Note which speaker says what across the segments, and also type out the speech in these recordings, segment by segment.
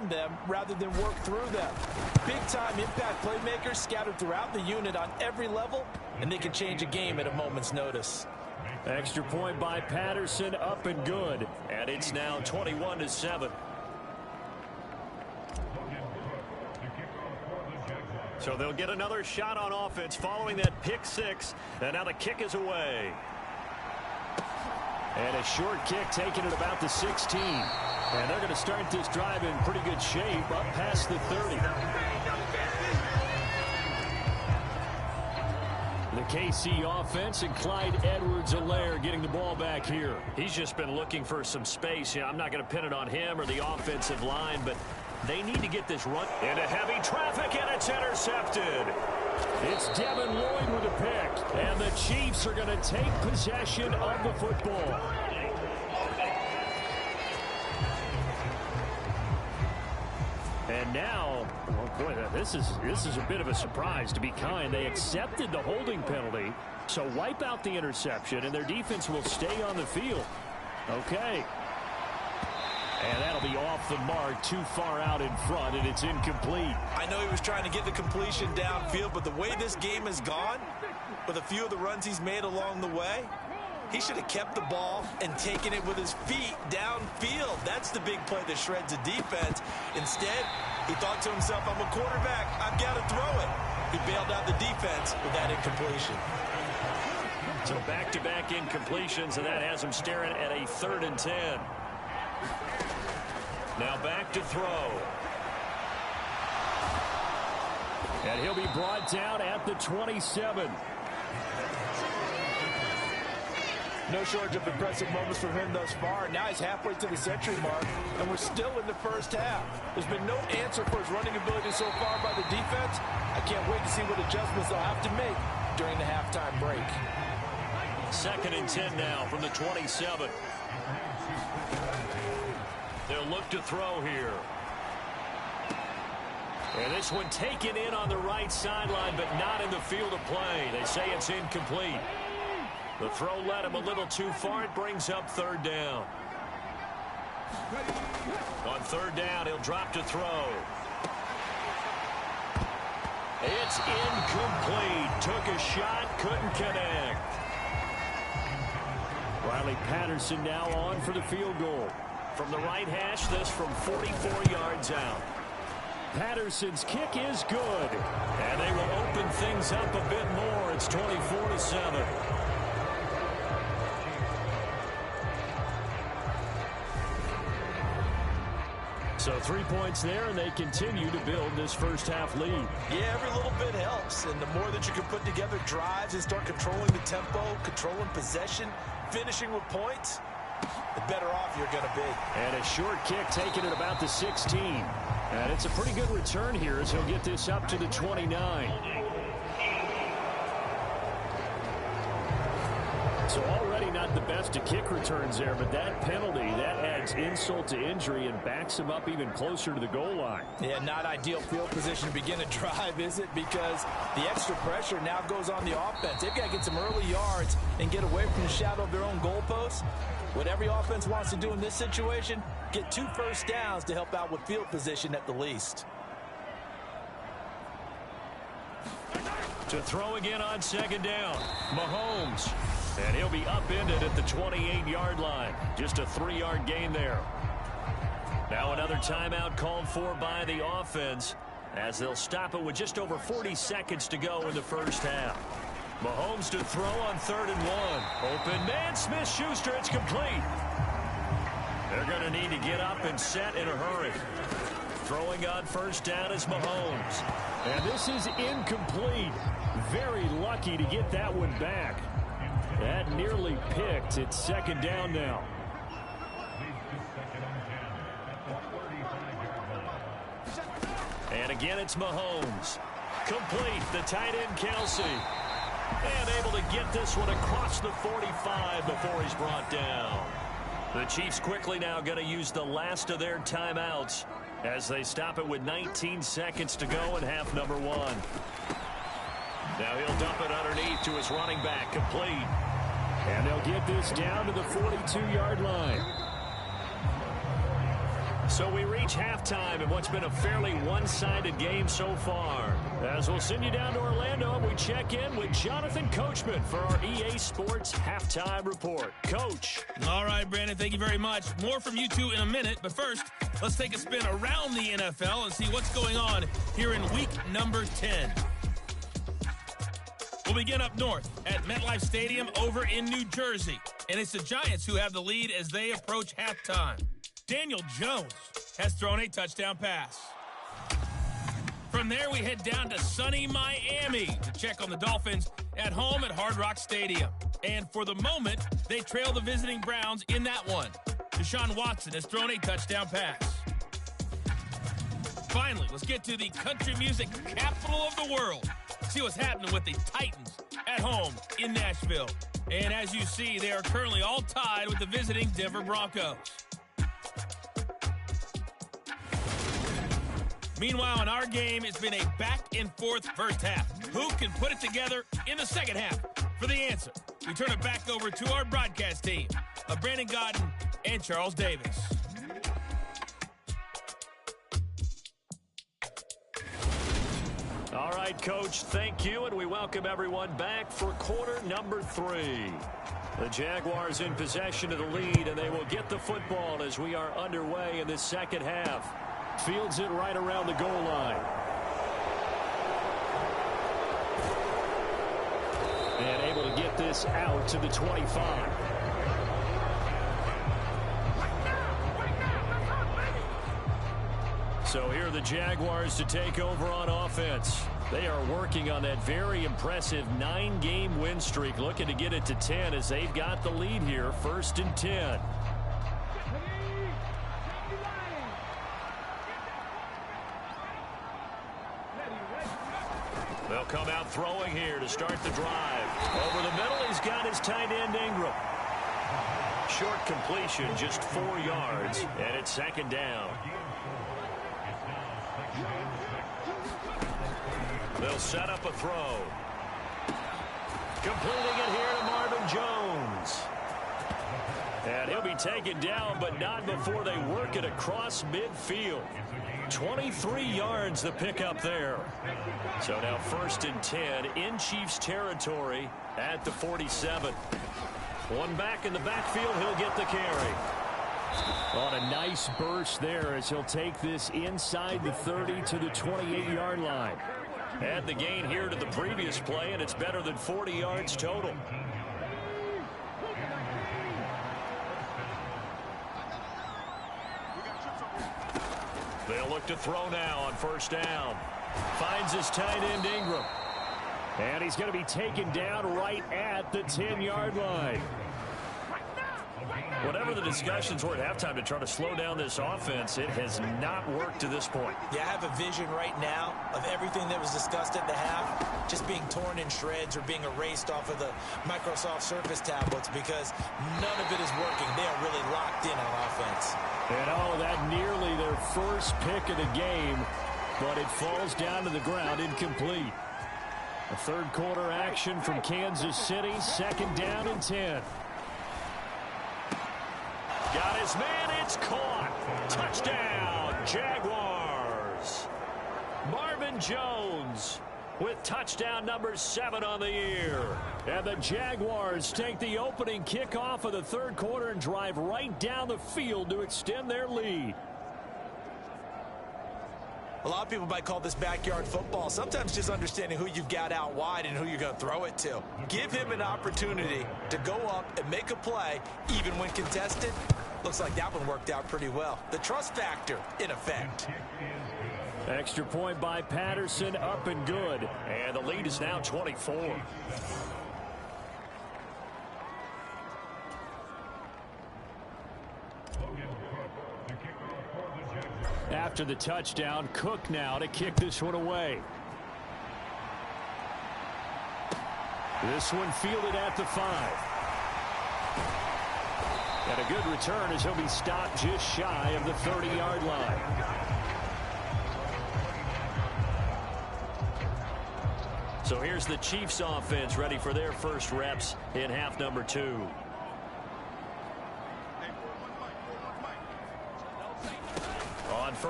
Speaker 1: around them rather than work through them. Big-time impact playmakers scattered throughout the unit on every level, and they can change a game at a moment's notice.
Speaker 2: Extra point by Patterson, up and good. And it's now 21-7. So they'll get another shot on offense following that pick six. And now the kick is away. And a short kick taken at about the 16. And they're going to start this drive in pretty good shape up past the 30. The KC offense and Clyde Edwards-Helaire getting the ball back here. He's just been looking for some space. I'm not going to pin it on him or the offensive line, but they need to get this run into heavy traffic, and it's intercepted. It's Devin Lloyd with a pick, and the Chiefs are going to take possession of the football. And now, oh boy, this is a bit of a surprise, to be kind. They accepted the holding penalty, so wipe out the interception, and their defense will stay on the field. Okay. And that'll be off the mark, too far out in front, and it's incomplete.
Speaker 1: I know he was trying to get the completion downfield, but the way this game has gone, with a few of the runs he's made along the way, he should have kept the ball and taken it with his feet downfield. That's the big play that shreds the defense. Instead, he thought to himself, I'm a quarterback, I've got to throw it. He bailed out the defense with that incompletion.
Speaker 2: So back-to-back incompletions, and that has him staring at a 3rd and 10. Now back to throw. And he'll be brought down at the 27.
Speaker 1: No shortage of impressive moments from him thus far. Now he's halfway to the century mark, and we're still in the first half. There's been no answer for his running ability so far by the defense. I can't wait to see what adjustments they'll have to make during the halftime break.
Speaker 2: 2nd and 10 now from the 27. They'll look to throw here. And this one taken in on the right sideline, but not in the field of play. They say it's incomplete. The throw led him a little too far. It brings up 3rd down. On 3rd down, he'll drop to throw. It's incomplete. Took a shot, couldn't connect. Riley Patterson now on for the field goal. From the right hash, this from 44 yards out. Patterson's kick is good. And they will open things up a bit more. It's 24-7. So 3 points there, and they continue to build this first half lead.
Speaker 1: Yeah, every little bit helps, and the more that you can put together drives and start controlling the tempo, controlling possession, finishing with points, the better off you're going to be.
Speaker 2: And a short kick taken at about the 16. And it's a pretty good return here as he'll get this up to the 29. So already not the best of kick returns there, but that penalty, that adds insult to injury and backs him up even closer to the goal line.
Speaker 1: Yeah, not ideal field position to begin a drive, is it? Because the extra pressure now goes on the offense. They've got to get some early yards and get away from the shadow of their own goalposts. What every offense wants to do in this situation, get 2 first downs to help out with field position at the least.
Speaker 2: To throw again on 2nd down, Mahomes. And he'll be upended at the 28-yard line. Just a 3-yard gain there. Now another timeout called for by the offense as they'll stop it with just over 40 seconds to go in the first half. Mahomes to throw on 3rd and 1. Open man, Smith-Schuster, it's complete. They're going to need to get up and set in a hurry. Throwing on 1st down is Mahomes. And this is incomplete. Very lucky to get that one back. That nearly picked. It's 2nd down now. And again, it's Mahomes. Complete. The tight end, Kelsey. And able to get this one across the 45 before he's brought down. The Chiefs quickly now going to use the last of their timeouts as they stop it with 19 seconds to go in half number 1. Now he'll dump it underneath to his running back, complete. And they'll get this down to the 42-yard line. So we reach halftime in what's been a fairly one-sided game so far. As we'll send you down to Orlando, and we check in with Jonathan Coachman for our EA Sports Halftime Report. Coach.
Speaker 3: All right, Brandon, thank you very much. More from you two in a minute, but first, let's take a spin around the NFL and see what's going on here in week number 10. We'll begin up north at MetLife Stadium over in New Jersey, and it's the Giants who have the lead as they approach halftime. Daniel Jones has thrown a touchdown pass. From there, we head down to sunny Miami to check on the Dolphins at home at Hard Rock Stadium. And for the moment, they trail the visiting Browns in that one. Deshaun Watson has thrown a touchdown pass. Finally, let's get to the country music capital of the world. See what's happening with the Titans at home in Nashville. And as you see, they are currently all tied with the visiting Denver Broncos. Meanwhile, in our game, it's been a back-and-forth first half. Who can put it together in the second half? For the answer, we turn it back over to our broadcast team of Brandon Godden and Charles Davis.
Speaker 2: All right, Coach, thank you, and we welcome everyone back for quarter number 3. The Jaguars in possession of the lead, and they will get the football as we are underway in this second half. Fields it right around the goal line. And able to get this out to the 25. So here are the Jaguars to take over on offense. They are working on that very impressive 9-game win streak, looking to get it to 10 as they've got the lead here, 1st and 10. They'll come out throwing here to start the drive. Over the middle, he's got his tight end Ingram. Short completion, just 4 yards, and it's 2nd down. They'll set up a throw. Completing it here to Marvin Jones. And he'll be taken down, but not before they work it across midfield. 23 yards the pickup there. So now 1st and 10 in Chiefs territory at the 47. One back in the backfield, he'll get the carry. On a nice burst there as he'll take this inside the 30 to the 28-yard line. Add the gain here to the previous play, and it's better than 40 yards total. They'll look to throw now on 1st down. Finds his tight end Ingram. And he's going to be taken down right at the 10-yard line. Whatever the discussions were at halftime to try to slow down this offense, it has not worked to this point.
Speaker 1: Yeah, I have a vision right now of everything that was discussed at the half just being torn in shreds or being erased off of the Microsoft Surface tablets because none of it is working. They are really locked in on offense.
Speaker 2: And all that nearly their first pick of the game, but it falls down to the ground incomplete. A 3rd quarter action from Kansas City, 2nd down and 10. Got his man, it's caught. Touchdown, Jaguars. Marvin Jones with touchdown number 7 on the year. And the Jaguars take the opening kickoff of the 3rd quarter and drive right down the field to extend their lead.
Speaker 1: A lot of people might call this backyard football. Sometimes just understanding who you've got out wide and who you're going to throw it to. Give him an opportunity to go up and make a play, even when contested. Looks like that one worked out pretty well. The trust factor in effect.
Speaker 2: Extra point by Patterson, up and good. And the lead is now 24. After the touchdown, Cook now to kick this one away. This one fielded at the 5. And a good return as he'll be stopped just shy of the 30-yard line. So here's the Chiefs offense ready for their first reps in half number 2.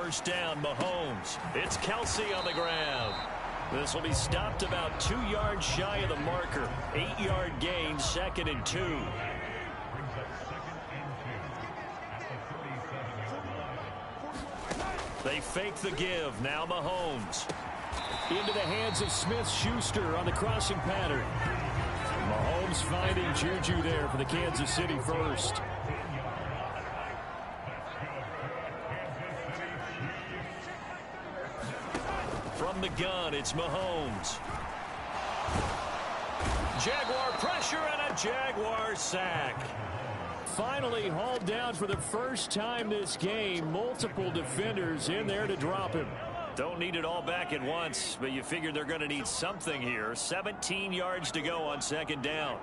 Speaker 2: first down. Mahomes. It's Kelsey on the ground. This will be stopped about 2 yards shy of the marker. 8-yard gain, 2nd and 2. They fake the give. Now Mahomes. Into the hands of Smith-Schuster on the crossing pattern. Mahomes finding Juju there for the Kansas City first. From the gun, it's Mahomes. Jaguar pressure and a Jaguar sack. Finally hauled down for the first time this game. Multiple defenders in there to drop him. Don't need it all back at once, but you figure they're going to need something here. 17 yards to go on 2nd down.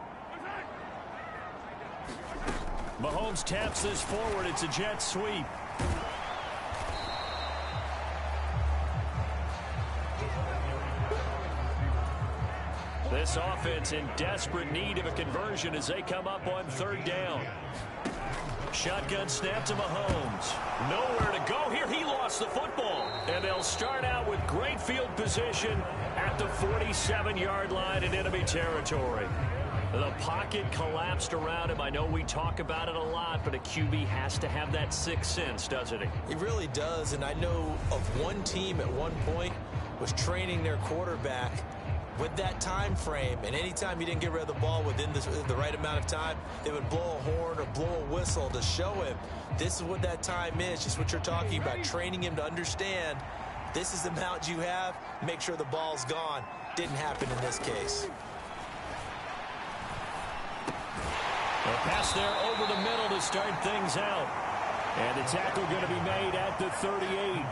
Speaker 2: Mahomes taps this forward. It's a jet sweep. This offense in desperate need of a conversion as they come up on 3rd down. Shotgun snap to Mahomes. Nowhere to go here. He lost the football. And they'll start out with great field position at the 47-yard line in enemy territory. The pocket collapsed around him. I know we talk about it a lot, but a QB has to have that sixth sense, doesn't he?
Speaker 1: He really does, and I know of one team at one point was training their quarterback with that time frame, and anytime he didn't get rid of the ball within the right amount of time, they would blow a horn or blow a whistle to show him this is what that time is, just what you're talking about, training him to understand this is the amount you have, make sure the ball's gone. Didn't happen in this case.
Speaker 2: A pass there over the middle to start things out. And the tackle going to be made at the 38.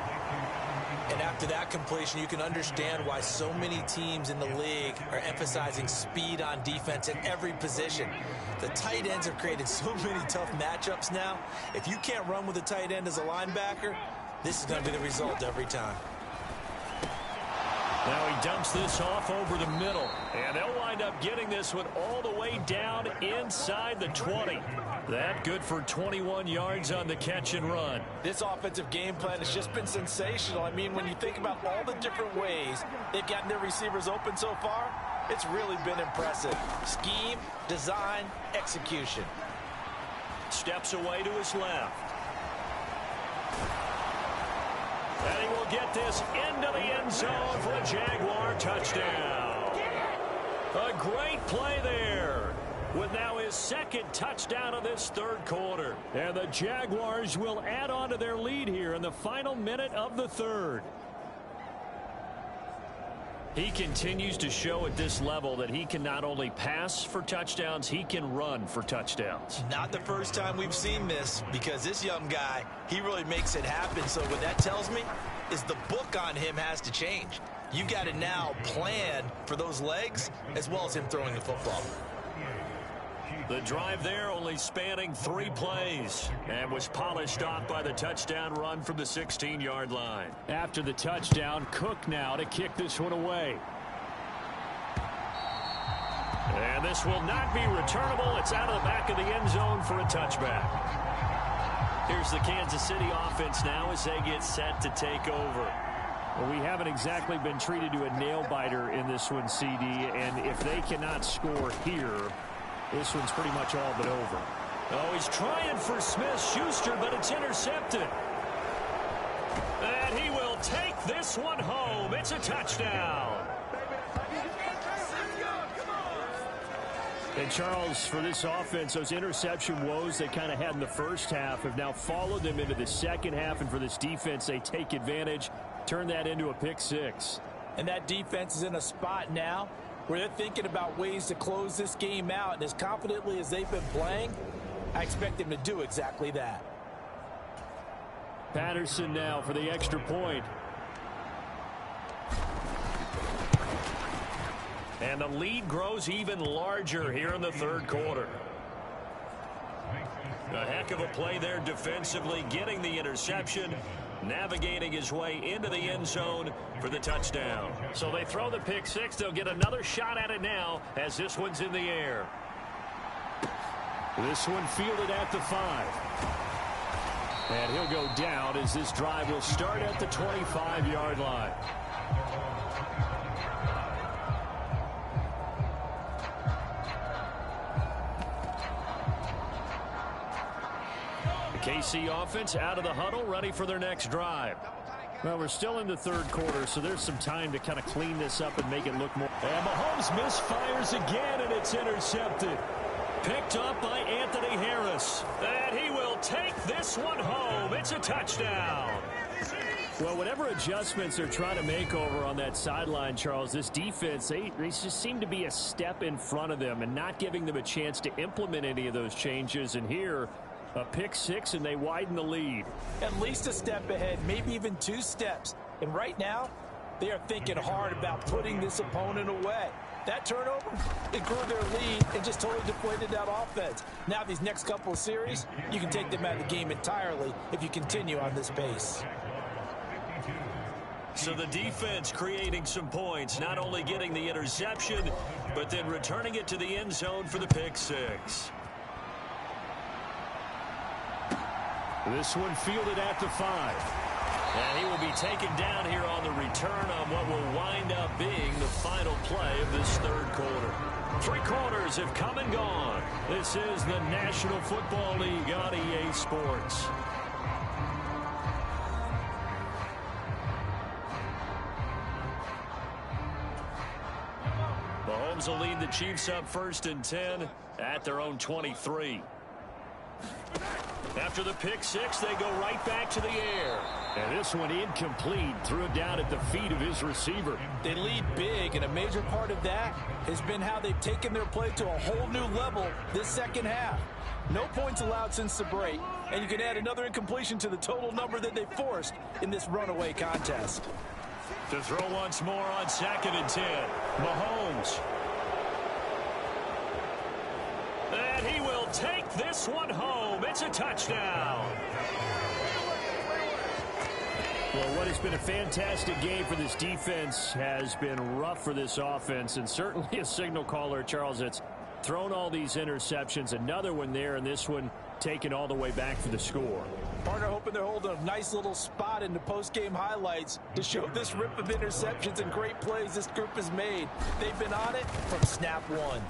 Speaker 1: And after that completion, you can understand why so many teams in the league are emphasizing speed on defense at every position. The tight ends have created so many tough matchups now. If you can't run with a tight end as a linebacker, this is going to be the result every time.
Speaker 2: Now he dumps this off over the middle. And they'll wind up getting this one all the way down inside the 20. That good for 21 yards on the catch and run.
Speaker 1: This offensive game plan has just been sensational. I mean, when you think about all the different ways they've gotten their receivers open so far, it's really been impressive. Scheme, design, execution.
Speaker 2: Steps away to his left. And he will get this into the end zone for a Jaguar touchdown. A great play there, with now his second touchdown of this 3rd quarter. And the Jaguars will add on to their lead here in the final minute of the 3rd. He continues to show at this level that he can not only pass for touchdowns, he can run for touchdowns.
Speaker 1: Not the first time we've seen this, because this young guy, he really makes it happen. So what that tells me is the book on him has to change. You got to now plan for those legs as well as him throwing the football.
Speaker 2: The drive there only spanning 3 plays and was polished off by the touchdown run from the 16-yard line. After the touchdown, Cook now to kick this one away. And this will not be returnable. It's out of the back of the end zone for a touchback. Here's the Kansas City offense now as they get set to take over. Well, we haven't exactly been treated to a nail-biter in this one, CD, and if they cannot score here, this one's pretty much all but over. Oh, he's trying for Smith-Schuster, but it's intercepted. And he will take this one home. It's a touchdown. And, Charles, for this offense, those interception woes they kind of had in the first half have now followed them into the second half. And for this defense, they take advantage, turn that into a pick six.
Speaker 1: And that defense is in a spot now where they're thinking about ways to close this game out. And as confidently as they've been playing, I expect them to do exactly that.
Speaker 2: Patterson now for the extra point. And the lead grows even larger here in the 3rd quarter. A heck of a play there defensively, getting the interception, navigating his way into the end zone for the touchdown. So they throw the pick six. They'll get another shot at it now as this one's in the air. This one fielded at the 5. And he'll go down as this drive will start at the 25-yard line. The KC offense out of the huddle, ready for their next drive. Well, we're still in the third quarter, so there's some time to kind of clean this up and make it look more. And Mahomes misfires again, and it's intercepted. Picked up by Anthony Harris. And he will take this one home. It's a touchdown. Well, whatever adjustments they're trying to make over on that sideline, Charles, this defense, they just seem to be a step in front of them and not giving them a chance to implement any of those changes. And here, a pick six, and they widen the lead.
Speaker 1: At least a step ahead, maybe even 2 steps. And right now, they are thinking hard about putting this opponent away. That turnover, it grew their lead and just totally deflated that offense. Now these next couple of series, you can take them out of the game entirely if you continue on this pace.
Speaker 2: So the defense creating some points, not only getting the interception, but then returning it to the end zone for the pick six. This one fielded at the 5. And he will be taken down here on the return on what will wind up being the final play of this third quarter. 3 quarters have come and gone. This is the National Football League on EA Sports. Mahomes will lead the Chiefs up 1st and 10 at their own 23. After the pick six, they go right back to the air. And this one incomplete, threw it down at the feet of his receiver.
Speaker 1: They lead big, and a major part of that has been how they've taken their play to a whole new level this second half. No points allowed since the break, and you can add another incompletion to the total number that they forced in this runaway contest.
Speaker 2: To throw once more on 2nd and 10. Mahomes. And he will take this one home. It's a touchdown. Well, what has been a fantastic game for this defense has been rough for this offense, and certainly a signal caller, Charles, that's thrown all these interceptions. Another one there, and this one taken all the way back for the score.
Speaker 1: Partner hoping they're holding a nice little spot in the post-game highlights to show this rip of interceptions and great plays this group has made. They've been on it from snap one.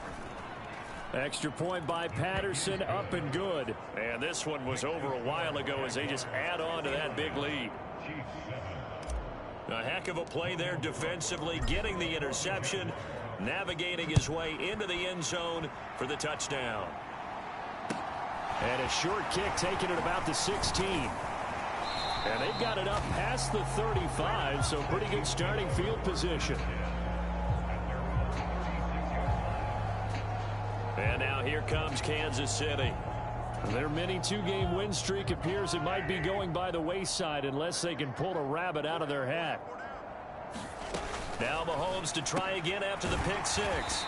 Speaker 2: Extra point by Patterson, up and good. And this one was over a while ago as they just add on to that big lead. A heck of a play there defensively, getting the interception, navigating his way into the end zone for the touchdown. And a short kick taken at about the 16. And they've got it up past the 35, so pretty good starting field position. And now here comes Kansas City. Their mini 2-game win streak appears it might be going by the wayside unless they can pull a rabbit out of their hat. Now Mahomes to try again after the pick six.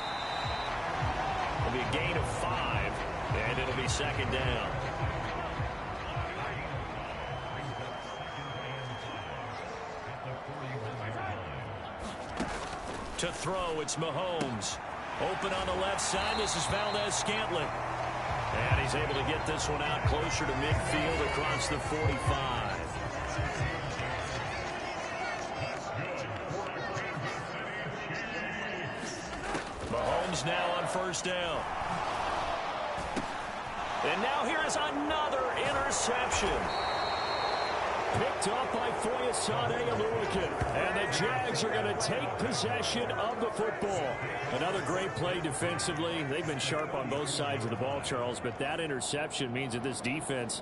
Speaker 2: It'll be a gain of 5, and it'll be 2nd down. To throw, it's Mahomes. Open on the left side, this is Valdez-Scantling. And he's able to get this one out closer to midfield across the 45. Mahomes now on 1st down. And now here is another interception. Picked up by Foyesade Aluakin. And the Jags are going to take possession of the football. Another great play defensively. They've been sharp on both sides of the ball, Charles, but that interception means that this defense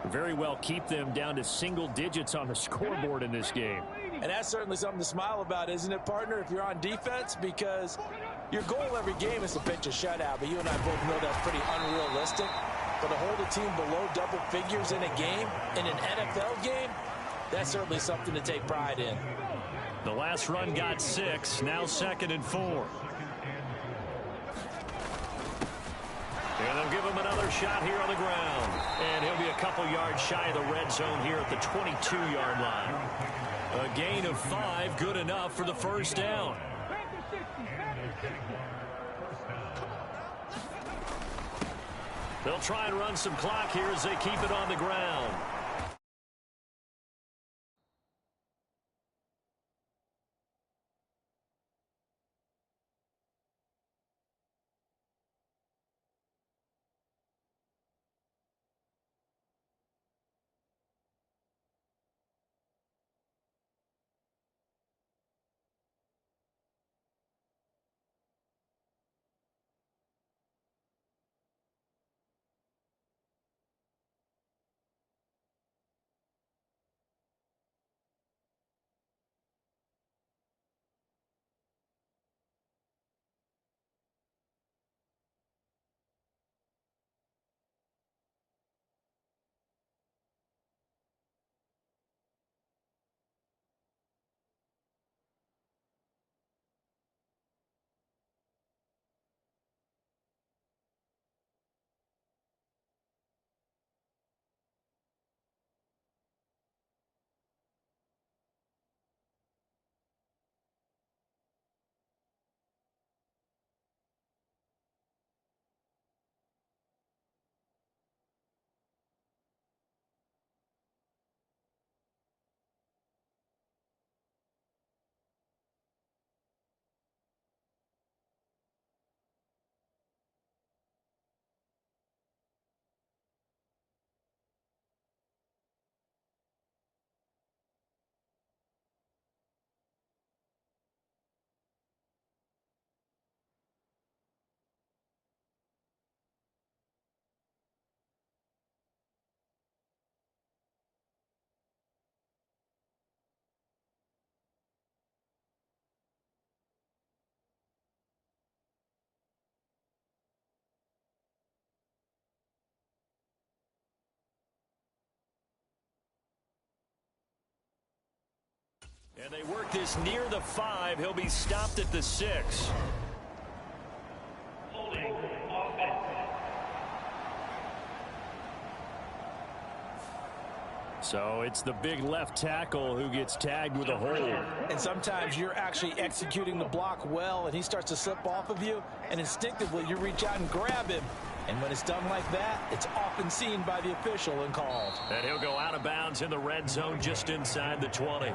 Speaker 2: very well keep them down to single digits on the scoreboard in this game.
Speaker 1: And that's certainly something to smile about, isn't it, partner, if you're on defense? Because your goal every game is to pitch a shutout, but you and I both know that's pretty unrealistic. But to hold a team below double figures in a game, in an NFL game, that's certainly something to take pride in.
Speaker 2: The last run got 6, now 2nd and 4. And they'll give him another shot here on the ground. And he'll be a couple yards shy of the red zone here at the 22-yard line. A gain of 5, good enough for the 1st down. They'll try and run some clock here as they keep it on the ground. And they work this near the 5. He'll be stopped at the 6. So it's the big left tackle who gets tagged with a hold.
Speaker 1: And sometimes you're actually executing the block well, and he starts to slip off of you, and instinctively you reach out and grab him. And when it's done like that, it's often seen by the official and called.
Speaker 2: And he'll go out of bounds in the red zone just inside the 20.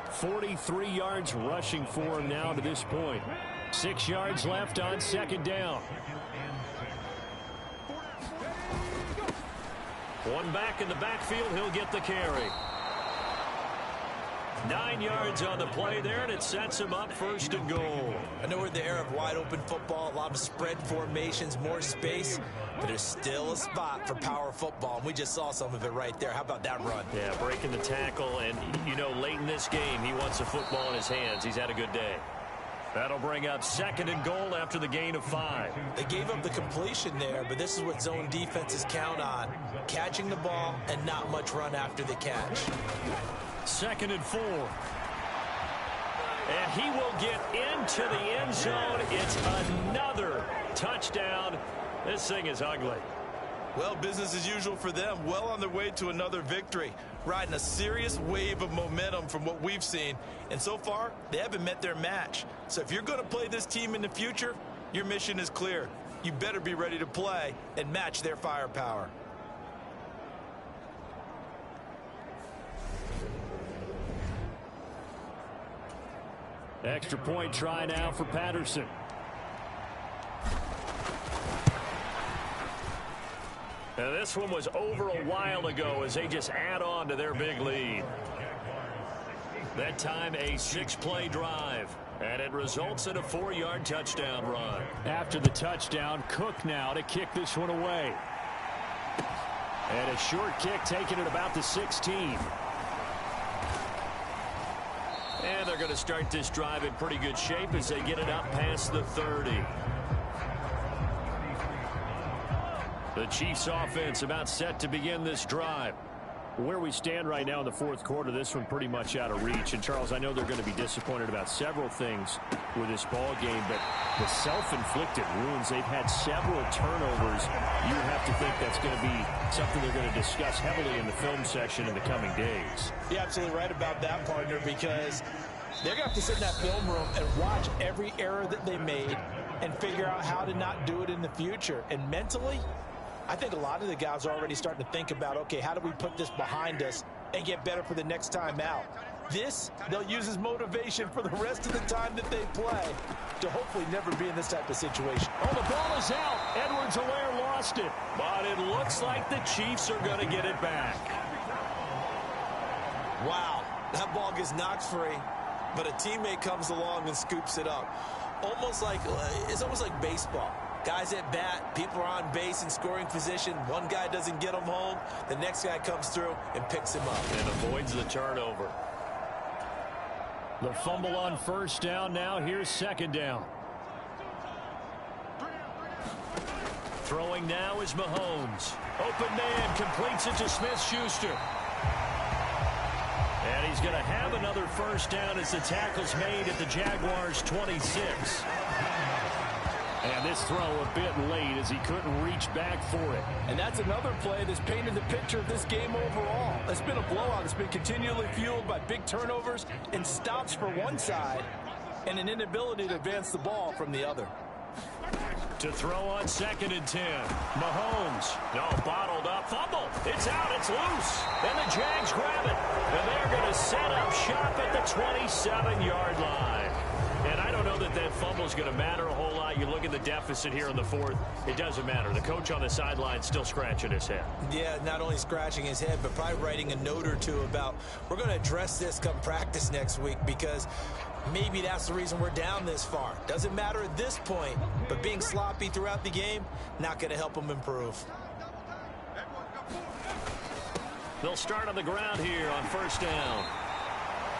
Speaker 2: 43 yards rushing for him now to this point. 6 yards left on second down. One back in the backfield, he'll get the carry. 9 yards on the play there, and it sets him up first and goal.
Speaker 1: I know we're in the era of wide-open football, a lot of spread formations, more space, but there's still a spot for power football, and we just saw some of it right there. How about that run?
Speaker 2: Yeah, breaking the tackle, and, you know, late in this game, he wants the football in his hands. He's had a good day. That'll bring up second and goal after the gain of 5.
Speaker 1: They gave up the completion there, but this is what zone defenses count on. Catching the ball and not much run after the catch.
Speaker 2: Second and 4. And he will get into the end zone. It's another touchdown. This thing is ugly.
Speaker 1: Well, business as usual for them. Well on their way to another victory. Riding a serious wave of momentum from what we've seen. And so far, they haven't met their match. So if you're going to play this team in the future, your mission is clear. You better be ready to play and match their firepower.
Speaker 2: Extra point try now for Patterson. Now this one was over a while ago as they just add on to their big lead. That time a 6-play drive, and it results in a 4-yard touchdown run. After the touchdown, Cook now to kick this one away. And a short kick taken at about the 16. And they're going to start this drive in pretty good shape as they get it up past the 30. The Chiefs offense about set to begin this drive. Where we stand right now in the fourth quarter, this one pretty much out of reach. And, Charles, I know they're going to be disappointed about several things with this ball game, but the self-inflicted wounds, they've had several turnovers. You have to think that's going to be something they're going to discuss heavily in the film session in the coming days.
Speaker 1: You're absolutely right about that, partner, because they're going to have to sit in that film room and watch every error that they made and figure out how to not do it in the future. And mentally, I think a lot of the guys are already starting to think about, okay, how do we put this behind us and get better for the next time out? This, they'll use as motivation for the rest of the time that they play to hopefully never be in this type of situation.
Speaker 2: Oh, the ball is out. Edwards-Helaire lost it. But it looks like the Chiefs are going to get it back.
Speaker 1: Wow, that ball gets knocked free, but a teammate comes along and scoops it up. It's almost like baseball. Guys at bat, people are on base in scoring position. One guy doesn't get him home. The next guy comes through and picks him up.
Speaker 2: And avoids the turnover. The fumble on first down now. Here's second down. Throwing now is Mahomes. Open man completes it to Smith-Schuster. And he's going to have another first down as the tackle's made at the Jaguars' 26. And this throw a bit late as he couldn't reach back for it.
Speaker 1: And that's another play that's painted the picture of this game overall. It's been a blowout. It's been continually fueled by big turnovers and stops for one side and an inability to advance the ball from the other.
Speaker 2: To throw on second and 10. Mahomes. No, bottled up. Fumble. It's out. It's loose. And the Jags grab it. And they're going to set up shop at the 27-yard line. And I don't know that fumble is going to matter a whole lot. You look at the deficit here in the fourth. It doesn't matter. The coach on the sideline still scratching his head.
Speaker 1: Yeah, not only scratching his head, but probably writing a note or two about we're going to address this come practice next week because maybe that's the reason we're down this far. Doesn't matter at this point, but being sloppy throughout the game, not going to help them improve.
Speaker 2: They'll start on the ground here on first down.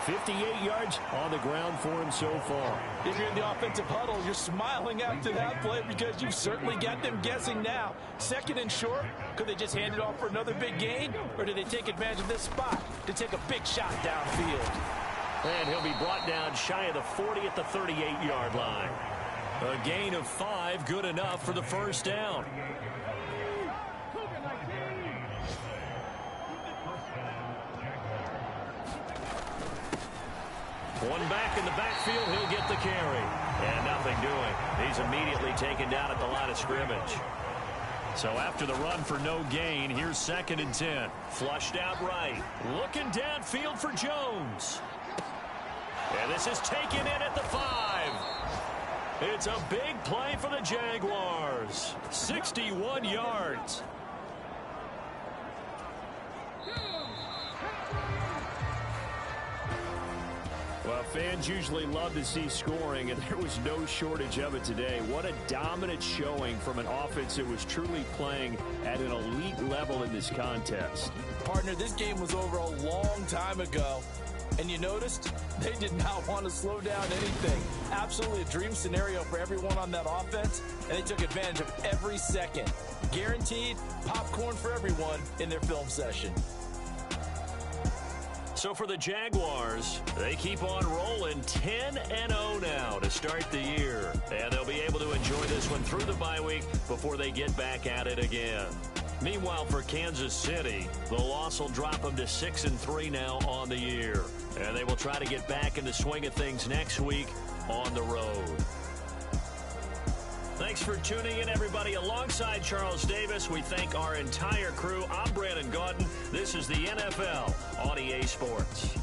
Speaker 2: 58 yards on the ground for him so far.
Speaker 1: If you're in the offensive huddle, you're smiling after that play because you've certainly got them guessing now. Second and short, could they just hand it off for another big gain? Or do they take advantage of this spot to take a big shot downfield?
Speaker 2: And he'll be brought down shy of the 40 at the 38-yard line. A gain of 5, good enough for the first down. One back in the backfield, he'll get the carry. And nothing doing. He's immediately taken down at the line of scrimmage. So after the run for no gain, here's 2nd and 10. Flushed out right. Looking downfield for Jones. And this is taken in at the 5. It's a big play for the Jaguars. 61 yards. Well, fans usually love to see scoring, and there was no shortage of it today. What a dominant showing from an offense that was truly playing at an elite level in this contest.
Speaker 1: Partner, this game was over a long time ago, and you noticed they did not want to slow down anything. Absolutely a dream scenario for everyone on that offense, and they took advantage of every second. Guaranteed popcorn for everyone in their film session.
Speaker 2: So for the Jaguars, they keep on rolling 10-0 now to start the year. And they'll be able to enjoy this one through the bye week before they get back at it again. Meanwhile, for Kansas City, the loss will drop them to 6-3 now on the year. And they will try to get back in the swing of things next week on the road. Thanks for tuning in, everybody. Alongside Charles Davis, we thank our entire crew. I'm Brandon Gaudin. This is the NFL on EA Sports.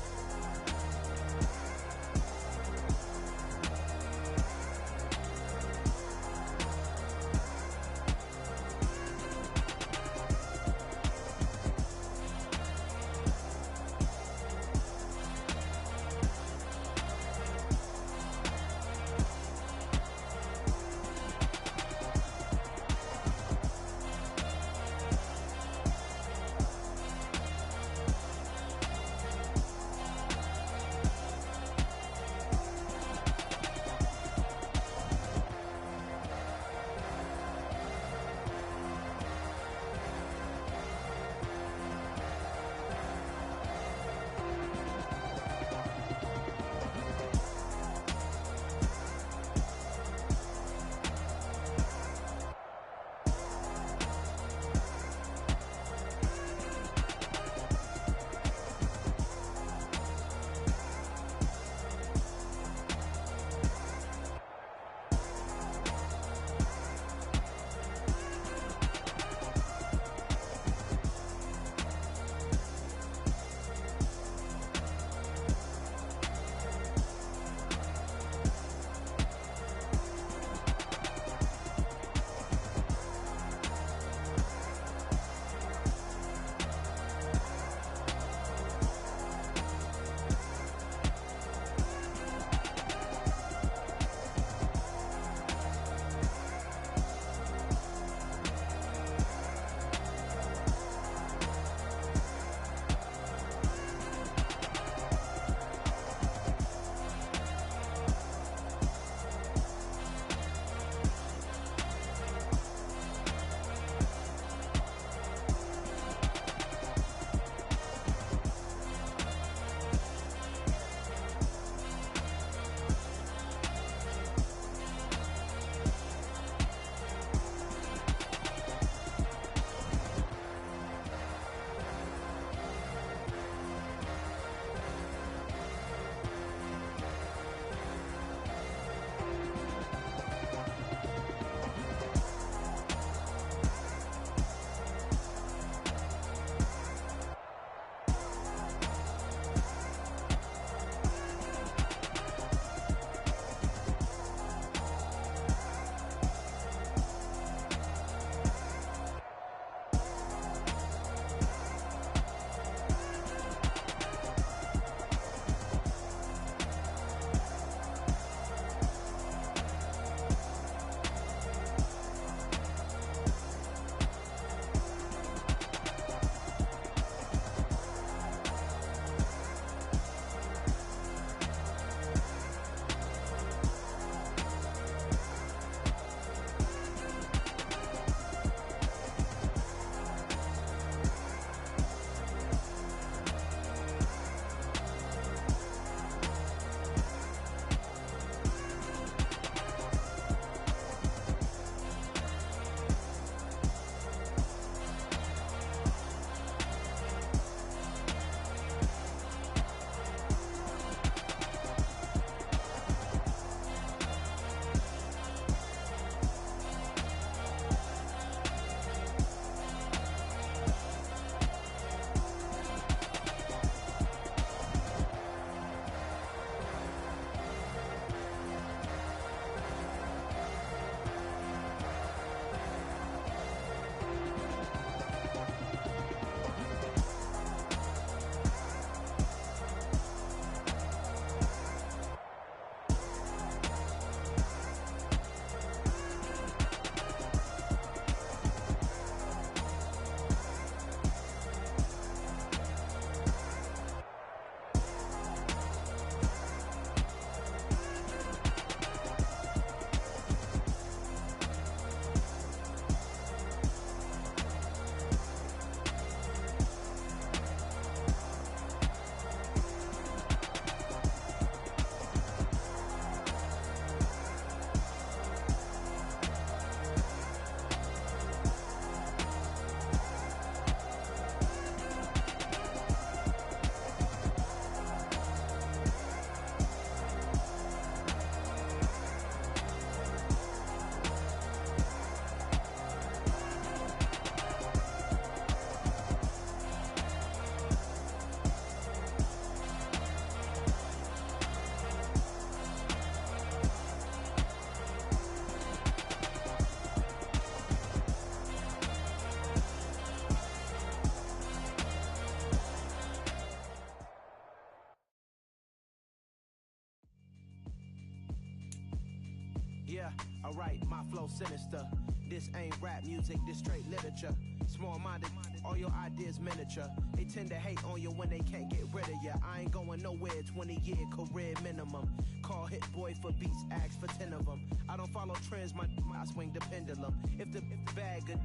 Speaker 4: Yeah, alright, my flow sinister. This ain't rap music, this straight literature. Small-minded, all your ideas miniature. They tend to hate on you when they can't get rid of you. I ain't going nowhere, 20-year career minimum. Call Hit Boy for beats, ask for 10 of them. I don't follow trends, I swing the pendulum. If the bag good,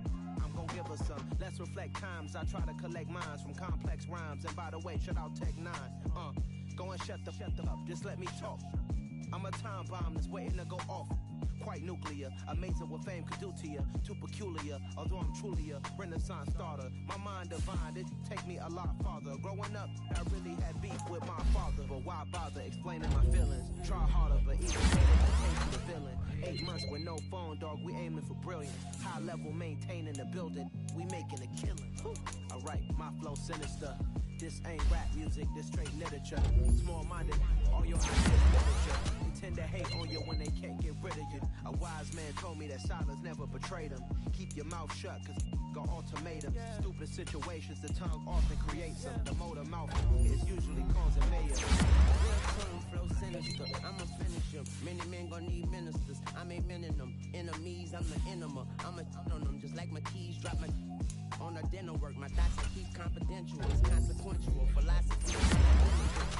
Speaker 4: I'm gon' give her some. Let's reflect times, I try to collect minds from complex rhymes. And by the way, shout out Tech 9. Go and shut the up, just let me talk. I'm a time bomb that's waiting to go off. Quite nuclear, amazing what fame could do to you. Too peculiar, although I'm truly a renaissance starter. My mind divine, it take me a lot farther. Growing up, I really had beef with my father. But why bother explaining my feelings? Try harder, but even the villain. 8 months with no phone, dog, we aiming for brilliance. High level maintaining the building, we making a killing. Alright, my flow sinister. This ain't rap music, this straight literature. Small-minded, all your ideas literature. They tend to hate on you when they can't get rid of you. A wise man told me that silence never betrayed him. Keep your mouth shut, cause got ultimatums. Stupid situations, the tongue often creates them. The motor mouth is usually causing mayhem.
Speaker 5: Flow sinister, I'ma finish him. Many men gon' need ministers, I'm aiming them. Enemies, I'm the enema. I'ma on them just like my keys drop my on the dinner work. My thoughts I keep confidential, it's consequential. Philosophy,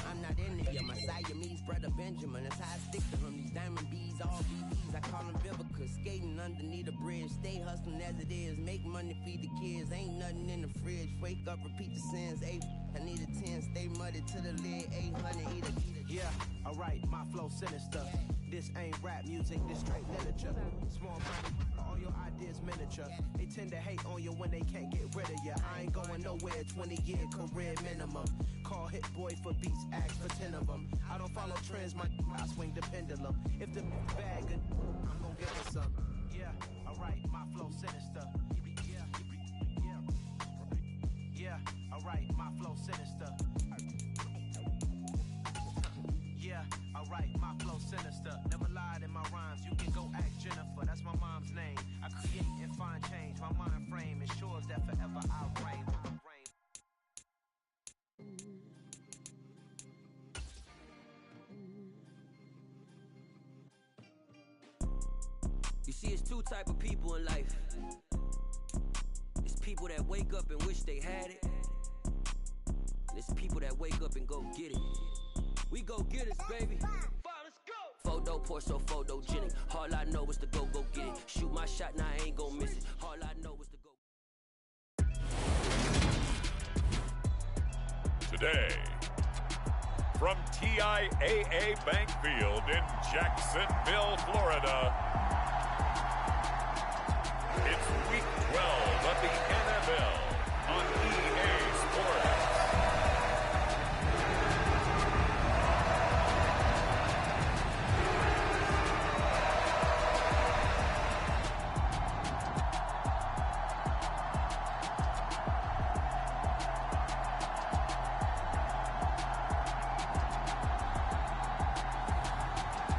Speaker 5: I'm not in it yet. My Siamese brother Benjamin, that's how I stick to him. These diamond bees, all BBs, I call them Vivica. Skating underneath a bridge, stay hustling as it is. Make money, feed the kids, ain't nothing in the fridge. Wake up, repeat the sins. I need a 10, stay muddy to the lid. 800, eat a.
Speaker 4: Yeah, alright, my flow sinister. This ain't rap music, this straight literature. Small-minded, all your ideas miniature. They tend to hate on you when they can't get rid of you. I ain't going nowhere, 20-year career minimum. Call Hit Boy for beats, ask for 10 of them. I don't follow trends, I swing the pendulum. If the bag good, I'm gon' give her some. Yeah, alright, my flow sinister. Yeah, alright, my flow sinister. Yeah, alright, my flow sinister. Never lied in my rhymes, you can go ask Jennifer, that's my mom's name. I create and find change, my mind frame ensures that forever I reign.
Speaker 5: You see, it's two type of people in life. It's people that wake up and wish they had it. And it's people that wake up and go get it. We go get it, baby. Let's go. Photo poor, so photogenic. All I know is to go get it. Shoot my shot, now I ain't gon' miss it. All I know is to go.
Speaker 6: Today, from TIAA Bank Field in Jacksonville, Florida, it's Week 12 of the NFL on EA Sports.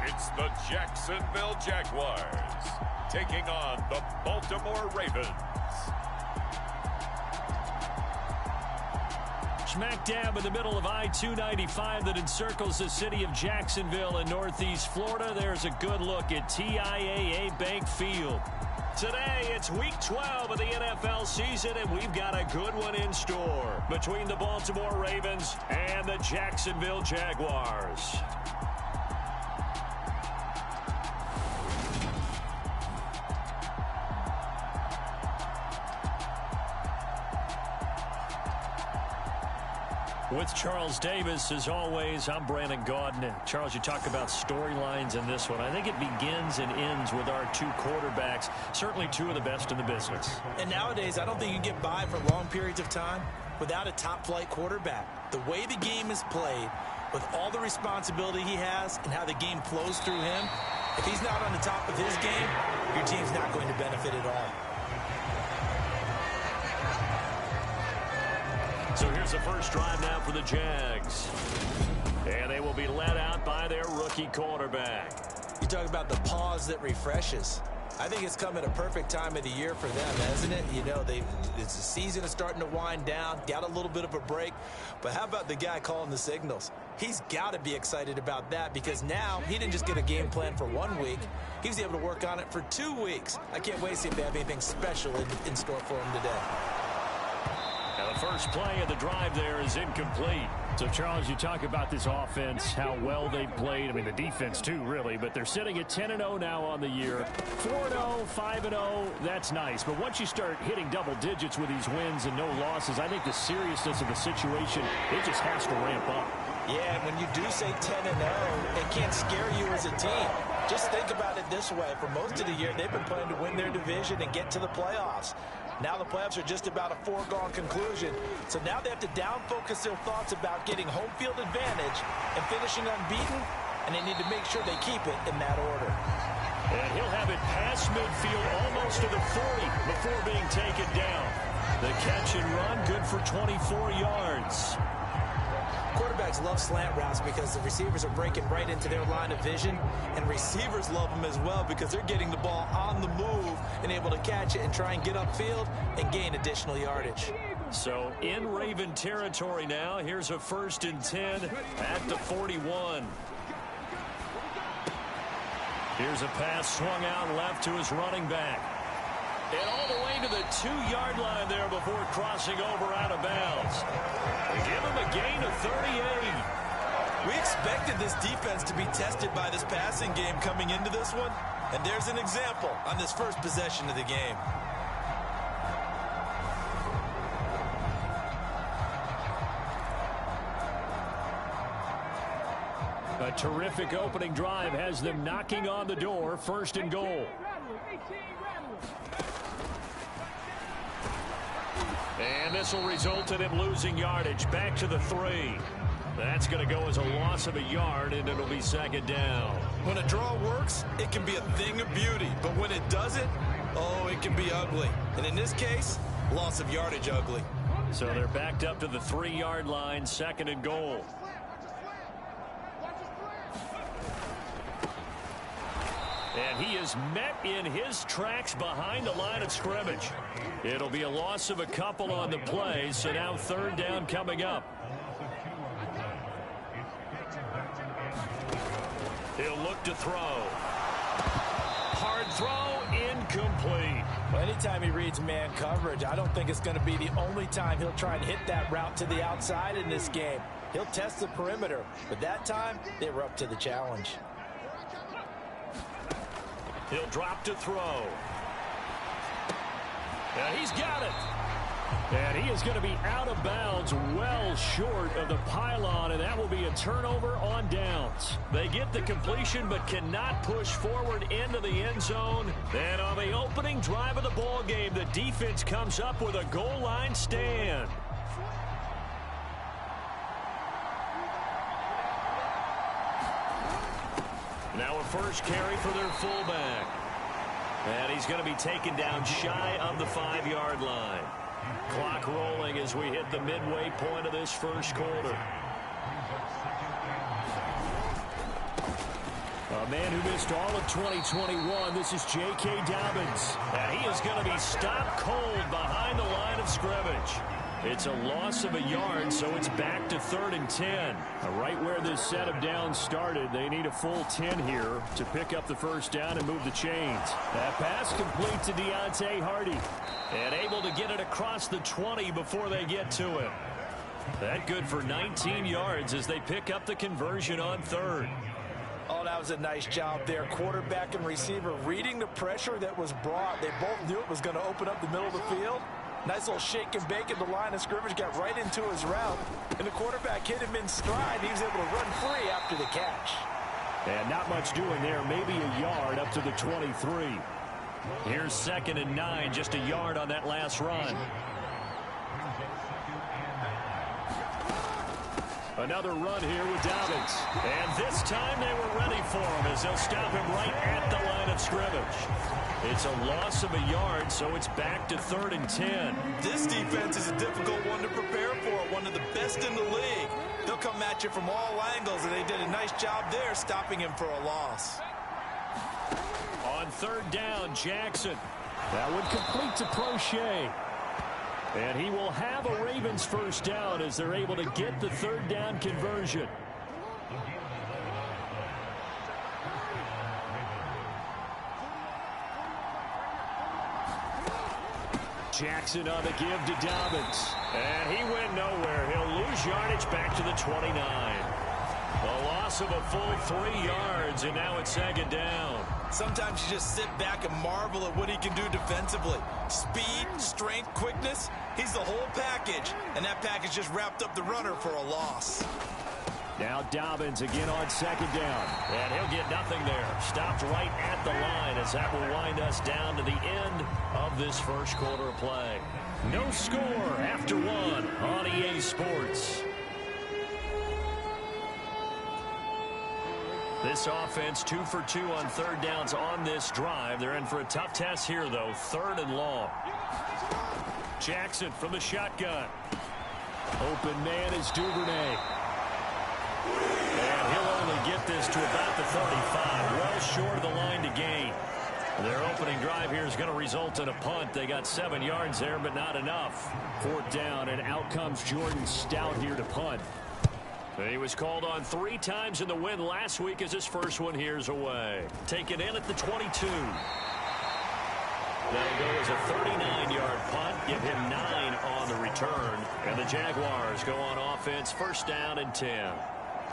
Speaker 6: It's the Jacksonville Jaguars taking on the Baltimore Ravens.
Speaker 2: Smack dab in the middle of I-295 that encircles the city of Jacksonville in northeast Florida. There's a good look at TIAA Bank Field. Today, it's Week 12 of the NFL season, and we've got a good one in store between the Baltimore Ravens and the Jacksonville Jaguars. With Charles Davis, as always, I'm Brandon Gaudin. Charles, you talk about storylines in this one. I think it begins and ends with our two quarterbacks, certainly two of the best in the business.
Speaker 1: And nowadays, I don't think you can get by for long periods of time without a top-flight quarterback. The way the game is played, with all the responsibility he has and how the game flows through him, if he's not on the top of his game, your team's not going to benefit at all.
Speaker 2: So here's the first drive now for the Jags. And they will be led out by their rookie quarterback.
Speaker 1: You talk about the pause that refreshes. I think it's come at a perfect time of the year for them, hasn't it? You know, the season is starting to wind down, got a little bit of a break. But how about the guy calling the signals? He's got to be excited about that because now he didn't just get a game plan for 1 week. He was able to work on it for 2 weeks. I can't wait to see if they have anything special in store for him today.
Speaker 2: Now the first play of the drive there is incomplete.
Speaker 7: So, Charles, you talk about this offense, how well they've played. I mean, the defense, too, really. But they're sitting at 10-0 now on the year. 4-0, 5-0, that's nice. But once you start hitting double digits with these wins and no losses, I think the seriousness of the situation, it just has to ramp up.
Speaker 1: Yeah, and when you do say 10-0, it can't scare you as a team. Just think about it this way. For most of the year, they've been playing to win their division and get to the playoffs. Now the playoffs are just about a foregone conclusion. So now they have to down-focus their thoughts about getting home field advantage and finishing unbeaten, and they need to make sure they keep it in that order.
Speaker 2: And he'll have it past midfield almost to the 40 before being taken down. The catch and run, good for 24 yards.
Speaker 1: Quarterbacks love slant routes because the receivers are breaking right into their line of vision, and receivers love them as well because they're getting the ball on the move and able to catch it and try and get upfield and gain additional yardage.
Speaker 2: So in Raven territory now, here's a 1st and 10 at the 41. Here's a pass swung out left to his running back. And all the way to the 2-yard line there before crossing over out of bounds. Give him a gain of 38.
Speaker 1: We expected this defense to be tested by this passing game coming into this one, and there's an example on this first possession of the game.
Speaker 2: A terrific opening drive has them knocking on the door, 1st and goal. And this will result in him losing yardage back to the 3. That's going to go as a loss of a yard, and it'll be 2nd down.
Speaker 1: When a draw works, it can be a thing of beauty. But when it doesn't, oh, it can be ugly. And in this case, loss of yardage ugly.
Speaker 2: So they're backed up to the 3-yard line, 2nd and goal. And he is met in his tracks behind the line of scrimmage. It'll be a loss of a couple on the play, so now 3rd down coming up. He'll look to throw. Hard throw, incomplete.
Speaker 1: Well, anytime he reads man coverage, I don't think it's going to be the only time he'll try and hit that route to the outside in this game. He'll test the perimeter, but that time, they were up to the challenge.
Speaker 2: He'll drop to throw. And he's got it. And he is going to be out of bounds well short of the pylon, and that will be a turnover on downs. They get the completion but cannot push forward into the end zone. And on the opening drive of the ball game, the defense comes up with a goal line stand. Now a first carry for their fullback. And he's going to be taken down shy of the 5-yard line. Clock rolling as we hit the midway point of this first quarter. A man who missed all of 2021, this is J.K. Dobbins. And he is going to be stopped cold behind the line of scrimmage. It's a loss of a yard, so it's back to 3rd and 10.
Speaker 7: Right where this set of downs started, they need a full 10 here to pick up the first down and move the chains. That pass complete to Deontay Hardy.
Speaker 2: And able to get it across the 20 before they get to him. That good for 19 yards as they pick up the conversion on 3rd.
Speaker 1: Oh, that was a nice job there. Quarterback and receiver reading the pressure that was brought. They both knew it was going to open up the middle of the field. Nice little shake and bake at the line of scrimmage, got right into his route. And the quarterback hit him in stride. He was able to run free after the catch.
Speaker 7: And not much doing there, maybe a yard up to the 23.
Speaker 2: Here's 2nd and 9, just a yard on that last run.
Speaker 7: Another run here with Dobbins.
Speaker 2: And this time they were ready for him as they'll stop him right at the line of scrimmage. It's a loss of a yard, so it's back to 3rd and 10.
Speaker 1: This defense is a difficult one to prepare for, one of the best in the league. They'll come at you from all angles, and they did a nice job there stopping him for a loss.
Speaker 2: On 3rd down, Jackson.
Speaker 7: That would complete to Prochet. And he will have a Ravens first down as they're able to get the 3rd down conversion. Jackson on the give to Dobbins. And he went nowhere. He'll lose yardage back to the 29. A loss of a full 3 yards, and now it's second down.
Speaker 1: Sometimes you just sit back and marvel at what he can do defensively. Speed, strength, quickness, he's the whole package. And that package just wrapped up the runner for a loss.
Speaker 7: Now Dobbins again on second down.
Speaker 2: And he'll get nothing there. Stopped right at the line as that will wind us down to the end of this first quarter of play. No score after 1 on EA Sports. This offense 2 for 2 on third downs on this drive. They're in for a tough test here, though. 3rd and long. Jackson from the shotgun.
Speaker 7: Open man is Duvernay.
Speaker 2: And he'll only get this to about the 35. Well short of the line to gain. Their opening drive here is going to result in a punt. They got 7 yards there, but not enough. 4th down, and out comes Jordan Stout here to punt. He was called on 3 times in the win last week as his first one here's away. Taken in at the 22. That'll go as a 39-yard punt. Give him 9 on the return. And the Jaguars go on offense, 1st down and 10.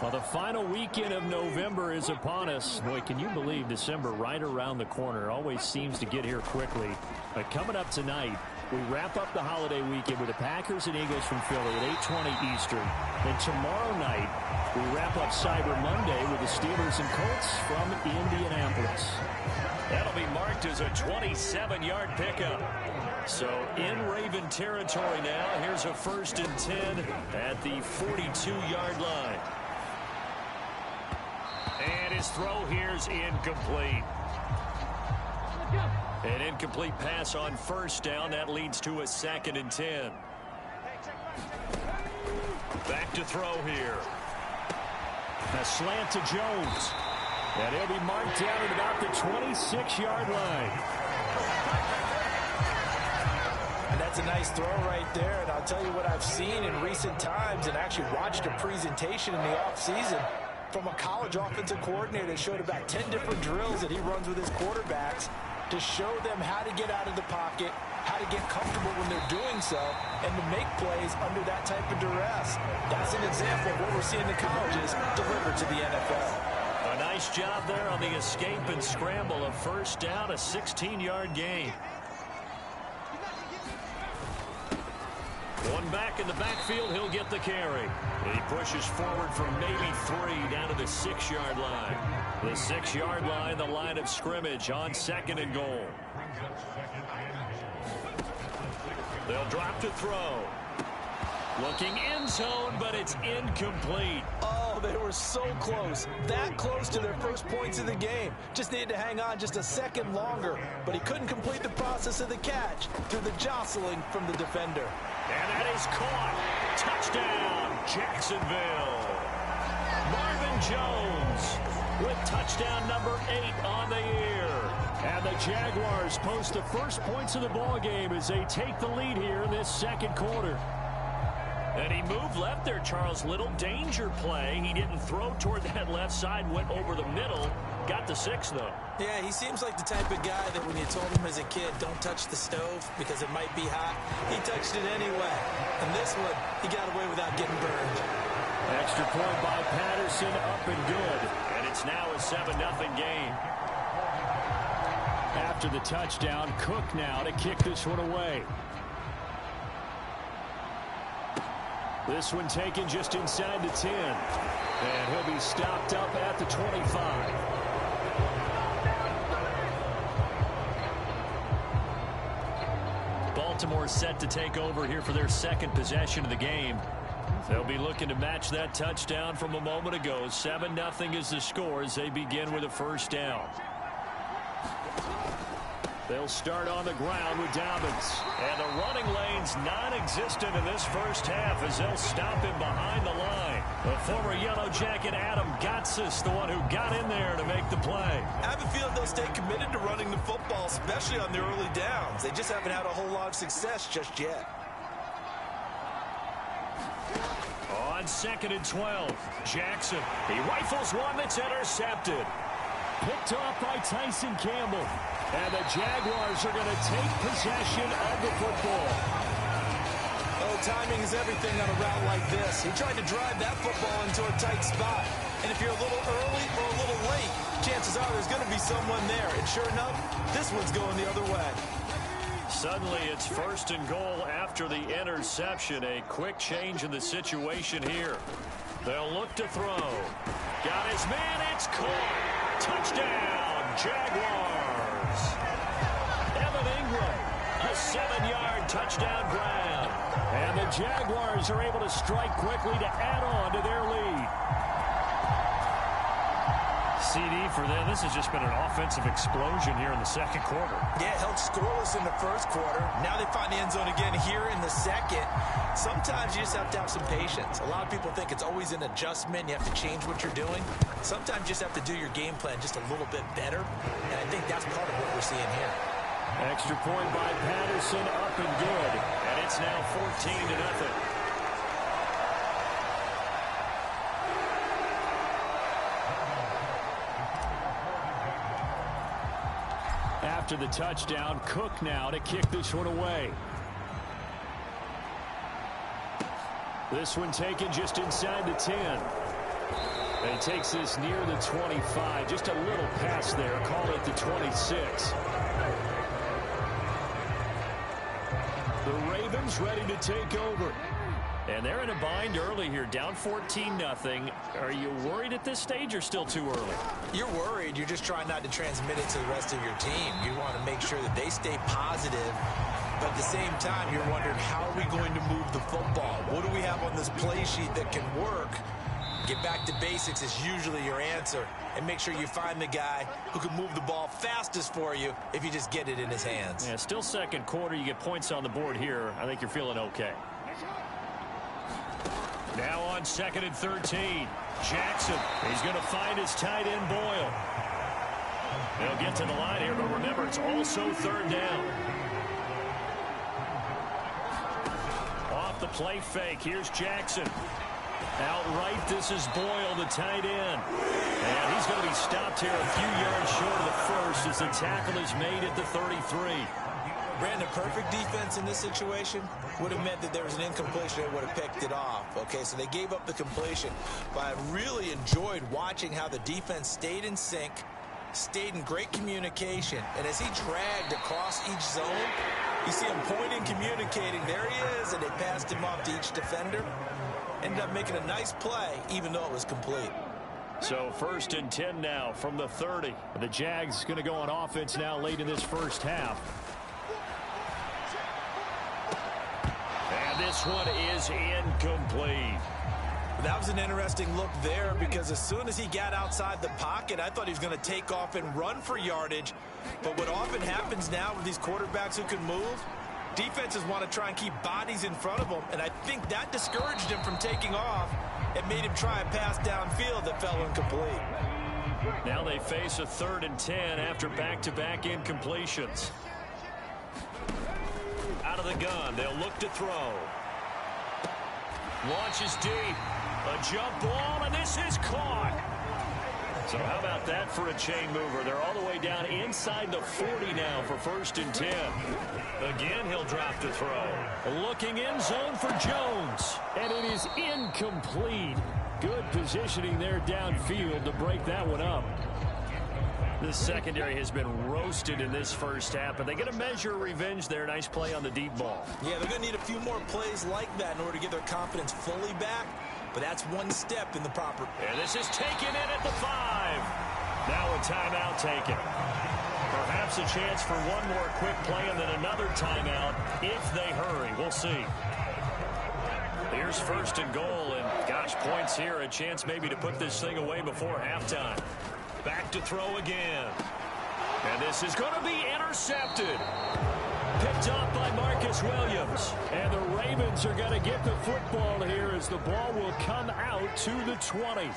Speaker 7: Well, the final weekend of November is upon us. Boy, can you believe December right around the corner? Always seems to get here quickly. But coming up tonight, we wrap up the holiday weekend with the Packers and Eagles from Philly at 8:20 Eastern. And tomorrow night, we wrap up Cyber Monday with the Steelers and Colts from Indianapolis.
Speaker 2: That'll be marked as a 27-yard pickup. So in Raven territory now. Here's a 1st and 10 at the 42-yard line. And his throw here's incomplete. An incomplete pass on 1st down. That leads to a 2nd and 10. Back to throw here.
Speaker 7: A slant to Jones. And he'll be marked down at about the 26-yard line.
Speaker 1: And that's a nice throw right there. And I'll tell you what I've seen in recent times and actually watched a presentation in the offseason from a college offensive coordinator that showed about 10 different drills that he runs with his quarterbacks to show them how to get out of the pocket, how to get comfortable when they're doing so, and to make plays under that type of duress. That's an example of what we're seeing the colleges deliver to the NFL.
Speaker 2: A nice job there on the escape and scramble of 1st down, a 16-yard gain. One back in the backfield, he'll get the carry. He pushes forward from maybe 3 down to the 6-yard line. The 6-yard line, the line of scrimmage on 2nd and goal. They'll drop to throw. Looking end zone, but it's incomplete.
Speaker 1: Oh, they were so close. That close to their first points of the game. Just needed to hang on just a second longer. But he couldn't complete the process of the catch through the jostling from the defender.
Speaker 2: And that is caught. Touchdown, Jacksonville. Marvin Jones with touchdown number 8 on the year.
Speaker 7: And the Jaguars post the first points of the ball game as they take the lead here in this 2nd quarter.
Speaker 2: And he moved left there, Charles. Little danger play. He didn't throw toward that left side, went over the middle. Got the 6, though.
Speaker 1: Yeah, he seems like the type of guy that when you told him as a kid, don't touch the stove because it might be hot, he touched it anyway. And this one, he got away without getting burned.
Speaker 7: Extra point by Patterson, up and good.
Speaker 2: And it's now a 7-0 game.
Speaker 7: After the touchdown, Cook now to kick this one away. This one taken just inside the 10. And he'll be stopped up at the 25.
Speaker 2: Baltimore set to take over here for their 2nd possession of the game. They'll be looking to match that touchdown from a moment ago. 7-0 is the score as they begin with a 1st down. They'll start on the ground with Dobbins. And the running lane's non-existent in this first half as they'll stop him behind the line. The former Yellow Jacket Adam Gotsis, the one who got in there to make the play.
Speaker 1: I have a feeling they'll stay committed to running the football, especially on the early downs. They just haven't had a whole lot of success just yet.
Speaker 2: On 2nd and 12, Jackson. He rifles one that's intercepted.
Speaker 7: picked off by Tyson Campbell. And the Jaguars are going to take possession of the football.
Speaker 1: Oh, timing is everything on a route like this. He tried to drive that football into a tight spot. And if you're a little early or a little late, chances are there's going to be someone there. And sure enough, this one's going the other way.
Speaker 2: Suddenly, it's 1st and goal after the interception. A quick change in the situation here. They'll look to throw. Got his man. It's caught. Touchdown, Jaguars. Evan Ingram, a 7-yard touchdown grab.
Speaker 7: And the Jaguars are able to strike quickly to add on to their lead.
Speaker 2: CD for them. This has just been an offensive explosion here in the second quarter.
Speaker 1: Yeah, held scoreless in the first quarter. Now they find the end zone again here in the second. Sometimes you just have to have some patience. A lot of people think it's always an adjustment. You have to change what you're doing. Sometimes you just have to do your game plan just a little bit better. And I think that's part of what we're seeing here.
Speaker 7: Extra point by Patterson, up and good.
Speaker 2: And it's now 14-0.
Speaker 7: After the touchdown, Cook now to kick this one away. This one taken just inside the 10. And he takes this near the 25. Just a little pass there. Call it the 26. The Ravens ready to take over. And they're in a bind early here, down 14-0. Are you worried at this stage or still too early?
Speaker 1: You're worried. You're just trying not to transmit it to the rest of your team. You want to make sure that they stay positive. But at the same time, you're wondering, how are we going to move the football? What do we have on this play sheet that can work? Get back to basics is usually your answer. And make sure you find the guy who can move the ball fastest for you if you just get it in his hands.
Speaker 2: Yeah, still second quarter. You get points on the board here. I think you're feeling okay. Now on 2nd and 13. Jackson, he's going to find his tight end Boyle. They'll get to the line here, but remember, it's also 3rd down. Off the play fake, here's Jackson. Outright, this is Boyle, the tight end. And he's going to be stopped here a few yards short of the first as the tackle is made at the 33.
Speaker 1: Brandon, perfect defense in this situation would have meant that there was an incompletion that would have picked it off. Okay, so they gave up the completion. But I really enjoyed watching how the defense stayed in sync, stayed in great communication. And as he dragged across each zone, you see him pointing, communicating. There he is, and they passed him off to each defender. Ended up making a nice play, even though it was complete.
Speaker 2: So 1st and 10 now from the 30.
Speaker 7: The Jags going to go on offense now late in this first half.
Speaker 2: And this one is incomplete.
Speaker 1: That was an interesting look there, because as soon as he got outside the pocket, I thought he was going to take off and run for yardage. But what often happens now with these quarterbacks who can move, defenses want to try and keep bodies in front of them, and I think that discouraged him from taking off and made him try a pass downfield that fell incomplete.
Speaker 2: Now they face a 3rd and 10 after back-to-back incompletions. Out of the gun, they'll look to throw. Launches deep. A jump ball, and this is caught. So how about that for a chain mover? They're all the way down inside the 40 now for 1st and 10. Again, he'll drop to throw.
Speaker 7: Looking end zone for Jones. And it is incomplete. Good positioning there downfield to break that one up.
Speaker 2: This secondary has been roasted in this first half, but they get a measure of revenge there. Nice play on the deep ball.
Speaker 1: Yeah, they're going to need a few more plays like that in order to get their confidence fully back. But that's one step in the proper.
Speaker 2: And this is taken in at the 5. Now a timeout taken. Perhaps a chance for one more quick play and then another timeout if they hurry. We'll see. Here's 1st and goal, and gosh, points here. A chance maybe to put this thing away before halftime. Back to throw again. And this is going to be intercepted.
Speaker 7: Picked off by Marcus Williams. And the Ravens are going to get the football here as the ball will come out to the 20.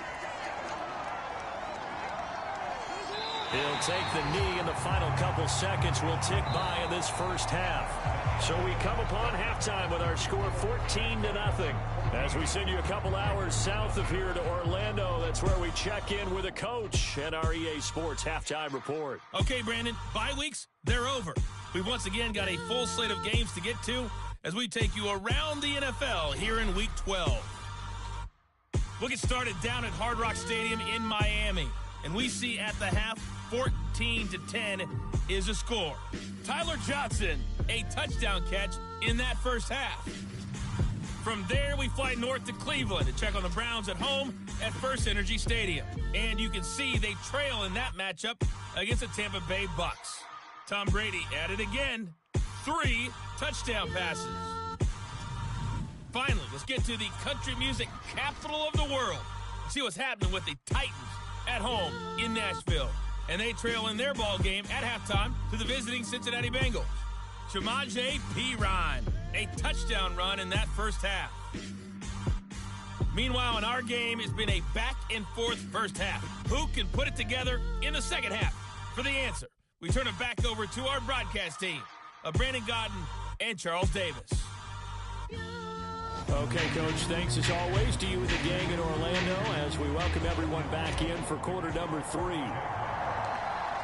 Speaker 7: He'll take the knee, and the final couple seconds will tick by in this first half.
Speaker 2: So we come upon halftime with our score 14-0. As we send you a couple hours south of here to Orlando, that's where we check in with a coach and our EA Sports halftime report.
Speaker 3: Okay, Brandon, bye weeks, they're over. We've once again got a full slate of games to get to as we take you around the NFL here in Week 12. We'll get started down at Hard Rock Stadium in Miami, and we see at the half 14-10 is the score. Tyler Johnson, a touchdown catch in that first half. From there, we fly north to Cleveland to check on the Browns at home at First Energy Stadium. And you can see they trail in that matchup against the Tampa Bay Bucks. Tom Brady at it again. 3 touchdown passes. Finally, let's get to the country music capital of the world. See what's happening with the Titans at home in Nashville. And they trail in their ball game at halftime to the visiting Cincinnati Bengals. Shamaje Perine, a touchdown run in that first half. Meanwhile, in our game, it's been a back-and-forth first half. Who can put it together in the second half? For the answer, we turn it back over to our broadcast team of Brandon Godden and Charles Davis.
Speaker 7: Okay, Coach, thanks as always to you and the gang in Orlando as we welcome everyone back in for quarter number 3.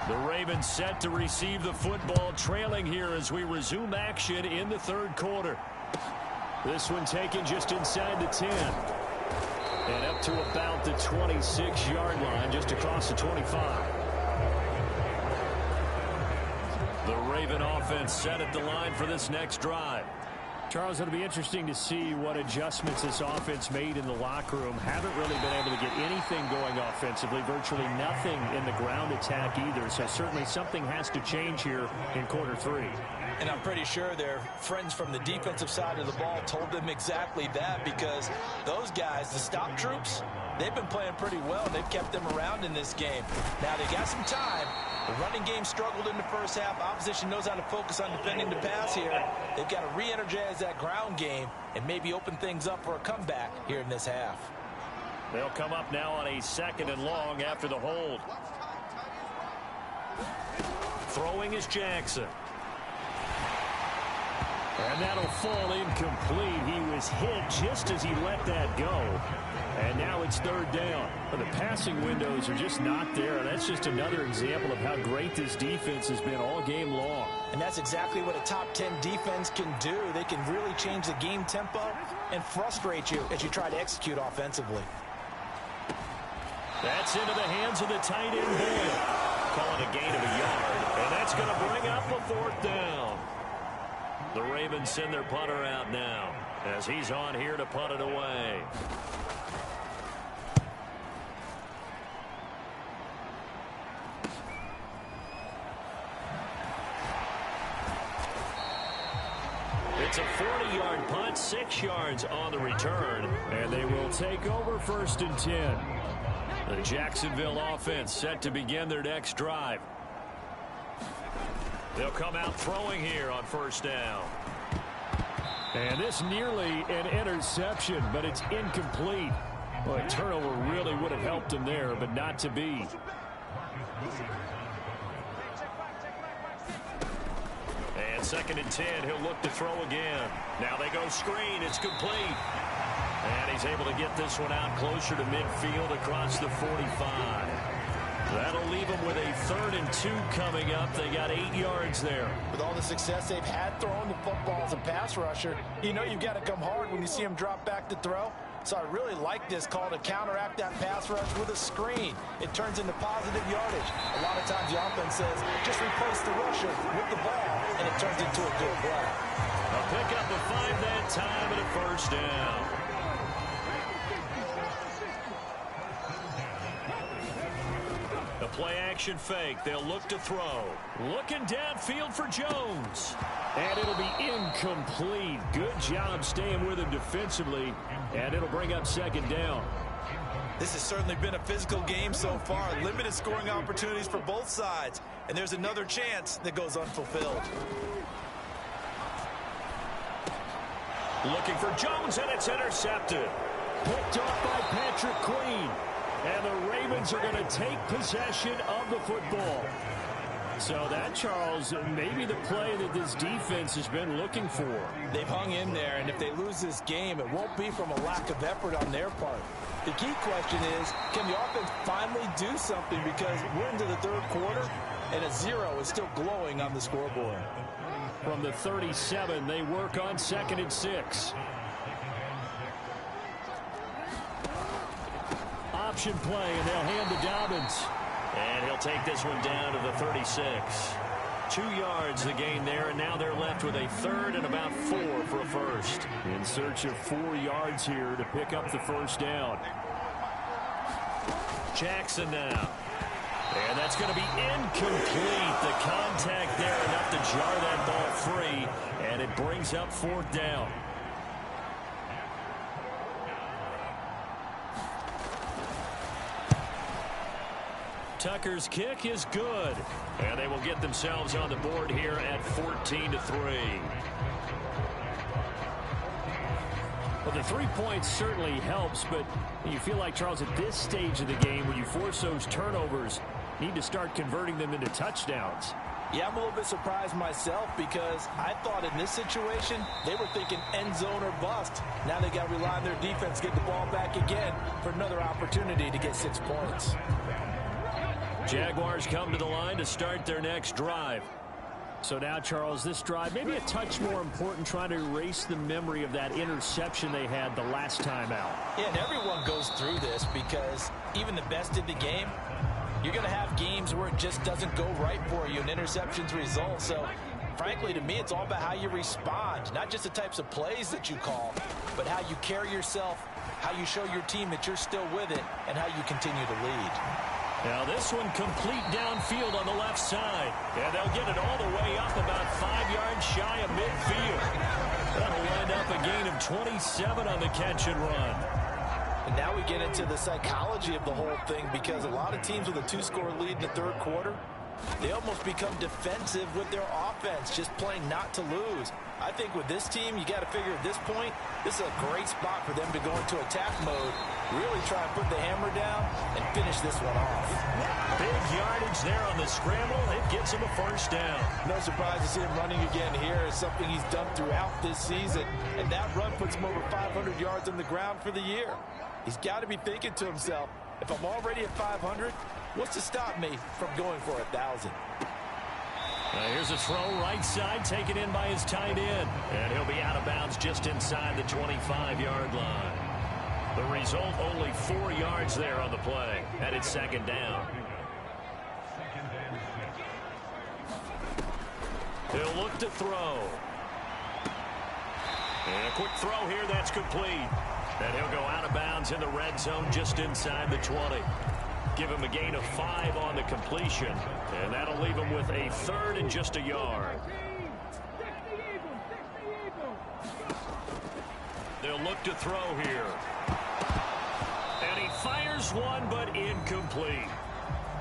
Speaker 2: The Ravens set to receive the football, trailing here as we resume action in the third quarter. This one taken just inside the 10. And up to about the 26-yard line, just across the 25. The Raven offense set at the line for this next drive.
Speaker 7: Charles, it'll be interesting to see what adjustments this offense made in the locker room. Haven't really been able to get anything going offensively, virtually nothing in the ground attack either. So certainly something has to change here in quarter 3.
Speaker 1: And I'm pretty sure their friends from the defensive side of the ball told them exactly that, because those guys, the stop troops, they've been playing pretty well. They've kept them around in this game. Now they got some time. The running game struggled in the first half. Opposition knows how to focus on defending the pass here. They've got to re-energize that ground game and maybe open things up for a comeback here in this half.
Speaker 2: They'll come up now on a 2nd and long after the hold. Throwing is Jackson. And that'll fall incomplete. He was hit just as he let that go. And now it's 3rd down. The passing windows are just not there. And that's just another example of how great this defense has been all game long.
Speaker 1: And that's exactly what a top 10 defense can do. They can really change the game tempo and frustrate you as you try to execute offensively.
Speaker 2: That's into the hands of the tight end Boyle. Call it a gain of a yard. And that's going to bring up a 4th down. The Ravens send their punter out now as he's on here to punt it away. It's a 40-yard punt, 6 yards on the return, and they will take over 1st and 10. The Jacksonville offense set to begin their next drive. They'll come out throwing here on 1st down.
Speaker 7: And this nearly an interception, but it's incomplete. Well, a turnover really would have helped him there, but not to be.
Speaker 2: And 2nd and 10, he'll look to throw again. Now they go screen, it's complete. And he's able to get this one out closer to midfield across the 45. That'll leave them with a 3rd and 2 coming up. They got 8 yards there.
Speaker 1: With all the success they've had throwing the football as a pass rusher, you know you've got to come hard when you see him drop back to throw. So I really like this call to counteract that pass rush with a screen. It turns into positive yardage. A lot of times the offense says, just replace the rusher with the ball, and it turns into a good play.
Speaker 2: A pickup of 5 that time and a 1st down. The play-action fake. They'll look to throw. Looking downfield for Jones.
Speaker 7: And it'll be incomplete. Good job staying with him defensively. And it'll bring up 2nd down.
Speaker 1: This has certainly been a physical game so far. Limited scoring opportunities for both sides. And there's another chance that goes unfulfilled.
Speaker 2: Looking for Jones, and it's intercepted.
Speaker 7: Picked off by Patrick Queen. And the Ravens are going to take possession of the football. So that, Charles, may be the play that this defense has been looking for.
Speaker 1: They've hung in there, and if they lose this game, it won't be from a lack of effort on their part. The key question is, can the offense finally do something? Because we're into the third quarter, and a 0 is still glowing on the scoreboard.
Speaker 7: From the 37, they work on 2nd and 6. Option play, and they'll hand to Dobbins.
Speaker 2: And he'll take this one down to the 36. 2 yards the gain there, and now they're left with a 3rd and about 4 for a first.
Speaker 7: In search of 4 yards here to pick up the first down.
Speaker 2: Jackson now. And that's going to be incomplete. The contact there enough to jar that ball free, and it brings up 4th down. Tucker's kick is good. And they will get themselves on the board here at 14-3.
Speaker 7: Well, the 3 points certainly helps, but you feel like, Charles, at this stage of the game, when you force those turnovers, need to start converting them into touchdowns.
Speaker 1: Yeah, I'm a little bit surprised myself because I thought in this situation they were thinking end zone or bust. Now they got to rely on their defense, get the ball back again for another opportunity to get 6 points.
Speaker 2: Jaguars come to the line to start their next drive.
Speaker 7: So now, Charles, this drive maybe a touch more important, trying to erase the memory of that interception they had the last time out.
Speaker 1: Yeah, and everyone goes through this because even the best in the game, you're going to have games where it just doesn't go right for you and interceptions result. So, frankly, to me, it's all about how you respond, not just the types of plays that you call, but how you carry yourself, how you show your team that you're still with it, and how you continue to lead.
Speaker 2: Now this one complete downfield on the left side. And they'll get it all the way up about 5 yards shy of midfield. That'll wind up a gain of 27 on the catch and run.
Speaker 1: And now we get into the psychology of the whole thing because a lot of teams with a 2-score lead in the third quarter, they almost become defensive with their offense, just playing not to lose. I think with this team, you got to figure at this point, this is a great spot for them to go into attack mode, really try and put the hammer down and finish this one off.
Speaker 2: Big yardage there on the scramble. It gets him a first down.
Speaker 1: No surprise to see him running again here. It's something he's done throughout this season. And that run puts him over 500 yards on the ground for the year. He's got to be thinking to himself, if I'm already at 500, what's to stop me from going for 1,000?
Speaker 2: Here's a throw right side, taken in by his tight end. And he'll be out of bounds just inside the 25-yard line. The result, only 4 yards there on the play. And it's 2nd down. He'll look to throw. And a quick throw here, that's complete. And he'll go out of bounds in the red zone just inside the 20. Give him a gain of 5 on the completion. And that'll leave him with a 3rd and just a yard. They'll look to throw here. And he fires one, but incomplete.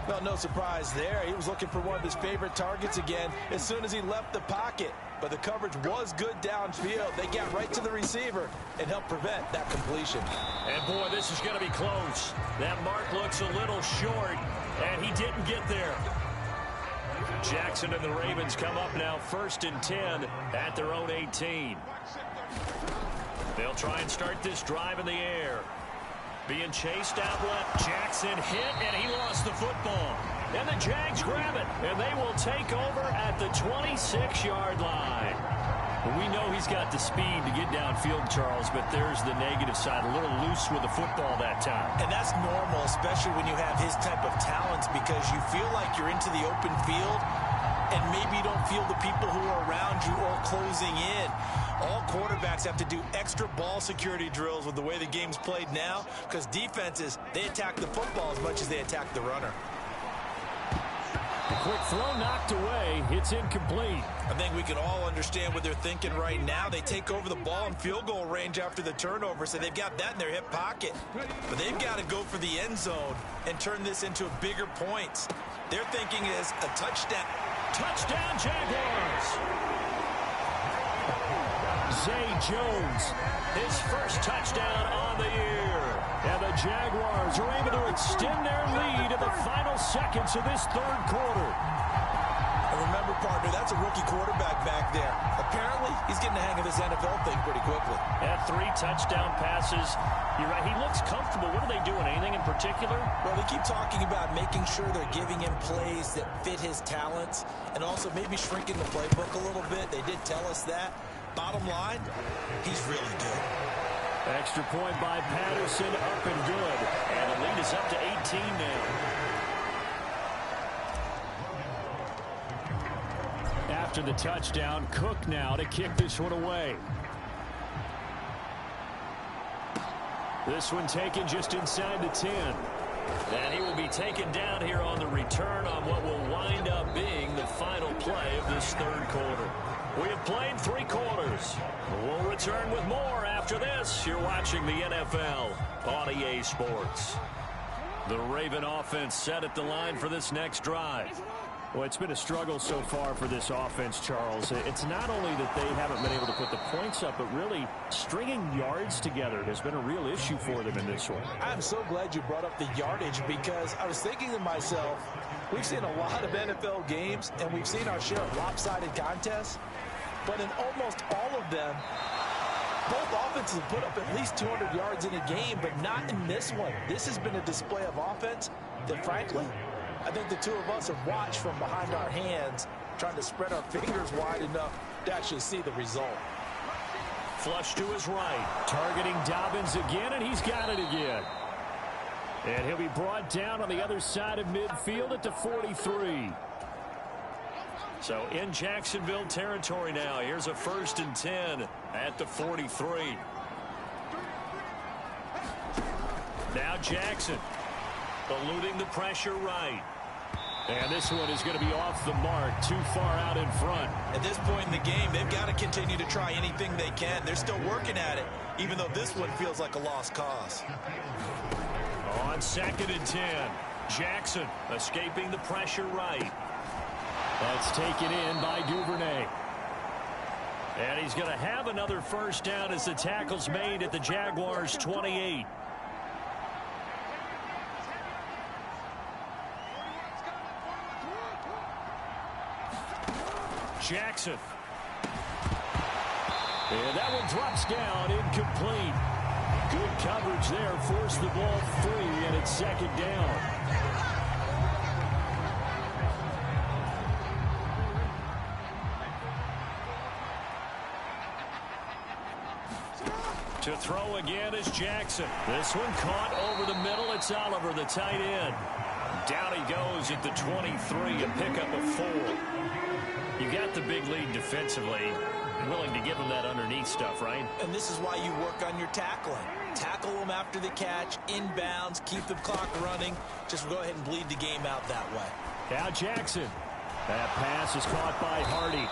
Speaker 1: Well, no surprise there. He was looking for one of his favorite targets again as soon as he left the pocket. But the coverage was good downfield. They got right to the receiver and helped prevent that completion.
Speaker 2: And, boy, this is going to be close. That mark looks a little short, and he didn't get there. Jackson and the Ravens come up now 1st and 10 at their own 18. They'll try and start this drive in the air. Being chased out left. Jackson hit, and he lost the football. And the Jags grab it, and they will take over at the 26-yard line. Well, we know he's got the speed to get downfield, Charles, but there's the negative side. A little loose with the football that time.
Speaker 1: And that's normal, especially when you have his type of talents, because you feel like you're into the open field, and maybe you don't feel the people who are around you or closing in. All quarterbacks have to do extra ball security drills with the way the game's played now, because defenses, they attack the football as much as they attack the runner.
Speaker 7: A quick throw knocked away. It's incomplete.
Speaker 1: I think we can all understand what they're thinking right now. They take over the ball in field goal range after the turnover, so they've got that in their hip pocket. But they've got to go for the end zone and turn this into a bigger points. Their thinking is a touchdown.
Speaker 2: Touchdown, Jaguars!
Speaker 7: Zay Jones,
Speaker 2: his first touchdown on the year.
Speaker 7: And the Jaguars are able to extend their lead in the final seconds of this third quarter.
Speaker 1: remember, partner, that's a rookie quarterback back there. Apparently, he's getting the hang of this NFL thing pretty quickly.
Speaker 7: Yeah, 3 touchdown passes. You're right, he looks comfortable. What are they doing? Anything in particular?
Speaker 1: Well, they keep talking about making sure they're giving him plays that fit his talents and also maybe shrinking the playbook a little bit. They did tell us that. Bottom line, he's really good.
Speaker 7: Extra point by Patterson, up and good. And the lead is up to 18 now. After the touchdown, Cook now to kick this one away. This one taken just inside the 10. And he will be taken down here on the return on what will wind up being the final play of this third quarter. We have played 3 quarters. We'll return with more after this. You're watching the NFL on EA Sports. The Raven offense set at the line for this next drive. Well, it's been a struggle so far for this offense, Charles. It's not only that they haven't been able to put the points up, but really stringing yards together has been a real issue for them in this one.
Speaker 1: I'm so glad you brought up the yardage because I was thinking to myself, we've seen a lot of NFL games and we've seen our share of lopsided contests, but in almost all of them, both offenses have put up at least 200 yards in a game, but not in this one. This has been a display of offense that, frankly, I think the two of us have watched from behind our hands, trying to spread our fingers wide enough to actually see the result.
Speaker 7: Flush to his right, targeting Dobbins again, and he's got it again. And he'll be brought down on the other side of midfield at the 43. So in Jacksonville territory now. Here's a 1st and 10 at the 43. Now Jackson eluding the pressure right. And this one is going to be off the mark, too far out in front.
Speaker 1: At this point in the game, they've got to continue to try anything they can. They're still working at it, even though this one feels like a lost cause.
Speaker 7: On 2nd and 10, Jackson escaping the pressure right. That's taken in by Duvernay. And he's going to have another first down as the tackle's made at the Jaguars' 28. Jackson. And that one drops down, incomplete. Good coverage there, forced the ball free, and it's 2nd down. To throw again is Jackson. This one caught over the middle. It's Oliver, the tight end. Down he goes at the 23, a pickup of 4. You got the big lead defensively. Willing to give them that underneath stuff, right?
Speaker 1: And this is why you work on your tackling. Tackle them after the catch, inbounds, keep the clock running. Just go ahead and bleed the game out that way.
Speaker 7: Now Jackson. That pass is caught by Hardy.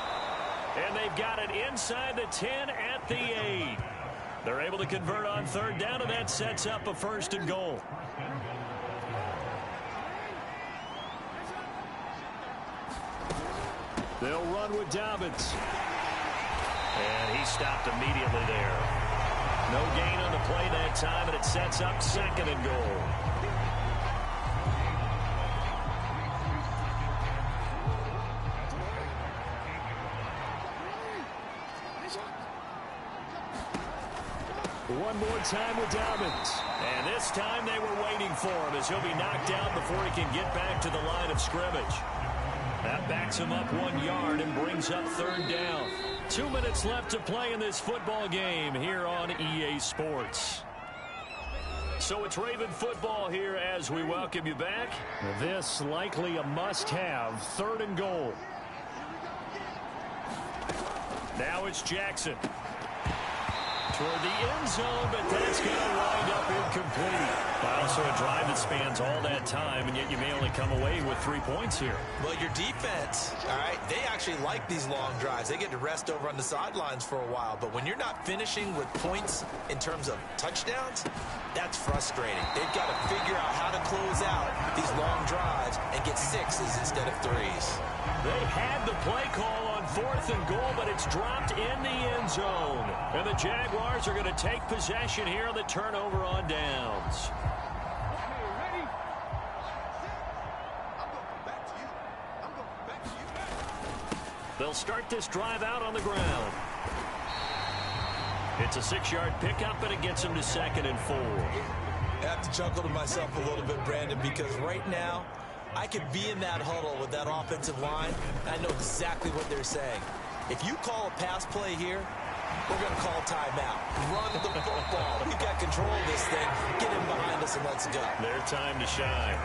Speaker 7: And they've got it inside the 10 at the 8. They're able to convert on 3rd down, and that sets up a 1st and goal. They'll run with Dobbins. And he stopped immediately there. No gain on the play that time, and it sets up 2nd and goal. One more time with Dobbins. And this time they were waiting for him as he'll be knocked out before he can get back to the line of scrimmage. That backs him up 1 yard and brings up 3rd down. 2 minutes left to play in this football game here on EA Sports. So it's Raven football here as we welcome you back. This likely a must-have, 3rd and goal. Now it's Jackson. Toward the end zone, but that's going to wind up incomplete. Also a drive that spans all that time, and yet you may only come away with 3 points here.
Speaker 1: Well, your defense, all right, they actually like these long drives. They get to rest over on the sidelines for a while, but when you're not finishing with points in terms of touchdowns, that's frustrating. They've got to figure out how to close out these long drives and get 6s instead of 3s.
Speaker 7: They had the play call on 4th and goal, but it's dropped in the end zone. And the Jaguars are going to take possession here on the turnover on downs.
Speaker 2: They'll start this drive out on the ground. It's a 6-yard pickup, and it gets them to 2nd and 4.
Speaker 1: I have to chuckle to myself a little bit, Brandon, because right now I could be in that huddle with that offensive line, and I know exactly what they're saying. If you call a pass play here, we're going to call timeout. Run the football. We've got control of this thing. Get in behind us and let's go.
Speaker 2: Their time to shine.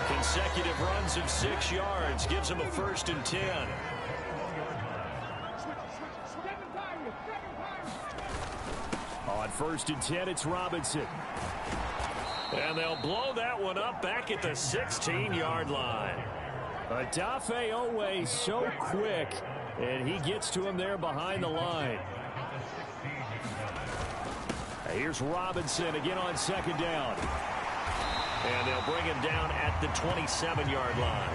Speaker 2: Consecutive runs of 6 yards gives them a 1st and 10.
Speaker 7: On 1st and 10, it's Robinson.
Speaker 2: And they'll blow that one up back at the 16-yard line.
Speaker 7: Odafe Owe so quick, and he gets to him there behind the line. Here's Robinson again on 2nd down.
Speaker 2: And they'll bring him down at the 27-yard line.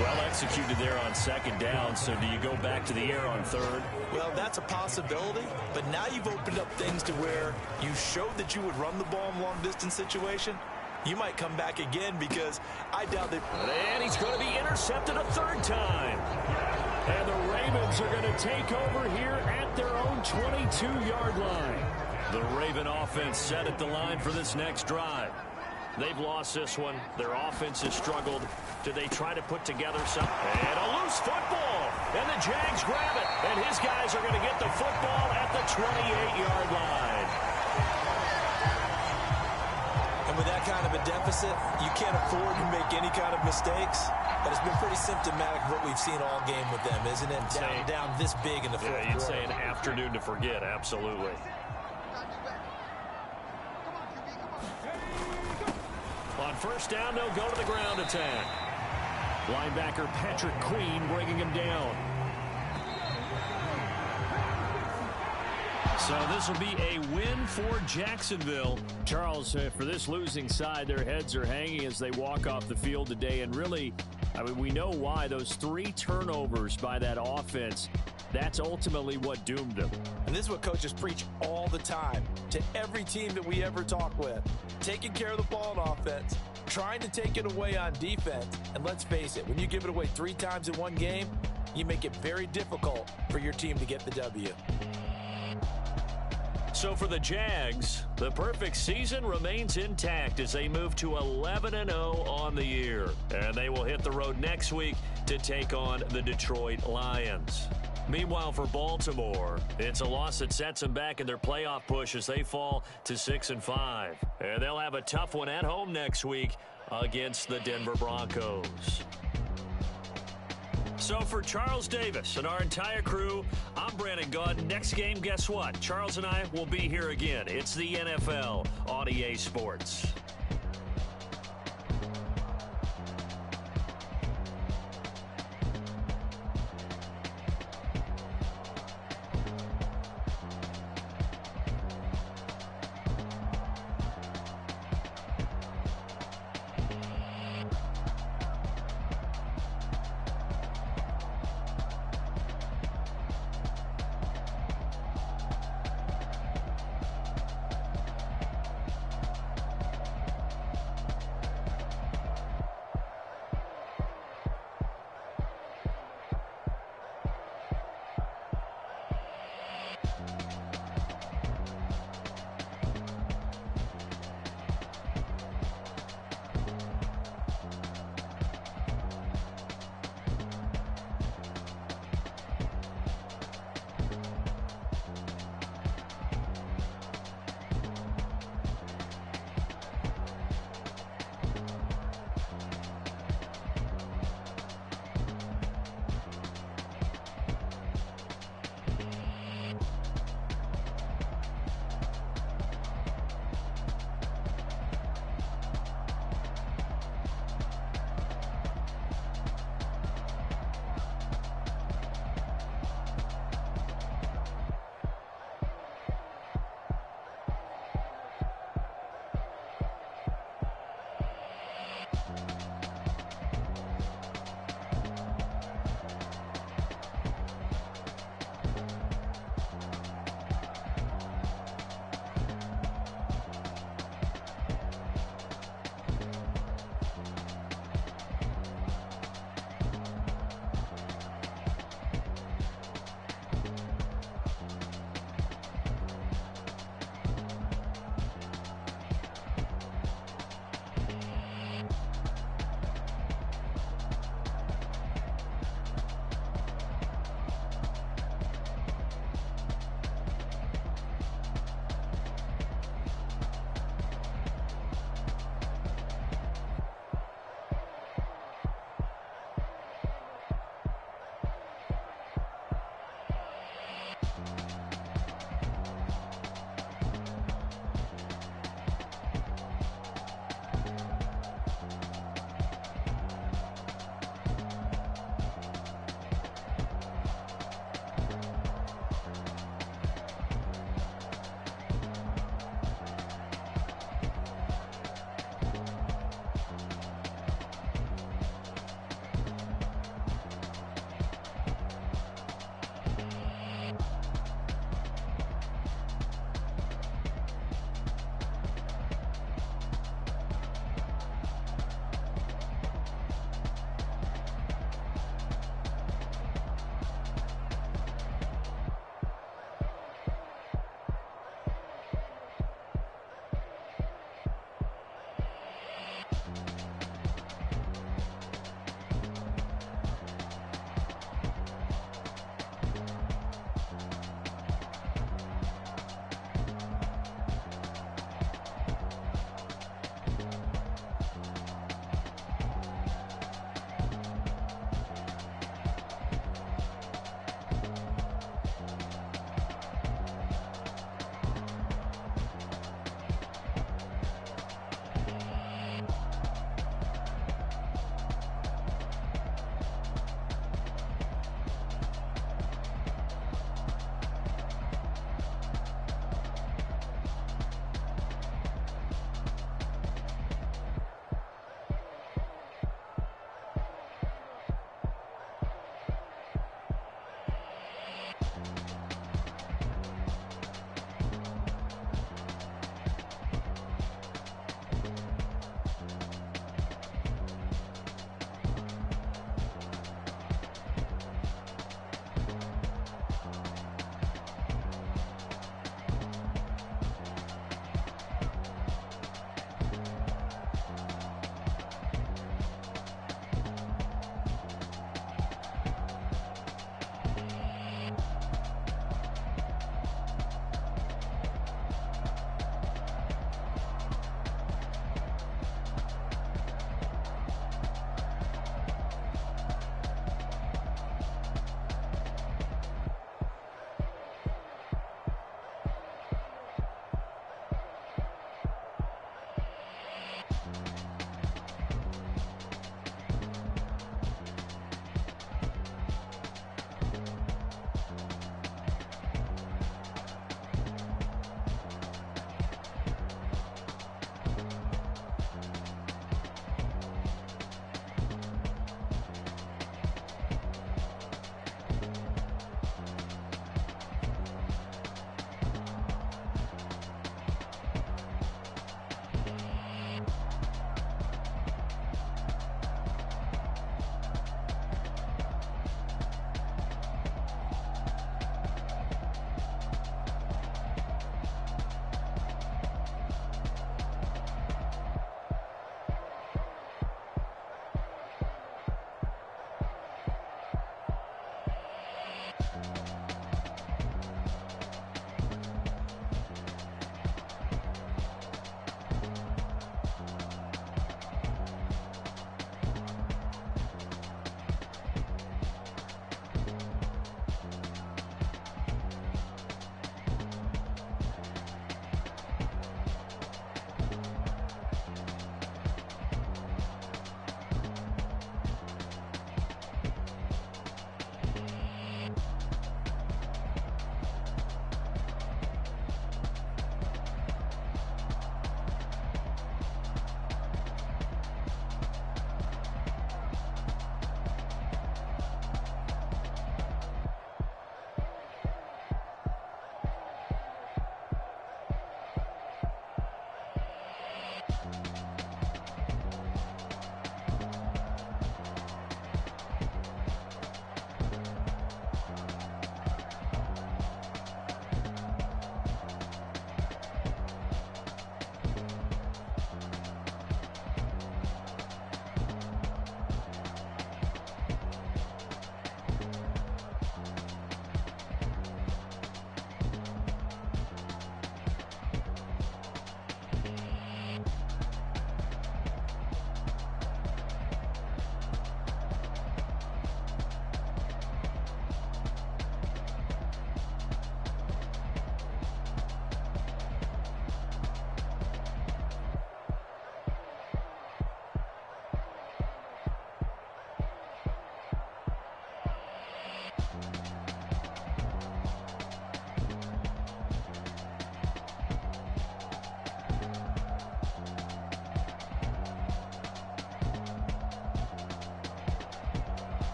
Speaker 2: Well executed there on 2nd down, so do you go back to the air on 3rd?
Speaker 1: Well, that's a possibility, but now you've opened up things to where you showed that you would run the ball in long-distance situation. You might come back again because I doubt that.
Speaker 2: And he's going to be intercepted a 3rd time.
Speaker 7: And the Ravens are going to take over here at their own 22-yard line.
Speaker 2: The Raven offense set at the line for this next drive. They've lost this one. Their offense has struggled. Do they try to put together something? And a loose football. And the Jags grab it. And his guys are going to get the football at the 28-yard line.
Speaker 1: And with that kind of a deficit, you can't afford to make any kind of mistakes. But it's been pretty symptomatic of what we've seen all game with them, isn't it? Down this big in the fourth quarter.
Speaker 2: You'd say an afternoon to forget, absolutely. On 1st down, they'll go to the ground attack.
Speaker 7: Linebacker Patrick Queen bringing him down.
Speaker 2: So this will be a win for Jacksonville.
Speaker 7: Charles, for this losing side, their heads are hanging as they walk off the field today. And really, I mean, we know why. Those 3 turnovers by that offense, that's ultimately what doomed them.
Speaker 1: And this is what coaches preach all the time to every team that we ever talk with. Taking care of the ball on offense, trying to take it away on defense. And let's face it, when you give it away 3 times in one game, you make it very difficult for your team to get the W.
Speaker 2: So for the Jags, the perfect season remains intact as they move to 11-0 on the year. And they will hit the road next week to take on the Detroit Lions. Meanwhile, for Baltimore, it's a loss that sets them back in their playoff push as they fall to 6-5. And they'll have a tough one at home next week against the Denver Broncos. So for Charles Davis and our entire crew, I'm Brandon Gaudin. Next game, guess what? Charles and I will be here again. It's the NFL on EA Sports.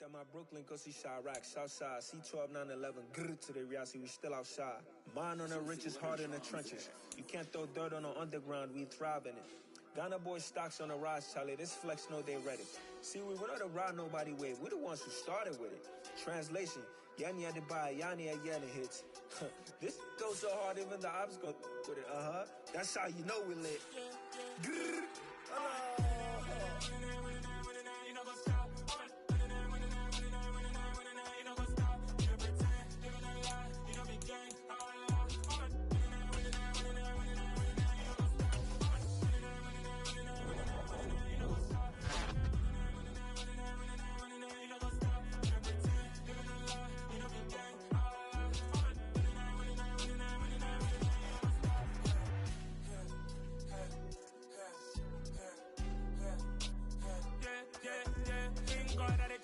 Speaker 8: at my Brooklyn, go see Chirac, Southside, C12, 911, grrr to the reality, we still outside. Mine on the riches, hard in the trenches. You can't throw dirt on the underground, we thrive in it. Ghana boy stocks on the rise, Charlie, this flex know they ready. See, we were not to ride nobody wave, we the ones who started with it. Translation, Yanni had to buy, Yanni had Yanni hits. This goes so hard, even the ops go with it, That's how you know we lit. Grrr,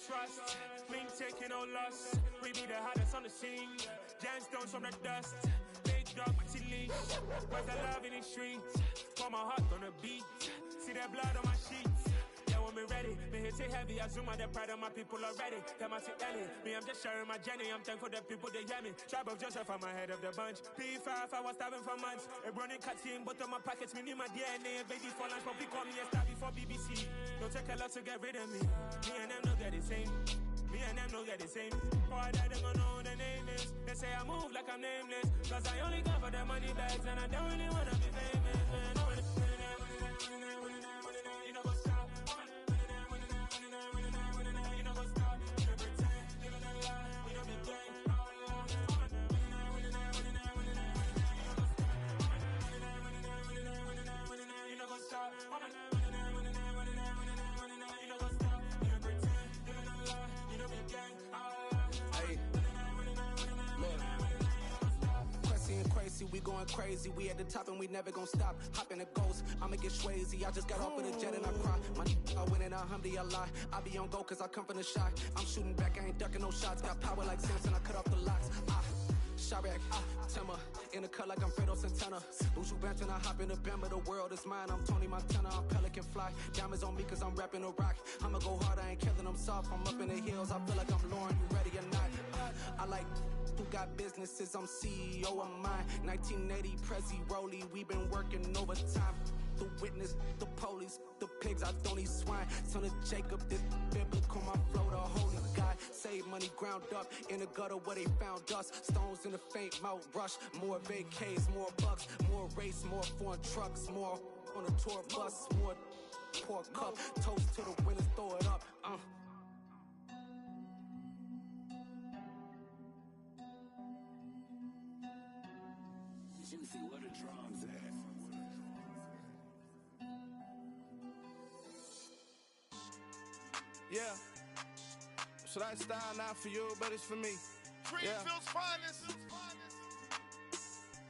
Speaker 9: trust, we ain't taking no loss. We be the hottest on the scene. Gemstones from the dust. Big dog, but she leash. Where's the love in the streets? Pour my heart on the beat. See that blood on my sheets. Yeah, when we ready, me hit it heavy. I zoom out the pride of my people already. Them I see Ellie. Me, I'm just sharing my journey. I'm thankful that people they hear me. Tribe of Joseph, I'm ahead of the bunch. P5, I was starving for months. A running cutscene, but on my pockets, me need my DNA. Baby for lunch, but we call me a star before BBC. Don't take a lot to get rid of me. Me and them know that the same. Me and them know that the same. Boy, that they gonna know who the name is. They say I move like I'm nameless. Cause I only go for the money bags and I don't really wanna be famous, man. You know what's up? You know what's up? You don't pretend, living a lie. We don't be gang. You know what's up?
Speaker 4: Crazy, we going crazy. We at the top and we never gonna stop. Hop in a ghost, I'ma get swayzy. I just got off with a jet and I cry. My I win in a Humvee, I lie. I be on go cause I come from the shot. I'm shooting back, I ain't ducking no shots. Got power like Samson, I cut off the locks. Chirac, Timmer, in the cut like I'm Fredo Santana. Buju Benton, I hop in the Bama, the world is mine. I'm Tony Montana, I'm Pelican Fly. Diamonds on me cause I'm rapping a rock. I'ma go hard, I ain't killing them soft. I'm up in the hills, I feel like I'm Lauren, you ready or not? I like who got businesses, I'm CEO of mine. 1980, Prezi Rolly, we been working overtime. The witness, the police, the pigs, I don't eat swine. Son of Jacob, this biblical, my flow, the holy guy. Save money ground up in the gutter where they found us. Stones in the faint Mount Rush. More vacays, more bucks, more race, more foreign trucks, more on a tour bus, more pour cup. Toast to the winners, throw it up.
Speaker 10: Juicy, what a drums at.
Speaker 11: Yeah. So that style not for you, but it's for me.
Speaker 12: Greenfield's finest.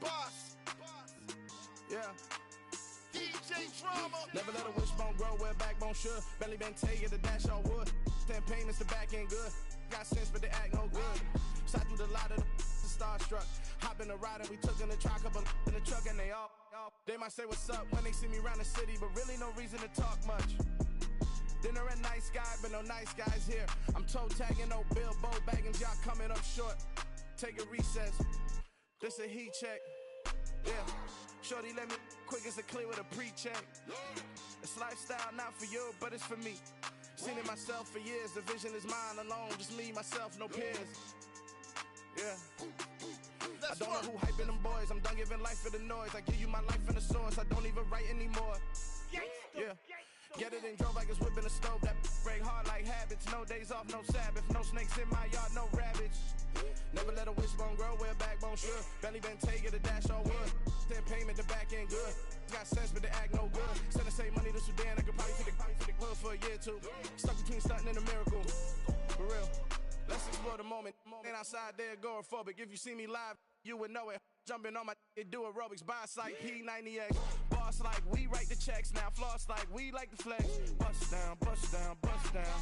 Speaker 12: Boss.
Speaker 11: Yeah.
Speaker 12: DJ Drama.
Speaker 11: Never let a wishbone grow where a backbone should. Belly been take the dash on wood. 10 payments, the back ain't good. Got sense, but they act no good. Shot through the lot of the starstruck. Hop in the ride and we took in the truck, up in the truck and they all. They might say what's up when they see me around the city, but really no reason to talk much. Dinner at nice guy, but no nice guys here. I'm toe tagging, no Bilbo bagging, y'all coming up short. Take a recess. This a heat check. Yeah. Shorty let me quick as a clear with a pre-check. It's lifestyle not for you, but it's for me. Seen it myself for years. The vision is mine alone. Just me, myself, no peers. Yeah. I don't know who hyping them boys. I'm done giving life for the noise. I give you my life in the source. I don't even write anymore. Yeah. Get it and drove like it's whipping a stove. That break hard like habits. No days off, no Sabbath. No snakes in my yard, no rabbits. Never let a wishbone grow where a backbone should. Belly been take it, a dash on wood. 10 payment, the back ain't good. Got sense, but they act no good. Send the same money to Sudan. I could probably take the hood for a year or two. Stuck between stunting and a miracle. For real. Let's explore the moment. Ain't outside there agoraphobic. If you see me live, you would know it. Jumping on my do aerobics, boss like P90X. Boss like we write the checks now. Floss like we like the flex. Bust down, bust down, bust down.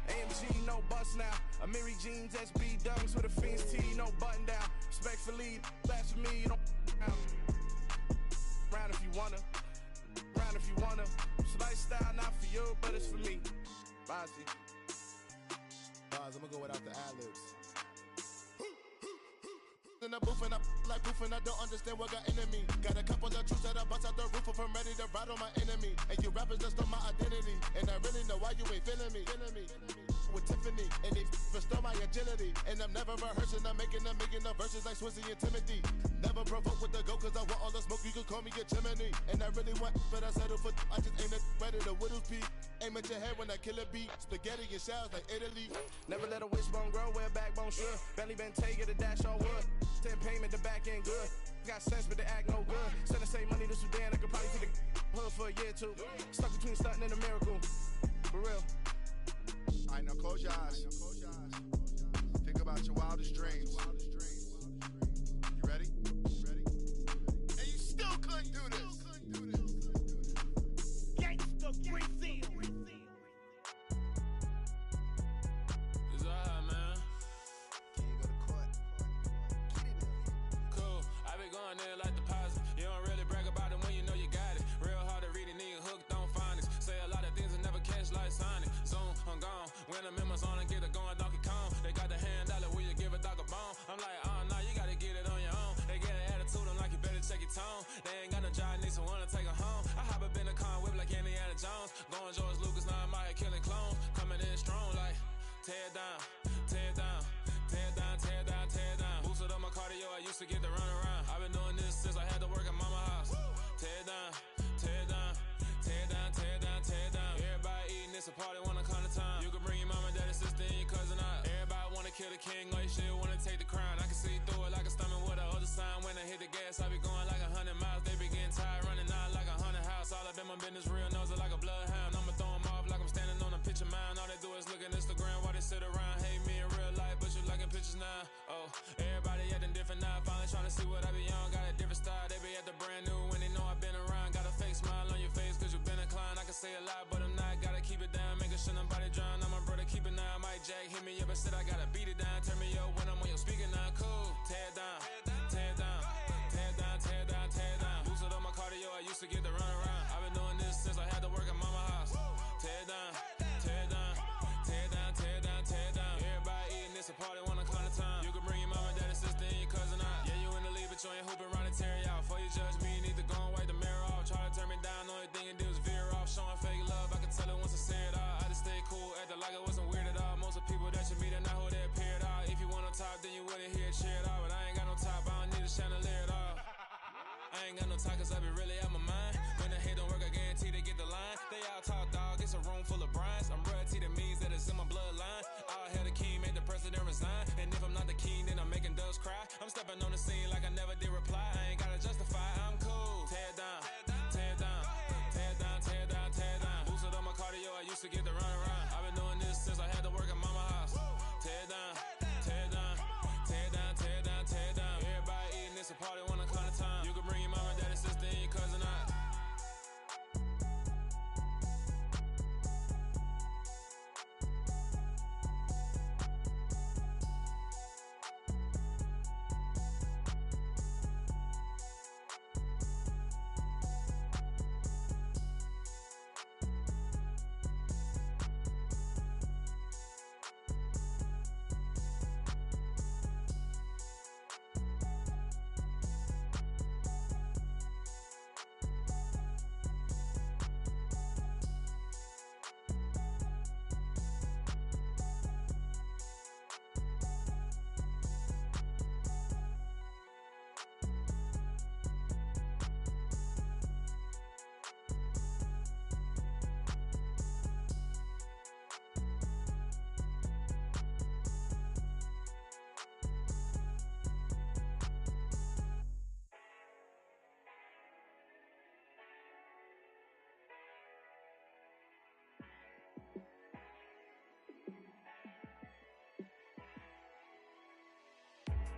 Speaker 11: AMG, no bust now. Amiri jeans, SB dunks with a Fiends T, no button down. Respectfully, that's for me, you don't round if you wanna. Round if you wanna. It's lifestyle not for you, but it's for me. Bossy. bars. I'ma go without the ad-libs. In the booth and I like proof and I don't understand what got into me. Got a couple of truths that I bust out the roof if I'm ready to ride on my enemy. And you rappers just on my identity, and I really know why you ain't feeling me. With Tiffany, and they restore my agility. And I'm never rehearsing, I'm making the verses like Swizzy and Timothy. Never provoke with the go, cause I want all the smoke, you can call me a chimney. And I really want, but I settle for, I just aim at better the widow's peak. Aim at your head when I kill a beat. Spaghetti and shells like Italy.
Speaker 13: Never let a wishbone grow where a backbone should. Belly been take it, a dash all wood. 10 payment, the back end good. Got sense, but they act no good. Send and save money to Sudan, I could probably take the hood for a year or two. Stuck between stunting and a miracle. For real.
Speaker 11: Alright, now close your eyes. Think about your wildest dreams. You ready?
Speaker 12: And you still couldn't do this.
Speaker 9: Gangsta Brazil.
Speaker 14: It's alright, man.
Speaker 4: Can you go to court?
Speaker 14: Cool. I be going there like deposit. You don't really brag about it when you know you got it. Real hard to read a nigga hooked on phonics. Say a lot of things and never catch like Sonic. Zoom, I'm gone. When the members on and get it going Donkey Kong. They got the hand dollar, will you give a dog a bone? I'm like, oh no, you gotta get it on your own. They get an attitude, I'm like, you better check your tone. They ain't got no job, need someone to take her home. I hop up in the car, whip like Indiana Jones. Going George Lucas, now I'm out here killing clones. Coming in strong like, tear down, tear down, tear down, tear down, tear down. Boosted up my cardio, I used to get to run around. I've been doing this since I had to work at mama house. Tear down, tear down, tear down, tear down, tear down. Everybody eating, it's a party when I come to time. You can bring your mama, daddy, sister, and your cousin out. Everybody wanna kill the king, or you shit wanna take the crown. I can see through it like a stomach with a other sign. When I hit the gas, I be going like 100 miles. They be getting tired, running out like 100 house. All up in my business, real nose it like a bloodhound. I'ma throw 'em off like I'm standing on a picture mound. All they do is look at Instagram while they sit around. Hate me in real life, but you liking pictures now. Oh, everybody acting different now. Finally trying to see what I be on. Got a different style, they be at the brand new when they know I've been around. Got a fake smile on your face cause you been inclined. I can say a lot, but I'm not. Gotta keep it down, making sure nobody drown. I'm my brother, keep it now. Mike Jack hit me up and said I gotta beat it down. Turn me up when I'm on your speaker now. Cool, tear down, tear down, tear down, tear down, tear down. Boosted up my cardio, I used to get to run around. I've been doing this since I had to work at mama house. Tear down, tear down, tear down, tear down, tear down. Everybody eating, it's a party when I come to time. You can bring your mama, daddy, sister, and your cousin out. Yeah, you in the lead, but you ain't hooping around and tear you out. Before you judge me, you need to go and wipe the mirror off. Try to turn me down, only thing you do is veer off. Showing fake love, I can tell it once I say it all. I just stay cool, acting like it wasn't weird at all. Most of the people that you meet are not who they appear at all. If you want on top, then you wouldn't hear it cheer at all. But I ain't got no top, I don't need a chandelier at all. I ain't got no time cause I be really out my mind. When the hate don't work, I guarantee they get the line. They all talk dog, it's a room full of brines. I'm royalty, that means that it's in my bloodline. All hail the king, made the president resign. And if I'm not the king, then I'm making doves cry. I'm stepping on the scene like I never did reply. I ain't gotta justify, I'm cool. Tear down, tear down, tear down, tear down, tear down. Boosted up my cardio, I used to get to run around. I've been doing this since I had to work at mama house. Tear down, tear down, tear down, tear down, tear down. Everybody eating, it's a party when I come to time. You can bring your mama, daddy, sister, and your cousin out.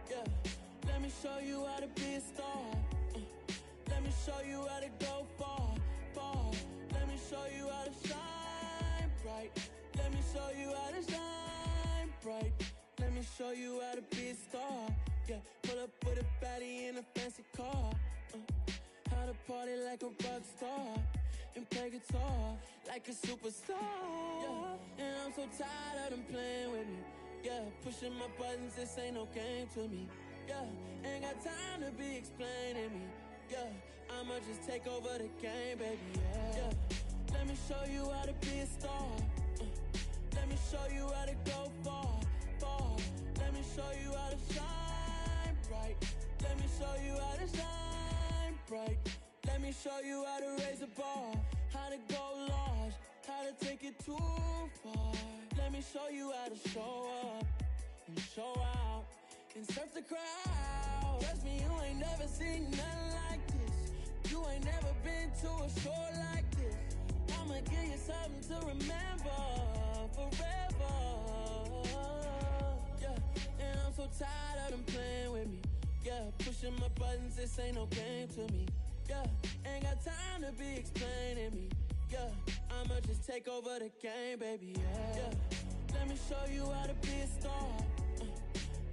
Speaker 15: Yeah, let me show you how to be a star. Let me show you how to go far, far. Let me show you how to shine bright. Let me show you how to shine bright. Let me show you how to be a star. Yeah, pull up with a baddie in a fancy car. How to party like a rock star. and play guitar like a superstar. Yeah, and I'm so tired of them playing with me. Yeah, pushing my buttons, this ain't no game to me. Yeah, ain't got time to be explaining me. Yeah, I'ma just take over the game, baby. Yeah, let me show you how to be a star. Let me show you how to go far, far. Let me show you how to shine bright. Let me show you how to shine bright. Let me show you how to raise a bar, how to go large, how to take it too far. Let me show you how to show up and show out and surf the crowd. Trust me, you ain't never seen nothing like this. You ain't never been to a show like this. I'ma give you something to remember forever. Yeah, and I'm so tired of them playing with me. Yeah, pushing my buttons, this ain't no game to me. Yeah, ain't got time to be explaining me. Yeah, I'ma just take over the game, baby. Yeah, let me show you how to be a star.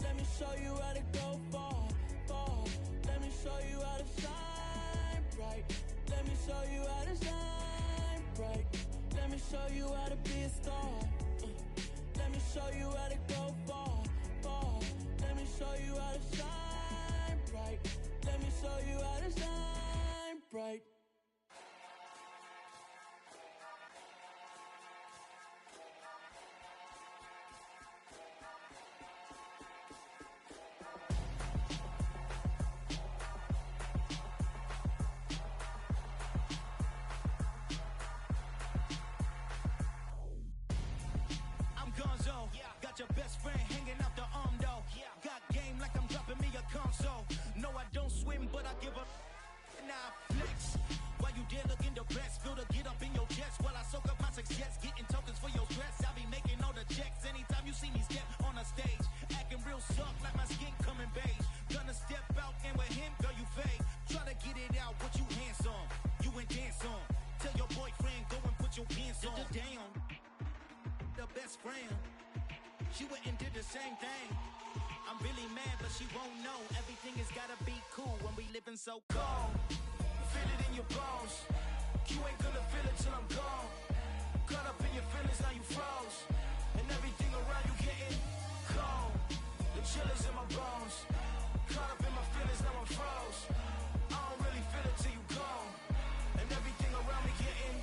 Speaker 15: Let me show you how to go far, far. Let me show you how to shine bright. Let me show you how to shine bright. Let me show you how to be a star. Let me show you how to go far, far. Let me show you how to shine bright. Let me show you how to shine bright.
Speaker 16: Got your best friend hanging out the arm though. Got game like I'm dropping me a console. No, I don't swim, but I give a and I flex. While you there looking the best, feel the get up in your chest while I soak up my success, getting tokens for your stress. I be making all the checks anytime you see me step on a stage, acting real soft like my skin coming beige. Gonna step out and with him, girl, you fade. Try to get it out, what you hands on, you and dance on. Tell your boyfriend go and put your pants on. Down, the best friend. She went and did the same thing. I'm really mad, but she won't know. Everything has gotta be cool when we living so cold.
Speaker 11: Feel it in your bones. You ain't gonna feel it till I'm gone. Caught up in your feelings, now you froze. And everything around you getting cold. The chill is in my bones. Caught up in my feelings, now I'm froze. I don't really feel it till you gone. And everything around me getting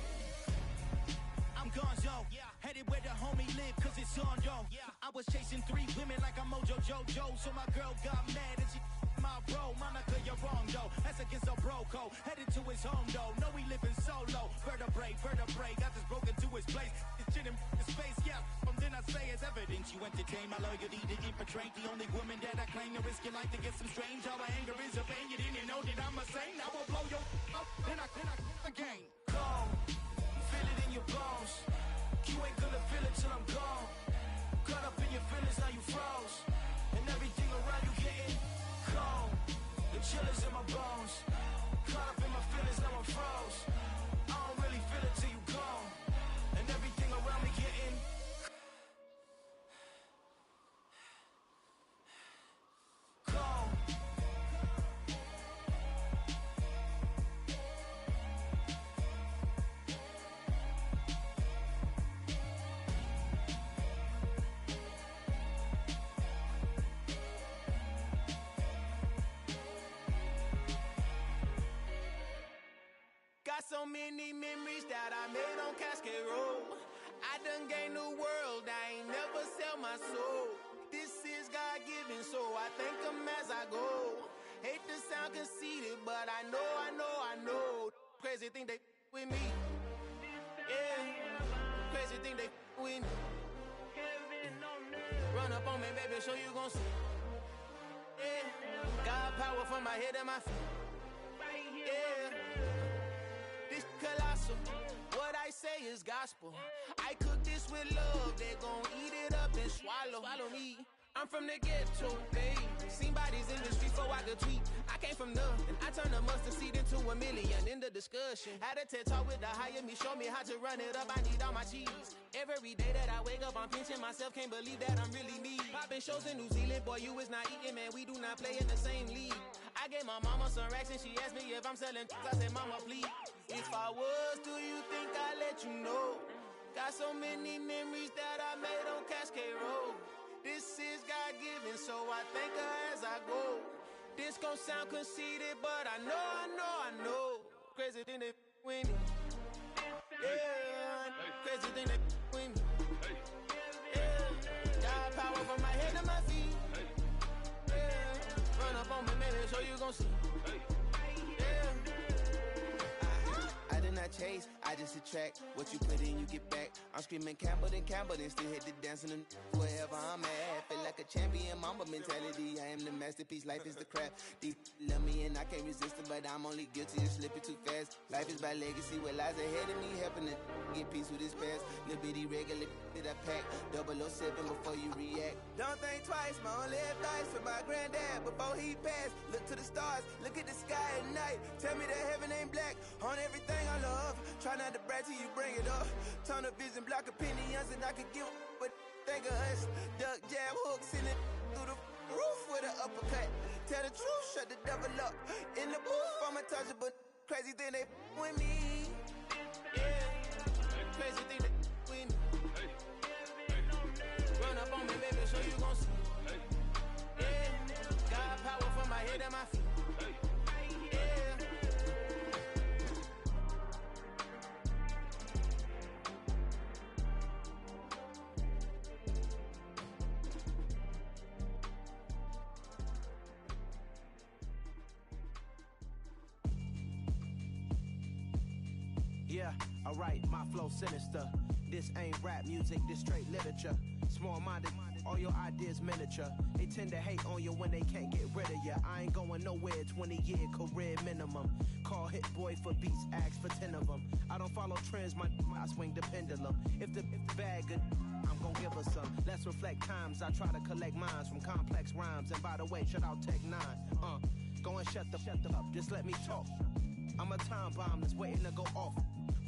Speaker 16: I'm gone, yo. Headed where the homie live, cause it's on, yo. I was chasing 3 women like I'm Mojo Jojo. So my girl got mad and she my bro. Monica, you're wrong, though. That's against a bro code. Headed to his home, though. No, he living solo. Vertebrae. Got this broken to his place. It's shit in his face, yeah. Then I say it's evidence. You entertain my loyalty to infiltrate. The only woman that I claim to risk your life to get some strange. All my anger is a pain. You didn't know that I'm a saint. I will blow your up. Then I again.
Speaker 11: Cold. Feel it in your bones. You ain't gonna feel it till I'm gone. Caught up in your feelings, now you froze. And everything around you getting cold. The chill is in my bones. Caught up in my feelings, now I'm froze. I don't really feel it till you gone. And everything around me getting cold.
Speaker 4: Got so many memories that I made on Cascade Road. I done gained the world, I ain't never sell my soul. This is God-given, so I thank him as I go. Hate to sound conceited, but I know. Crazy think they with me. Yeah, crazy think they with me. Run up on me, baby, show you gon' see. Yeah, God power from my head and my feet. Yeah. Colossal. What I say is gospel. I cook this with love. They gon' eat it up and swallow me. I'm from the ghetto, babe. Seen bodies in the streets so I could tweet. I came from nothing. I turned a mustard seed into $1 million in the discussion. Had a TED talk with the higher me. Show me how to run it up. I need all my cheese. Every day that I wake up, I'm pinching myself. Can't believe that I'm really me. Popping shows in New Zealand. Boy, you is not eating, man. We do not play in the same league.
Speaker 5: I gave my mama some racks and she asked me if I'm selling. I said, mama, please. If I was, do you think I'd let you know? Got so many memories that I made on Cascade Road. This is God-given, so I thank her as I go. This gon' sound conceited, but I know. Crazy thing that with me. Yeah, crazy thing that with me. Yeah, got power from my head to my feet. Yeah, run up on me, baby, so you gon' see. I did not chase, I just attract. What you put in, you get back. I'm screaming Campbell, then still hit the dancing and wherever I'm at. Feel like a champion, mamba mentality. I am the masterpiece, life is the crap. Deep love me and I can't resist it, but I'm only guilty of slipping too fast. Life is by legacy, what lies ahead of me, helping to get peace with this past. Little bitty regular that I pack, 007 before you react. Don't think twice, my only advice for my granddad before he passed. Look to the stars, look at the sky at night. Tell me that heaven ain't black on everything I love. Try not to brag till you bring it up. Tunnel vision, block opinions, and I could give but think of us. Duck, jab, hooks in it through the roof with an uppercut. Tell the truth, shut the devil up. In the booth, I'm untouchable. Crazy thing they with me. Yeah, crazy thing they with me. Run up on me, baby, so you gon' see. Yeah, got power from my head and my feet.
Speaker 4: Yeah, alright, my flow sinister. This ain't rap music, this straight literature. Small-minded, all your ideas miniature. They tend to hate on you when they can't get rid of you. I ain't going nowhere, 20-year career minimum. Call hit boy for beats, ask for 10 of them. I don't follow trends, I swing the pendulum. If the bag good, I'm gon' give her some. Let's reflect times, I try to collect minds from complex rhymes. And by the way, shut out Tech 9. Go and shut the up, just let me talk. I'm a time bomb that's waiting to go off.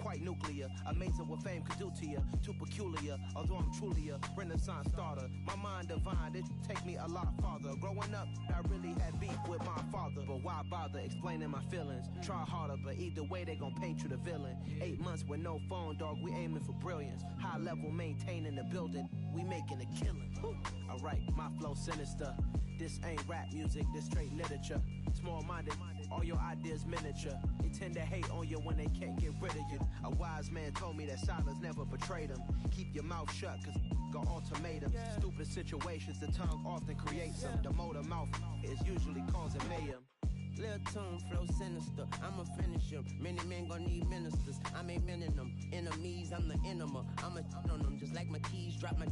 Speaker 4: Quite nuclear, amazing what fame could do to you. Too peculiar, although I'm truly a renaissance starter. My mind divine, it take me a lot farther. Growing up, I really had beef with my father. But why bother explaining my feelings? Try harder, but either way they gon' paint you the villain. 8 months with no phone, dog, we aiming for brilliance. High level maintaining the building, we making a killing. Alright, my flow sinister. This ain't rap music, this straight literature. Small-minded, all your ideas miniature. They tend to hate on you when they can't get rid of you. A wise man told me that silence never betrayed him. Keep your mouth shut, cause got ultimatums. Stupid situations, the tongue often creates them. The motor mouth is usually causing mayhem.
Speaker 5: Lil' tune, flow sinister, I'ma finish him. Many men gon' need ministers, I'm a men in them. Enemies, I'm the enema. I'ma on them, just like my keys, drop my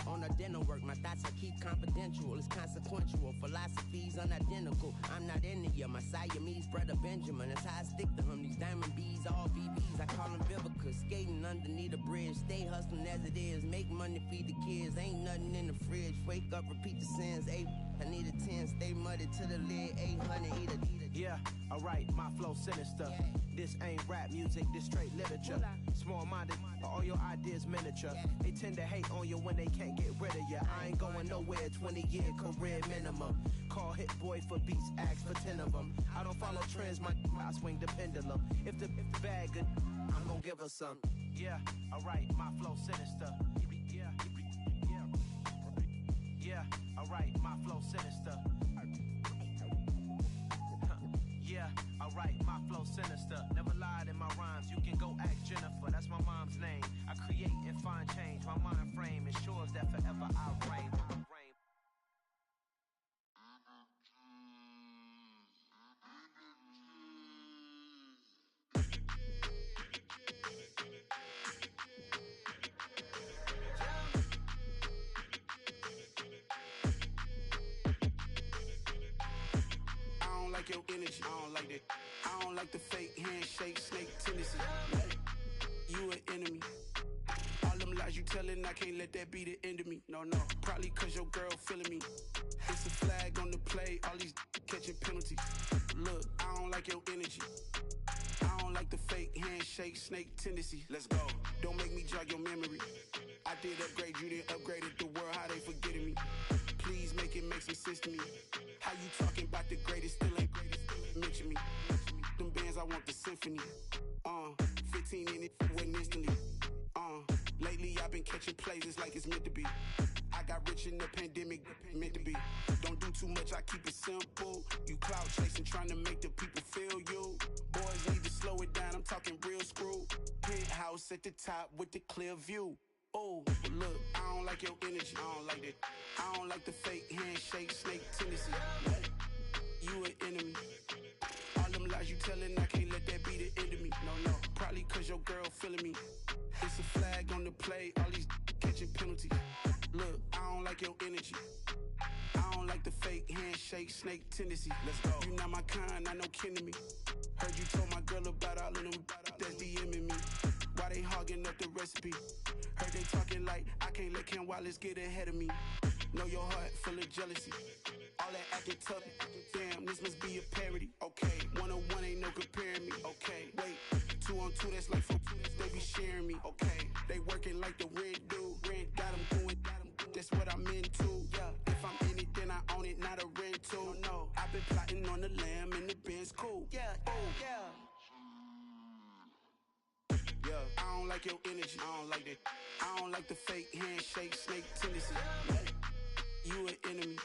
Speaker 5: on a dinner work. My thoughts I keep confidential, it's consequential. Philosophies unidentical, I'm not into ya. My Siamese brother Benjamin, that's how I stick to him. These diamond bees, all BBs, I call them Vivica. Skating underneath a bridge, stay hustling as it is. Make money, feed the kids, ain't nothing in the fridge. Wake up, repeat the sins, I need a 10, stay muddy to the lid, 800, eat a.
Speaker 4: Yeah, alright, my flow sinister. This ain't rap music, this straight literature. Small-minded, all your ideas miniature. They tend to hate on you when they can't get rid of you. I ain't going nowhere, 20-year career minimum. Call hit boy for beats, ask for 10 of them. I don't follow trends, I swing the pendulum. If the bag good, I'm gon' give her some. Yeah, alright, my flow sinister. Yeah, alright, my flow sinister. Yeah, alright, my flow sinister. Never lied in my rhymes, you can go ask Jennifer, that's my mom's name. I create and find change, my mind frame ensures that forever I reign.
Speaker 11: Like your energy, I don't like that. I don't like the fake handshake, snake tendency. You an enemy. All them lies you telling, I can't let that be the end of me. No, probably cause your girl feeling me. It's a flag on the play, all these catching penalties. Look, I don't like your energy. I don't like the fake handshake, snake tendency. Let's go. Don't make me jog your memory. I did upgrade, you didn't upgrade it. The world, how they forgetting me. Please make it make some sense to me. How you talking about the greatest, still ain't great. I want the symphony. 15 in it, wasn't instantly. Lately I've been catching plays, it's like it's meant to be. I got rich in the pandemic, meant to be. Don't do too much, I keep it simple. You clout chasing, trying to make the people feel you. Boys need to slow it down, I'm talking real screw. Penthouse at the top with the clear view. Oh, look, I don't like your energy, I don't like that. I don't like the fake handshake, snake tendency. You an enemy. All them lies you telling, I can't let that be the end of me. No, probably cause your girl feeling me. It's a flag on the play, all these catching penalties. Look, I don't like your energy. I don't like the fake handshake, snake tendency. Let's go. You not my kind, not no kin to me. Heard you told my girl about all of them that's DMing me. Why they hogging up the recipe? Heard they talking like I can't let Ken Wallace get ahead of me. Know your heart full of jealousy. All that acting tough, damn, this must be a parody. Okay, 101 ain't no comparing me. Okay, wait, 2 on 2, that's like 4, they be sharing me. Okay, they working like the rent do. Rent got them going, that's what I'm into. Yeah, if I'm in it, then I own it, not a rental. No, I've been plotting on the lamb and the Benz cool. Yeah, yeah, I don't like your energy, I don't like that. I don't like the fake handshake, snake tendency. You an enemy.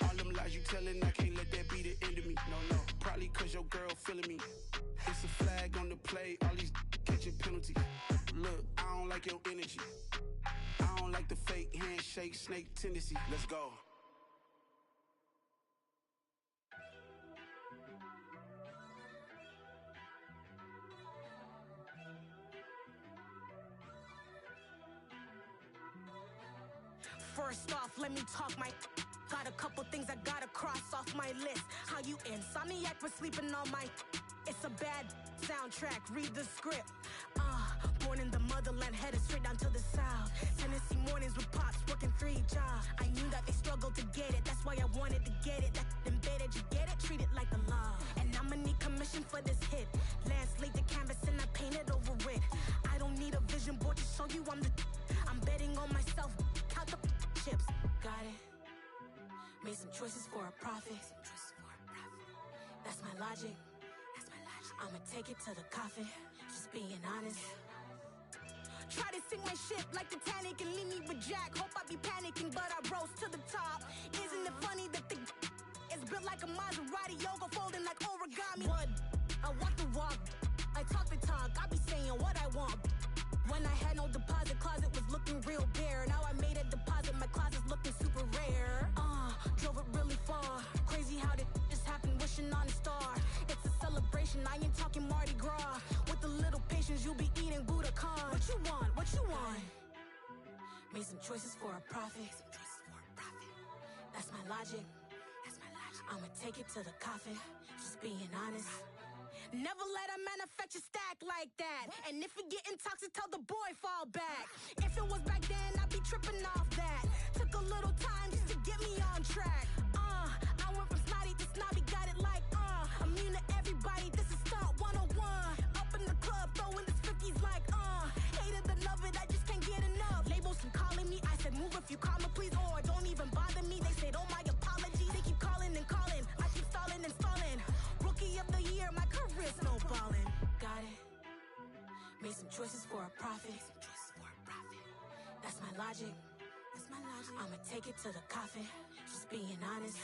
Speaker 11: All them lies you telling, I can't let that be the end of me. No, probably cause your girl feeling me. It's a flag on the play, all these catching penalties. Look, I don't like your energy. I don't like the fake handshake, snake tendency. Let's go.
Speaker 17: First off, let me talk my... Got a couple things I gotta cross off my list. How you insomniac for sleeping on my... It's a bad soundtrack, read the script. Born in the motherland, headed straight down to the south. Tennessee mornings with pops, working 3 jobs. I knew that they struggled to get it, that's why I wanted to get it. That embedded, you get it? Treat it like the law. And I'ma need commission for this hit. Lance laid the canvas and I painted over it. I don't need a vision board to show you I'm the... I'm betting on myself, count the chips. Got it. Made some choices for a profit. That's my logic. I'ma take it to the coffin. Just being honest. Try to sink my ship like Titanic and leave me with Jack. Hope I be panicking, but I rose to the top. Isn't it funny that the is built like a Maserati, yoga folding like origami? What? I walk the walk. I talk the talk. I be saying what I want. When I had no deposit, closet was looking real bare. Now I made a deposit, my closet's looking super rare. Drove it really far. Crazy how did just happen, wishing on a star. It's a celebration, I ain't talking Mardi Gras. With a little patience, you'll be eating Budokan. What you want? What you want? Made some choices for a profit. That's my logic. I'ma take it to the coffin. Just being honest. Never let a manufacture stack like that. And if it getting toxic, tell the boy fall back. If it was back then, I'd be tripping off that. Took a little time just to get me on track. I went from snotty to snobby, got it like, immune to everybody, this is stunt 101. Up in the club, throwing this 50s like, hate it, love it, I just can't get enough. Labels keep calling me, I said move if you call me please, or don't even bother me. They said, oh my apologies, they keep calling and calling. I keep stalling and stalling. Rookie of the year, my career snowballing. Got it. Made some choices for a profit. That's my logic. I'ma take it to the coffin. Just being honest.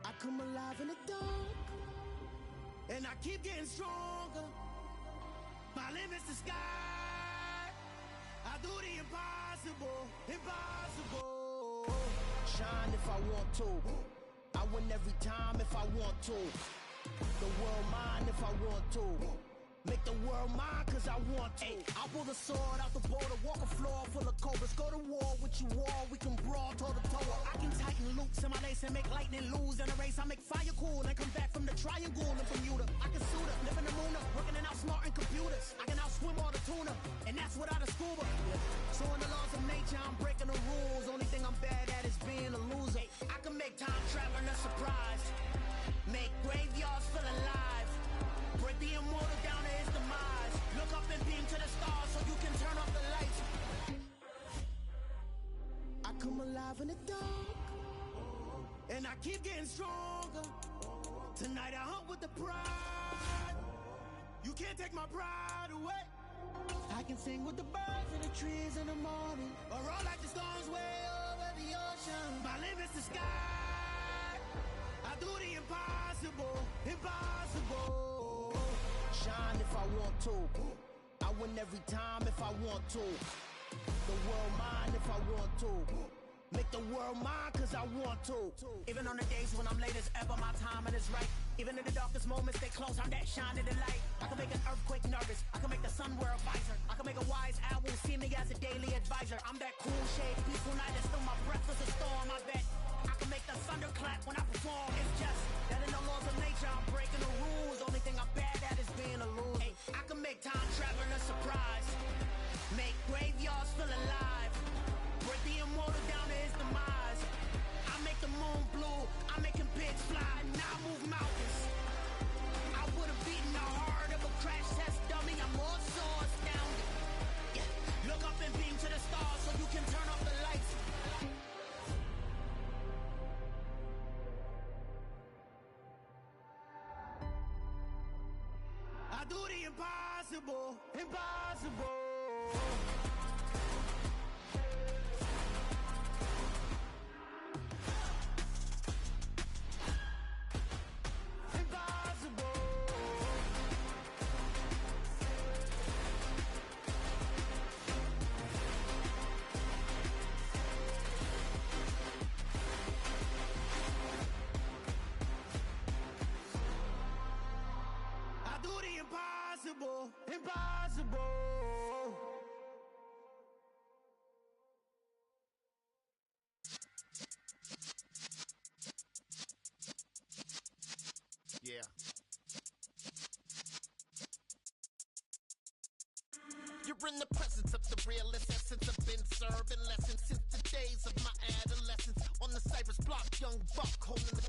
Speaker 16: I come alive in the dark, and I keep getting stronger. My limit's the sky. I do the impossible, impossible. Shine if I want to. I win every time if I want to. The world mine if I want to. Make the world mine cause I want to. I pull the sword out the border, walk a floor full of cobras. Go to war with you all, we can brawl toe to toe. I can tighten loops in my lace and make lightning lose in a race. I make fire cool and come back from the triangle in Bermuda. I can suit up, live in the moon up, working and outsmarting computers. I can outswim all the tuna, and that's without a scuba. So in the laws of nature, I'm breaking the rules. Only thing I'm bad at is being a loser. I can make time come alive in the dark, and I keep getting stronger. Tonight I hunt with the pride. You can't take my pride away. I can sing with the birds and the trees in the morning, or roll like the storms way over the ocean. My limit's the sky. I do the impossible, impossible. Shine if I want to. I win every time if I want to. The world mine if I want to. Make the world mine cause I want to. Even on the days when I'm late as ever, my timing is right. Even in the darkest moments, they close, I'm that shining the light. I can make an earthquake nervous. I can make the sun wear a visor. I can make a wise owl see me as a daily advisor. I'm that cool shade, peaceful night, and still my breath is a storm. I bet I can make the thunder clap when I perform. It's just that in the laws of nature, I'm breaking the rules. Only thing I'm bad at is being a loser. Hey, I can make time traveling a surprise. Make graveyards feel alive. Break the immortal down to his demise. I make the moon blue. I'm making pigs fly. Now I move mountains. I would have beaten the heart of a crash test dummy. I'm more so astounded. Yeah. Look up and beam to the stars so you can turn off the lights. I do the impossible, impossible. Impossible, impossible.
Speaker 11: Yeah. You're in the presence of the realest essence. I've been serving lessons since the days of my adolescence. On the Cypress block, young buck holding the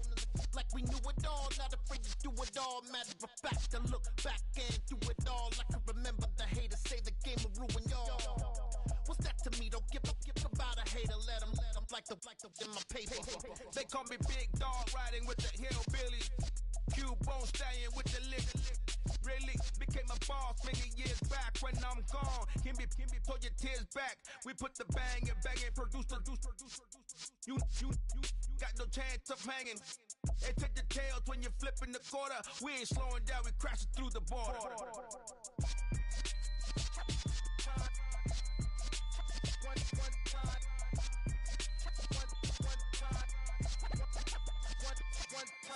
Speaker 11: like we knew it all, not afraid to do it all. Matter of fact, to look back and do it all. I can remember the haters say the game will ruin y'all. What's that to me? Don't give about a hater. Let them like the in my paper.
Speaker 18: They call me Big Dog, riding with the hillbilly. Cubone staying with the lick. Really became a boss many years back. When I'm gone, can be pull your tears back. We put the bang and produce. You got no chance of hanging. They take the tails when you're flipping the quarter. We ain't slowing down, we crashing through the border.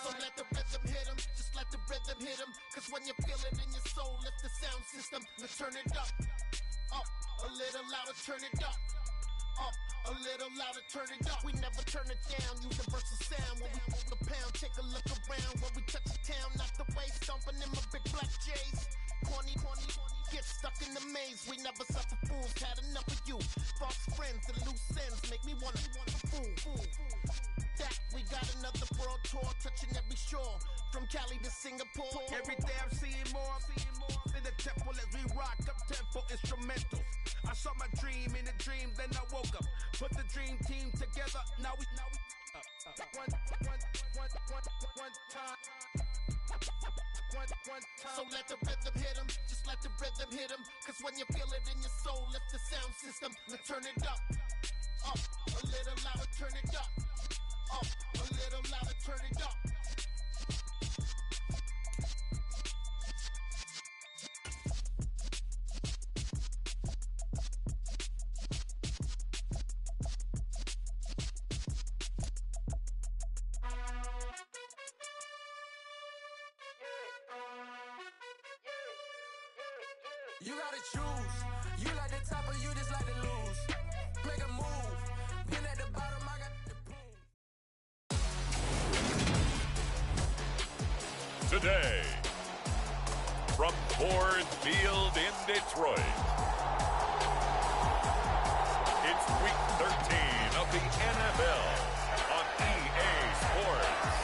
Speaker 11: So let the rhythm hit 'em, just let the rhythm hit 'em. Cause when you feel it in your soul, lift the sound system. Let's turn it up, a little louder, turn it up. A little louder, turn it up. We never turn it down. Universal sound when we move the pound. Take a look around when we touch the town. Not the way stomping in my big black J's. Corny, get stuck in the maze. We never suffer fools. Had enough of you. False friends and loose ends make me wanna fool. That we got another world tour, touching every shore. From Cali to Singapore.
Speaker 18: Every day I'm seeing more in the temple as we rock up tempo instrumentals. I saw my dream in a dream, then I woke up. Put the dream team together. Now we
Speaker 11: one time. So let the rhythm hit 'em, just let the rhythm hit 'em. Cause when you feel it in your soul, lift the sound system. Let's turn it up, a little louder, turn it up, a little louder, turn it up.
Speaker 16: You gotta choose. You like the top or you just like to lose. Make a move. Pin at the bottom, I got the boom.
Speaker 6: Today, from Ford Field in Detroit, it's Week 13 of the NFL on EA Sports.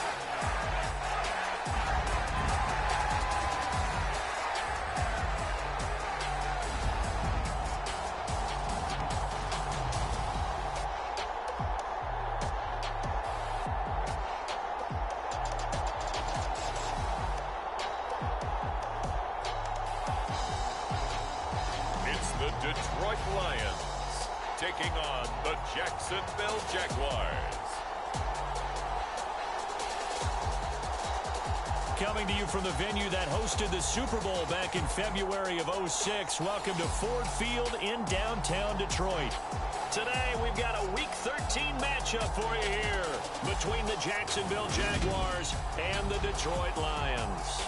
Speaker 6: Jacksonville Jaguars.
Speaker 2: Coming to you from the venue that hosted the Super Bowl back in February of '06. Welcome to Ford Field in downtown Detroit. Today, we've got a Week 13 matchup for you here between the Jacksonville Jaguars and the Detroit Lions.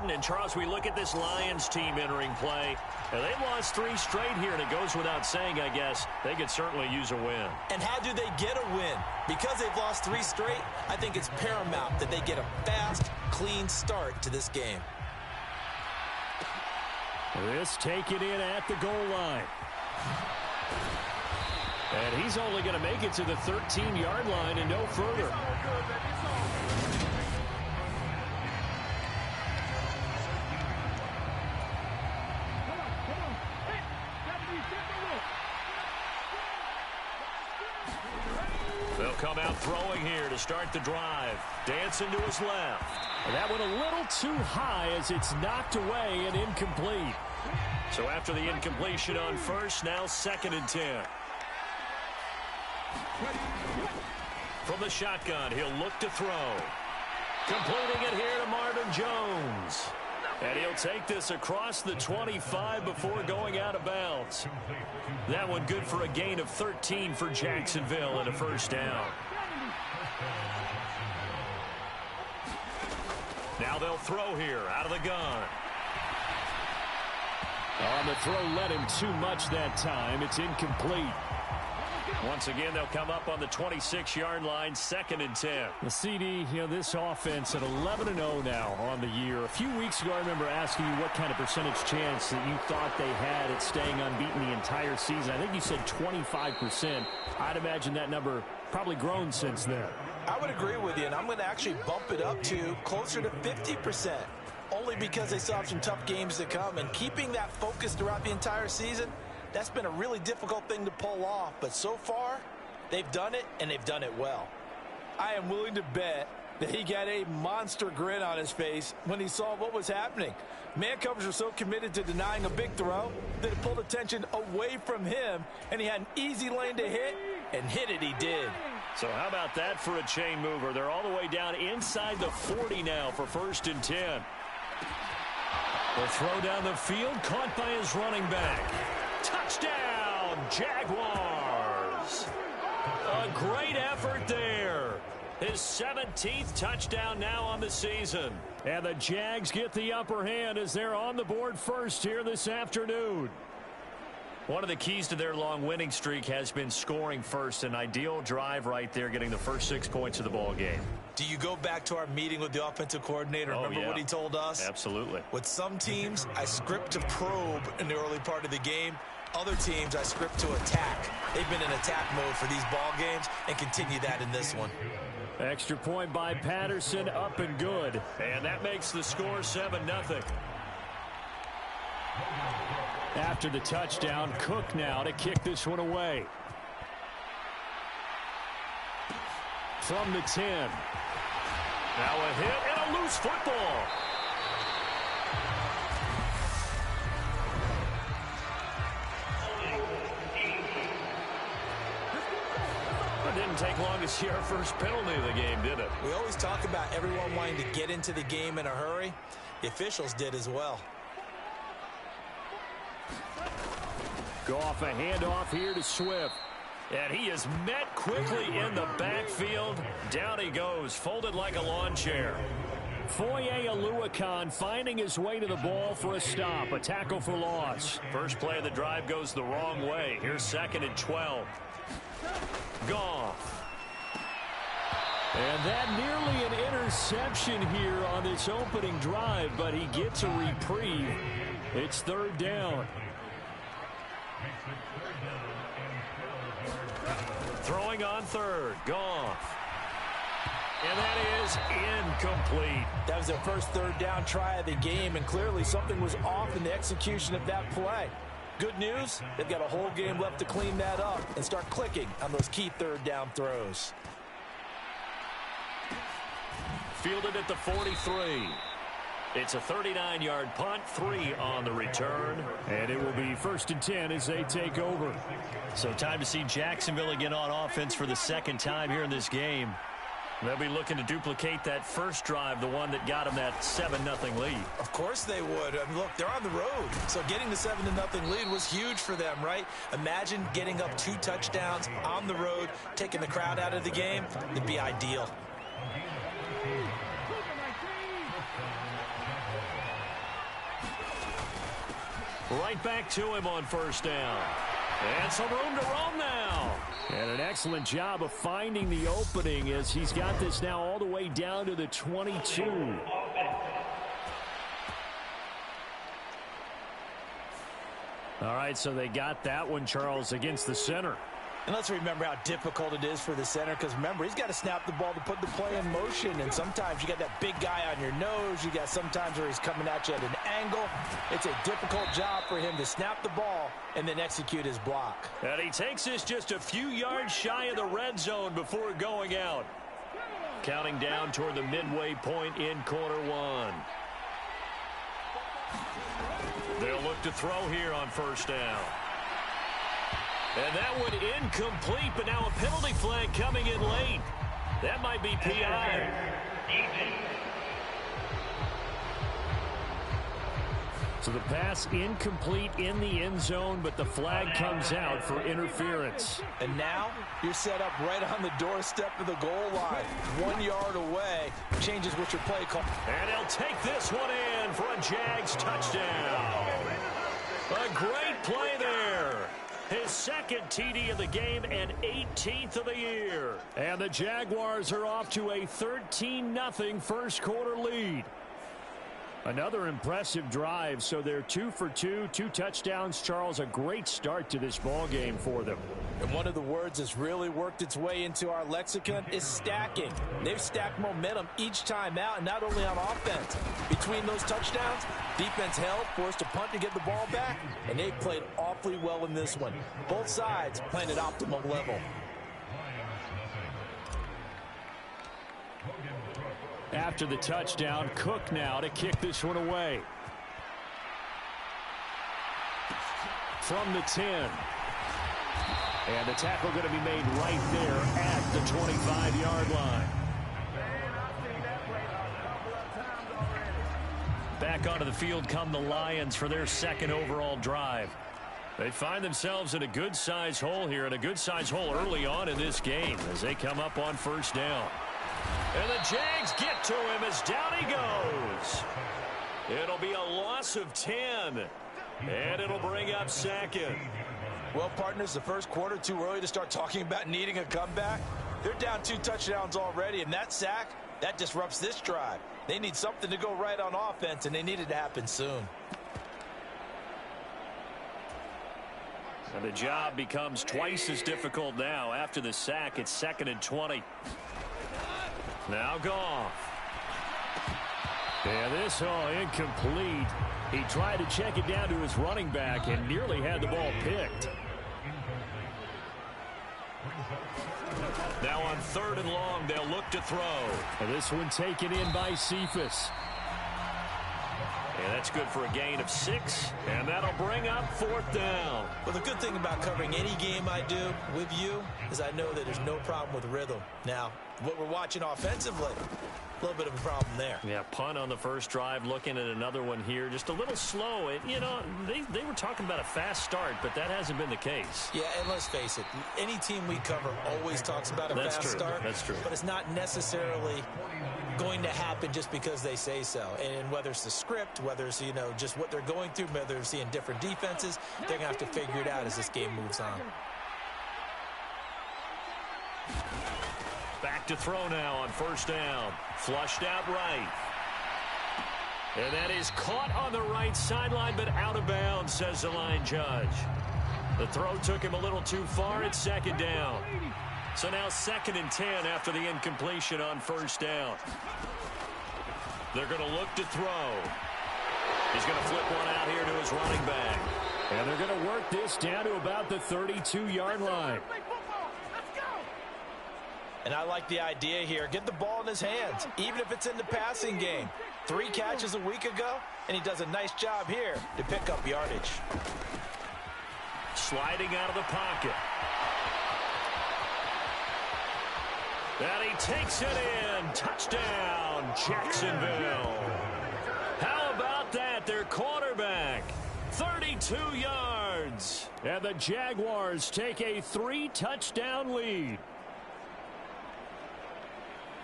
Speaker 2: And Charles, we look at this Lions team entering play. Now, they've lost 3 straight here, and it goes without saying, I guess, they could certainly use a win.
Speaker 1: And how do they get a win? Because they've lost 3 straight, I think it's paramount that they get a fast, clean start to this game.
Speaker 7: This taken in at the goal line. And he's only going to make it to the 13-yard line and no further.
Speaker 2: They'll come out throwing here to start the drive. Dancing to his left.
Speaker 7: And that went a little too high as it's knocked away and incomplete.
Speaker 2: So after the incompletion on first, now 2nd and 10. From the shotgun, he'll look to throw. Completing it here to Marvin Jones. And he'll take this across the 25 before going out of bounds. That one good for a gain of 13 for Jacksonville and a first down. Now they'll throw here out of the gun.
Speaker 7: On the throw led him too much that time. It's incomplete.
Speaker 2: Once again, they'll come up on the 26-yard line, 2nd and 10.
Speaker 7: The CD, this offense at 11-0 now on the year. A few weeks ago, I remember asking you what kind of percentage chance that you thought they had at staying unbeaten the entire season. I think you said 25%. I'd imagine that number probably grown since then.
Speaker 1: I would agree with you, and I'm going to actually bump it up to closer to 50%. Only because they still have some tough games to come, and keeping that focus throughout the entire season, that's been a really difficult thing to pull off, but so far, they've done it, and they've done it well. I am willing to bet that he got a monster grin on his face when he saw what was happening. Man covers were so committed to denying a big throw that it pulled attention away from him, and he had an easy lane to hit, and hit it he did.
Speaker 2: So how about that for a chain mover? They're all the way down inside the 40 now for 1st and 10. The throw down the field, caught by his running back. Touchdown, Jaguars. A great effort there. His 17th touchdown now on the season.
Speaker 7: And the Jags get the upper hand as they're on the board first here this afternoon.
Speaker 2: One of the keys to their long winning streak has been scoring first. An ideal drive right there, getting the first 6 points of the ball game.
Speaker 1: Do you go back to our meeting with the offensive coordinator? Remember what he told us?
Speaker 2: Absolutely.
Speaker 1: With some teams, I script to probe in the early part of the game. Other teams, I script to attack. They've been in attack mode for these ball games and continue that in this one.
Speaker 7: Extra point by Patterson, up and good.
Speaker 2: And that makes the score 7-0.
Speaker 7: After the touchdown, Cook now to kick this one away. From the 10.
Speaker 2: Now a hit and a loose football. It didn't take long to see our first penalty of the game, did it?
Speaker 1: We always talk about everyone wanting to get into the game in a hurry. The officials did as well.
Speaker 7: Goff, a handoff here to Swift.
Speaker 2: And he is met quickly in the backfield. Down he goes, folded like a lawn chair.
Speaker 7: Foye Oluokun finding his way to the ball for a stop. A tackle for loss.
Speaker 2: First play of the drive goes the wrong way. Here's 2nd and 12. Goff.
Speaker 7: And that nearly an interception here on this opening drive, but he gets a reprieve. It's 3rd down.
Speaker 2: Throwing on 3rd. Goff. And that is incomplete.
Speaker 1: That was their first 3rd down try of the game, and clearly something was off in the execution of that play. Good news, they've got a whole game left to clean that up and start clicking on those key third down throws.
Speaker 2: Fielded at the 43. It's a 39-yard punt, 3 on the return.
Speaker 7: And it will be 1st and 10 as they take over.
Speaker 2: So time to see Jacksonville again on offense for the second time here in this game. They'll be looking to duplicate that first drive, the one that got them that 7-0 lead.
Speaker 1: Of course they would. I mean, look, they're on the road. So getting the 7-0 lead was huge for them, right? Imagine getting up 2 touchdowns on the road, taking the crowd out of the game. It'd be ideal.
Speaker 2: Right back to him on 1st down. And some room to roam now.
Speaker 7: And an excellent job of finding the opening as he's got this now all the way down to the 22. All right, so they got that one, Charles, against the center.
Speaker 1: And let's remember how difficult it is for the center, because remember, he's got to snap the ball to put the play in motion, and sometimes you got that big guy on your nose. You got sometimes where he's coming at you at an angle. It's a difficult job for him to snap the ball and then execute his block.
Speaker 2: And he takes this just a few yards shy of the red zone before going out. Counting down toward the midway point in quarter 1. They'll look to throw here on 1st down. And that one incomplete, but now a penalty flag coming in late. That might be PI.
Speaker 7: So the pass incomplete in the end zone, but the flag comes out for interference.
Speaker 1: And now you're set up right on the doorstep of the goal line. 1 yard away. Changes what your play call.
Speaker 2: And he'll take this one in for a Jags touchdown. A great play there. His second TD of the game and 18th of the year.
Speaker 7: And the Jaguars are off to a 13-0 first quarter lead. Another impressive drive, so they're 2 for 2, 2 touchdowns. Charles, a great start to this ball game for them.
Speaker 1: And one of the words that's really worked its way into our lexicon is stacking. They've stacked momentum each time out, and not only on offense. Between those touchdowns, defense held, forced a punt to get the ball back, and they played awfully well in this one. Both sides playing at optimal level.
Speaker 7: After the touchdown, Cook now to kick this one away. From the 10. And the tackle going to be made right there at the 25-yard line.
Speaker 2: Back onto the field come the Lions for their second overall drive. They find themselves in a good-sized hole here, and a good-sized hole early on in this game as they come up on 1st down. And the Jags get to him as down he goes. It'll be a loss of 10. And it'll bring up 2nd.
Speaker 1: Well, partners, the first quarter, too early to start talking about needing a comeback. They're down 2 touchdowns already, and that sack, that disrupts this drive. They need something to go right on offense, and they need it to happen soon.
Speaker 2: And the job becomes twice as difficult now. After the sack, it's 2nd and 20. Now Goff.
Speaker 7: And this all incomplete. He tried to check it down to his running back and nearly had the ball picked.
Speaker 2: Now on 3rd and long, they'll look to throw.
Speaker 7: And this one taken in by Cephas.
Speaker 2: And that's good for a gain of 6. And that'll bring up 4th down.
Speaker 1: Well, the good thing about covering any game I do with you is I know that there's no problem with rhythm. Now, what we're watching offensively, a little bit of a problem there.
Speaker 2: Yeah, punt on the first drive, looking at another one here. Just a little slow. You know, they were talking about a fast start, but that hasn't been the case.
Speaker 1: Yeah, and let's face it, any team we cover always talks about a fast start.
Speaker 2: That's true.
Speaker 1: But it's not necessarily going to happen just because they say so. And whether it's the script, whether it's, you know, just what they're going through, whether they're seeing different defenses, they're going to have to figure it out as this game moves on.
Speaker 2: Back to throw now on 1st down. Flushed out right. And that is caught on the right sideline, but out of bounds, says the line judge. The throw took him a little too far. It's 2nd down. So now 2nd and 10 after the incompletion on 1st down. They're going to look to throw. He's going to flip one out here to his running back.
Speaker 7: And they're going to work this down to about the 32-yard line.
Speaker 1: And I like the idea here. Get the ball in his hands, even if it's in the passing game. 3 catches a week ago, and he does a nice job here to pick up yardage.
Speaker 2: Sliding out of the pocket. And he takes it in. Touchdown, Jacksonville. How about that? Their quarterback, 32 yards. And the Jaguars take a 3-touchdown lead.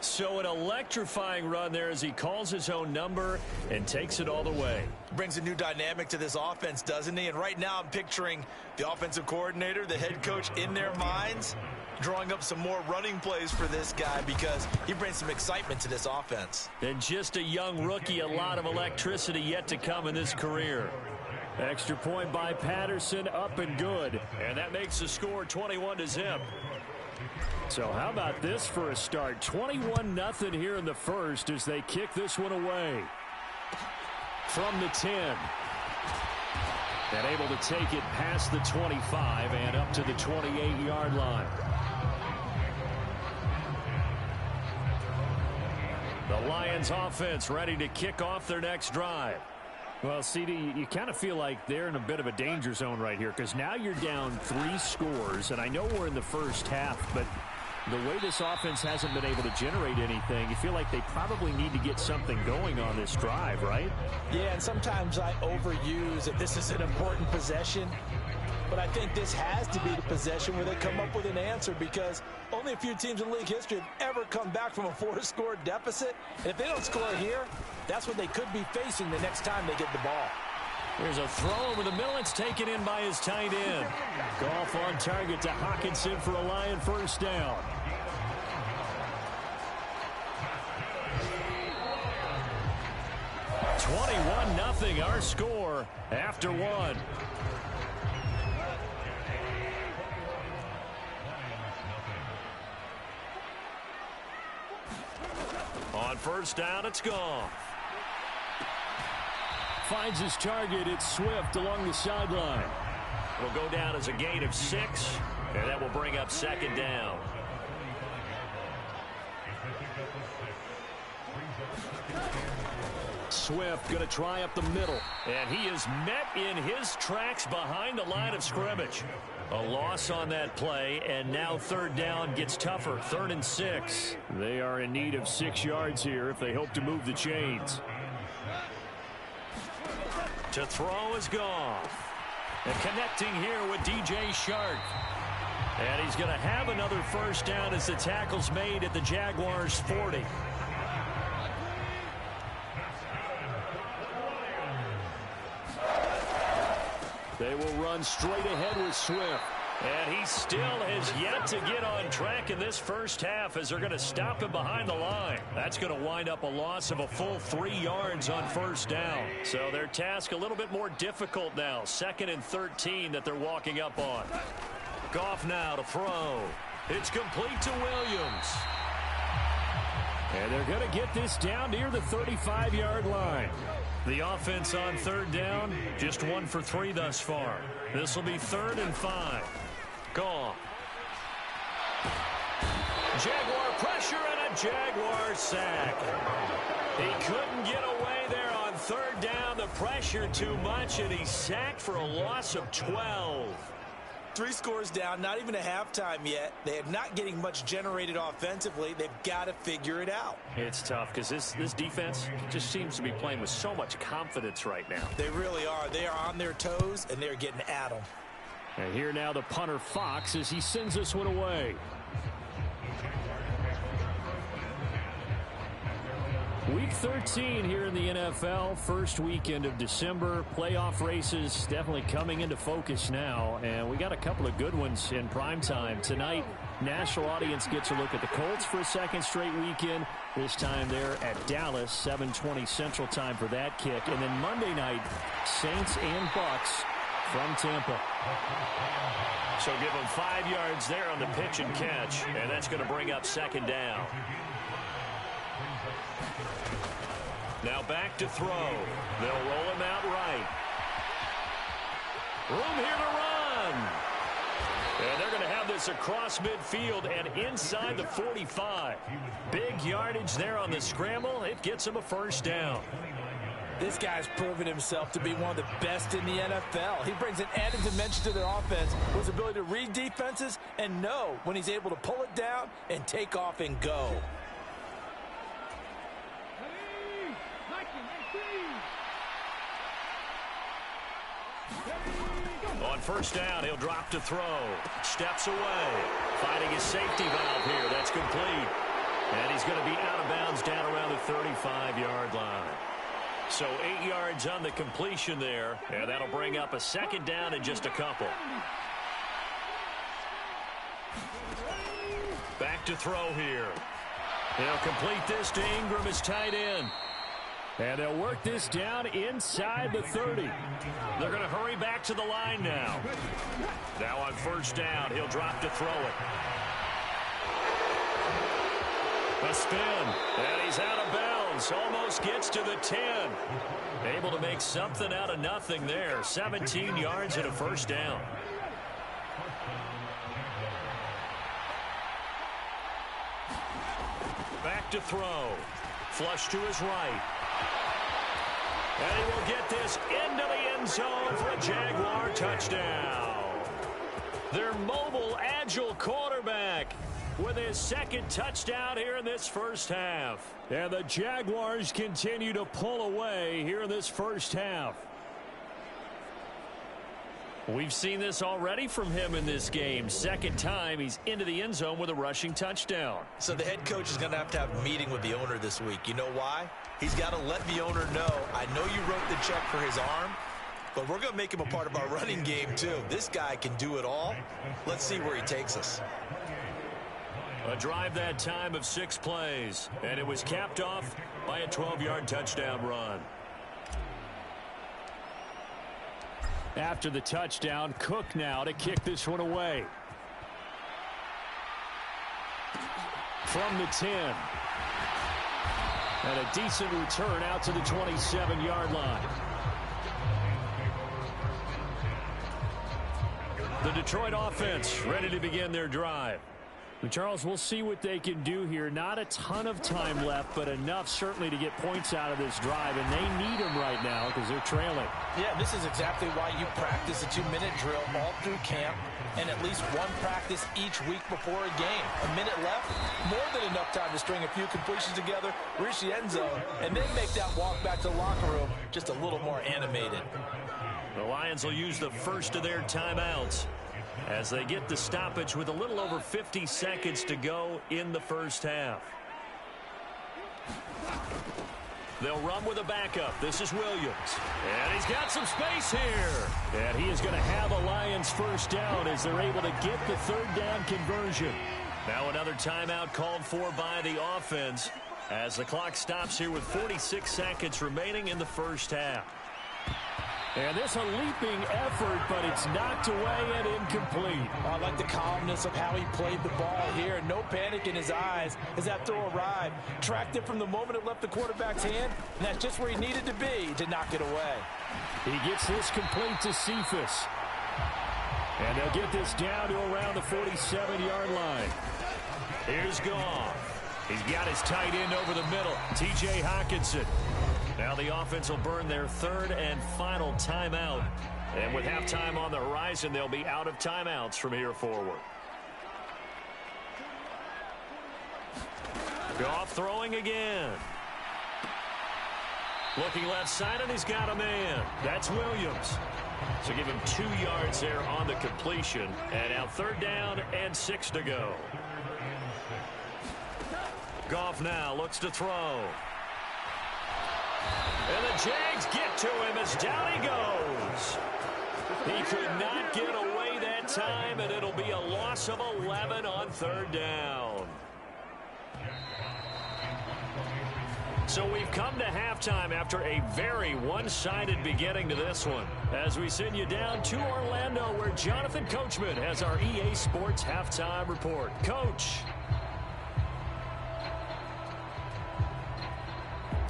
Speaker 2: So an electrifying run there as he calls his own number and takes it all the way.
Speaker 1: Brings a new dynamic to this offense, doesn't he? And right now I'm picturing the offensive coordinator, the head coach in their minds, drawing up some more running plays for this guy because he brings some excitement to this offense.
Speaker 2: And just a young rookie, a lot of electricity yet to come in this career.
Speaker 7: Extra point by Patterson, up and good.
Speaker 2: And that makes the score 21-0.
Speaker 7: So how about this for a start? 21-0 here in the first as they kick this one away. From the 10. And able to take it past the 25 and up to the 28-yard line.
Speaker 2: The Lions offense ready to kick off their next drive.
Speaker 7: Well, CD, you kind of feel like they're in a bit of a danger zone right here because now you're down 3 scores, and I know we're in the first half, but the way this offense hasn't been able to generate anything, you feel like they probably need to get something going on this drive, right?
Speaker 1: Yeah, and sometimes I overuse that this is an important possession, but I think this has to be the possession where they come up with an answer because only a few teams in league history have ever come back from a 4-score deficit. And if they don't score here, that's what they could be facing the next time they get the ball.
Speaker 2: There's a throw over the middle. It's taken in by his tight end.
Speaker 7: Goff on target to Hawkinson for a Lion first down. $21-0 our score after 1.
Speaker 2: On first down, it's gone.
Speaker 7: Finds his target. It's Swift along the sideline.
Speaker 2: Will go down as a gain of 6, and that will bring up second down.
Speaker 7: Swift going to try up the middle.
Speaker 2: And he is met in his tracks behind the line of scrimmage. A loss on that play, and now third down gets tougher. 3rd and 6.
Speaker 7: They are in need of 6 yards here if they hope to move the chains.
Speaker 2: To throw is Goff. And connecting here with DJ Shark. And he's going to have another first down as the tackle's made at the Jaguars' 40.
Speaker 7: They will run straight ahead with Swift.
Speaker 2: And he still has yet to get on track in this first half as they're going to stop him behind the line. That's going to wind up a loss of a full 3 yards on first down. So their task a little bit more difficult now. 2nd and 13 that they're walking up on. Goff now to throw. It's complete to Williams.
Speaker 7: And they're going to get this down near the 35-yard line.
Speaker 2: The offense on third down, just 1 for 3 thus far. This will be 3rd and 5. Goff. Jaguar pressure and a Jaguar sack. He couldn't get away there on third down. The pressure too much, and he's sacked for a loss of 12.
Speaker 1: 3 scores down, not even a halftime yet. They are not getting much generated offensively. They've got to figure it out.
Speaker 2: It's tough because this defense just seems to be playing with so much confidence right now.
Speaker 1: They really are. They are on their toes, and they're getting at them.
Speaker 7: And here now the punter Fox as he sends this one away. Week 13 here in the NFL, first weekend of December. Playoff races definitely coming into focus now, and we got a couple of good ones in primetime. Tonight, national audience gets a look at the Colts for a second straight weekend. This time they're at Dallas, 7:20 Central Time for that kick. And then Monday night, Saints and Bucks from Tampa.
Speaker 2: So give them 5 yards there on the pitch and catch, and that's going to bring up second down. Now back to throw. They'll roll him out right. Room here to run. And they're going to have this across midfield and inside the 45. Big yardage there on the scramble. It gets him a first down.
Speaker 1: This guy's proven himself to be one of the best in the NFL. He brings an added dimension to their offense with his ability to read defenses and know when he's able to pull it down and take off and go.
Speaker 2: On first down, he'll drop to throw. Steps away. Finding his safety valve here. That's complete. And he's going to be out of bounds down around the 35-yard line. So 8 yards on the completion there. And that'll bring up a second down in just a couple. Back to throw here. He'll complete this to Ingram as tight end.
Speaker 7: And they'll work this down inside the 30.
Speaker 2: They're going to hurry back to the line now. Now on first down, he'll drop to throw it. A spin, and he's out of bounds. Almost gets to the 10. Able to make something out of nothing there. 17 yards and a first down. Back to throw. Flush to his right. And he will get this into the end zone for a Jaguar touchdown. Their mobile, agile quarterback with his second touchdown here in this first half.
Speaker 7: And the Jaguars continue to pull away here in this first half.
Speaker 2: We've seen this already from him in this game. Second time he's into the end zone with a rushing touchdown.
Speaker 1: So the head coach is going to have a meeting with the owner this week. You know why? He's got to let the owner know, I know you wrote the check for his arm, but we're going to make him a part of our running game too. This guy can do it all. Let's see where he takes us.
Speaker 2: A drive that time of 6 plays, and it was capped off by a 12-yard touchdown run.
Speaker 7: After the touchdown, Cook now to kick this one away. From the 10. And a decent return out to the 27-yard line.
Speaker 2: The Detroit offense ready to begin their drive.
Speaker 7: Charles, we'll see what they can do here. Not a ton of time left, but enough certainly to get points out of this drive, and they need them right now because they're trailing.
Speaker 1: Yeah, this is exactly why you practice a 2-minute drill all through camp and at least one practice each week before a game. A minute left, more than enough time to string a few completions together, reach the end zone, and then make that walk back to the locker room just a little more animated.
Speaker 2: The Lions will use the first of their timeouts as they get the stoppage with a little over 50 seconds to go in the first half. They'll run with a backup. This is Williams. And he's got some space here.
Speaker 7: And he is going to have a Lions first down as they're able to get the third down conversion.
Speaker 2: Now another timeout called for by the offense as the clock stops here with 46 seconds remaining in the first half.
Speaker 7: And this a leaping effort, but it's knocked away and incomplete.
Speaker 1: I like the calmness of how he played the ball here. No panic in his eyes as that throw arrived. Tracked it from the moment it left the quarterback's hand, and that's just where he needed to be to knock it away.
Speaker 7: He gets this complete to Cephas. And they'll get this down to around the 47-yard line.
Speaker 2: Here's Goff. He's got his tight end over the middle, T.J. Hockenson. Now the offense will burn their third and final timeout. And with halftime on the horizon, they'll be out of timeouts from here forward. Goff throwing again. Looking left side, and he's got a man. That's Williams. So give him 2 yards there on the completion. And now third down and 6 to go. Goff now looks to throw. And the Jags get to him as down he goes. He could not get away that time, and it'll be a loss of 11 on third down. So we've come to halftime after a very one-sided beginning to this one. As we send you down to Orlando, where Jonathan Coachman has our EA Sports halftime report. Coach.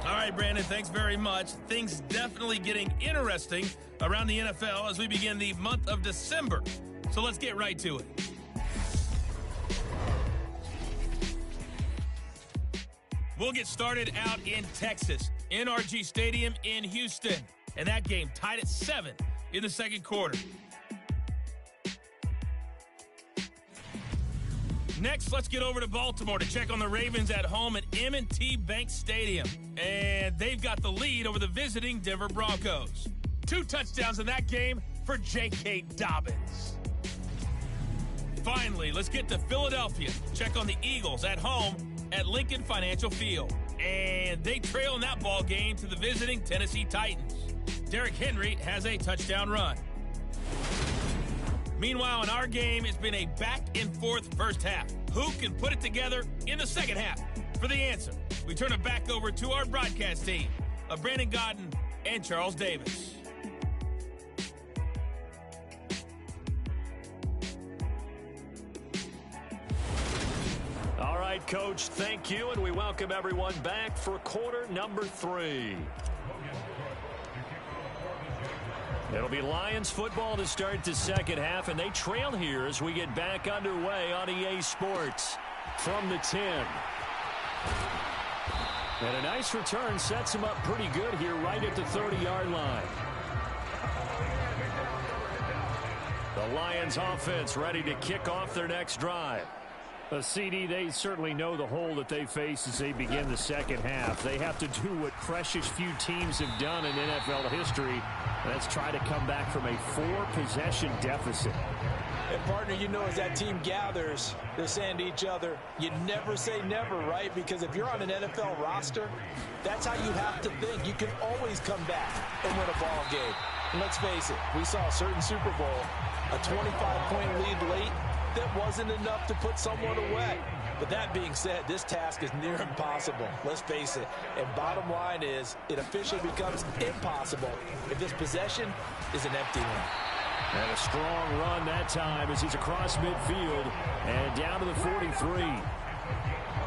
Speaker 3: All right, Brandon, thanks very much. Things definitely getting interesting around the NFL as we begin the month of December. So let's get right to it. We'll get started out in Texas, NRG Stadium in Houston. And that game tied at 7 in the second quarter. Next, let's get over to Baltimore to check on the Ravens at home at M&T Bank Stadium. And they've got the lead over the visiting Denver Broncos. 2 touchdowns in that game for J.K. Dobbins. Finally, let's get to Philadelphia. Check on the Eagles at home at Lincoln Financial Field. And they trail in that ball game to the visiting Tennessee Titans. Derrick Henry has a touchdown run. Meanwhile, in our game, it's been a back-and-forth first half. Who can put it together in the second half? For the answer, we turn it back over to our broadcast team of Brandon Godden and Charles Davis.
Speaker 7: All right, Coach, thank you, and we welcome everyone back for quarter number 3. It'll be Lions football to start the second half, and they trail here as we get back underway on EA Sports from the 10. And a nice return sets them up pretty good here right at the 30-yard line. The Lions offense ready to kick off their next drive. CD, they certainly know the hole that they face as they begin the second half. They have to do what precious few teams have done in NFL history. Let's try to come back from a 4-possession deficit.
Speaker 1: And, partner, you know, as that team gathers, they're saying to each other, you never say never, right? Because if you're on an NFL roster, that's how you have to think. You can always come back and win a ball game. And let's face it, we saw a certain Super Bowl, a 25-point lead late, that wasn't enough to put someone away. But that being said, this task is near impossible. Let's face it. And bottom line is, it officially becomes impossible if this possession is an empty one.
Speaker 7: And a strong run that time as he's across midfield and down to the 43.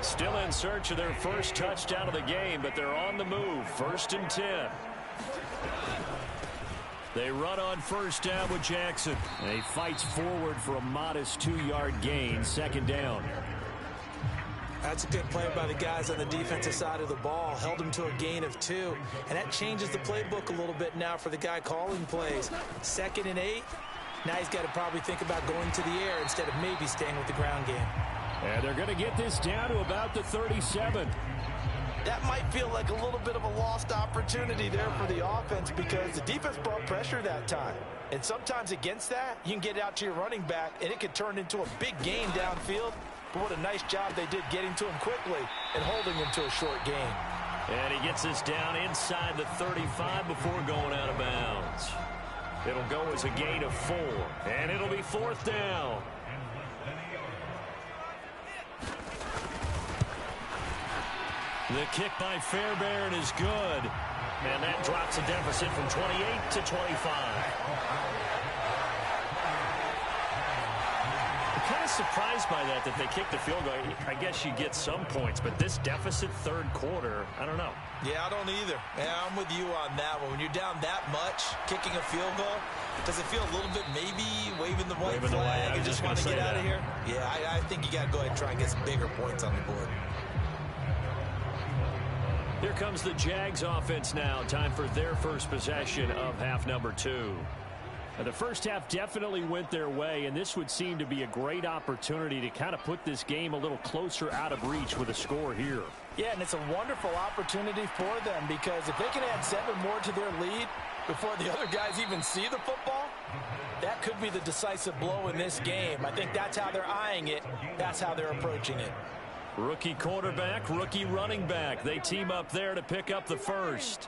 Speaker 7: Still in search of their first touchdown of the game, but they're on the move. 1st and 10. They run on first down with Jackson. And he fights forward for a modest 2-yard gain, 2nd down.
Speaker 1: That's a good play by the guys on the defensive side of the ball. Held him to a gain of 2. And that changes the playbook a little bit now for the guy calling plays. 2nd and 8. Now he's got to probably think about going to the air instead of maybe staying with the ground game.
Speaker 7: And they're going to get this down to about the 37.
Speaker 1: That might feel like a little bit of a lost opportunity there for the offense because the defense brought pressure that time. And sometimes against that, you can get out to your running back, and it could turn into a big gain downfield. But what a nice job they did getting to him quickly and holding him to a short gain.
Speaker 7: And he gets us down inside the 35 before going out of bounds. It'll go as a gain of 4, and it'll be 4th down. The kick by Fairbairn is good. And that drops a deficit from 28 to 25. I'm kind of surprised by that they kicked the field goal. I guess you get some points, but this deficit 3rd quarter, I don't know.
Speaker 1: Yeah, I don't either. Yeah, I'm with you on that one. When you're down that much, kicking a field goal, does it feel a little bit maybe waving the white flag and just want to get out of here? Yeah, I think you got to go ahead and try and get some bigger points on the board.
Speaker 7: Here comes the Jags offense now. Time for their first possession of half number 2. The first half definitely went their way, and this would seem to be a great opportunity to kind of put this game a little closer out of reach with a score here.
Speaker 1: Yeah, and it's a wonderful opportunity for them because if they can add 7 more to their lead before the other guys even see the football, that could be the decisive blow in this game. I think that's how they're eyeing it. That's how they're approaching it.
Speaker 7: Rookie quarterback, rookie running back. They team up there to pick up the first.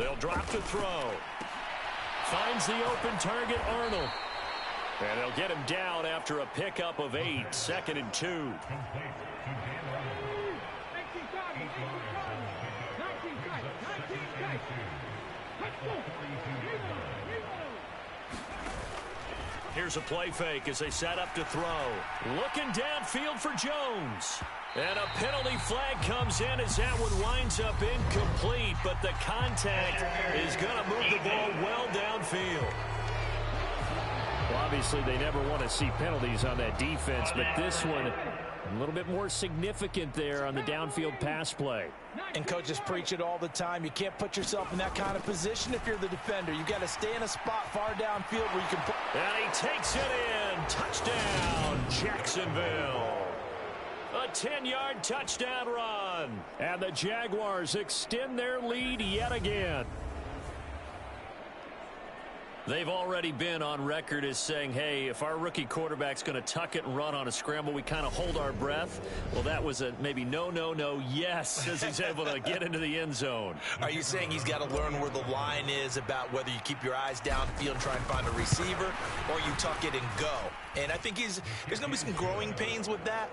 Speaker 2: They'll drop to throw. Finds the open target, Arnold. And they'll get him down after a pickup of 8, 2nd and 2. Here's a play fake as they set up to throw. Looking downfield for Jones. And a penalty flag comes in as that one winds up incomplete, but the contact is going to move the ball well downfield.
Speaker 7: Well, obviously, they never want to see penalties on that defense, but this one a little bit more significant there on the downfield pass play.
Speaker 1: And coaches preach it all the time. You can't put yourself in that kind of position if you're the defender. You got to stay in a spot far downfield where you can put.
Speaker 2: And he takes it in. Touchdown, Jacksonville. A 10-yard touchdown run.
Speaker 7: And the Jaguars extend their lead yet again.
Speaker 2: They've already been on record as saying, hey, if our rookie quarterback's going to tuck it and run on a scramble, we kind of hold our breath. Well, that was a maybe no, yes, as he's able to get into the end zone.
Speaker 1: Are you saying he's got to learn where the line is about whether you keep your eyes downfield and try and find a receiver, or you tuck it and go? And I think there's going to be some growing pains with that.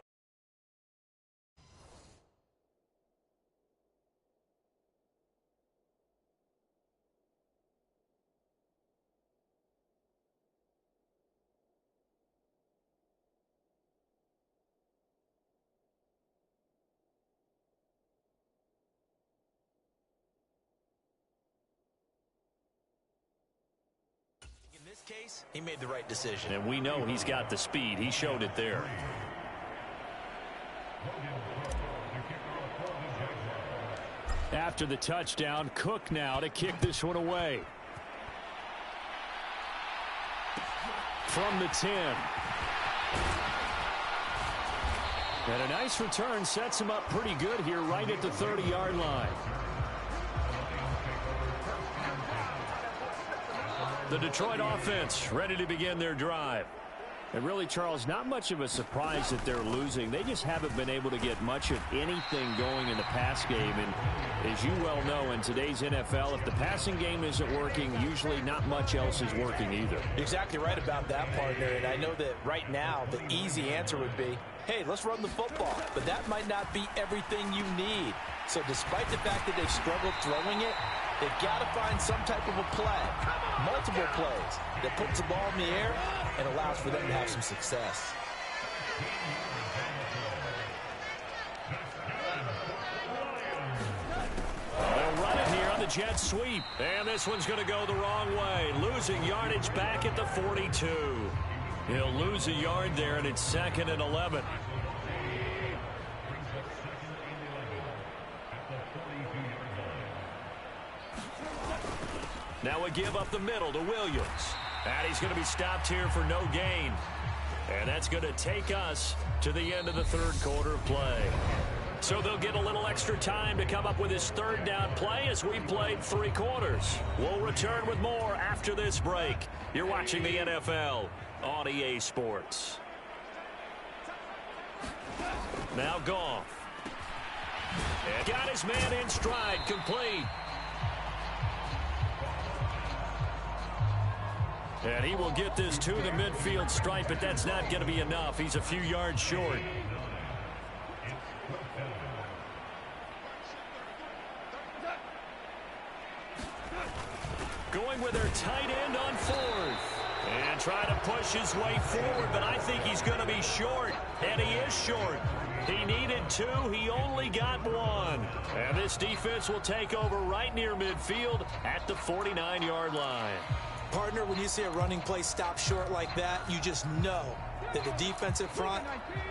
Speaker 1: Case, he made the right decision.
Speaker 2: And we know he's got the speed. He showed it there.
Speaker 7: After the touchdown, Cook now to kick this one away. From the 10. And a nice return sets him up pretty good here right at the 30-yard line.
Speaker 2: The Detroit offense ready to begin their drive.
Speaker 7: And really, Charles, not much of a surprise that they're losing. They just haven't been able to get much of anything going in the pass game. And as you well know, in today's NFL, if the passing game isn't working, usually not much else is working either.
Speaker 1: You're exactly right about that, partner. And I know that right now the easy answer would be, hey, let's run the football. But that might not be everything you need. So despite the fact that they've struggled throwing it, they've got to find some type of a play, multiple plays, that puts the ball in the air and allows for them to have some success.
Speaker 2: They'll run it here on the jet sweep. And this one's going to go the wrong way. Losing yardage back at the 42. He'll lose a yard there, and it's 2nd and 11. Now a give up the middle to Williams. And he's going to be stopped here for no gain. And that's going to take us to the end of the third quarter of play. So they'll get a little extra time to come up with his third down play as we played 3 quarters. We'll return with more after this break. You're watching the NFL on EA Sports. Now Goff. And got his man in stride, complete. And he will get this to the midfield stripe, but that's not going to be enough. He's a few yards short. Going with their tight end on 4th. And trying to push his way forward, but I think he's going to be short. And he is short. He needed 2. He only got 1. And this defense will take over right near midfield at the 49-yard line.
Speaker 1: Partner, when you see a running play stop short like that, you just know that the defensive front,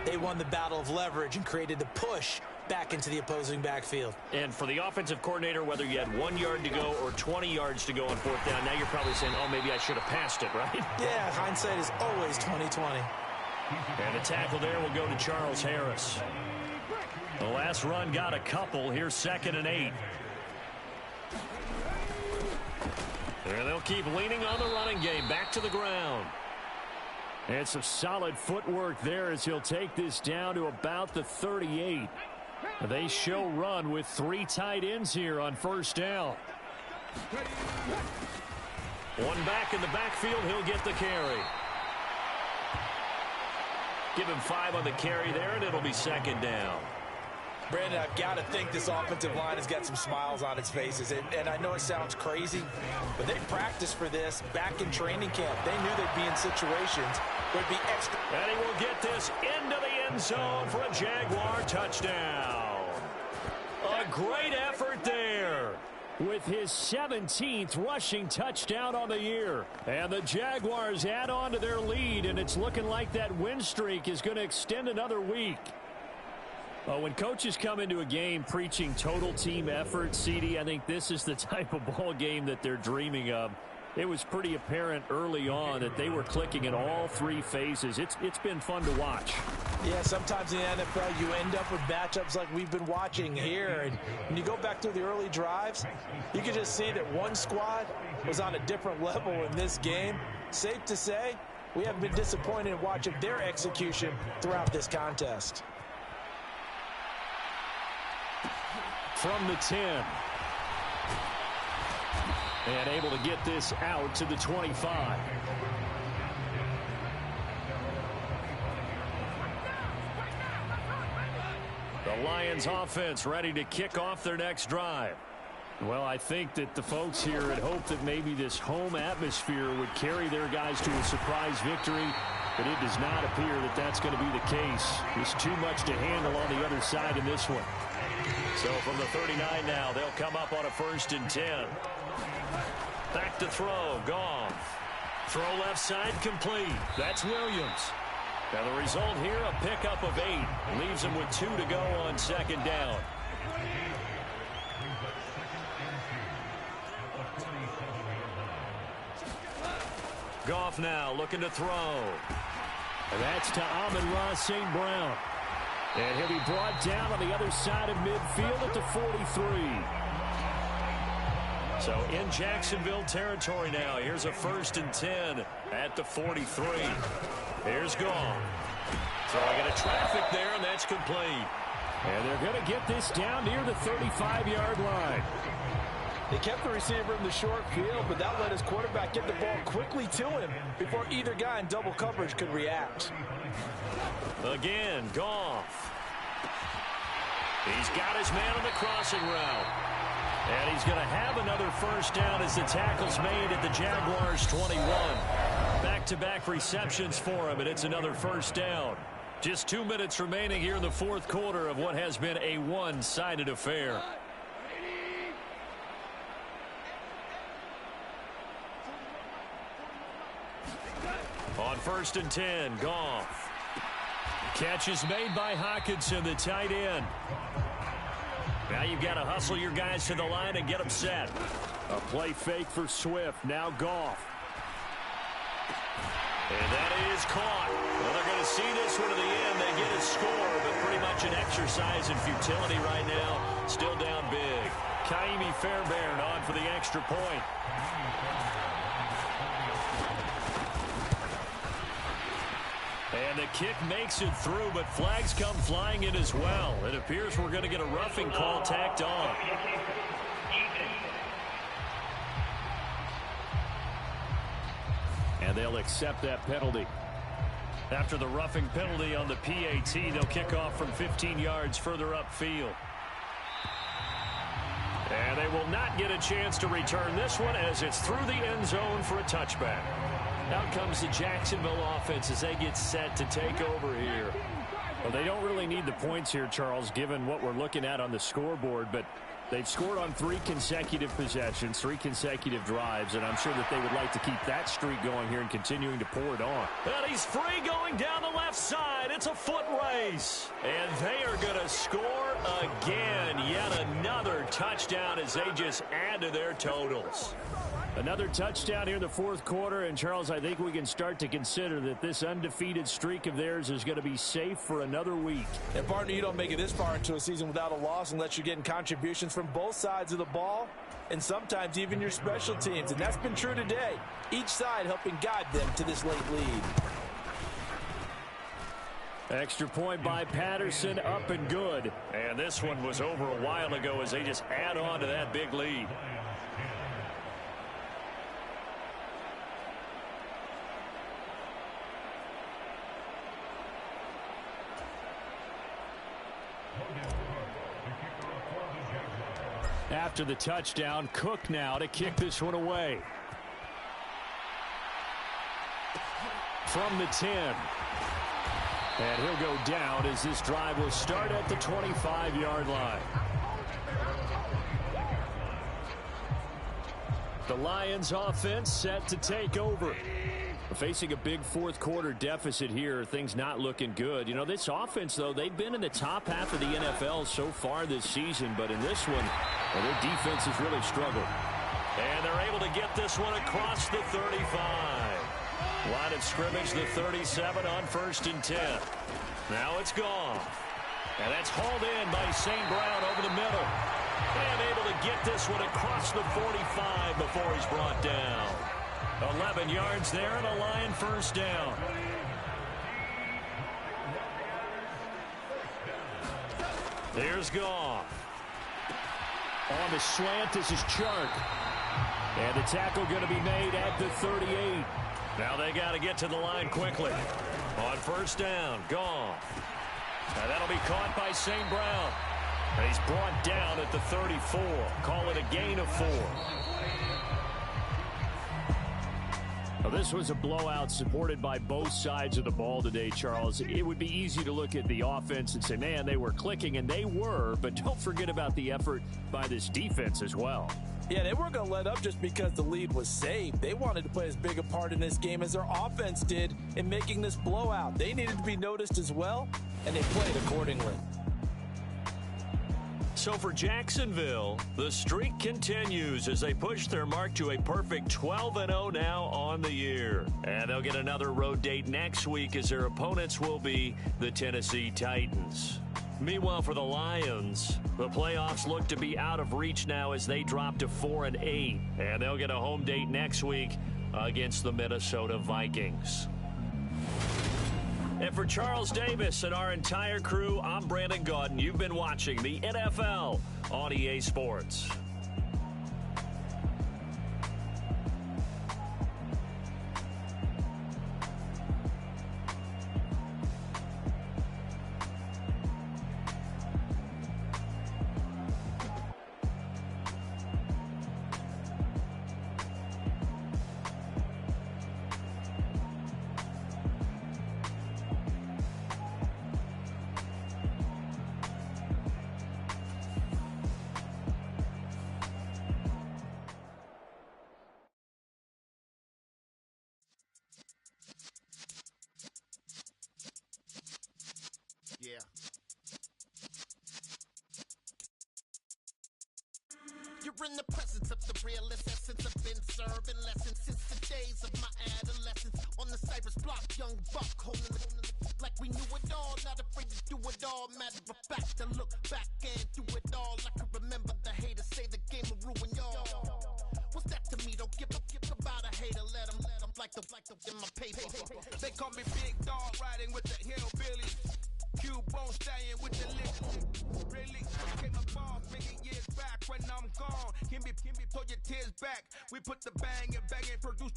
Speaker 1: they won the battle of leverage and created the push back into the opposing backfield.
Speaker 2: And for the offensive coordinator, whether you had 1 yard to go or 20 yards to go on 4th down, now you're probably saying, oh, maybe I should have passed it, right?
Speaker 1: Yeah, hindsight is always 20/20.
Speaker 2: And the tackle there will go to Charles Harris. The last run got a couple. Here's 2nd and 8. And they'll keep leaning on the running game. Back to the ground.
Speaker 7: And some solid footwork there as he'll take this down to about the 38. They show run with 3 tight ends here on 1st down.
Speaker 2: One back in the backfield. He'll get the carry. Give him 5 on the carry there, and it'll be second down.
Speaker 1: Brandon, I've got to think this offensive line has got some smiles on its faces. And I know it sounds crazy, but they practiced for this back in training camp. They knew they'd be in situations where it'd be extra.
Speaker 2: And he will get this into the end zone for a Jaguar touchdown. A great effort there.
Speaker 7: With his 17th rushing touchdown on the year. And the Jaguars add on to their lead, and it's looking like that win streak is going to extend another week. When coaches come into a game preaching total team effort, CD, I think this is the type of ball game that they're dreaming of. It was pretty apparent early on that they were clicking in all 3 phases. It's been fun to watch.
Speaker 1: Yeah, sometimes in the NFL you end up with matchups like we've been watching here. And when you go back to the early drives, you can just see that one squad was on a different level in this game. Safe to say, we haven't been disappointed in watching their execution throughout this contest.
Speaker 7: From the 10. And able to get this out to the 25. The Lions offense ready to kick off their next drive. Well, I think that the folks here had hoped that maybe this home atmosphere would carry their guys to a surprise victory, but it does not appear that that's going to be the case. There's too much to handle on the other side in this one.
Speaker 2: So from the 39 now, they'll come up on a 1st and 10. Back to throw, Goff. Throw left side, complete. That's Williams. Now the result here, a pickup of 8. Leaves him with 2 to go on 2nd down. Goff now looking to throw.
Speaker 7: And that's to Amon-Ra St. Brown. And he'll be brought down on the other side of midfield at the 43.
Speaker 2: So in Jacksonville territory now. Here's a 1st and 10 at the 43. Here's Goff. Throwing into traffic there, and that's complete.
Speaker 7: And they're going to get this down near the 35-yard line.
Speaker 1: They kept the receiver in the short field, but that let his quarterback get the ball quickly to him before either guy in double coverage could react.
Speaker 2: Again, Goff. He's got his man on the crossing route. And he's going to have another 1st down as the tackle's made at the Jaguars' 21. Back-to-back receptions for him, and it's another 1st down. Just 2 minutes remaining here in the 4th quarter of what has been a one-sided affair. On 1st and 10, Goff. Catch is made by Hockenson, the tight end. Now you've got to hustle your guys to the line and get them set.
Speaker 7: A play fake for Swift. Now Goff.
Speaker 2: And that is caught. Well, they're going to see this one to the end. They get a score, but pretty much an exercise in futility right now. Still down big. Kaimi Fairbairn on for the extra point. And the kick makes it through, but flags come flying in as well. It appears we're going to get a roughing call tacked on.
Speaker 7: And they'll accept that penalty.
Speaker 2: After the roughing penalty on the PAT, they'll kick off from 15 yards further upfield. And they will not get a chance to return this one as it's through the end zone for a touchback. Out comes the Jacksonville offense as they get set to take over here.
Speaker 7: Well, they don't really need the points here, Charles, given what we're looking at on the scoreboard, but they've scored on 3 consecutive possessions, 3 consecutive drives, and I'm sure that they would like to keep that streak going here and continuing to pour it on.
Speaker 2: And he's free going down the left side. It's a foot race. And they are going to score again. Yet another touchdown as they just add to their totals.
Speaker 7: Another touchdown here in the 4th quarter, and Charles, I think we can start to consider that this undefeated streak of theirs is going to be safe for another week.
Speaker 1: And partner, you don't make it this far into a season without a loss unless you're getting contributions from both sides of the ball and sometimes even your special teams, and that's been true today. Each side helping guide them to this late lead.
Speaker 7: Extra point by Patterson, up and good.
Speaker 2: And this one was over a while ago as they just add on to that big lead.
Speaker 7: after the touchdown. Cook now to kick this one away. From the 10. And he'll go down as this drive will start at the 25-yard line. The Lions offense set to take over. Facing a big fourth-quarter deficit here, things not looking good. You know, this offense, though, they've been in the top half of the NFL so far this season, but in this one, well, their defense has really struggled.
Speaker 2: And they're able to get this one across the 35. Line of scrimmage, the 37 on 1st and 10. Now it's gone. And that's hauled in by St. Brown over the middle. And able to get this one across the 45 before he's brought down. 11 yards there and a Lion first down. Here's Goff.
Speaker 7: On the slant, this is Chark. And the tackle going to be made at the 38.
Speaker 2: Now they got to get to the line quickly. On first down, Goff. And that'll be caught by St. Brown. And he's brought down at the 34. Call it a gain of 4.
Speaker 7: Well, this was a blowout supported by both sides of the ball today, Charles. It would be easy to look at the offense and say, man, they were clicking, and they were, but don't forget about the effort by this defense as well.
Speaker 1: Yeah, they weren't going to let up just because the lead was saved. They wanted to play as big a part in this game as their offense did in making this blowout. They needed to be noticed as well, and they played accordingly.
Speaker 2: So for Jacksonville, the streak continues as they push their mark to a perfect 12-0 now on the year. And they'll get another road date next week as their opponents will be the Tennessee Titans. Meanwhile, for the Lions, the playoffs look to be out of reach now as they drop to 4-8. And they'll get a home date next week against the Minnesota Vikings. And for Charles Davis and our entire crew, I'm Brandon Gaudin. You've been watching the NFL on EA Sports.
Speaker 12: Yeah. You're in the presence of the realest essence. I've been serving lessons since the days of my adolescence. On the Cypress block, young buck holding it like we knew it all. Not afraid to do it all. Matter of fact, to look back and do it all. I can remember the haters say the game will ruin y'all. What's that to me? Don't give about a hater. Let them like the in my paper.
Speaker 18: They call me Big Dog, riding with the hillbillies. Cube-bone stallion with the lip. Really came a ball many years back when I'm gone. Can be pull your tears back. We put the bang and produce.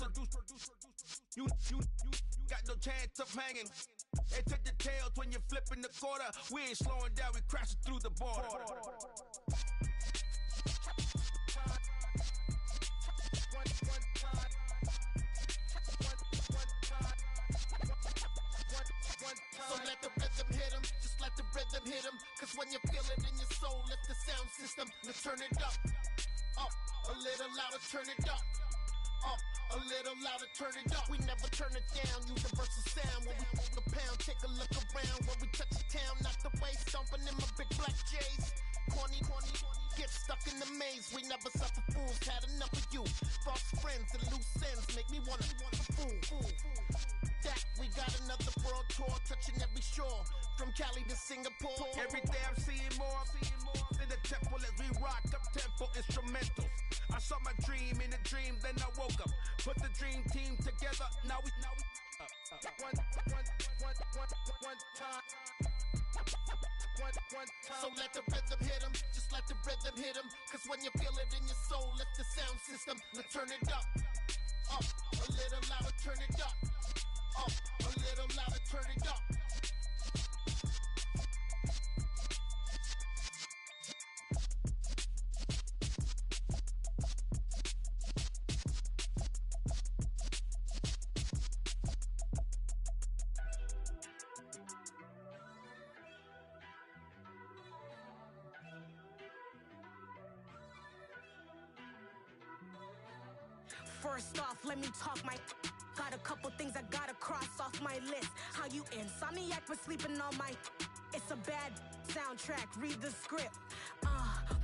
Speaker 18: You got no chance of hanging. They take the tails when you're flipping the quarter. We ain't slowing down, we crashing through the border.
Speaker 12: So let the rhythm hit him, just let the rhythm hit him. Cause when you feel it in your soul, lift the sound system. Now turn it up, a little louder, turn it up, a little louder, turn it up. We never turn it down, universal sound. When we hold the pound, take a look around. When we touch the town, not the way, stomping in my big black J's. Corny, get stuck in the maze. We never suffer fools, had enough of you. False friends and loose ends make me wanna fool. That we got another world tour, touching every shore, from Cali to Singapore.
Speaker 18: Every day I'm seeing more in the temple as we rock up tempo instrumentals. I saw my dream in a dream, then I woke up. Put the dream team together. Now we one time.
Speaker 12: So let the rhythm hit him, just let the rhythm hit him. Cause when you feel it in your soul, lift the sound system. Now turn it up, a little louder, turn it up, a little louder, turn it up.
Speaker 17: First off, let me talk my... Got a couple things I gotta cross off my list. How you insomniac for sleeping on my... It's a bad soundtrack, read the script.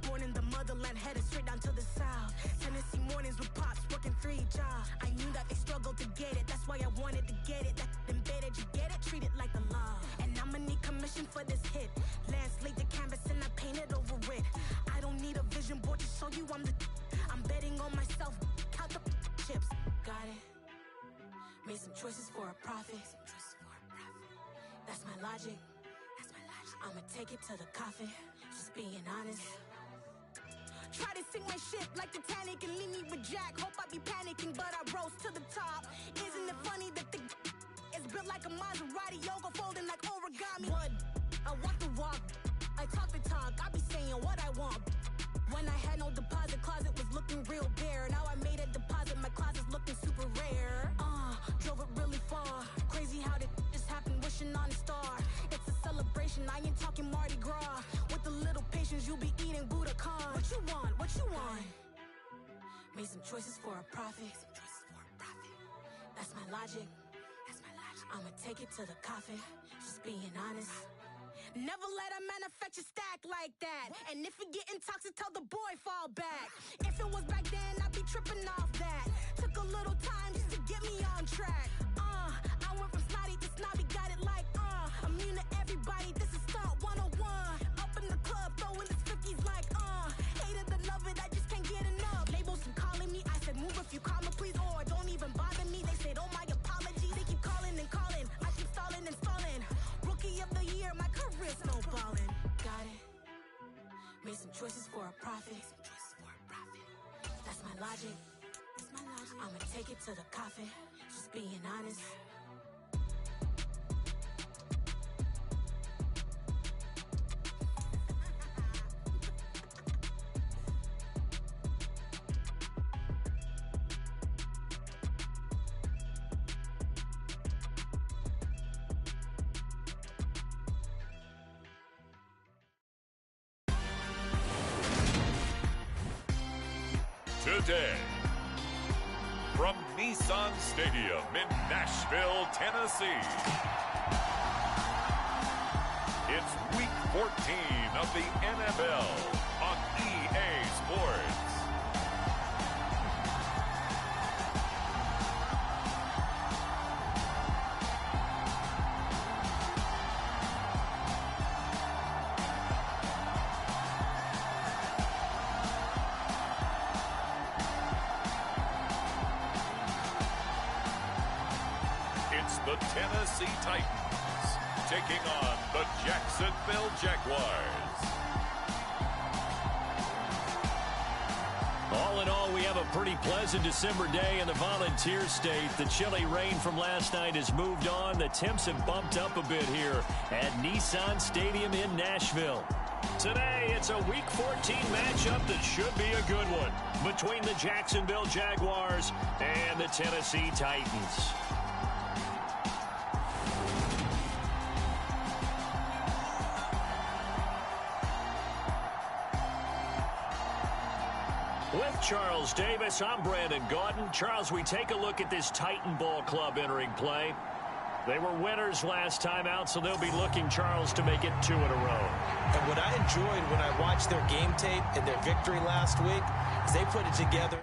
Speaker 17: Born in the motherland, headed straight down to the south. Tennessee mornings with pops, working 3 jobs. I knew that they struggled to get it, that's why I wanted to get it. That embedded, you get it, treat it like a law. And I'ma need commission for this hit. Lance laid the canvas and I painted over it. I don't need a vision board to show you I'm the... I'm betting on myself, count the chips. Got it. Made some choices for a profit. That's my logic. I'ma take it to the coffin, just being honest. Try to sink my ship like Titanic and leave me with Jack. Hope I be panicking, but I rose to the top. Isn't it funny that the is built like a Maserati, yoga folding like origami? What? I walk the walk, I talk the talk, I be saying what I want. When I had no deposit, closet was looking real bare. Now I made a deposit, my closet's looking super rare. Drove it really far. Crazy how did this happen, wishing on a star. It's a celebration, I ain't talking Mardi Gras. With a little patience, you'll be eating Budokan. What you want? What you want? Made some choices for a profit. That's my logic. I'ma take it to the coffin, just being honest. Never let a manufacture stack like that. And if it getting toxic, tell the boy fall back. If it was back then, I'd be tripping off that. Took a little time just to get me on track. I went from snotty to snobby, got it like, immune to everybody, this is stunt 101. Up in the club, throwing the 50s like, hate it, love it, I just can't get enough. Labels keep calling me, I said move if you call me please, or don't even bother me. They said, oh my apologies, they keep calling and calling. I keep stalling and stalling. Rookie of the year, my career snowballing. Got it. Made some choices for a profit. That's my logic. I'ma take it to the coffin, just being honest.
Speaker 6: Today, from Nissan Stadium in Nashville, Tennessee, it's Week 14 of the NFL on EA Sports. The Tennessee Titans taking on the Jacksonville Jaguars.
Speaker 7: All in all, we have a pretty pleasant December day in the Volunteer State. The chilly rain from last night has moved on. The temps have bumped up a bit here at Nissan Stadium in Nashville. Today, it's a Week 14 matchup that should be a good one between the Jacksonville Jaguars and the Tennessee Titans. With Charles Davis, I'm Brandon Gaudin. Charles, we take a look at this Titan Ball Club entering play. They were winners last time out, so they'll be looking, Charles, to make it 2 in a row.
Speaker 1: And what I enjoyed when I watched their game tape and their victory last week is they put it together.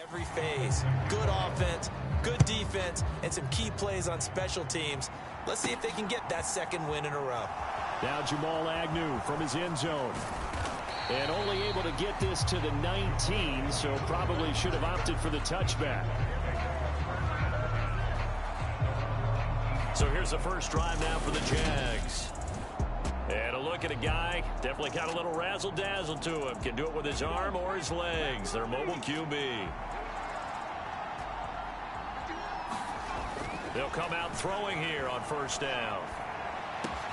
Speaker 1: Every phase. Good offense, good defense, and some key plays on special teams. Let's see if they can get that second win in a row.
Speaker 7: Now Jamal Agnew from his end zone. And only able to get this to the 19, so probably should have opted for the touchback. So here's the first drive now for the Jags. And a look at a guy, definitely got a little razzle-dazzle to him. Can do it with his arm or his legs. Their mobile QB. They'll come out throwing here on first down.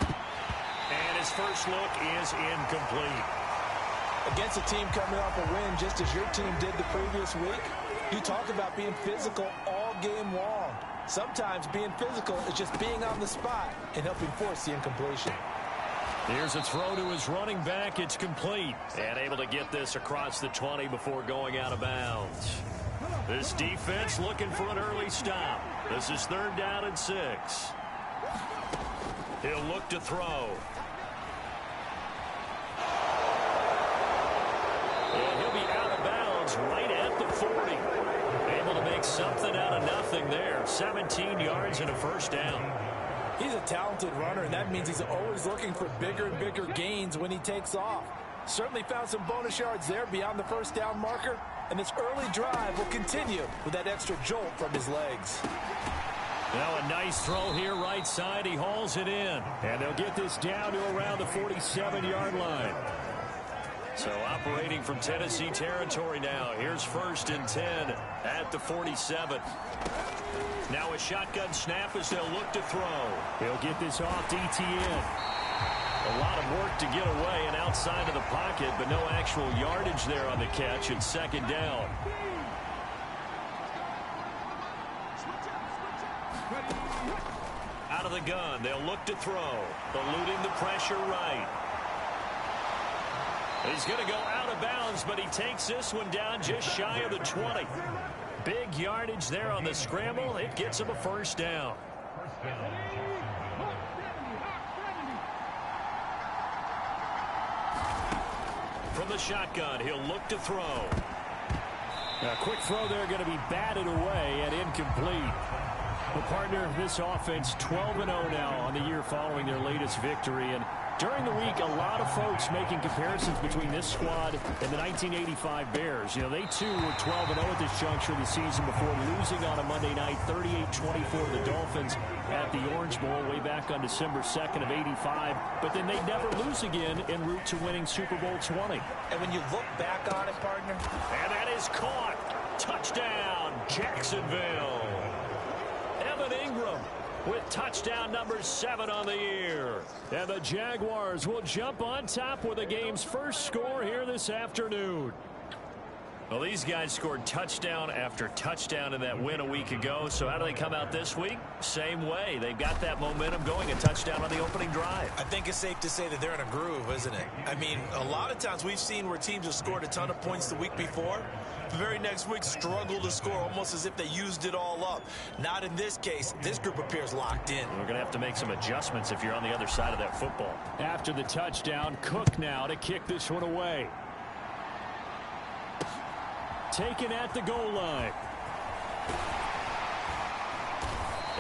Speaker 7: And his first look is incomplete.
Speaker 1: Against a team coming off a win just as your team did the previous week, you talk about being physical all game long. Sometimes being physical is just being on the spot and helping force the incompletion.
Speaker 7: Here's a throw to his running back. It's complete. And able to get this across the 20 before going out of bounds. This defense looking for an early stop. This is 3rd down and 6. He'll look to throw. And he'll be out of bounds right at the 40. Able to make something out of nothing there. 17 yards and a first down.
Speaker 1: He's a talented runner, and that means he's always looking for bigger and bigger gains when he takes off. Certainly found some bonus yards there beyond the first down marker, and this early drive will continue with that extra jolt from his legs.
Speaker 7: Now a nice throw here right side. He hauls it in, and they'll get this down to around the 47-yard line. So operating from Tennessee territory now. Here's 1st and 10 at the 47. Now a shotgun snap as they'll look to throw. He'll get this off to ETN. A lot of work to get away and outside of the pocket, but no actual yardage there on the catch. It's 2nd down. Out of the gun, they'll look to throw. Eluding the pressure right. He's going to go out of bounds, but he takes this one down just shy of the 20. Big yardage there on the scramble. It gets him a first down. From the shotgun, he'll look to throw. A quick throw there, going to be batted away and incomplete. The partner, this offense 12-0 now on the year following their latest victory. And during the week, a lot of folks making comparisons between this squad and the 1985 Bears. You know, they too were 12-0 at this juncture of the season before losing on a Monday night 38-24 to the Dolphins at the Orange Bowl way back on December 2nd of 85. But then they never lose again en route to winning Super Bowl 20.
Speaker 1: And when you look back on it, partner,
Speaker 7: and that is caught. Touchdown, Jacksonville. Evan Ingram with touchdown number 7 on the year. And the Jaguars will jump on top with the game's first score here this afternoon. Well, these guys scored touchdown after touchdown in that win a week ago. So how do they come out this week? Same way. They've got that momentum going, a touchdown on the opening drive.
Speaker 1: I think it's safe to say that they're in a groove, isn't it? I mean, a lot of times we've seen where teams have scored a ton of points the week before. The very next week struggle to score almost as if they used it all up. Not in this case. This group appears locked in.
Speaker 7: We're going to have to make some adjustments if you're on the other side of that football. After the touchdown, Cook now to kick this one away. Taken at the goal line.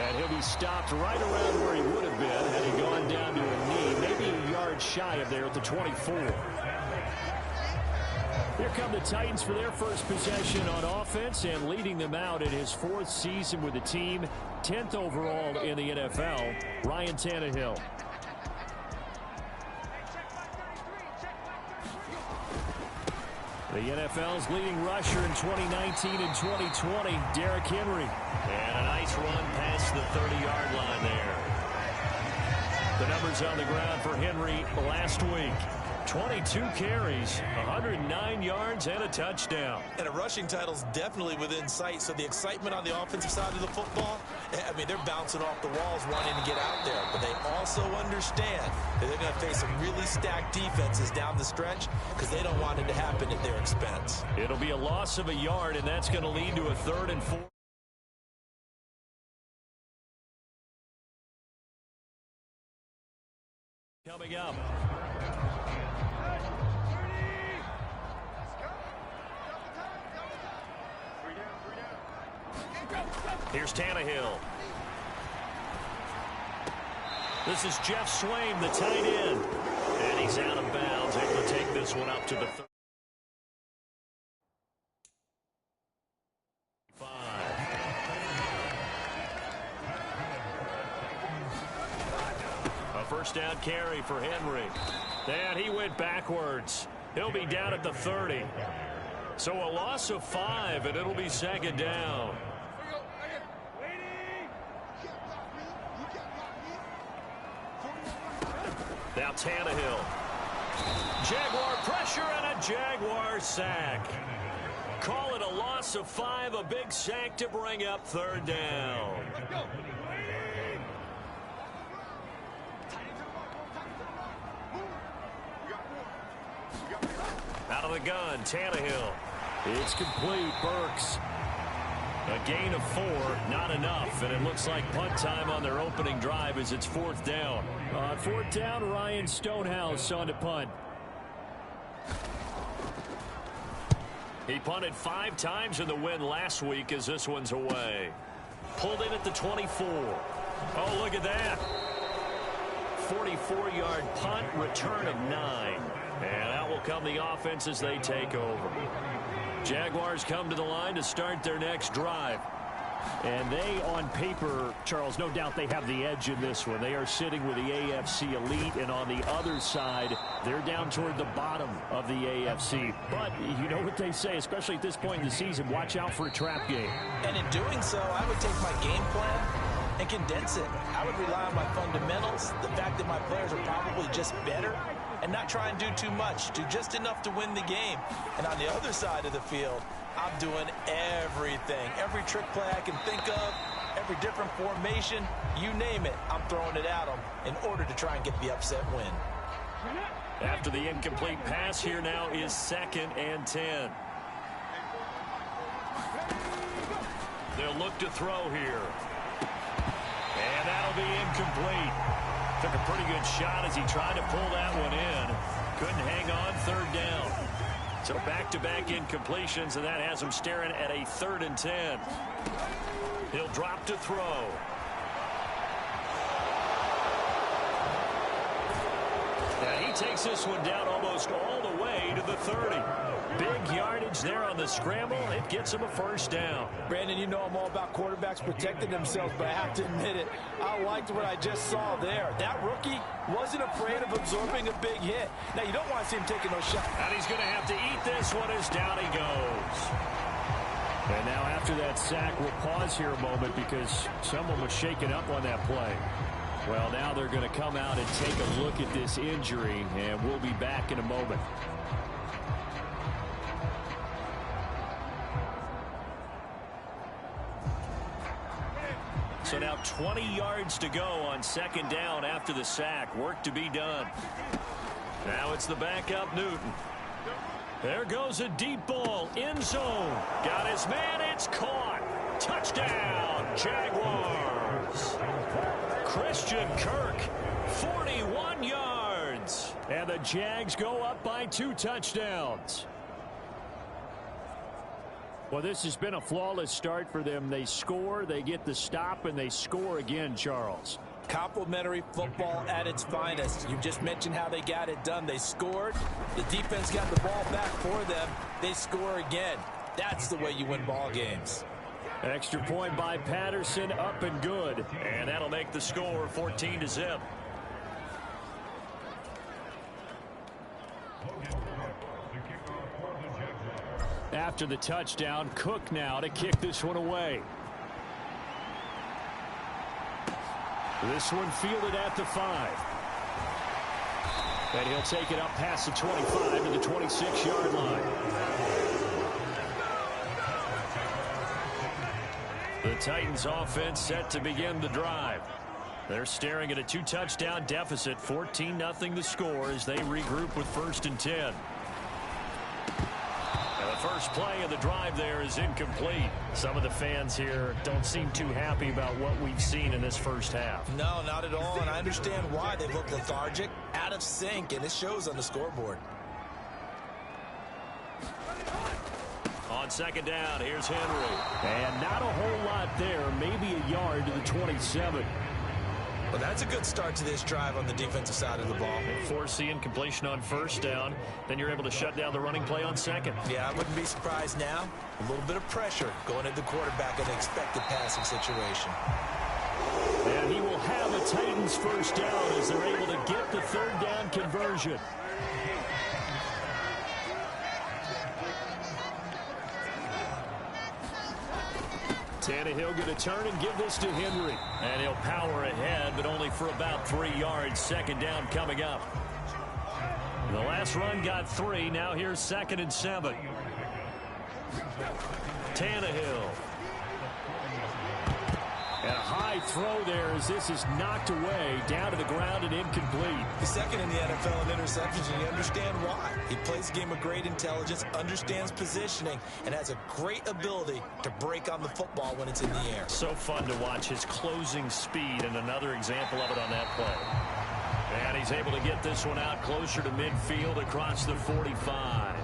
Speaker 7: And he'll be stopped right around where he would have been had he gone down to a knee, maybe a yard shy of there at the 24. Here come the Titans for their first possession on offense, and leading them out in his 4th season with the team, 10th overall in the NFL, Ryan Tannehill. The NFL's leading rusher in 2019 and 2020, Derrick Henry. And a nice run past the 30-yard line there. The numbers on the ground for Henry last week. 22 carries, 109 yards, and a touchdown.
Speaker 1: And a rushing title's definitely within sight, so the excitement on the offensive side of the football, I mean, they're bouncing off the walls wanting to get out there. But they also understand that they're going to face some really stacked defenses down the stretch because they don't want it to happen at their expense.
Speaker 7: It'll be a loss of a yard, and that's going to lead to a 3rd and 4. Coming up.
Speaker 2: Here's Tannehill. This is Jeff Swaim, the tight end. And he's out of bounds, able to take this one up to the 35. A first down carry for Henry. And he went backwards. He'll be down at the 30. So a loss of 5, and it'll be second down. Now Tannehill. Jaguar pressure and a Jaguar sack. Call it a loss of 5, a big sack to bring up third down. Out of the gun, Tannehill. It's complete, Burks. A gain of 4, not enough, and it looks like punt time on their opening drive as it's fourth down.
Speaker 7: On fourth down, Ryan Stonehouse on to punt.
Speaker 2: He punted 5 times in the win last week as this one's away. Pulled in at the 24. Oh, look at that. 44-yard punt, return of 9. And out will come the offense as they take over. Jaguars come to the line to start their next drive.
Speaker 7: And they, on paper, Charles, no doubt they have the edge in this one. They are sitting with the AFC elite, and on the other side, they're down toward the bottom of the AFC. But you know what they say, especially at this point in the season, watch out for a trap game.
Speaker 1: And in doing so, I would take my game plan and condense it. I would rely on my fundamentals, the fact that my players are probably just better, and not try and do too much, do just enough to win the game. And on the other side of the field, I'm doing everything. Every trick play I can think of, every different formation, you name it, I'm throwing it at them in order to try and get the upset win.
Speaker 2: After the incomplete pass, here now is 2nd and 10. They'll look to throw here. And that'll be incomplete. Took a pretty good shot as he tried to pull that one in. Couldn't hang on, third down. So back-to-back incompletions, and that has him staring at a 3rd and 10. He'll drop to throw. And he takes this one down almost all the way to the 30. Big yardage there on the scramble. It gets him a first down.
Speaker 1: Brandon, you know I'm all about quarterbacks protecting themselves, but I have to admit it, I liked what I just saw there. That rookie wasn't afraid of absorbing a big hit. Now, you don't want to see him taking no shot.
Speaker 2: And he's going to have to eat this one as down he goes.
Speaker 7: And now after that sack, we'll pause here a moment because someone was shaken up on that play. Well, now they're going to come out and take a look at this injury, and we'll be back in a moment.
Speaker 2: So now 20 yards to go on 2nd down after the sack. Work to be done. Now it's the backup Newton. There goes a deep ball. End zone. Got his man. It's caught. Touchdown, Jaguars. Christian Kirk, 41 yards.
Speaker 7: And the Jags go up by 2 touchdowns. Well, this has been a flawless start for them. They score, they get the stop, and they score again, Charles.
Speaker 1: Complimentary football at its finest. You just mentioned how they got it done. They scored. The defense got the ball back for them. They score again. That's the way you win ball games.
Speaker 7: Extra point by Patterson, up and good.
Speaker 2: And that'll make the score 14-0.
Speaker 7: After the touchdown, Cook now to kick this one away. This one fielded at the 5. And he'll take it up past the 25 to the 26-yard line.
Speaker 2: The Titans offense set to begin the drive. They're staring at a 2-touchdown deficit, 14-0 the score as they regroup with 1st and 10. The first play of the drive there is incomplete. Some of the fans here don't seem too happy about what we've seen in this first half.
Speaker 1: No, not at all, and I understand why. They look lethargic, out of sync, and it shows on the scorboard.
Speaker 2: On on second down, here's Henry.
Speaker 7: And not a whole lot there, maybe a yard to the 27.
Speaker 1: Well, that's a good start to this drive on the defensive side of the ball.
Speaker 2: Force the incompletion on first down. Then you're able to shut down the running play on second.
Speaker 1: Yeah, I wouldn't be surprised now. A little bit of pressure going at the quarterback in an expected passing situation.
Speaker 7: And he will have a Titans first down as they're able to get the third down conversion. Tannehill going to turn and give this to Henry.
Speaker 2: And he'll power ahead, but only for about 3 yards. Second down coming up. The last run got 3. Now here's 2nd and 7. Tannehill.
Speaker 7: And a high throw there as this is knocked away, down to the ground and incomplete.
Speaker 1: He's second in the NFL in interceptions, and you understand why. He plays a game of great intelligence, understands positioning, and has a great ability to break on the football when it's in the air.
Speaker 2: So fun to watch his closing speed, and another example of it on that play. And he's able to get this one out closer to midfield across the 45.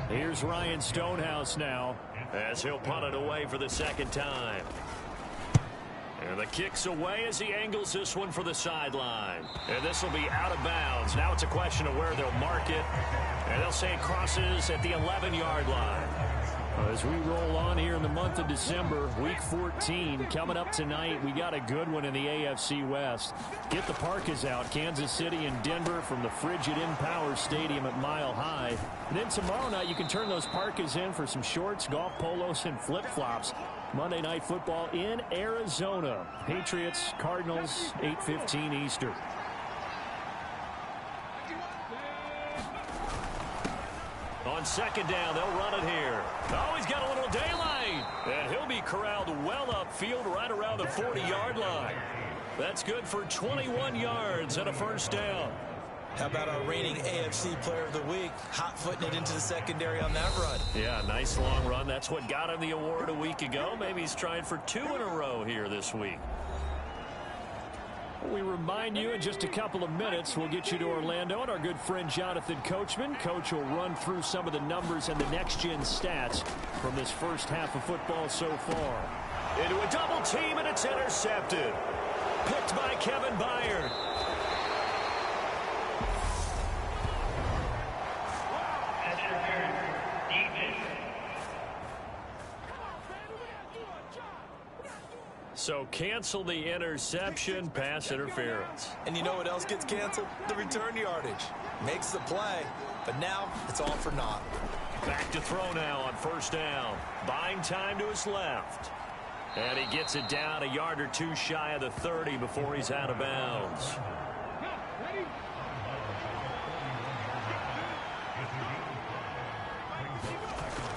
Speaker 7: Here's Ryan Stonehouse now,
Speaker 2: as he'll punt it away for the second time. And the kick's away as he angles this one for the sideline. And this will be out of bounds. Now it's a question of where they'll mark it. And they'll say it crosses at the 11-yard line.
Speaker 7: As we roll on here in the month of December, Week 14, coming up tonight, we got a good one in the AFC West. Get the parkas out, Kansas City and Denver from the frigid Empower Stadium at Mile High. And then tomorrow night, you can turn those parkas in for some shorts, golf polos, and flip-flops. Monday Night Football in Arizona. Patriots, Cardinals, 8:15 Eastern.
Speaker 2: On second down, they'll run it here. Oh, he's got a little daylight. And he'll be corralled well upfield right around the 40-yard line. That's good for 21 yards and a first down.
Speaker 1: How about our reigning AFC Player of the Week, hot-footing it into the secondary on that run?
Speaker 2: Yeah, nice long run. That's what got him the award a week ago. Maybe he's trying for 2 in a row here this week.
Speaker 7: We remind you in just a couple of minutes, we'll get you to Orlando and our good friend Jonathan Coachman. Coach will run through some of the numbers and the next-gen stats from this first half of football so far.
Speaker 2: Into a double team, and it's intercepted. Picked by Kevin Byard. So cancel the interception, pass interference.
Speaker 1: And you know what else gets canceled? The return yardage. Makes the play, but now it's all for naught.
Speaker 2: Back to throw now on first down. Buying time to his left. And he gets it down a yard or 2 shy of the 30 before he's out of bounds.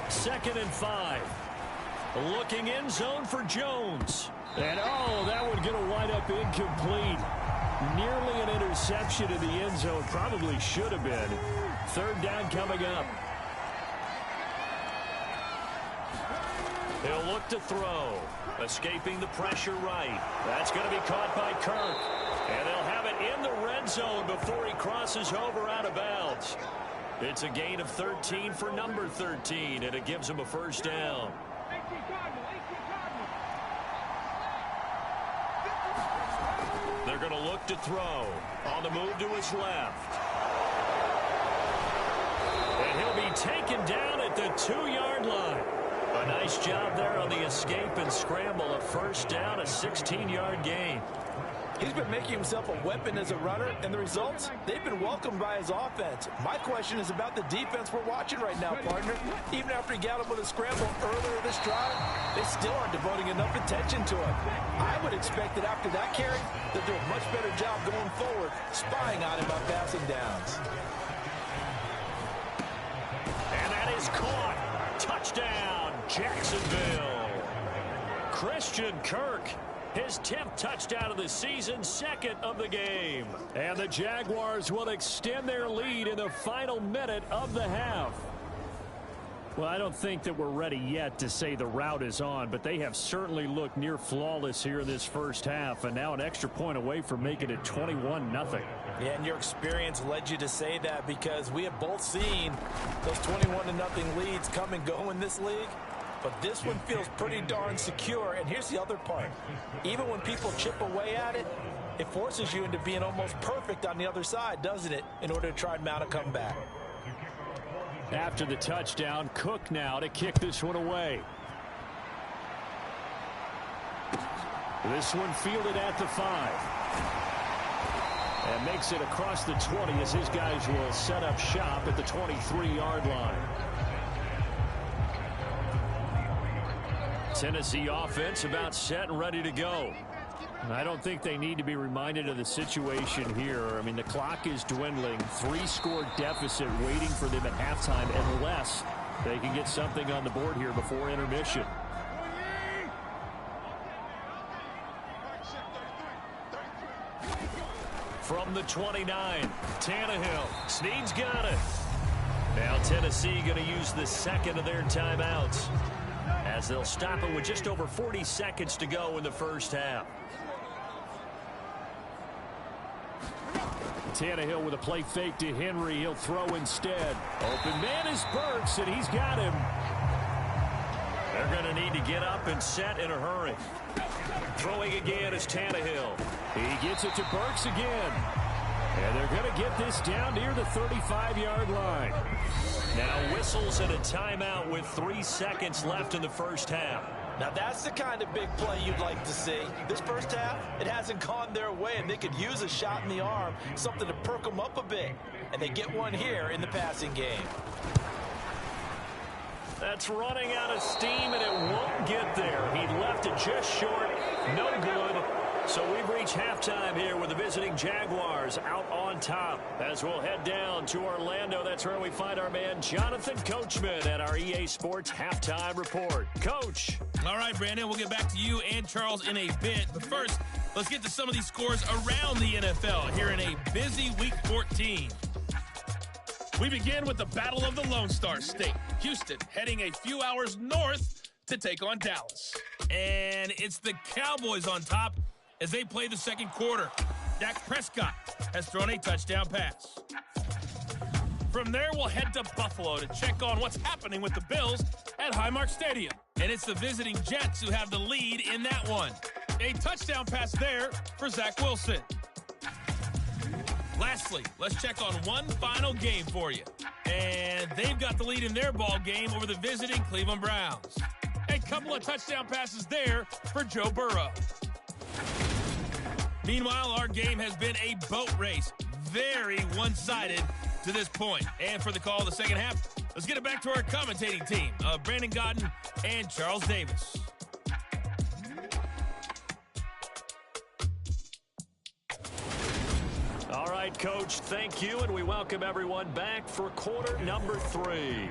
Speaker 2: Second and 5. Looking in zone for Jones.
Speaker 7: And, oh, that one going to wind up incomplete. Nearly an interception in the end zone. Probably should have been. Third down coming up.
Speaker 2: He'll look to throw. Escaping the pressure right. That's going to be caught by Kirk. And they'll have it in the red zone before he crosses over out of bounds. It's a gain of 13 for number 13, and it gives him a first down. They're going to look to throw. On the move to his left. And he'll be taken down at the 2-yard line. A nice job there on the escape and scramble. A first down, a 16-yard gain.
Speaker 1: He's been making himself a weapon as a runner, and the results, they've been welcomed by his offense. My question is about the defense we're watching right now, partner. Even after he got him with a scramble earlier this drive, they still aren't devoting enough attention to him. I would expect that after that carry, they'll do a much better job going forward, spying on him on passing downs.
Speaker 2: And that is caught. Touchdown, Jacksonville. Christian Kirk. His 10th touchdown of the season, 2nd of the game.
Speaker 7: And the Jaguars will extend their lead in the final minute of the half. Well, I don't think that we're ready yet to say the route is on, but they have certainly looked near flawless here in this first half, and now an extra point away from making it 21-0.
Speaker 1: Yeah, and your experience led you to say that because we have both seen those 21-0 leads come and go in this league. But this one feels pretty darn secure. And here's the other part. Even when people chip away at it, it forces you into being almost perfect on the other side, doesn't it, in order to try and mount a comeback.
Speaker 7: After the touchdown, Cook now to kick this one away. This one fielded at the 5. And makes it across the 20 as his guys will set up shop at the 23-yard line. Tennessee offense about set and ready to go. I don't think they need to be reminded of the situation here. I mean, the clock is dwindling. 3-score deficit waiting for them at halftime unless they can get something on the board here before intermission. From the 29, Tannehill. Snead's got it. Now Tennessee going to use the second of their timeouts as they'll stop it with just over 40 seconds to go in the first half. Tannehill with a play fake to Henry. He'll throw instead. Open man is Burks, and he's got him. They're going to need to get up and set in a hurry. Throwing again is Tannehill. He gets it to Burks again. And they're going to get this down near the 35-yard line. Now whistles and a timeout with 3 seconds left in the first half.
Speaker 1: Now that's the kind of big play you'd like to see. This first half, it hasn't gone their way, and they could use a shot in the arm, something to perk them up a bit. And they get one here in the passing game.
Speaker 7: That's running out of steam, and it won't get there. He left it just short. No good. So we've reached halftime here with the visiting Jaguars out on top. As we'll head down to Orlando, that's where we find our man Jonathan Coachman at our EA Sports Halftime Report. Coach.
Speaker 3: All right, Brandon, we'll get back to you and Charles in a bit. But first, let's get to some of these scores around the NFL here in a busy Week 14. We begin with the Battle of the Lone Star State. Houston heading a few hours north to take on Dallas. And it's the Cowboys on top as they play the second quarter. Dak Prescott has thrown a touchdown pass. From there, we'll head to Buffalo to check on what's happening with the Bills at Highmark Stadium. And it's the visiting Jets who have the lead in that one. A touchdown pass there for Zach Wilson. Lastly, let's check on one final game for you. And they've got the lead in their ball game over the visiting Cleveland Browns. A couple of touchdown passes there for Joe Burrow. Meanwhile, our game has been a boat race. Very one-sided to this point. And for the call of the second half, let's get it back to our commentating team of Brandon Godden and Charles Davis.
Speaker 7: All right, Coach, thank you, and we welcome everyone back for quarter number 3.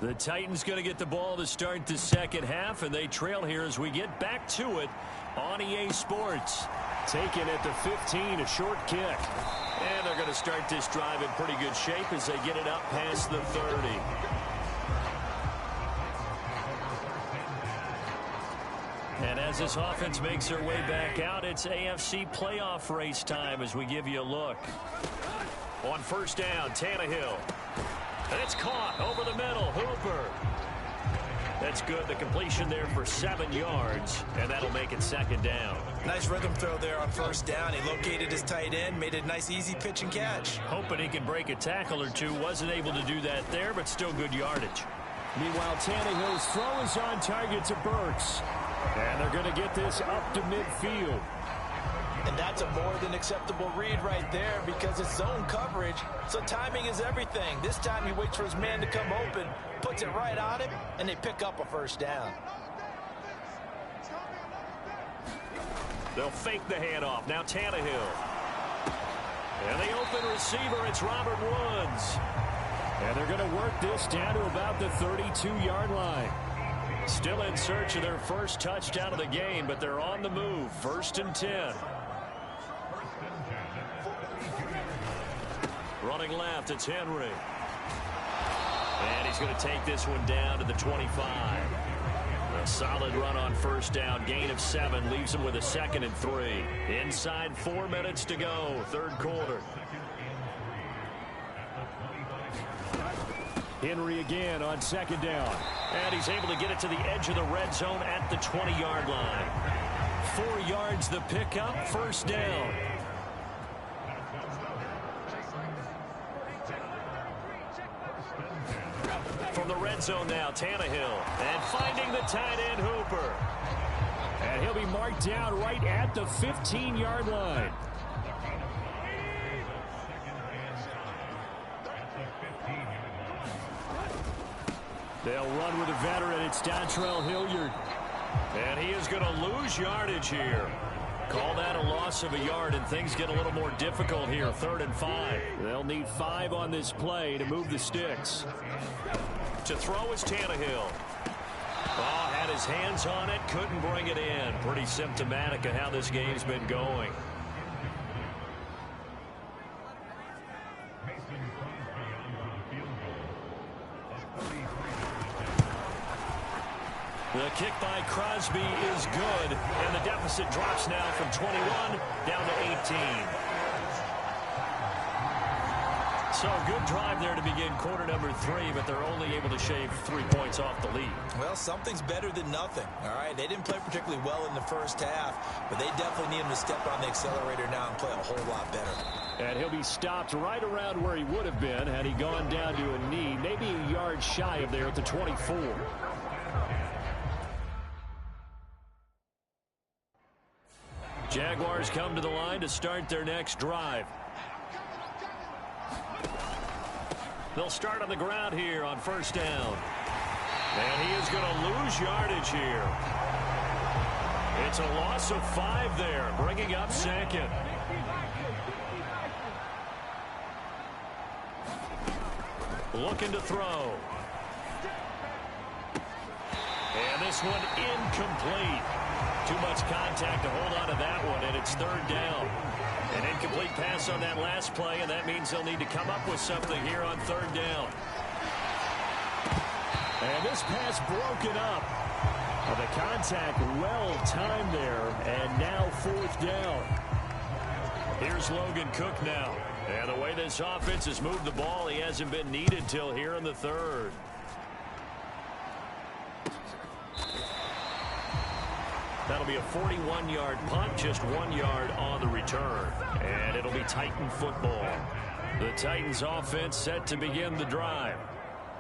Speaker 7: The Titans going to get the ball to start the second half, and they trail here as we get back to it on EA Sports. Taken at the 15, a short kick. And they're going to start this drive in pretty good shape as they get it up past the 30. And as this offense makes their way back out, it's AFC playoff race time as we give you a look. On first down, Tannehill. And it's caught over the middle. Hooper. That's good. The completion there for 7 yards, and that'll make it second down.
Speaker 1: Nice rhythm throw there on first down. He located his tight end, made a nice easy pitch and catch.
Speaker 7: Hoping he can break a tackle or two. Wasn't able to do that there, but still good yardage.
Speaker 13: Meanwhile, Tannehill's throw is on target to Burks.
Speaker 7: And they're going to get this up to midfield.
Speaker 1: And that's a more than acceptable read right there because it's zone coverage, so timing is everything. This time he waits for his man to come open, puts it right on him, and they pick up a first down.
Speaker 7: They'll fake the handoff. Now Tannehill. And the open receiver, it's Robert Woods.
Speaker 13: And they're going to work this down to about the 32-yard line.
Speaker 7: Still in search of their first touchdown of the game, but they're on the move. 1st and 10. Running left, it's Henry.
Speaker 2: And he's going to take this one down to the 25. A solid run on first down. Gain of 7 leaves him with a 2nd and 3. Inside 4 minutes to go. Third quarter.
Speaker 7: Henry again on 2nd down.
Speaker 2: And he's able to get it to the edge of the red zone at the 20-yard line. 4 yards the pickup. First down. From the red zone now, Tannehill. And finding the tight end, Hooper.
Speaker 7: And he'll be marked down right at the 15-yard line. They'll run with a veteran. It's Dontrell Hilliard.
Speaker 2: And he is going to lose yardage here. Call that a loss of a yard, and things get a little more difficult here. 3rd and 5.
Speaker 7: They'll need 5 on this play to move the sticks.
Speaker 2: To throw is Tannehill. Oh, had his hands on it, couldn't bring it in. Pretty symptomatic of how this game's been going. The kick by Crosby is good, and the deficit drops now from 21 down to 18. So good drive there to begin quarter number 3, but they're only able to shave 3 points off the lead.
Speaker 1: Well, something's better than nothing, all right? They didn't play particularly well in the first half, but they definitely need him to step on the accelerator now and play a whole lot better.
Speaker 7: And he'll be stopped right around where he would have been had he gone down to a knee, maybe a yard shy of there at the 24.
Speaker 2: Jaguars come to the line to start their next drive. They'll start on the ground here on first down. And he is going to lose yardage here. It's a loss of 5 there, bringing up 2nd. Looking to throw. And this one incomplete. Too much contact to hold on to that one, and it's 3rd down. An incomplete pass on that last play, and that means they'll need to come up with something here on 3rd down.
Speaker 7: And this pass broken up. The contact well timed there, and now 4th down.
Speaker 2: Here's Logan Cook now. And the way this offense has moved the ball, he hasn't been needed till here in the 3rd. That'll be a 41-yard punt, just 1 yard on the return. And it'll be Titan football. The Titans offense set to begin the drive.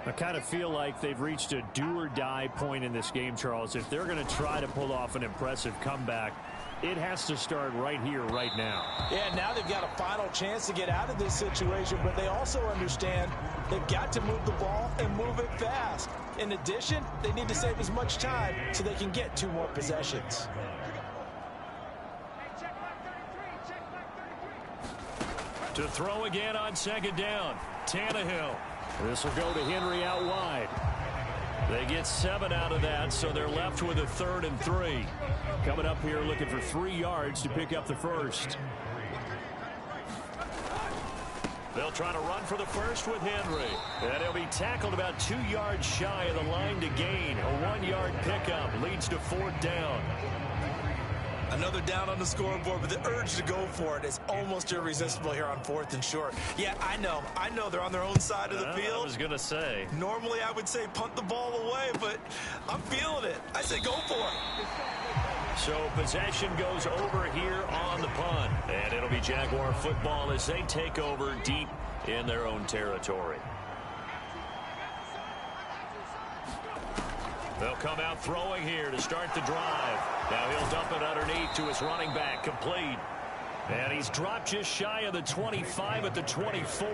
Speaker 7: I kind of feel like they've reached a do-or-die point in this game, Charles. If they're going to try to pull off an impressive comeback, it has to start right here, right now.
Speaker 1: Yeah, now they've got a final chance to get out of this situation, but they also understand they've got to move the ball and move it fast. In addition, they need to save as much time so they can get 2 more possessions.
Speaker 2: To throw again on 2nd down, Tannehill.
Speaker 7: This will go to Henry out wide.
Speaker 2: They get 7 out of that, so they're left with a 3rd and 3.
Speaker 7: Coming up here looking for 3 yards to pick up the first.
Speaker 2: They'll try to run for the first with Henry. And he'll be tackled about 2 yards shy of the line to gain. A 1-yard pickup leads to 4th down.
Speaker 1: Another down on the scoreboard, but the urge to go for it is almost irresistible here on 4th and short. Yeah, I know they're on their own side of the field.
Speaker 2: I was going to say.
Speaker 1: Normally I would say punt the ball away, but I'm feeling it. I say go for it.
Speaker 2: So possession goes over here on the punt. And it'll be Jaguar football as they take over deep in their own territory. They'll come out throwing here to start the drive. Now he'll dump it underneath to his running back, complete. And he's dropped just shy of the 25 at the 24.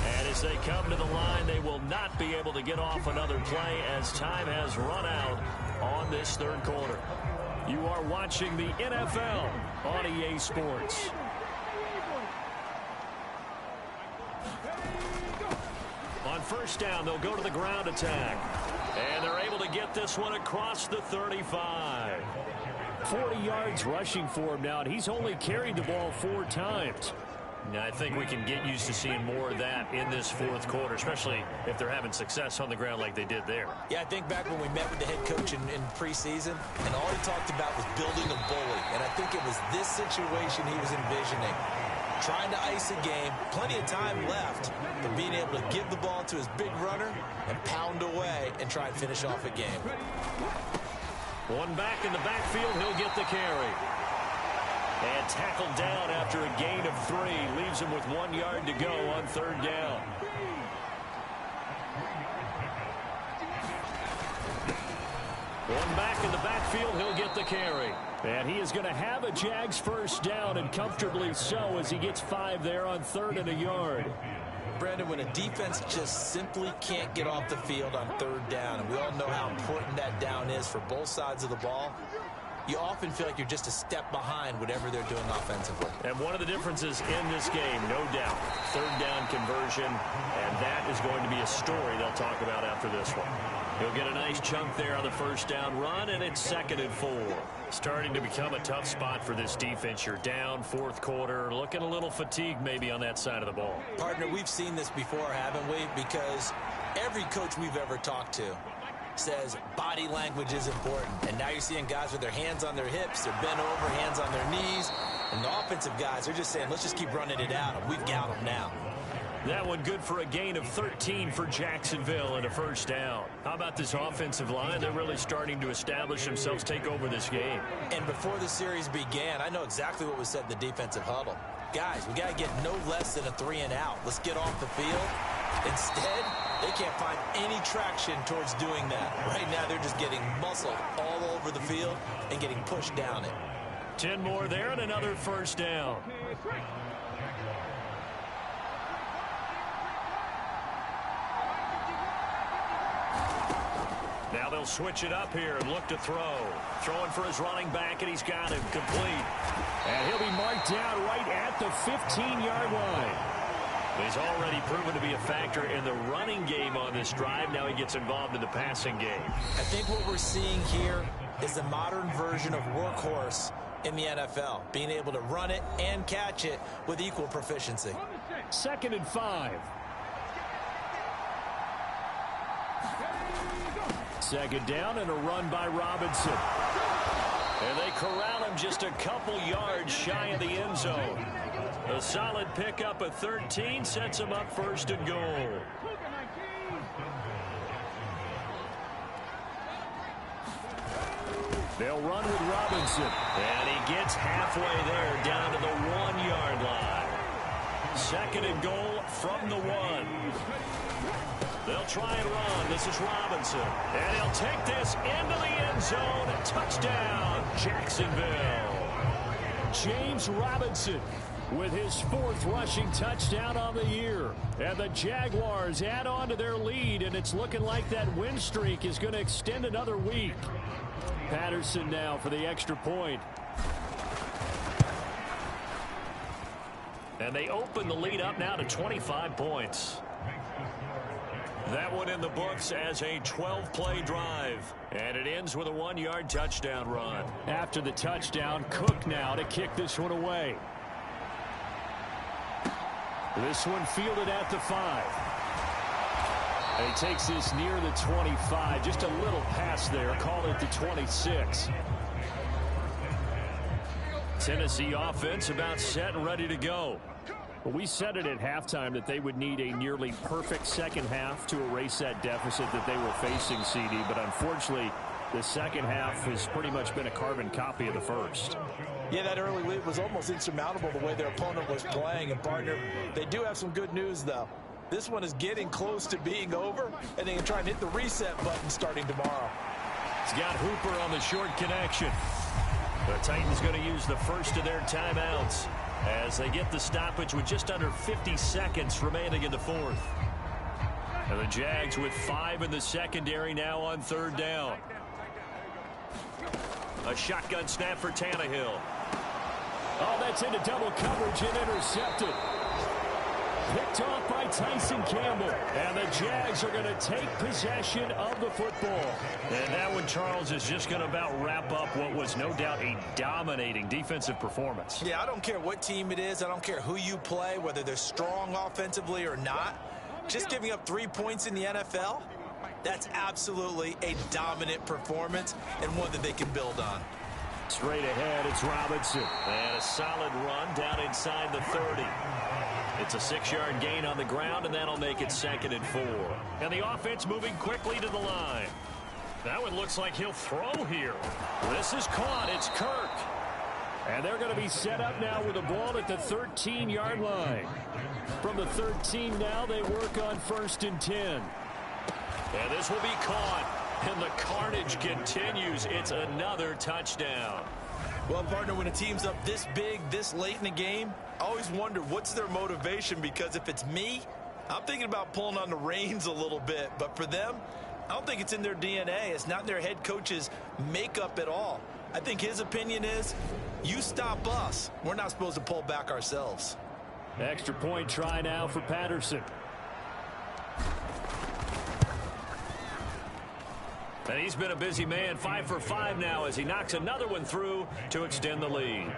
Speaker 2: And as they come to the line, they will not be able to get off another play as time has run out on this 3rd quarter. You are watching the NFL on EA Sports. On first down, they'll go to the ground attack. And they're able to get this one across the 35.
Speaker 7: 40 yards rushing for him now, and he's only carried the ball 4 times. I think we can get used to seeing more of that in this fourth quarter, especially if they're having success on the ground like they did there.
Speaker 1: Yeah, I think back when we met with the head coach in preseason, and all he talked about was building a bully. And I think it was this situation he was envisioning. Trying to ice a game, plenty of time left, but being able to give the ball to his big runner and pound away and try and finish off a game.
Speaker 7: One back in the backfield, he'll get the carry. And tackled down after a gain of 3. Leaves him with 1 yard to go on third down. One back in the backfield, he'll get the carry. And he is going to have a Jags first down, and comfortably so, as he gets 5 there on 3rd and a yard.
Speaker 1: Brandon, when a defense just simply can't get off the field on third down, and we all know how important that down is for both sides of the ball, you often feel like you're just a step behind whatever they're doing offensively.
Speaker 7: And one of the differences in this game, no doubt, third down conversion, and that is going to be a story they'll talk about after this one. He'll get a nice chunk there on the first down run, and it's 2nd and 4. Starting to become a tough spot for this defense. You're down, fourth quarter, looking a little fatigued maybe on that side of the ball.
Speaker 1: Partner, we've seen this before, haven't we? Because every coach we've ever talked to says body language is important. And now you're seeing guys with their hands on their hips, they're bent over, hands on their knees. And the offensive guys are just saying, let's just keep running it out, and we've got them now.
Speaker 7: That one good for a gain of 13 for Jacksonville and a first down. How about this offensive line? They're really starting to establish themselves, take over this game.
Speaker 1: And before the series began, I know exactly what was said in the defensive huddle. Guys, we got to get no less than a 3 and out. Let's get off the field. Instead, they can't find any traction towards doing that. Right now, they're just getting muscled all over the field and getting pushed down it.
Speaker 7: 10 more there and another first down. Now they'll switch it up here and look to throw. Throwing for his running back, and he's got him complete. And he'll be marked down right at the 15-yard line. He's already proven to be a factor in the running game on this drive. Now he gets involved in the passing game.
Speaker 1: I think what we're seeing here is the modern version of workhorse in the NFL, being able to run it and catch it with equal proficiency.
Speaker 7: 2nd and 5. Second down and a run by Robinson. And they corral him just a couple yards shy of the end zone. A solid pickup of 13 sets him up 1st and goal. They'll run with Robinson. And he gets halfway there down to the 1-yard line. 2nd and goal from the 1. They'll try and run. This is Robinson. And he'll take this into the end zone. Touchdown, Jacksonville. James Robinson with his 4th rushing touchdown on the year. And the Jaguars add on to their lead, and it's looking like that win streak is going to extend another week. Patterson now for the extra point. And they open the lead up now to 25 points. That one in the books as a 12-play drive. And it ends with a 1-yard touchdown run. After the touchdown, Cook now to kick this one away. This one fielded at the 5. And he takes this near the 25. Just a little pass there. Call it the 26. Tennessee offense about set and ready to go. Well, we said it at halftime that they would need a nearly perfect second half to erase that deficit that they were facing, CD. But unfortunately, the second half has pretty much been a carbon copy of the first.
Speaker 1: Yeah, that early lead was almost insurmountable the way their opponent was playing. And, partner, they do have some good news, though. This one is getting close to being over, and they can try and hit the reset button starting tomorrow.
Speaker 7: He's got Hooper on the short connection. The Titans going to use the first of their timeouts as they get the stoppage with just under 50 seconds remaining in the 4th. And the Jags with 5 in the secondary now on 3rd down. A shotgun snap for Tannehill. Oh, that's into double coverage and intercepted. Picked off by Tyson Campbell. And the Jags are going to take possession of the football.
Speaker 2: And that one, Charles, is just going to about wrap up what was no doubt a dominating defensive performance.
Speaker 1: Yeah, I don't care what team it is. I don't care who you play, whether they're strong offensively or not. Just giving up 3 points in the NFL, that's absolutely a dominant performance and one that they can build on.
Speaker 7: Straight ahead, it's Robinson.
Speaker 2: And a solid run down inside the 30. It's a 6-yard gain on the ground, and that'll make it 2nd and 4. And the offense moving quickly to the line. That one looks like he'll throw here. This is caught. It's Kirk.
Speaker 7: And they're going to be set up now with the ball at the 13-yard line. From the 13 now, they work on 1st and 10.
Speaker 2: And this will be caught. And the carnage continues. It's another touchdown.
Speaker 1: Well, partner, when a team's up this big, this late in the game, I always wonder what's their motivation, because if it's me, I'm thinking about pulling on the reins a little bit. But for them, I don't think it's in their DNA. It's not in their head coach's makeup at all. I think his opinion is, you stop us. We're not supposed to pull back ourselves.
Speaker 7: Extra point try now for Patterson.
Speaker 2: And he's been a busy man, 5 for 5 now as he knocks another one through to extend the lead.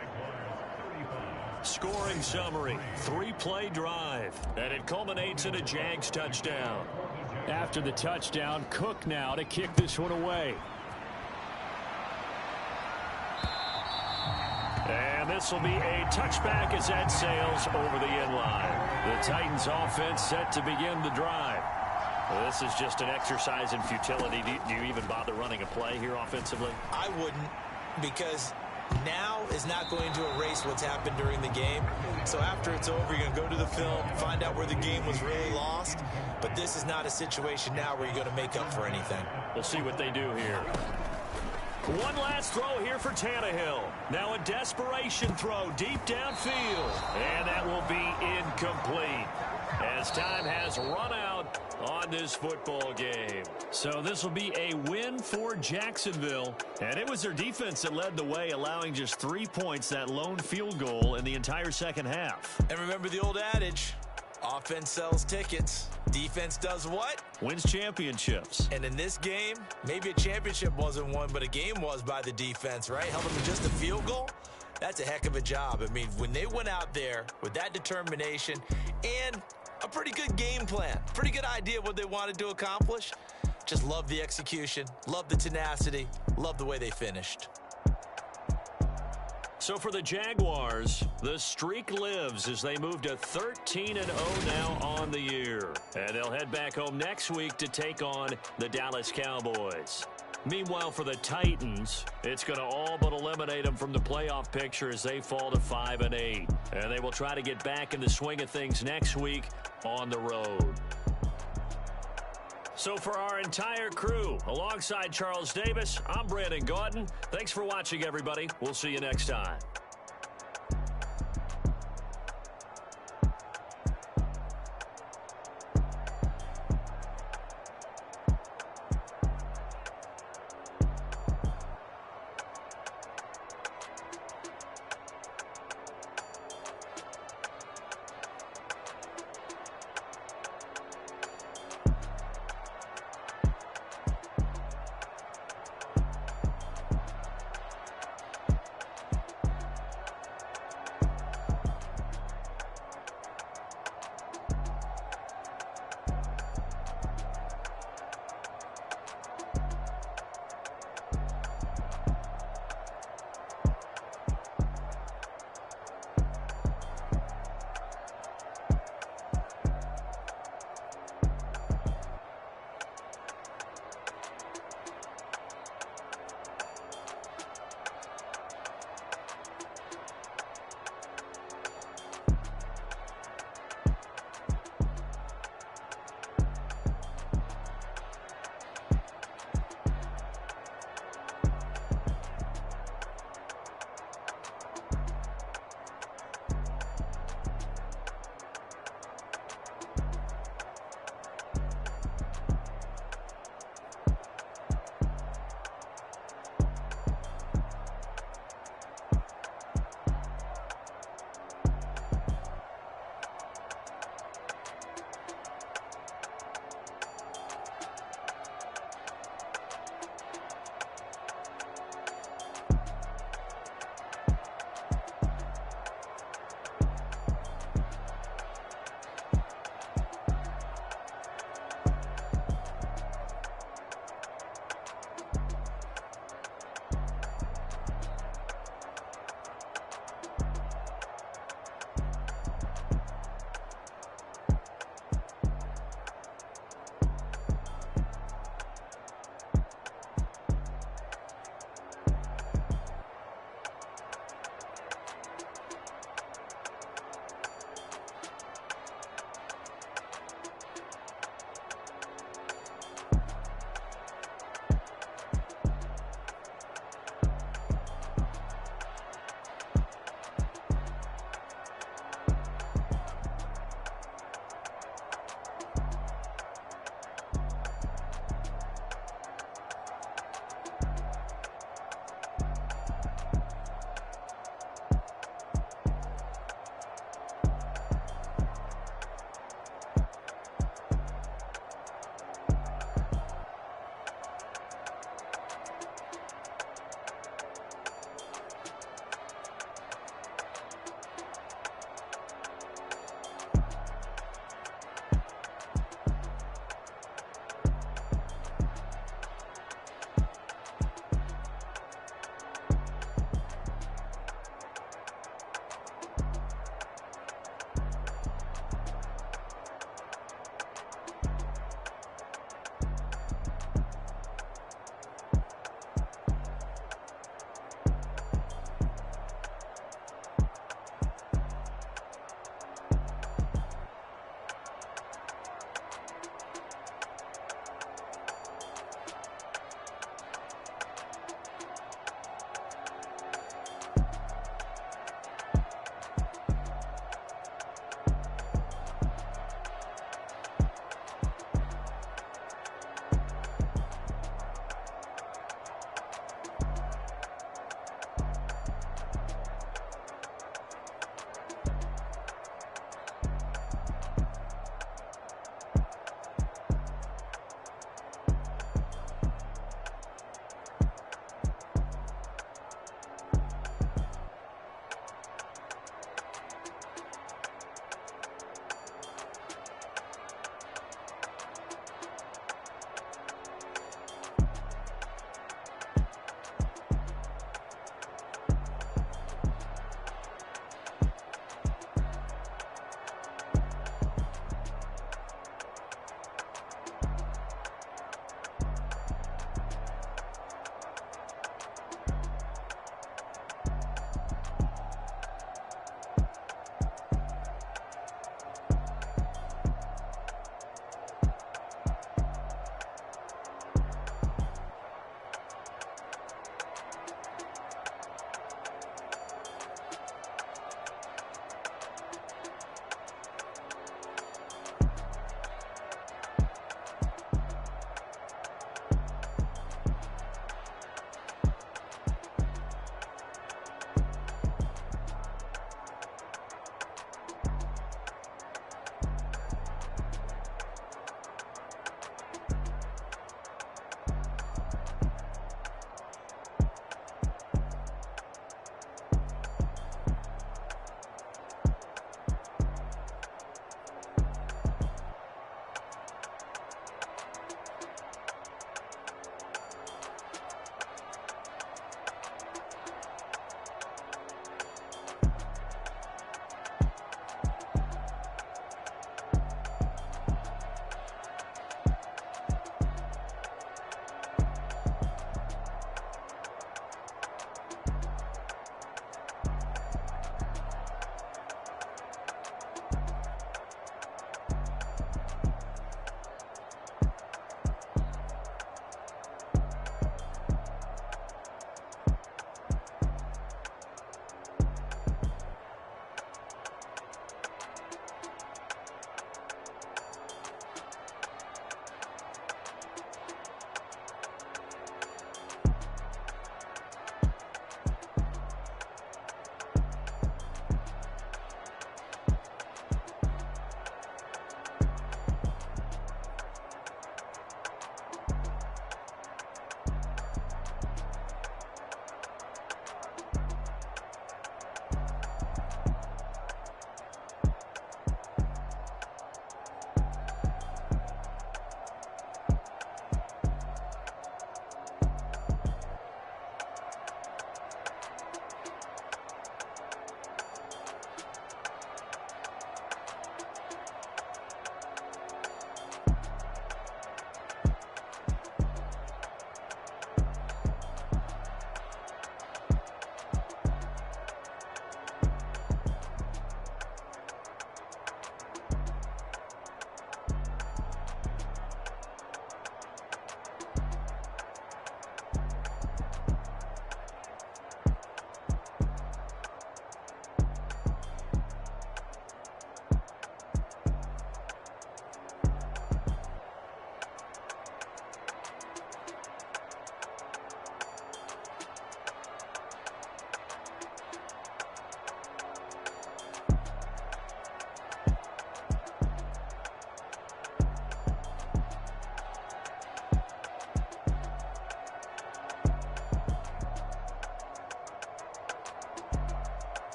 Speaker 2: Scoring summary, 3-play drive, and it culminates in a Jags touchdown.
Speaker 7: After the touchdown, Cook now to kick this one away.
Speaker 2: And this will be a touchback as that sails over the end line. The Titans offense set to begin the drive. Well, this is just an exercise in futility. Do you even bother running a play here offensively?
Speaker 1: I wouldn't, because now is not going to erase what's happened during the game. So after it's over, you're going to go to the film, find out where the game was really lost. But this is not a situation now where you're going to make up for anything.
Speaker 2: We'll see what they do here. One last throw here for Tannehill. Now a desperation throw deep downfield. And that will be incomplete, as time has run out on this football game. So this will be a win for Jacksonville. And it was their defense that led the way, allowing just 3 points, that lone field goal in the entire second half.
Speaker 1: And remember the old adage, offense sells tickets. Defense does what?
Speaker 2: Wins championships.
Speaker 1: And in this game, maybe a championship wasn't won, but a game was by the defense, right? Held them to just a field goal. That's a heck of a job. I mean, when they went out there with that determination and a pretty good game plan, pretty good idea of what they wanted to accomplish, just love the execution, love the tenacity, love the way they finished.
Speaker 2: So for the Jaguars, the streak lives as they move to 13-0 now on the year. And they'll head back home next week to take on the Dallas Cowboys. Meanwhile, for the Titans, it's going to all but eliminate them from the playoff picture as they fall to 5-8. And they will try to get back in the swing of things next week on the road. So for our entire crew, alongside Charles Davis, I'm Brandon Gaudin. Thanks for watching, everybody. We'll see you next time.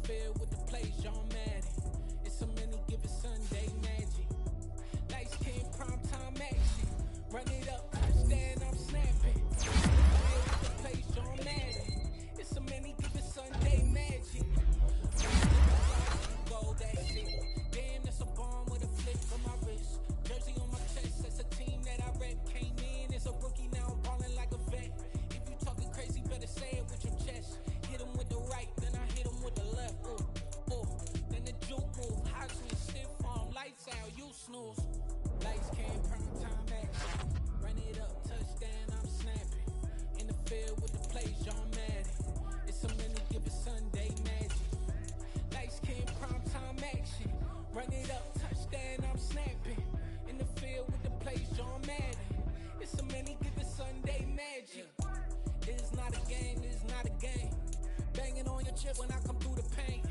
Speaker 15: field with the plays, John Madden. It's a many given Sunday magic. Lights came prime time action. Run it up, touchdown, I'm snapping. Field with the plays, John Madden. It's a many given Sunday magic. Go that shit. Damn, that's a bomb with a flick from my wrist. Jersey on my chest, that's a team that I rep. Came in as a rookie, now I'm balling like a vet. If you talking crazy, better say it with your chest. Hit him with the right, then I hit him with the left. Ooh, ooh. Then the juke move, Heisman, stiff arm, lights out, you snooze. Lights came prime time action. Run it up, touchdown, I'm snapping. In the field with the plays, John Madden. It's a many given Sunday magic. Lights came prime time action. Run it up, touchdown, I'm snapping. In the field with the plays, John Madden. It's a many given Sunday magic. It is not a game, it is not a game. Banging on your chip when I come through the paint.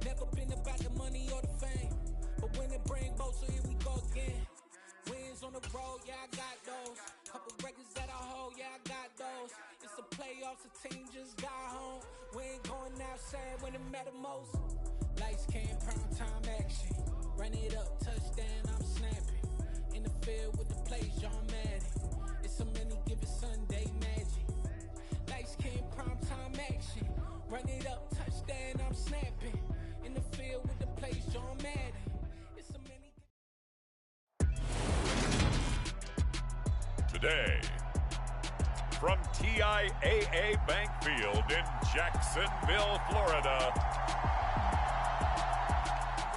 Speaker 15: Never been about the money or the fame. But when it bring both, so here we go again. Wins on the road, yeah, I got those. Couple records that I hold, yeah, I got those. It's the playoffs, the team just got home. We ain't going outside when it matter most. Lights came prime time action. Run it up, touchdown, I'm snapping. In the field with the plays, John Madden. It's a many given Sunday magic. Lights came prime time action. Run it up, touchdown, I'm snapping. In the field with the plays, John Madden. It's a many.
Speaker 6: Today, from TIAA Bank Field in Jacksonville, Florida,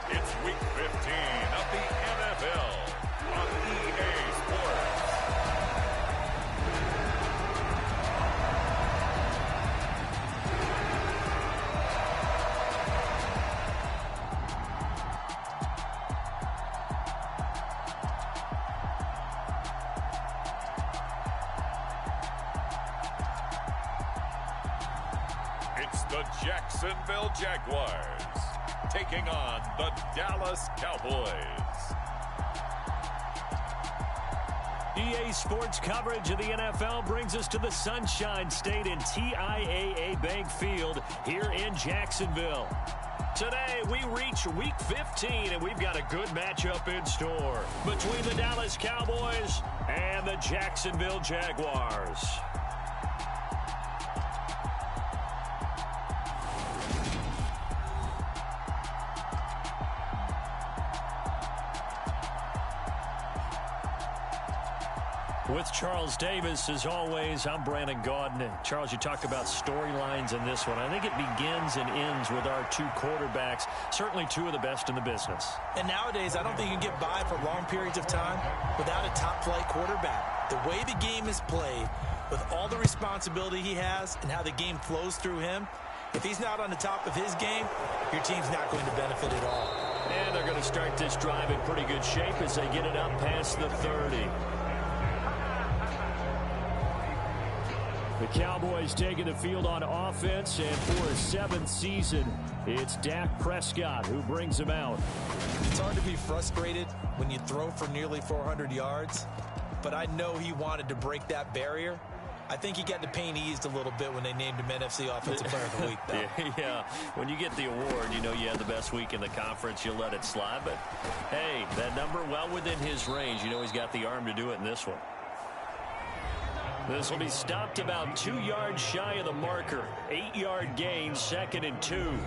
Speaker 6: it's Week 15 of the NFL on EA Sports. It's the Jacksonville Jaguars taking on the Dallas Cowboys.
Speaker 7: EA Sports coverage of the NFL brings us to the Sunshine State in TIAA Bank Field here in Jacksonville. Today, we reach Week 15, and we've got a good matchup in store between the Dallas Cowboys and the Jacksonville Jaguars. With Charles Davis, as always, I'm Brandon Gaudin. And Charles, you talk about storylines in this one. I think it begins and ends with our two quarterbacks, certainly two of the best in the business.
Speaker 1: And nowadays, I don't think you can get by for long periods of time without a top-flight quarterback. The way the game is played, with all the responsibility he has and how the game flows through him, if he's not on the top of his game, your team's not going to benefit at all.
Speaker 7: And they're going to start this drive in pretty good shape as they get it up past the 30. The Cowboys taking the field on offense, and for his 7th season, it's Dak Prescott who brings him out.
Speaker 1: It's hard to be frustrated when you throw for nearly 400 yards, but I know he wanted to break that barrier. I think he got the pain eased a little bit when they named him NFC Offensive Player of the Week, though.
Speaker 7: Yeah, when you get the award, you know you had the best week in the conference, you'll let it slide. But, hey, that number well within his range. You know he's got the arm to do it in this one. This will be stopped about 2 yards shy of the marker. 8-yard gain, 2nd and 2.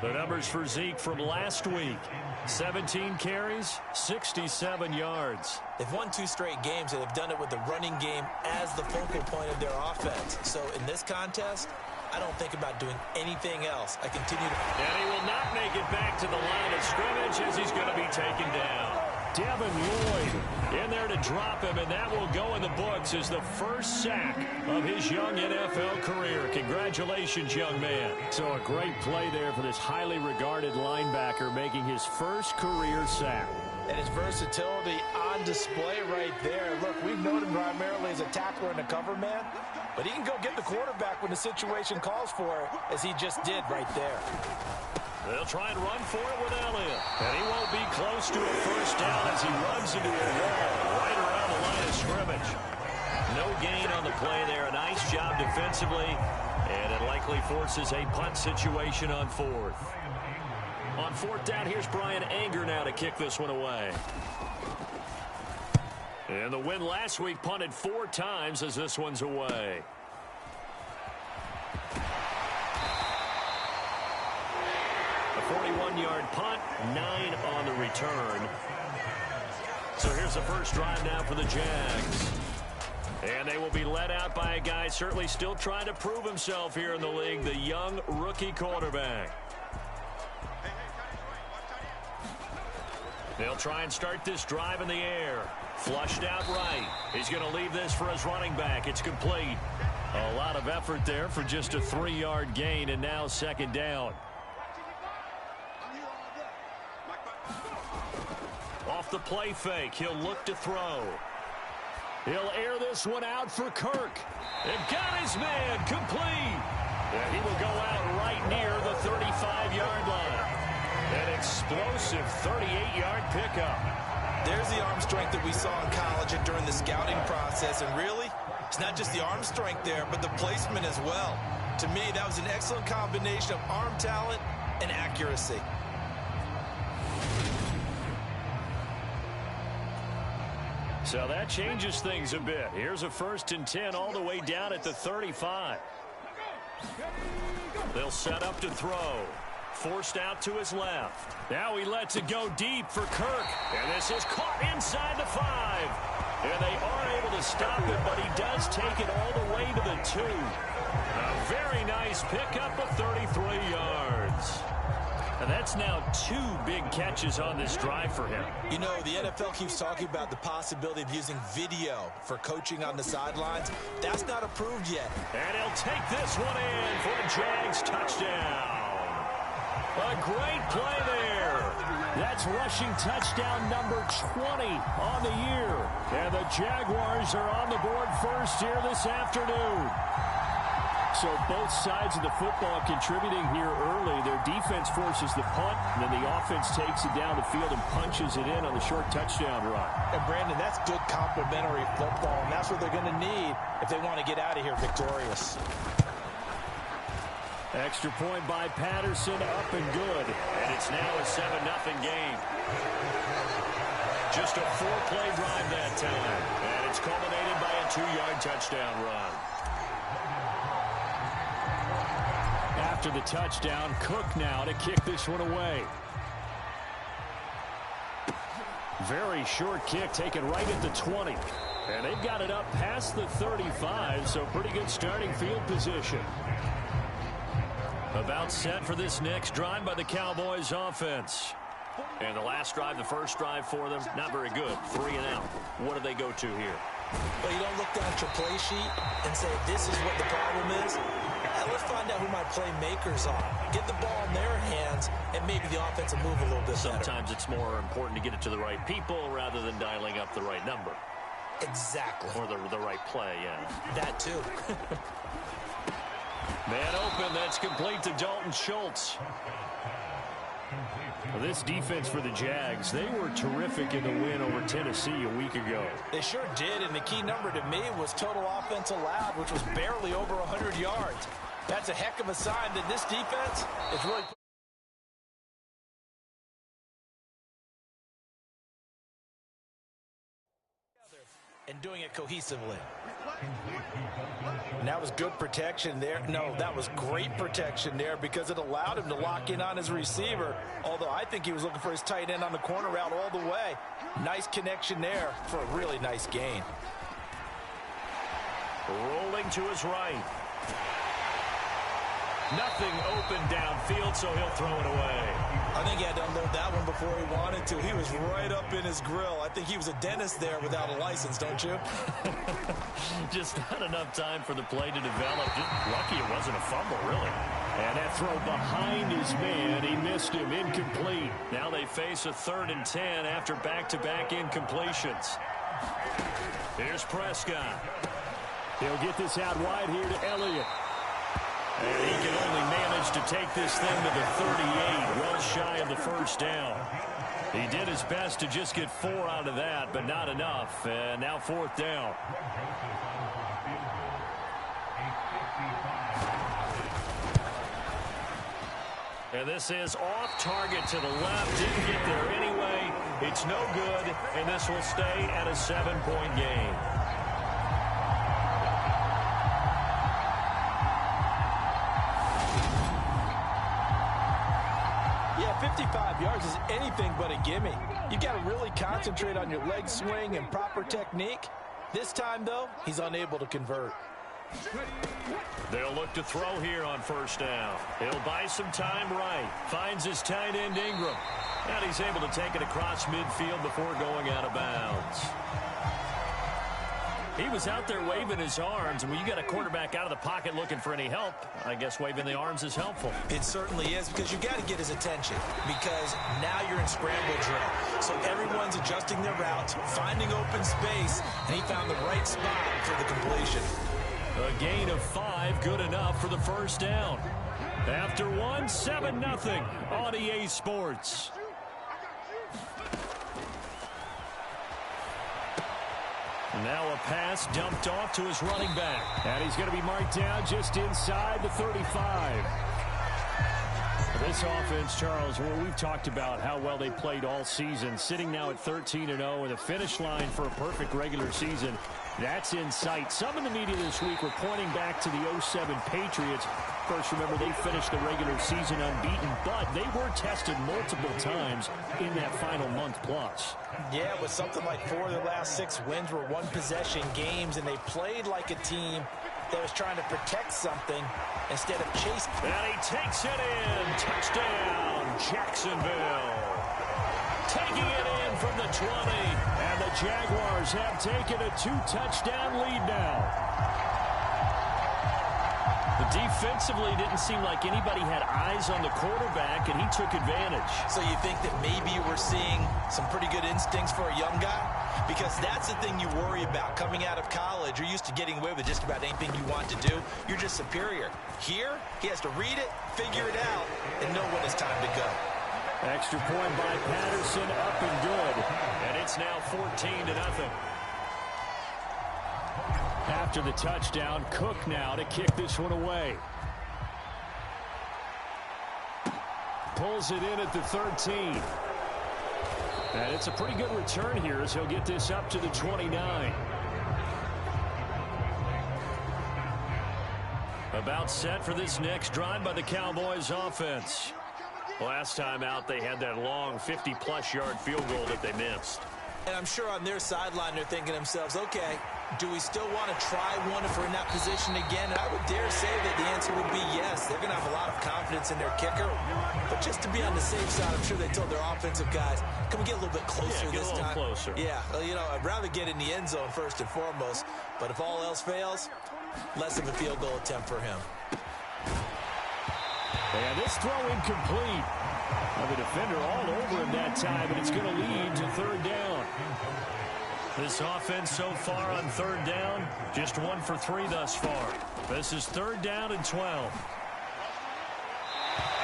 Speaker 7: The numbers for Zeke from last week. 17 carries, 67 yards.
Speaker 1: They've won 2 straight games, and they've done it with the running game as the focal point of their offense. So in this contest, I don't think about doing anything else. I continue to...
Speaker 7: And he will not make it back to the line of scrimmage as he's going to be taken down. Devin Lloyd in there to drop him, and that will go in the books as the first sack of his young NFL career. Congratulations, young man. So a great play there for this highly regarded linebacker making his first career sack.
Speaker 1: And his versatility on display right there. Look, we've known him primarily as a tackler and a cover man, but he can go get the quarterback when the situation calls for it, as he just did right there.
Speaker 7: They'll try and run for it with Elliott. And he won't be close to a first down as he runs into a wall right around the line of scrimmage. No
Speaker 2: gain on the play there. A nice job defensively, and it likely forces a punt situation on fourth. On fourth down, here's Brian Anger now to kick this one away. And the win last week punted 4 times as this one's away. A 41-yard punt, 9 on the return. So here's the first drive now for the Jags. And they will be led out by a guy certainly still trying to prove himself here in the league, the young rookie quarterback. They'll try and start this drive in the air. Flushed out right. He's going to leave this for his running back. It's complete. A lot of effort there for just a 3-yard gain, and now second down. Off the play fake, he'll look to throw. He'll air this one out for Kirk. And got his man complete. And he will go out right near the 35-yard line. An explosive 38-yard pickup.
Speaker 1: There's the arm strength that we saw in college and during the scouting process. And really, it's not just the arm strength there, but the placement as well. To me, that was an excellent combination of arm talent and accuracy.
Speaker 2: So that changes things a bit. Here's a 1st and 10 all the way down at the 35. They'll set up to throw. Forced out to his left. Now he lets it go deep for Kirk. And this is caught inside the 5. And they are able to stop it, but he does take it all the way to the 2. A very nice pickup of 33 yards. And that's now 2 big catches on this drive for him.
Speaker 1: You know, the NFL keeps talking about the possibility of using video for coaching on the sidelines. That's not approved yet.
Speaker 2: And he'll take this one in for a Jags touchdown. A great play there. That's rushing touchdown number 20 on the year. And the Jaguars are on the board first here this afternoon. So both sides of the football contributing here early. Their defense forces the punt, and then the offense takes it down the field and punches it in on the short touchdown run.
Speaker 1: And Brandon, that's good complementary football, and that's what they're going to need if they want to get out of here victorious.
Speaker 7: Extra point by Patterson, up and good.
Speaker 2: And it's now a 7-0 game. Just a 4-play drive that time. And it's culminated by a 2-yard touchdown run.
Speaker 7: After the touchdown, Cook now to kick this one away. Very short kick taken right at the 20. And they've got it up past the 35, so pretty good starting field position. About set for this next drive by the Cowboys offense. And the last drive, the first drive for them, not very good. 3 and out. What do they go to here?
Speaker 1: Well, you don't look down at your play sheet and say, this is what the problem is. Let's find out who my playmakers are. Get the ball in their hands, and maybe the offense will move a little bit better.
Speaker 2: Sometimes it's more important to get it to the right people rather than dialing up the right number.
Speaker 1: Exactly.
Speaker 2: Or the right play, yeah.
Speaker 1: That too.
Speaker 2: Man open, that's complete to Dalton Schultz.
Speaker 7: Well, this defense for the Jags, they were terrific in the win over Tennessee a week ago.
Speaker 1: They sure did, and the key number to me was total offense allowed, which was barely over 100 yards. That's a heck of a sign that this defense is really... and doing it cohesively. And that was good protection there. No, that was great protection there because it allowed him to lock in on his receiver, although I think he was looking for his tight end on the corner route all the way. Nice connection there for a really nice gain.
Speaker 2: Rolling to his right. Nothing open downfield, so he'll throw it away.
Speaker 1: I think he had to unload that one before he wanted to. He was right up in his grill. I think he was a dentist there without a license, don't you?
Speaker 2: Just not enough time for the play to develop. Just lucky it wasn't a fumble, really.
Speaker 7: And that throw behind his man, he missed him, incomplete.
Speaker 2: Now they face a 3rd and 10 after back-to-back incompletions. Here's Prescott.
Speaker 7: He'll get this out wide here to Elliott.
Speaker 2: And he can only manage to take this thing to the 38, well shy of the first down. He did his best to just get 4 out of that, but not enough. And now 4th down. And this is off target to the left. Didn't get there anyway. It's no good, and this will stay at a 7-point game.
Speaker 1: Yeah, 55 yards is anything but a gimme. You've got to really concentrate on your leg swing and proper technique. This time, though, he's unable to convert.
Speaker 2: They'll look to throw here on first down. He'll buy some time right. Finds his tight end Ingram. And he's able to take it across midfield before going out of bounds. He was out there waving his arms, and when you got a quarterback out of the pocket looking for any help, I guess waving the arms is helpful.
Speaker 1: It certainly is, because you got to get his attention, because now you're in scramble drill. So everyone's adjusting their routes, finding open space, and he found the right spot for the completion.
Speaker 2: A gain of 5, good enough for the first down. After 1, 7-0 on EA Sports. Now a pass dumped off to his running back.
Speaker 7: And he's going to be marked down just inside the 35. This offense, Charles, we've talked about how well they played all season, sitting now at 13-0 and the finish line for a perfect regular season. That's in sight. Some in the media this week were pointing back to the 07 Patriots. First, remember, they finished the regular season unbeaten, but they were tested multiple times in that final month plus.
Speaker 1: Yeah, it was something like 4 of their last 6 wins were one-possession games, and they played like a team that was trying to protect something instead of chasing.
Speaker 2: And he takes it in. Touchdown, Jacksonville. Taking it in from the 20. And the Jaguars have taken a 2-touchdown lead now. Defensively, didn't seem like anybody had eyes on the quarterback, and he took advantage.
Speaker 1: So you think that maybe we're seeing some pretty good instincts for a young guy? Because that's the thing you worry about coming out of college. You're used to getting away with just about anything you want to do. You're just superior. Here, he has to read it, figure it out, and know when it's time to go.
Speaker 7: Extra point by Patterson, up and good.
Speaker 2: And it's now 14-0.
Speaker 7: After the touchdown, Cook now to kick this one away. Pulls it in at the 13. And it's a pretty good return here as he'll get this up to the 29. About set for this next drive by the Cowboys offense. Last time out, they had that long 50-plus yard field goal that they missed.
Speaker 1: And I'm sure on their sideline they're thinking to themselves, okay, do we still want to try one if we're in that position again? And I would dare say that the answer would be yes. They're going to have a lot of confidence in their kicker. But just to be on the safe side, I'm sure they told their offensive guys, can we get a little bit closer this time?
Speaker 2: Get a little closer.
Speaker 1: Yeah, well, you know, I'd rather get in the end zone first and foremost. But if all else fails, less of a field goal attempt for him.
Speaker 7: And this throw incomplete. The defender all over him that time, and it's going to lead to third down.
Speaker 2: This offense so far on third down, just 1 for 3 thus far. This is 3rd down and 12.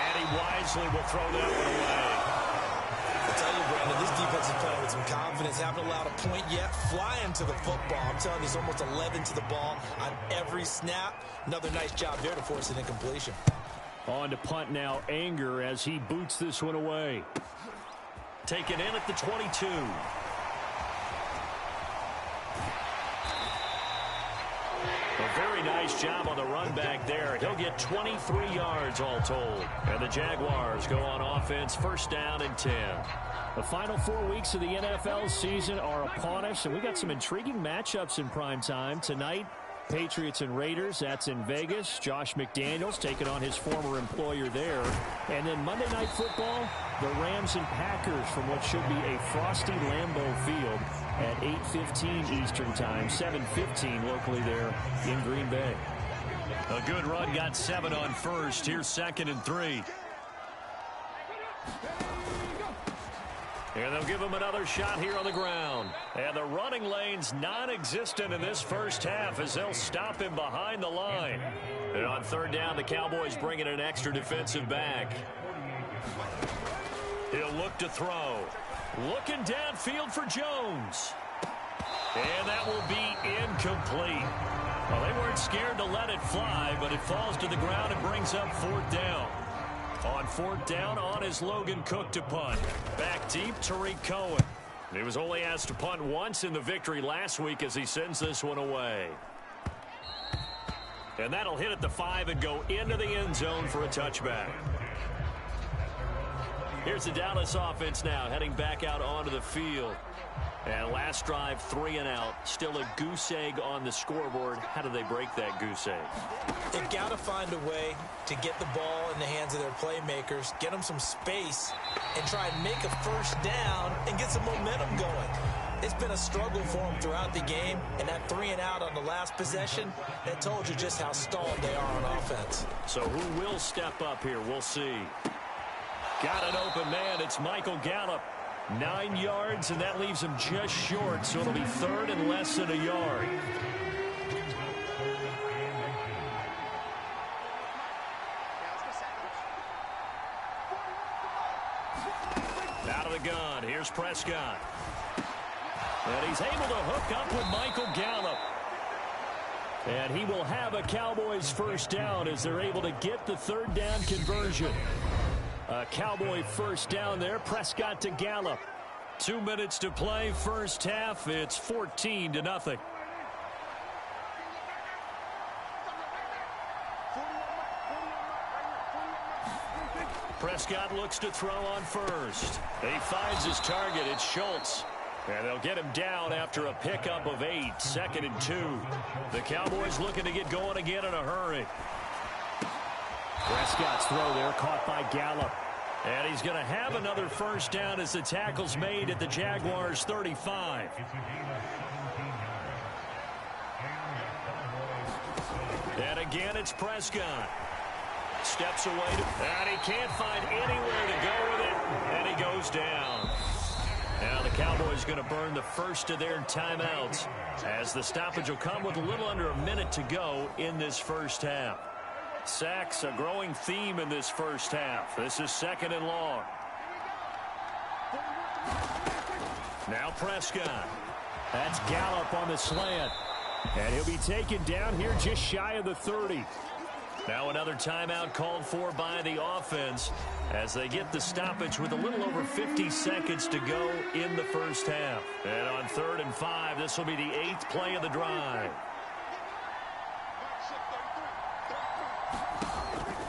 Speaker 2: And he wisely will throw that one away.
Speaker 1: I'll tell you, Brandon, this defense is playing with some confidence. Haven't allowed a point yet. Flying to the football. I'm telling you, there's almost 11 to the ball on every snap. Another nice job there to force an incompletion.
Speaker 7: On to punt now, Anger, as he boots this one away.
Speaker 2: Taken in at the 22. A very nice job on the run back there. He'll get 23 yards all told. And the Jaguars go on offense, 1st down and 10.
Speaker 7: The final 4 weeks of the NFL season are upon us, and we got some intriguing matchups in prime time tonight. Patriots and Raiders, that's in Vegas. Josh McDaniels taking on his former employer there. And then Monday Night Football, the Rams and Packers from what should be a frosty Lambeau Field at 8:15 Eastern Time, 7:15 locally there in Green Bay.
Speaker 2: A good run, got 7 on first. Here's 2nd and 3. And they'll give him another shot here on the ground. And the running lane's non-existent in this first half as they'll stop him behind the line. And on 3rd down, the Cowboys bring in an extra defensive back. He'll look to throw. Looking downfield for Jones. And that will be incomplete. Well, they weren't scared to let it fly, but it falls to the ground and brings up 4th down. On 4th down, on is Logan Cook to punt. Back deep, Tariq Cohen. He was only asked to punt once in the victory last week as he sends this one away. And that'll hit at the 5 and go into the end zone for a touchback. Here's the Dallas offense now heading back out onto the field. And last drive, 3 and out. Still a goose egg on the scoreboard. How do they break that goose egg?
Speaker 1: They've got to find a way to get the ball in the hands of their playmakers, get them some space, and try and make a first down and get some momentum going. It's been a struggle for them throughout the game, and that 3 and out on the last possession, that told you just how stalled they are on offense.
Speaker 2: So who will step up here? We'll see. Got an open man. It's Michael Gallup. 9 yards, and that leaves him just short, so it'll be 3rd and less than a yard. Out of the gun, here's Prescott. And he's able to hook up with Michael Gallup. And he will have a Cowboys first down as they're able to get the 3rd down conversion. A Cowboy first down there. Prescott to Gallup. 2 minutes to play. First half. It's 14-0. Prescott looks to throw on first. He finds his target. It's Schultz. And they'll get him down after a pickup of 8. 2nd and 2. The Cowboys looking to get going again in a hurry.
Speaker 7: Prescott's throw there caught by Gallup.
Speaker 2: And he's going to have another first down as the tackle's made at the Jaguars' 35. And again, it's Prescott. Steps away, and he can't find anywhere to go with it, and he goes down. Now the Cowboys going to burn the first of their timeouts as the stoppage will come with a little under a minute to go in this first half. Sacks, a growing theme in this first half. This is 2nd and long. Now Prescott.
Speaker 7: That's Gallup on the slant. And he'll be taken down here just shy of the 30.
Speaker 2: Now another timeout called for by the offense as they get the stoppage with a little over 50 seconds to go in the first half. And on 3rd and 5, this will be the 8th play of the drive.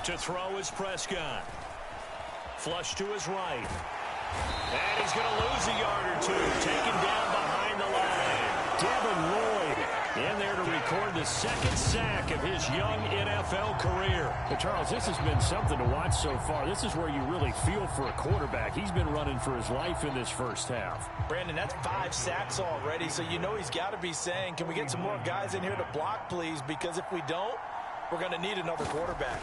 Speaker 2: To throw is Prescott. Flush to his right. And he's going to lose a yard or two. Taken down behind the line.
Speaker 7: Devin Lloyd
Speaker 2: in there to record the 2nd sack of his young NFL career.
Speaker 7: But Charles, this has been something to watch so far. This is where you really feel for a quarterback. He's been running for his life in this first half.
Speaker 1: Brandon, that's 5 sacks already, so you know he's got to be saying, can we get some more guys in here to block, please? Because if we don't, we're going to need another quarterback.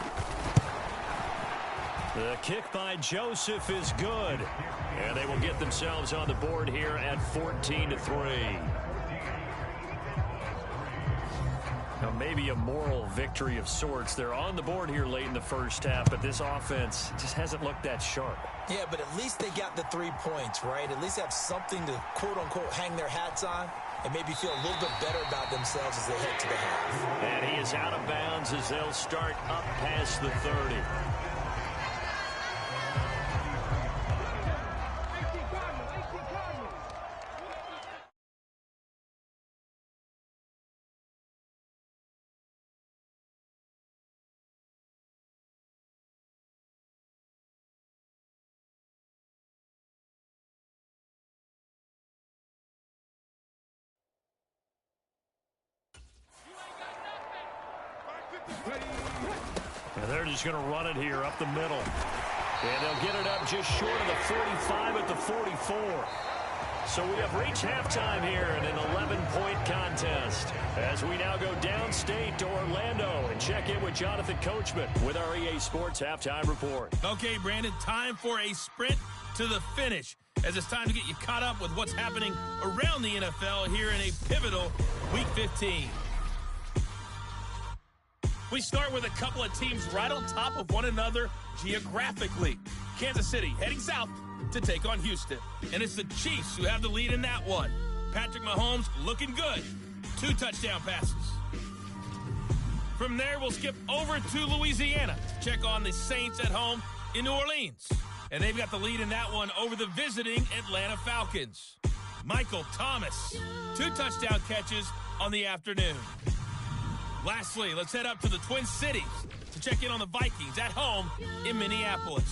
Speaker 2: The kick by Joseph is good. And they will get themselves on the board here at 14-3. Now, maybe a moral victory of sorts. They're on the board here late in the first half, but this offense just hasn't looked that sharp.
Speaker 1: Yeah, but at least they got the 3 points, right? At least have something to, quote-unquote, hang their hats on and maybe feel a little bit better about themselves as they head to the half.
Speaker 2: And he is out of bounds as they'll start up past the 30. And they're just going to run it here up the middle. And they'll get it up just short of the 45 at the 44. So we have reached halftime here in an 11-point contest as we now go downstate to Orlando and check in with Jonathan Coachman with our EA Sports Halftime Report.
Speaker 3: Okay, Brandon, time for a sprint to the finish as it's time to get you caught up with what's happening around the NFL here in a pivotal Week 15. We start with a couple of teams right on top of one another geographically. Kansas City heading south to take on Houston. And it's the Chiefs who have the lead in that one. Patrick Mahomes looking good. 2 touchdown passes. From there, we'll skip over to Louisiana to check on the Saints at home in New Orleans. And they've got the lead in that one over the visiting Atlanta Falcons. Michael Thomas, 2 touchdown catches on the afternoon. Lastly, let's head up to the Twin Cities to check in on the Vikings at home in Minneapolis.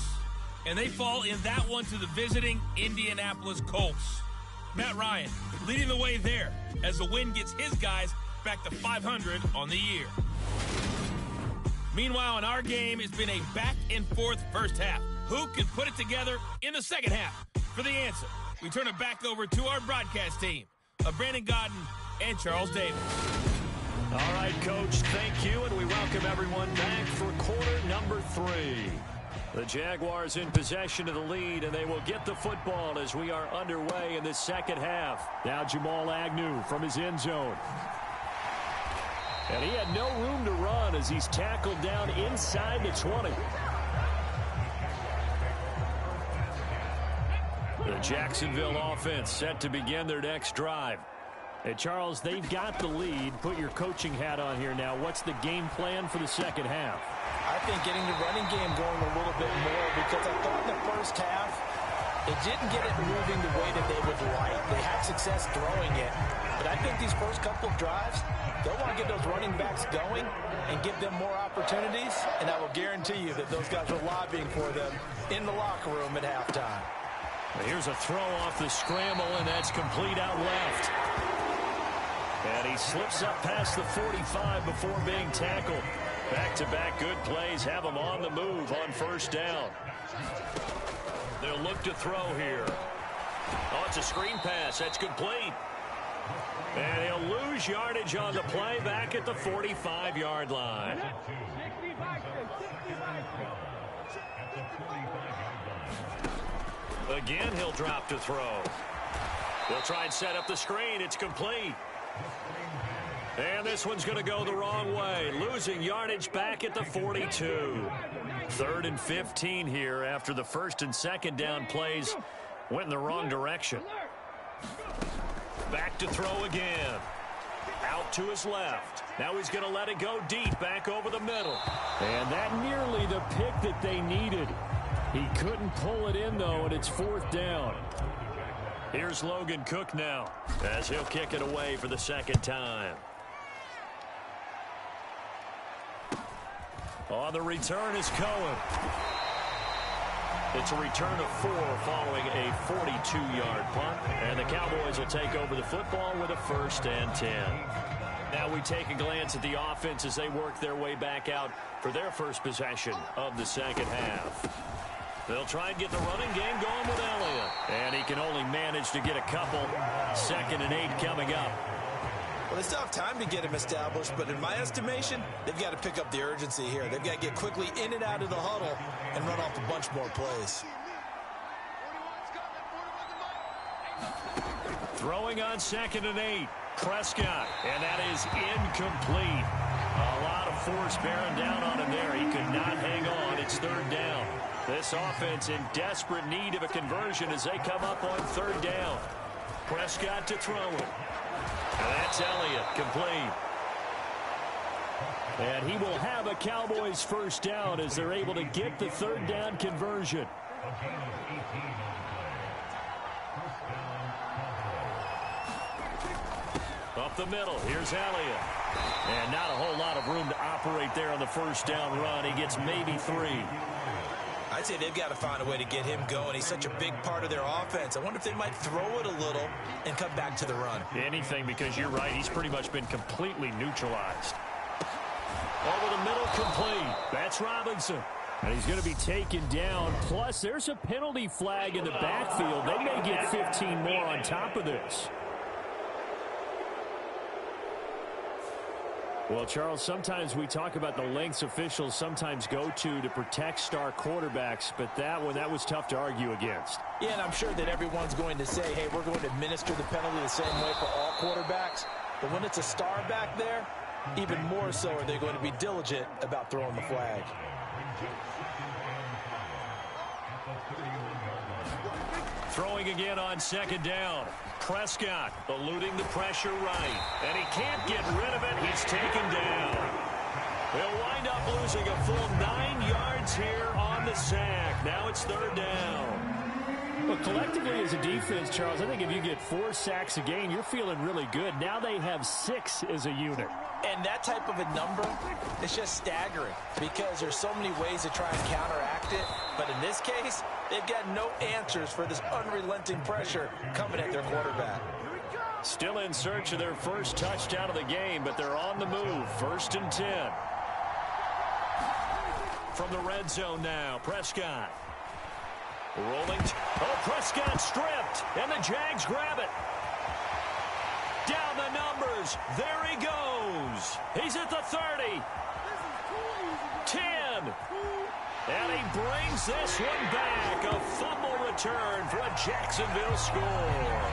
Speaker 3: And they fall in that one to the visiting Indianapolis Colts. Matt Ryan leading the way there as the win gets his guys back to 500 on the year. Meanwhile, in our game, it's been a back-and-forth first half. Who can put it together in the second half? For the answer, we turn it back over to our broadcast team of Brandon Godden and Charles Davis.
Speaker 7: All right, Coach, thank you, and we welcome everyone back for quarter number 3. The Jaguars in possession of the lead, and they will get the football as we are underway in the second half. Now Jamal Agnew from his end zone. And he had no room to run as he's tackled down inside the 20. The Jacksonville offense set to begin their next drive. Hey, Charles, they've got the lead. Put your coaching hat on here now. What's the game plan for the second half?
Speaker 1: I think getting the running game going a little bit more, because I thought in the first half it didn't get it moving the way that they would like. They had success throwing it, but I think these first couple of drives, they'll want to get those running backs going and give them more opportunities, and I will guarantee you that those guys are lobbying for them in the locker room at halftime.
Speaker 7: Here's a throw off the scramble, and that's complete out left. And he slips up past the 45 before being tackled. Back-to-back good plays have him on the move on first down. They'll look to throw here. Oh, it's a screen pass. That's complete. And he'll lose yardage on the play back at the 45-yard line. Again, he'll drop to throw. They'll try and set up the screen. It's complete. And this one's going to go the wrong way. Losing yardage back at the 42. 3rd and 15 here after the first and second down plays went in the wrong direction. Back to throw again. Out to his left. Now he's going to let it go deep back over the middle. And that nearly the pick that they needed. He couldn't pull it in, though, and it's 4th down. Here's Logan Cook now as he'll kick it away for the second time. On the return is Cohen. It's a return of 4 following a 42-yard punt. And the Cowboys will take over the football with a 1st and 10. Now we take a glance at the offense as they work their way back out for their first possession of the second half. They'll try and get the running game going with Elliott. And he can only manage to get a couple. 2nd and 8 coming up.
Speaker 1: Well, they still have time to get him established, but in my estimation, they've got to pick up the urgency here. They've got to get quickly in and out of the huddle and run off a bunch more plays.
Speaker 7: Throwing on 2nd and 8. Prescott, and that is incomplete. A lot of force bearing down on him there. He could not hang on. It's 3rd down. This offense in desperate need of a conversion as they come up on 3rd down. Prescott to throw it. And that's Elliott, complete. And he will have a Cowboys first down as they're able to get the 3rd down conversion. Up the middle, here's Elliott. And not a whole lot of room to operate there on the first down run. He gets maybe 3.
Speaker 1: I'd say they've got to find a way to get him going. He's such a big part of their offense. I wonder if they might throw it a little and come back to the run.
Speaker 7: Anything, because you're right. He's pretty much been completely neutralized. Over the middle, complete. That's Robinson. And he's going to be taken down. Plus, there's a penalty flag in the backfield. They may get 15 more on top of this. Well, Charles, sometimes we talk about the lengths officials sometimes go to protect star quarterbacks, but that was tough to argue against.
Speaker 1: Yeah, and I'm sure that everyone's going to say, hey, we're going to administer the penalty the same way for all quarterbacks. But when it's a star back there, even more so are they going to be diligent about throwing the flag.
Speaker 7: Throwing again on 2nd down. Prescott eluding the pressure right. And he can't get rid of it. He's taken down. He'll wind up losing a full 9
Speaker 2: yards here on the sack. Now it's third down.
Speaker 7: Well, collectively as a defense, Charles, I think if you get 4 sacks a game, you're feeling really good. Now they have 6 as a unit.
Speaker 1: And that type of a number is just staggering because there's so many ways to try and counteract it. But in this case, they've got no answers for this unrelenting pressure coming at their quarterback.
Speaker 2: Still in search of their first touchdown of the game, but they're on the move. 1st and 10. From the red zone now, Prescott. Rolling. Prescott stripped, and the Jags grab it. Down the numbers. There he goes. He's at the 30. 10. And he brings this one back. A fumble return for a Jacksonville score.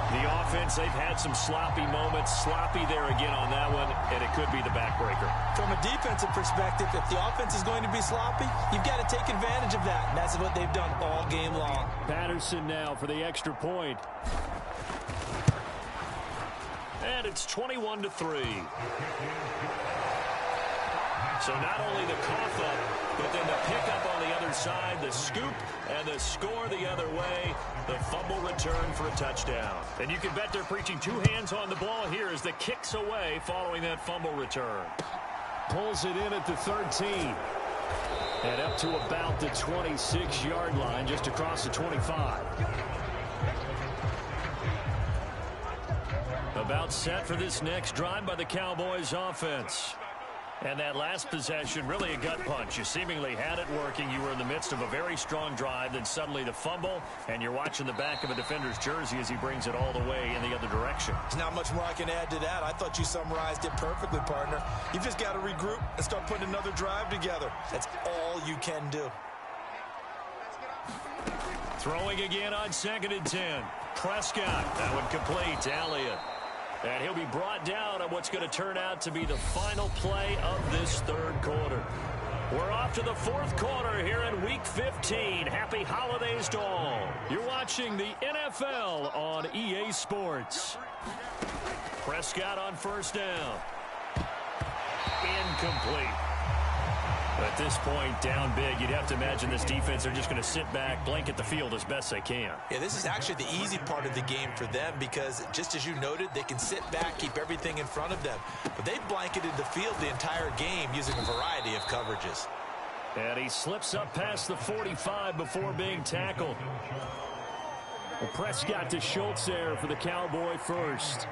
Speaker 2: The offense, they've had some sloppy moments. Sloppy there again on that one, and it could be the backbreaker.
Speaker 1: From a defensive perspective, if the offense is going to be sloppy, you've got to take advantage of that. And that's what they've done all game long.
Speaker 7: Patterson now for the extra point.
Speaker 2: And it's 21-3. So not only the cough up, but then the pickup on the other side, the scoop, and the score the other way, the fumble return for a touchdown. And you can bet they're preaching 2 hands on the ball here as the kick's away following that fumble return.
Speaker 7: Pulls it in at the 13. And up to about the 26-yard line, just across the 25.
Speaker 2: About set for this next drive by the Cowboys offense. And that last possession, really a gut punch. You seemingly had it working. You were in the midst of a very strong drive. Then suddenly the fumble, and you're watching the back of a defender's jersey as he brings it all the way in the other direction.
Speaker 1: There's not much more I can add to that. I thought you summarized it perfectly, partner. You've just got to regroup and start putting another drive together. That's all you can do.
Speaker 2: Throwing again on 2nd and 10. Prescott. That one complete to Elliott. And he'll be brought down on what's going to turn out to be the final play of this third quarter. We're off to the 4th quarter here in Week 15. Happy holidays to all. You're watching the NFL on EA Sports. Prescott on 1st down. Incomplete. At this point, down big, you'd have to imagine this defense are just going to sit back, blanket the field as best they can.
Speaker 1: Yeah, this is actually the easy part of the game for them because, just as you noted, they can sit back, keep everything in front of them. But they've blanketed the field the entire game using a variety of coverages.
Speaker 2: And he slips up past the 45 before being tackled.
Speaker 7: Well, Prescott to Schultz there for the Cowboy first.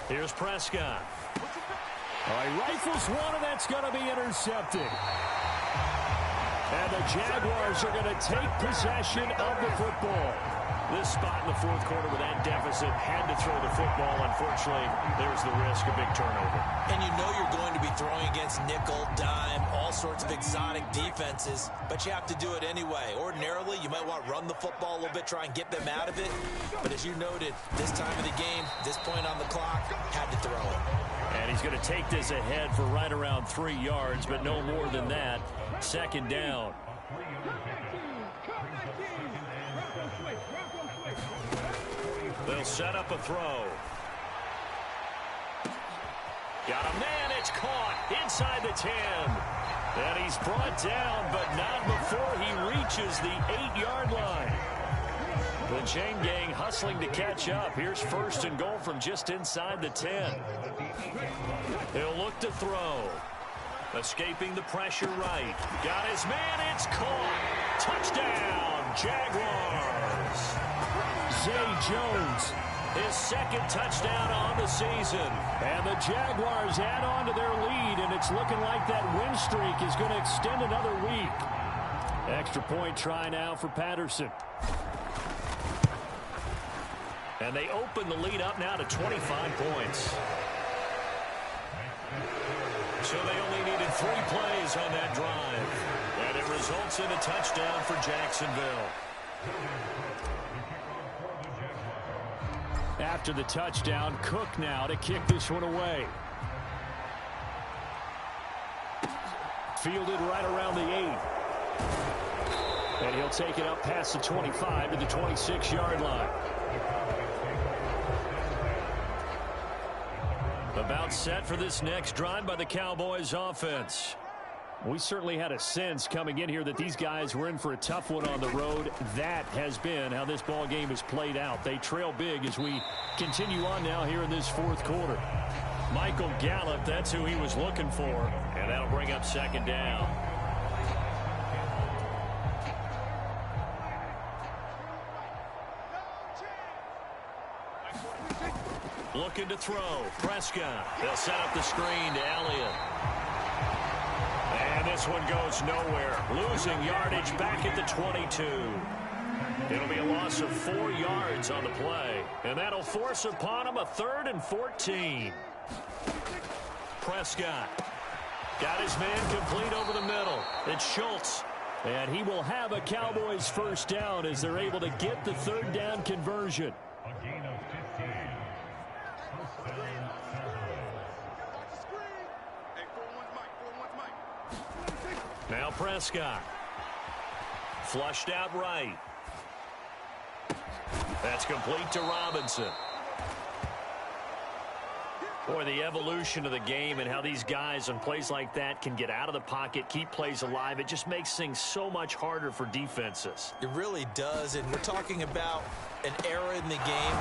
Speaker 2: Here's Prescott.
Speaker 7: All right, rifles one, and that's going to be intercepted. And the Jaguars are going to take possession of the football.
Speaker 2: This spot in the 4th quarter with that deficit, had to throw the football. Unfortunately, there's the risk of big turnover.
Speaker 1: And you know you're going to be throwing against nickel, dime, all sorts of exotic defenses, but you have to do it anyway. Ordinarily, you might want to run the football a little bit, try and get them out of it. But as you noted, this time of the game, this point on the clock, had to throw it.
Speaker 2: And he's going to take this ahead for right around 3 yards, but no more than that. 2nd down. They'll set up a throw. Got a man, it's caught inside the 10. And he's brought down, but not before he reaches the 8-yard line. The chain gang hustling to catch up. Here's 1st and goal from just inside the 10. He'll look to throw. Escaping the pressure right. Got his man, it's caught. Touchdown, Jaguars.
Speaker 7: Zay Jones,
Speaker 2: his 2nd touchdown on the season.
Speaker 7: And the Jaguars add on to their lead, and it's looking like that win streak is going to extend another week. Extra point try now for Patterson.
Speaker 2: And they open the lead up now to 25 points. So they only needed 3 plays on that drive. And it results in a touchdown for Jacksonville.
Speaker 7: After the touchdown, Cook now to kick this one away. Fielded right around the 8. And he'll take it up past the 25 to the 26-yard line. About set for this next drive by the Cowboys offense. We certainly had a sense coming in here that these guys were in for a tough one on the road. That has been how this ball game has played out. They trail big as we continue on now here in this fourth quarter. Michael Gallup, that's who he was looking for, and that'll bring up second down. Looking to throw. Prescott. They'll set up the screen to Elliott. And this one goes nowhere. Losing yardage back at the 22. It'll be a loss of 4 yards on the play. And that'll force upon him a 3rd and 14. Prescott got his man complete over the middle. It's Schultz. And he will have a Cowboys first down as they're able to get the 3rd down conversion. Now Prescott. Flushed out right. That's complete to Robinson. Boy, the evolution of the game and how these guys on plays like that can get out of the pocket, keep plays alive, it just makes things so much harder for defenses.
Speaker 1: It really does, and we're talking about an era in the game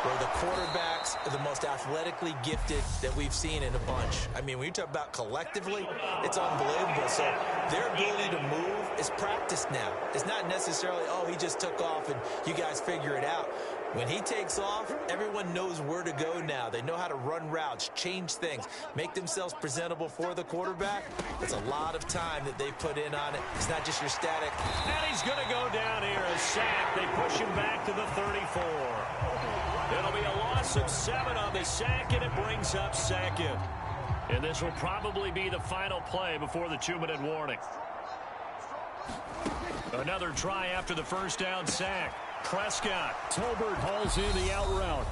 Speaker 1: where the quarterbacks are the most athletically gifted that we've seen in a bunch. I mean, when you talk about collectively, it's unbelievable. So their ability to move is practiced now. It's not necessarily, oh, he just took off and you guys figure it out. When he takes off, everyone knows where to go now. They know how to run routes, change things, make themselves presentable for the quarterback. That's a lot of time that they put in on it. It's not just your static.
Speaker 7: And he's going to go down here, a sack. They push him back to the 34. It'll be a loss of 7 on the sack, and it brings up second. And this will probably be the final play before the 2-minute warning. Another try after the first down sack. Prescott. Tolbert hauls in the out route.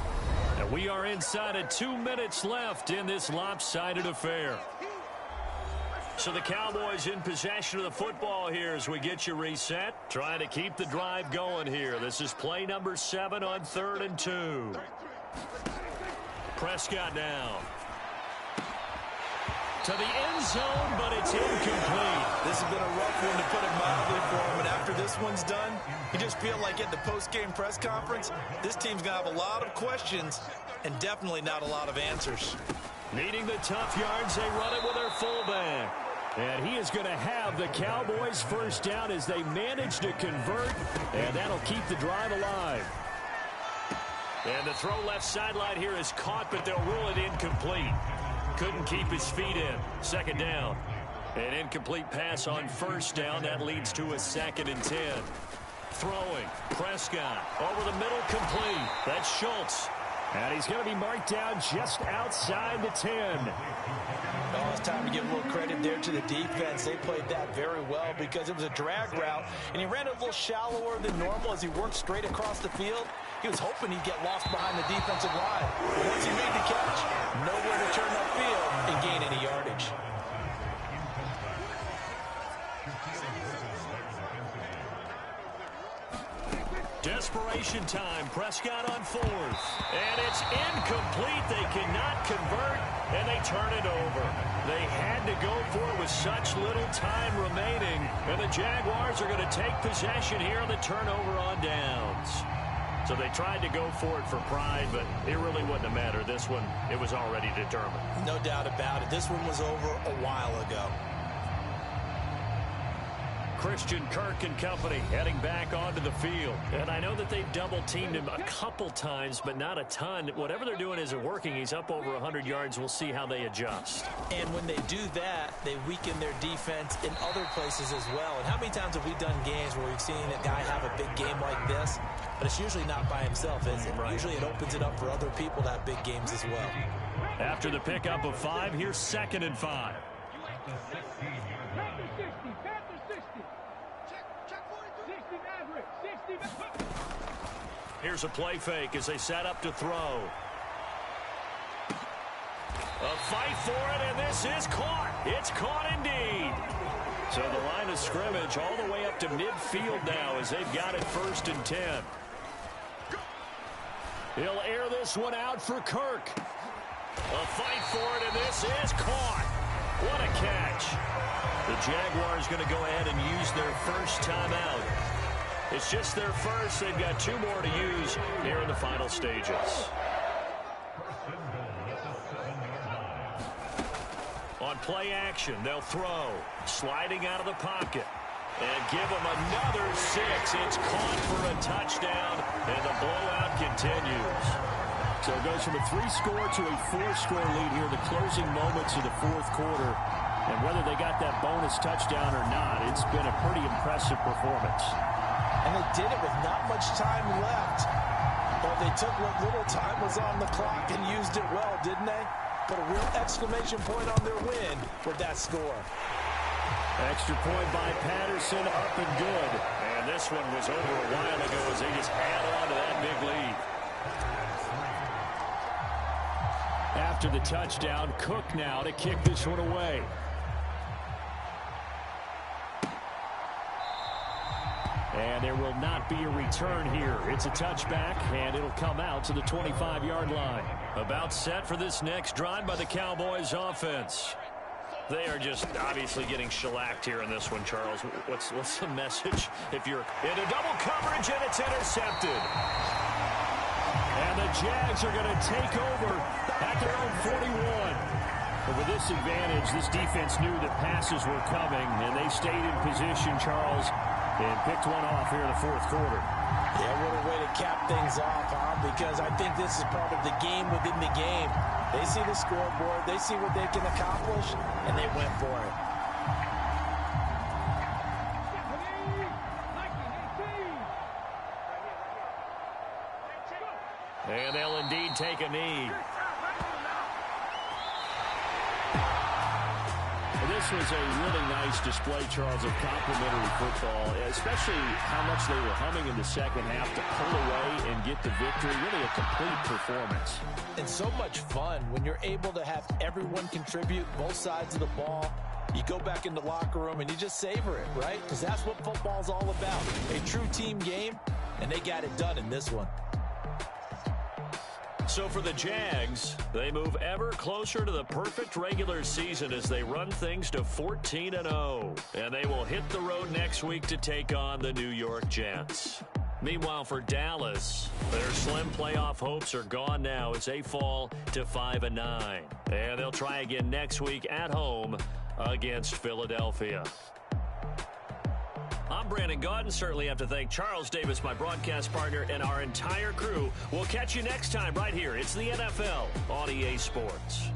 Speaker 7: And we are inside of 2 minutes left in this lopsided affair. So the Cowboys in possession of the football here as we get you reset. Trying to keep the drive going here. This is play number 7 on 3rd and 2. Prescott now. To the end zone, but it's incomplete.
Speaker 1: This has been a rough one, to put it mildly, for him. And after this one's done, you just feel like at the post-game press conference, this team's going to have a lot of questions and definitely not a lot of answers.
Speaker 7: Needing the tough yards, they run it with their fullback. And he is going to have the Cowboys first down as they manage to convert, and that'll keep the drive alive. And the throw left sideline here is caught, but they'll rule it incomplete. Couldn't keep his feet in. Second down. An incomplete pass on first down. That leads to a 2nd and 10. Throwing. Prescott. Over the middle, complete. That's Schultz. And he's going to be marked down just outside the 10.
Speaker 1: Oh, it's time to give a little credit there to the defense. They played that very well because it was a drag route, and he ran it a little shallower than normal as he worked straight across the field. He was hoping he'd get lost behind the defensive line. But once he made the catch, nowhere to turn upfield and gain any yardage.
Speaker 7: Desperation time. Prescott on 4th. And it's incomplete. They cannot convert, and they turn it over. They had to go for it with such little time remaining. And the Jaguars are going to take possession here on the turnover on downs. So they tried to go for it for pride, but it really wouldn't have mattered. This one, it was already determined.
Speaker 1: No doubt about it. This one was over a while ago.
Speaker 7: Christian Kirk and company heading back onto the field. And I know that they've double-teamed him a couple times, but not a ton. Whatever they're doing isn't working. He's up over 100 yards. We'll see how they adjust.
Speaker 1: And when they do that, they weaken their defense in other places as well. And how many times have we done games where we've seen a guy have a big game like this? But it's usually not by himself, is it? Right. Usually it opens it up for other people to have big games as well.
Speaker 7: After the pickup of 5, here's 2nd and 5. Here's a play fake as they set up to throw. A fight for it, and this is caught. It's caught indeed. So the line of scrimmage all the way up to midfield now as they've got it 1st and 10. He'll air this one out for Kirk.
Speaker 2: A fight for it, and this is caught. What a catch. The Jaguars going to go ahead and use their first timeout. It's just their first. They've got 2 more to use here in the final stages. On play action, they'll throw. Sliding out of the pocket. And give them another 6. It's caught for a touchdown, and the blowout continues.
Speaker 7: So it goes from a 3-score to a 4-score lead here in the closing moments of the fourth quarter. And whether they got that bonus touchdown or not, it's been a pretty impressive performance.
Speaker 1: And they did it with not much time left. But they took what little time was on the clock and used it well, didn't they? Put a real exclamation point on their win with that score.
Speaker 7: Extra point by Patterson, up and good.
Speaker 2: And this one was over a while ago as they just held on to that big lead.
Speaker 7: After the touchdown, Cook now to kick this one away. And there will not be a return here. It's a touchback, and it'll come out to the 25-yard line.
Speaker 2: About set for this next drive by the Cowboys offense. They are just obviously getting shellacked here in this one, Charles. What's the message if you're into double coverage and it's intercepted?
Speaker 7: And the Jags are going to take over at their own 41. But with this advantage, this defense knew that passes were coming, and they stayed in position, Charles, and picked one off here in the fourth quarter.
Speaker 1: Yeah, what a way to cap things off, huh? Because I think this is part of the game within the game. They see the scoreboard, they see what they can accomplish, and they went for it.
Speaker 2: And they'll indeed take a knee.
Speaker 7: This was a really nice display, Charles, of complimentary football, especially how much they were humming in the second half to pull away and get the victory. Really a complete performance.
Speaker 1: And so much fun when you're able to have everyone contribute, both sides of the ball. You go back in the locker room and you just savor it, right? Because that's what football's all about. A true team game, and they got it done in this one.
Speaker 2: So for the Jags, they move ever closer to the perfect regular season as they run things to 14-0. And they will hit the road next week to take on the New York Jets. Meanwhile, for Dallas, their slim playoff hopes are gone now as they fall to 5-9. And they'll try again next week at home against Philadelphia. I'm Brandon Gaudin. Certainly have to thank Charles Davis, my broadcast partner, and our entire crew. We'll catch you next time right here. It's the NFL on EA Sports.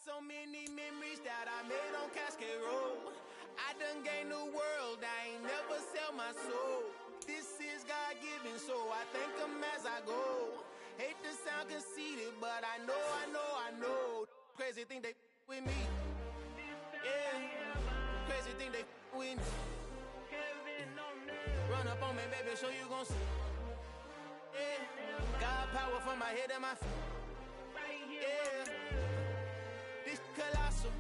Speaker 11: so many memories that I made on Cascade Road. I done gained the world, I ain't never sell my soul. This is God-given, so I thank him as I go. Hate to sound conceited, but I know. Crazy think they with me. Yeah, crazy think they with me. Run up on me, baby, show you gon' see. Yeah, God power from my head and my feet. Yeah, this colossal.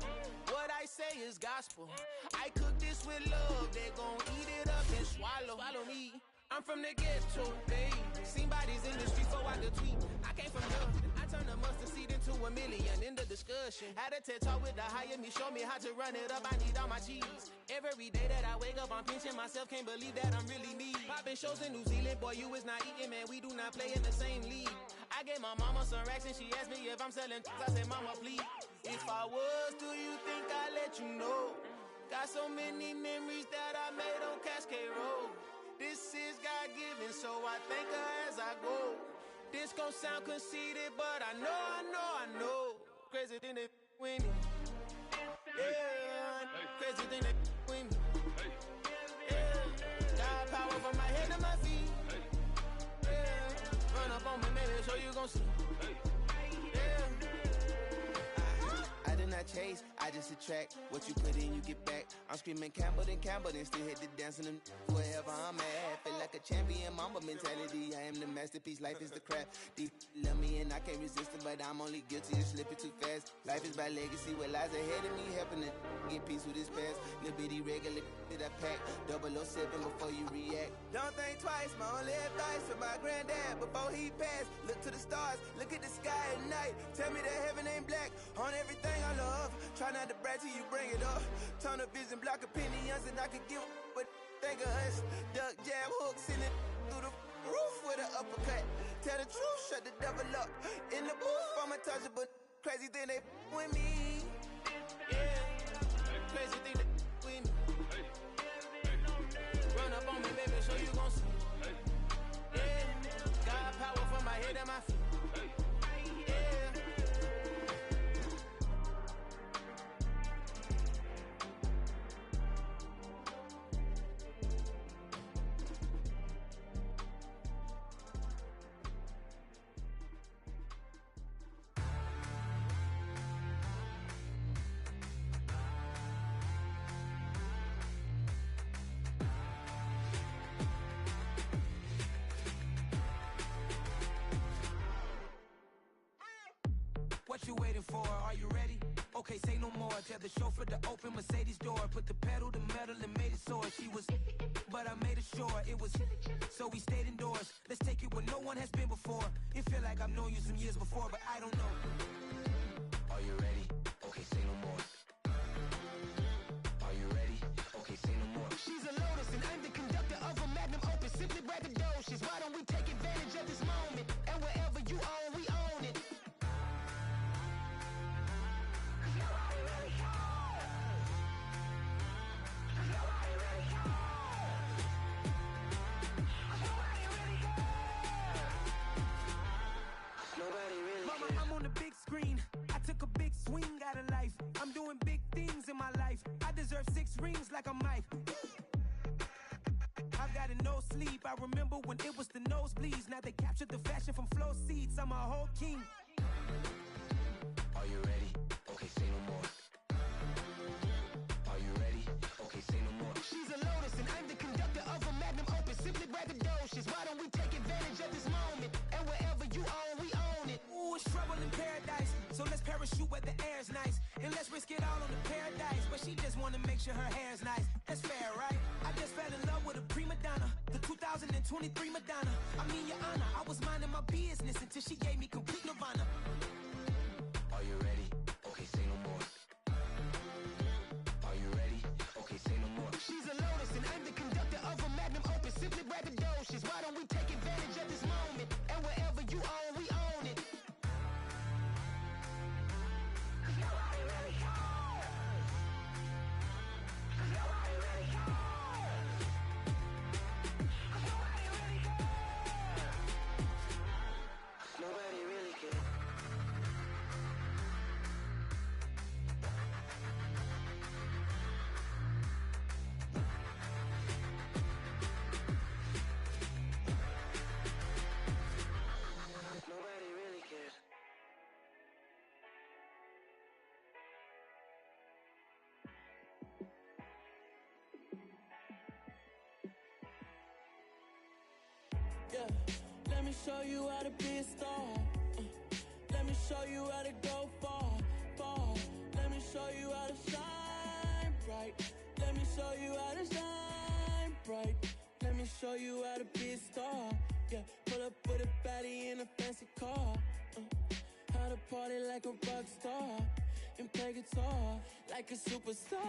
Speaker 11: What I say is gospel. I cook this with love. They gon' eat it up and swallow me. I'm from the ghetto, babe. Seen bodies in the street, so I could tweet. I came from nothing. I turned a mustard seed into a million in the discussion. Had a TED talk with the higher me, show me how to run it up. I need all my cheese. Every day that I wake up, I'm pinching myself. Can't believe that I'm really me. Popping shows in New Zealand, boy, you is not eating, man. We do not play in the same league. I gave my mama some racks and she asked me if I'm selling. I said, mama, please. If I was, do you think I'd let you know? Got so many memories that I made on Cascade Road. This is God-given, so I thank her as I go. This gon' sound conceited, but I know. Crazy thing they with me. Yeah, crazy thing they with me. Yeah, got power from my head to my feet. Yeah, run up on me, maybe so you gon' see. I did not chase, I just attract. What you put in, you get back. I'm screaming Campbell, then still hit the dance and them wherever I'm at. Feel like a champion, mamba mentality. I am the masterpiece, life is the crap. Deep love me and I can't resist it, but I'm only guilty of slipping too fast. Life is by legacy, what lies ahead of me, helping to get peace with this past. Little bitty regular that I pack, 007 before you react. Don't think twice, my only advice for my granddad before he passed. Look to the stars, look at the sky at night. Tell me that heaven ain't black on everything I love. Try not to brag till you bring it up. Tunnel vision, block opinions, and I could give but think of us. Duck, jab, hooks in it through the roof with an uppercut. Tell the truth, shut the devil up. In the booth, I'm untouchable. Crazy thing they with me. Yeah, crazy thing they with me. Run up on me, baby, so you gon' see. Yeah, God power from my head and my feet.
Speaker 16: What you waiting for? Are you ready? Okay, say no more. Tell the chauffeur to open Mercedes door. Put the pedal to metal and made it soar. She was, but I made it sure it was. So we stayed indoors. Let's take it where no one has been before. It feel like I've known you some years before, but I don't know. Are you ready? Okay, say no more. Are you ready? Okay, say no more. She's a Lotus and I'm the conductor of a magnum opus. Simply braggadocious. Why don't we take advantage of this moment? And wherever you own, we own it. Mama, I'm on the big screen. I took a big swing out of life. I'm doing big things in my life. I deserve 6 rings like I'm Mike. I've got no sleep. I remember when it was the nosebleeds. Now they captured the fashion from flow seats. I'm a whole king. Are you ready? Okay, say no more. Are you ready? Okay, say no more. She's a Lotus and I'm the conductor of a magnum opus. Simply braggadocious. Why don't we take advantage of this moment? And wherever you own, we own it. Ooh, it's trouble in paradise. So let's parachute where the air's nice. And let's risk it all on the paradise. But she just wanna make sure her hair's nice. That's fair, right? I just fell in love with a prima donna. The 2023 Madonna. I mean, your honor, I was minding my business until she gave me complete nirvana. Are you ready? Okay, say no more. Are you ready? Okay, say no more. She's a Lotus and I'm the conductor of a magnum opus. Simply braggadocious. Why don't we take advantage of this moment? And wherever you own, we own it. Nobody
Speaker 15: Yeah, let me show you how to be a star. Let me show you how to go far, far. Let me show you how to shine bright. Let me show you how to shine bright. Let me show you how to be a star. Yeah, pull up with a baddie in a fancy car. How to party like a rock star and play guitar like a superstar.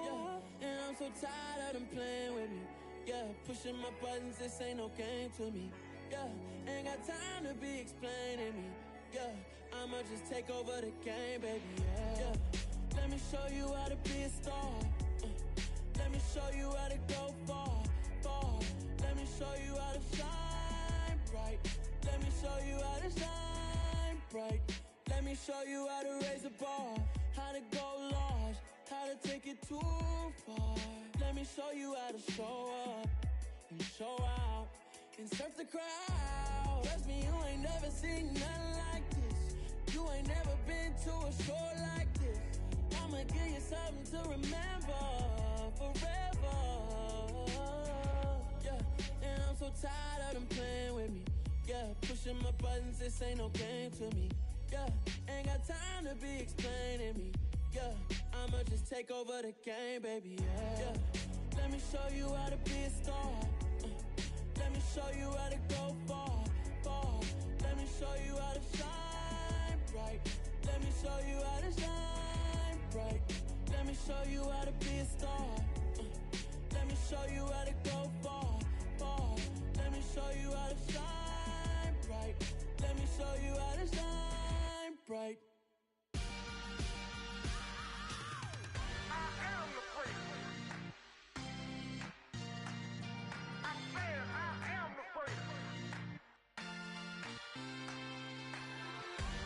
Speaker 15: Yeah, and I'm so tired of them playing with me. Yeah, pushing my buttons, this ain't no game to me. Yeah, ain't got time to be explaining me. Yeah, I'ma just take over the game, baby. Yeah, let me show you how to be a star. Let me show you how to go far, far. Let me show you how to shine bright. Let me show you how to shine bright. Let me show you how to raise the bar, how to go large, how to take it too far. Let me show you how to show up and show out and surf the crowd. Trust me, you ain't never seen nothing like this. You ain't never been to a show like this. I'ma give you something to remember forever. Yeah, and I'm so tired of them playing with me. Yeah, pushing my buttons, this ain't no game to me. Yeah, ain't got time to be explaining me. Yeah, I'ma just take over the game, baby. Yeah, let me show you how to be a star. Let me show you how to go far, far. Let me show you how to shine bright. Let me show you how to shine bright. Let me show you how to be a star. Let me show you how to go far, far. Let me show you how to shine bright. Let me show you how to shine bright.
Speaker 12: I am the freak. I said I am the freak.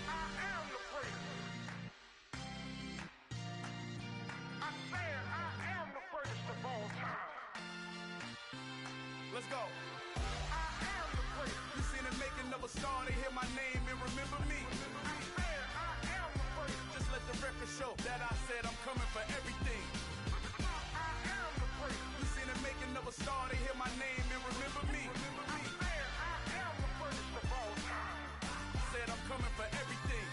Speaker 12: I am the freak. I said I am the greatest of all time.
Speaker 11: Let's go.
Speaker 12: I am the freak.
Speaker 11: You seen the making of a star, they hear my name and remember me.
Speaker 12: I said I am the freak.
Speaker 11: Just let the record show that I said I'm coming for everything.
Speaker 12: I am the freak.
Speaker 11: You seen the making of a star, they hear my name and remember me.
Speaker 12: I said I am the greatest of all time.
Speaker 11: Said I'm coming for everything.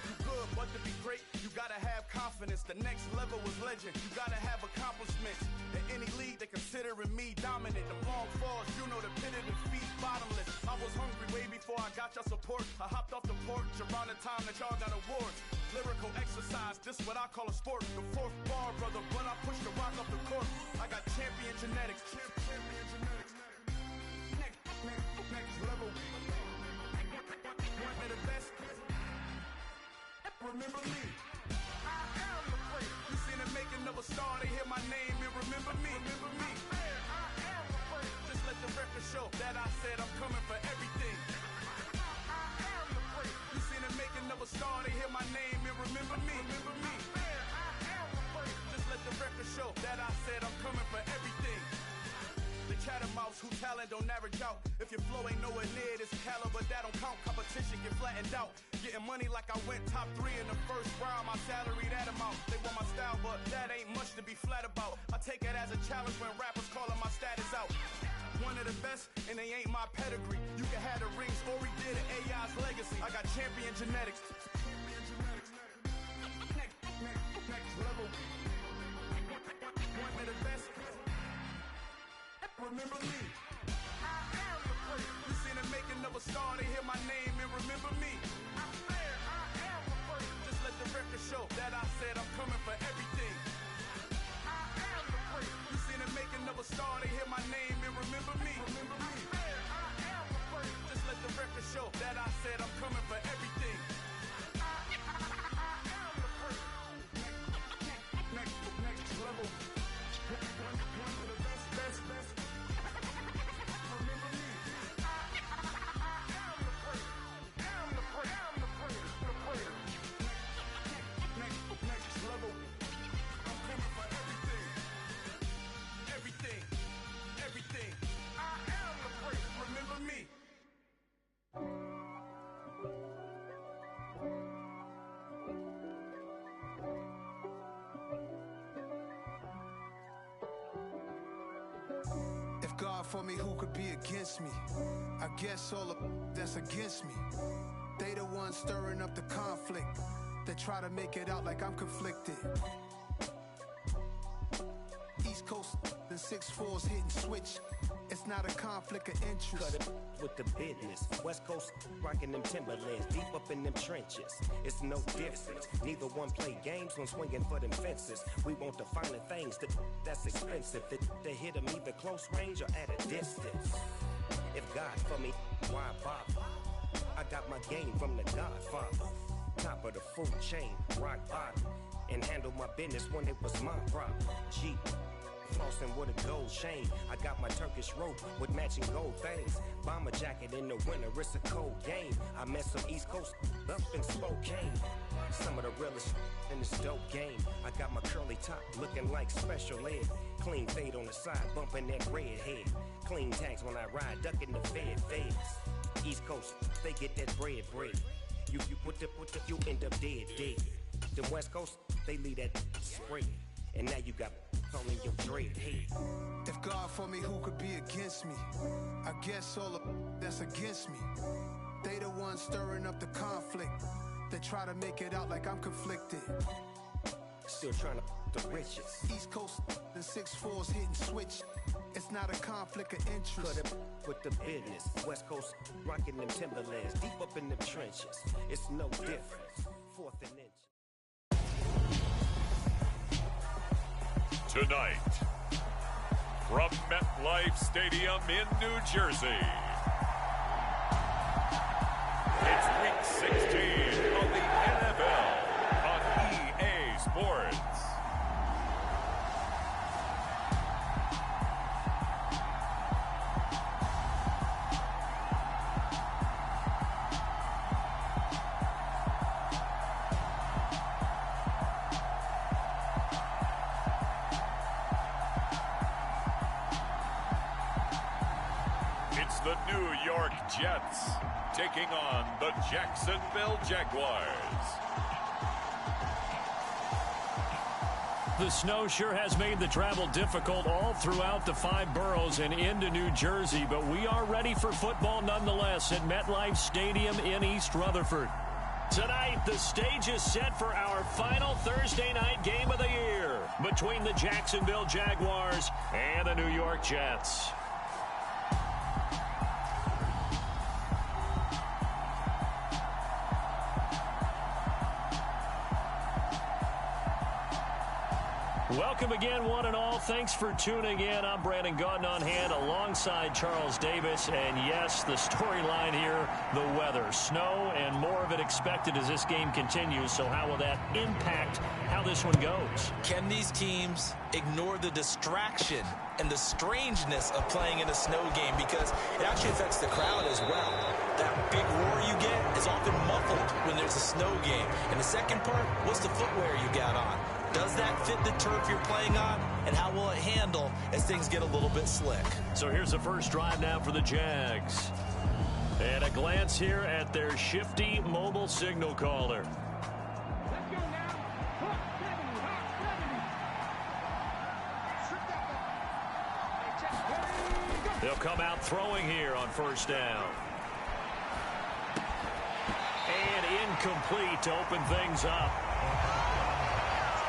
Speaker 11: You good, but to be great, you gotta have confidence. The next level was legend. You gotta have accomplishments. In any league, they considering me dominant. The long falls, you know the pit of defeat, bottomless. I was hungry way before I got your support. I hopped off the porch around the time that y'all got awards. Lyrical exercise, this what I call a sport. The fourth bar, brother, when I push the rock off the court. I got champion genetics. Champion genetics. Next level. One of the best. Remember me.
Speaker 12: I am the freak.
Speaker 11: You seen the making of a star, they hear my name and remember me. Remember me.
Speaker 12: I said I am the freak.
Speaker 11: Just let the record show that I said I'm coming for everything.
Speaker 12: I am the freak.
Speaker 11: You seen the making of a star, they hear my name and remember me. Remember me.
Speaker 12: I said I am the freak.
Speaker 11: Just let the record show that I said I'm coming for everything. The chattermouths who talent don't average out. If your flow ain't nowhere near this caliber, that don't count. Competition get flattened out. Getting money like I went top 3 in the first round. My salary that amount. They want my style, but that ain't much to be flat about. I take it as a challenge when rappers calling my status out. One of the best, and they ain't my pedigree. You can have the rings, or we did it, AI's legacy. I got champion genetics. Next level. One of the best. Remember me.
Speaker 12: I am the freak.
Speaker 11: You seen the making of a star, they hear my name and remember me.
Speaker 12: I said I am the freak.
Speaker 11: Just let the record show that I said I'm coming for everything.
Speaker 12: I am the freak.
Speaker 11: You seen the making of a star, they hear my name and remember me. Remember me.
Speaker 12: I said I am the freak.
Speaker 11: Just let the record show that I said I'm coming for everything.
Speaker 12: I am the freak.
Speaker 11: Next level. One of the best. Remember me.
Speaker 12: I am the freak. I am the freak.
Speaker 19: for me, who could be against me? I guess all of that's against me. They the ones stirring up the conflict. They try to make it out like I'm conflicted. East Coast and 6'4's hitting switch. It's not a conflict of interest.
Speaker 20: Cut it with the business. West Coast rocking them Timberlands, deep up in them trenches. It's no difference. Neither one play games when swinging for them fences. We want the finer things that's expensive. They hit them either close range or at a distance. If God for me, why bother? I got my game from the Godfather. Top of the food chain, rock bottom. And handle my business when it was my problem. Jeep. Flossing with a gold chain. I got my Turkish rope with matching gold things. Bomber jacket in the winter, it's a cold game. I met some East Coast up in Spokane. Some of the realest in this dope game. I got my curly top looking like special ed. Clean fade on the side, bumping that red head. Clean tags when I ride, ducking the feds. East Coast, they get that bread. You put the you end up dead. The West Coast, they leave that spread. And now you got only your dread head.
Speaker 19: If God for me, who could be against me? I guess all of that's against me. They the ones stirring up the conflict. They try to make it out like I'm conflicted.
Speaker 20: Still trying to the riches.
Speaker 19: East Coast and 6'4's hitting switch. It's not a conflict of interest.
Speaker 20: Cut it with the business. West Coast rocking them Timberlands, deep up in them trenches. It's no difference. Fourth and inch.
Speaker 6: Tonight, from MetLife Stadium in New Jersey, it's Week 16 of the NFL on EA Sports. The New York Jets taking on the Jacksonville Jaguars.
Speaker 7: The snow sure has made the travel difficult all throughout the 5 boroughs and into New Jersey, but we are ready for football nonetheless at MetLife Stadium in East Rutherford. Tonight, the stage is set for our final Thursday night game of the year between the Jacksonville Jaguars and the New York Jets. Welcome again, one and all. Thanks for tuning in. I'm Brandon Gautin on hand alongside Charles Davis. And yes, the storyline here, the weather. Snow and more of it expected as this game continues. So how will that impact how this one goes?
Speaker 1: Can these teams ignore the distraction and the strangeness of playing in a snow game? Because it actually affects the crowd as well. That big roar you get is often muffled when there's a snow game. And the second part, what's the footwear you got on? Does that fit the turf you're playing on? And how will it handle as things get a little bit slick?
Speaker 7: So here's the first drive now for the Jags. And a glance here at their shifty mobile signal caller. They'll come out throwing here on first down. And incomplete to open things up.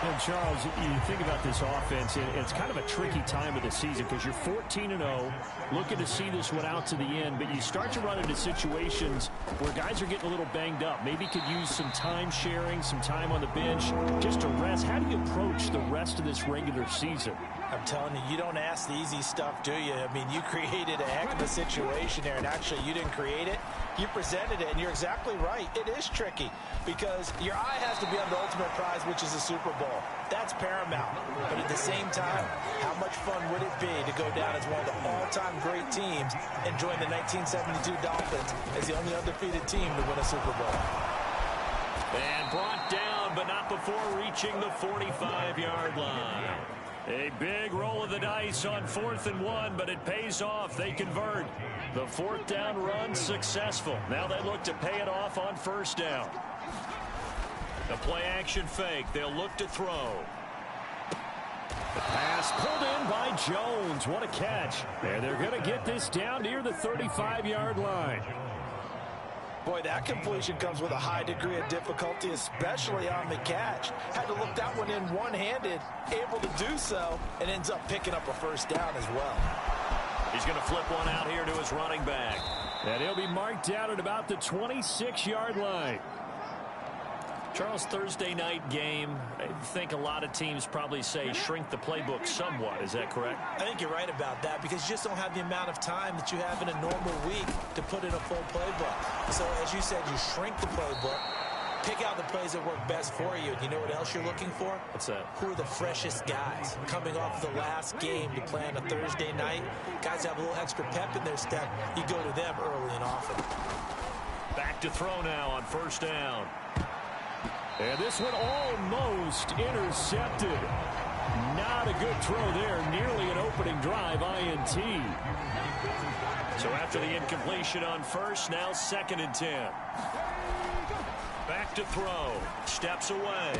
Speaker 7: And Charles, you think about this offense, it's kind of a tricky time of the season because you're 14-0, looking to see this one out to the end, but you start to run into situations where guys are getting a little banged up. Maybe could use some time sharing, some time on the bench, just to rest. How do you approach the rest of this regular season?
Speaker 1: I'm telling you, you don't ask the easy stuff, do you? I mean, you created a heck of a situation there, and actually you didn't create it. You presented it, and you're exactly right. It is tricky because your eye has to be on the ultimate prize, which is the Super Bowl. That's paramount. But at the same time, how much fun would it be to go down as one of the all-time great teams and join the 1972 Dolphins as the only undefeated team to win a Super Bowl?
Speaker 7: And brought down, but not before reaching the 45-yard line. A big roll of the dice on 4th and 1, but it pays off. They convert. The 4th down run successful. Now they look to pay it off on first down. The play action fake. They'll look to throw. The pass pulled in by Jones. What a catch. And they're going to get this down near the 35-yard line.
Speaker 1: Boy, that completion comes with a high degree of difficulty, especially on the catch. Had to look that one in one-handed, able to do so, and ends up picking up a first down as well.
Speaker 2: He's going to flip one out here to his running back.
Speaker 7: And he'll be marked down at about the 26-yard line.
Speaker 2: Charles, Thursday night game, I think a lot of teams probably say shrink the playbook somewhat. Is that correct?
Speaker 1: I think you're right about that because you just don't have the amount of time that you have in a normal week to put in a full playbook. So, as you said, you shrink the playbook, pick out the plays that work best for you. And you know what else you're looking for?
Speaker 2: What's that?
Speaker 1: Who are the freshest guys coming off the last game to play on a Thursday night? Guys have a little extra pep in their step. You go to them early and often.
Speaker 2: Back to throw now on first down.
Speaker 7: And this one almost intercepted. Not a good throw there. Nearly an opening drive INT.
Speaker 2: So after the incompletion on first, now 2nd and 10. Back to throw. Steps away.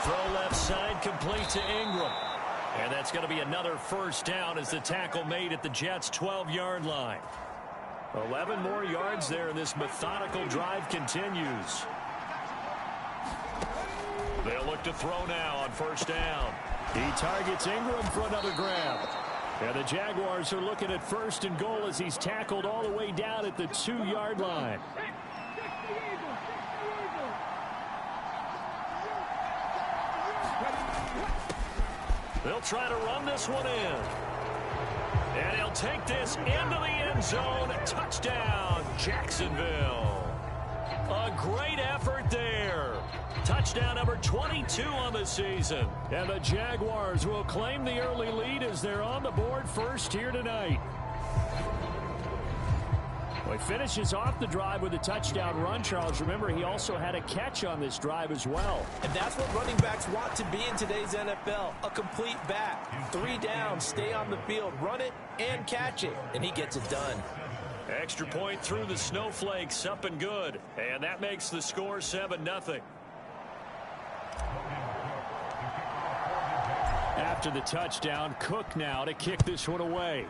Speaker 2: Throw left side, complete to Ingram. And that's going to be another first down as the tackle made at the Jets' 12-yard line. 11 more yards there, and this methodical drive continues. They'll look to throw now on first down.
Speaker 7: He targets Ingram for another grab. And the Jaguars are looking at 1st and goal as he's tackled all the way down at the 2-yard line.
Speaker 2: They'll try to run this one in. And he'll take this into the end zone. Touchdown, Jacksonville. A great effort there. Touchdown number 22 on the season.
Speaker 7: And the Jaguars will claim the early lead as they're on the board first here tonight. Well, he finishes off the drive with a touchdown run, Charles. Remember, he also had a catch on this drive as well.
Speaker 1: And that's what running backs want to be in today's NFL, a complete back. 3 down, stay on the field, run it, and catch it. And he gets it done.
Speaker 2: Extra point through the snowflakes, up and good. And that makes the score 7-0.
Speaker 7: After the touchdown, Cook now to kick this one away.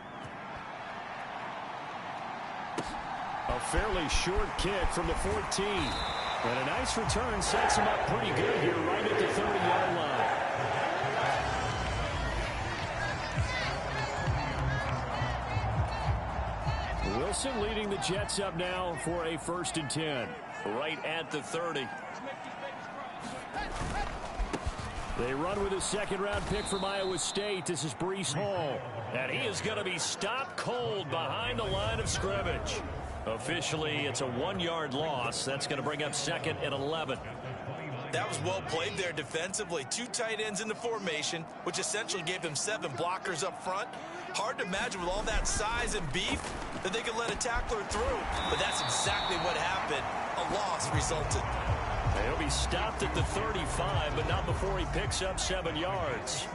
Speaker 7: A fairly short kick from the 14. And a nice return sets him up pretty good here right at the 30-yard line. Wilson leading the Jets up now for a 1st and 10.
Speaker 2: Right at the 30.
Speaker 7: They run with a 2nd-round pick from Iowa State. This is Breece Hall.
Speaker 2: And he is going to be stopped cold behind the line of scrimmage. Officially, it's a 1-yard loss. That's going to bring up 2nd and 11.
Speaker 1: That was well played there defensively. 2 tight ends in the formation, which essentially gave them 7 blockers up front. Hard to imagine with all that size and beef that they could let a tackler through. But that's exactly what happened. A loss resulted.
Speaker 2: He'll be stopped at the 35, but not before he picks up 7 yards.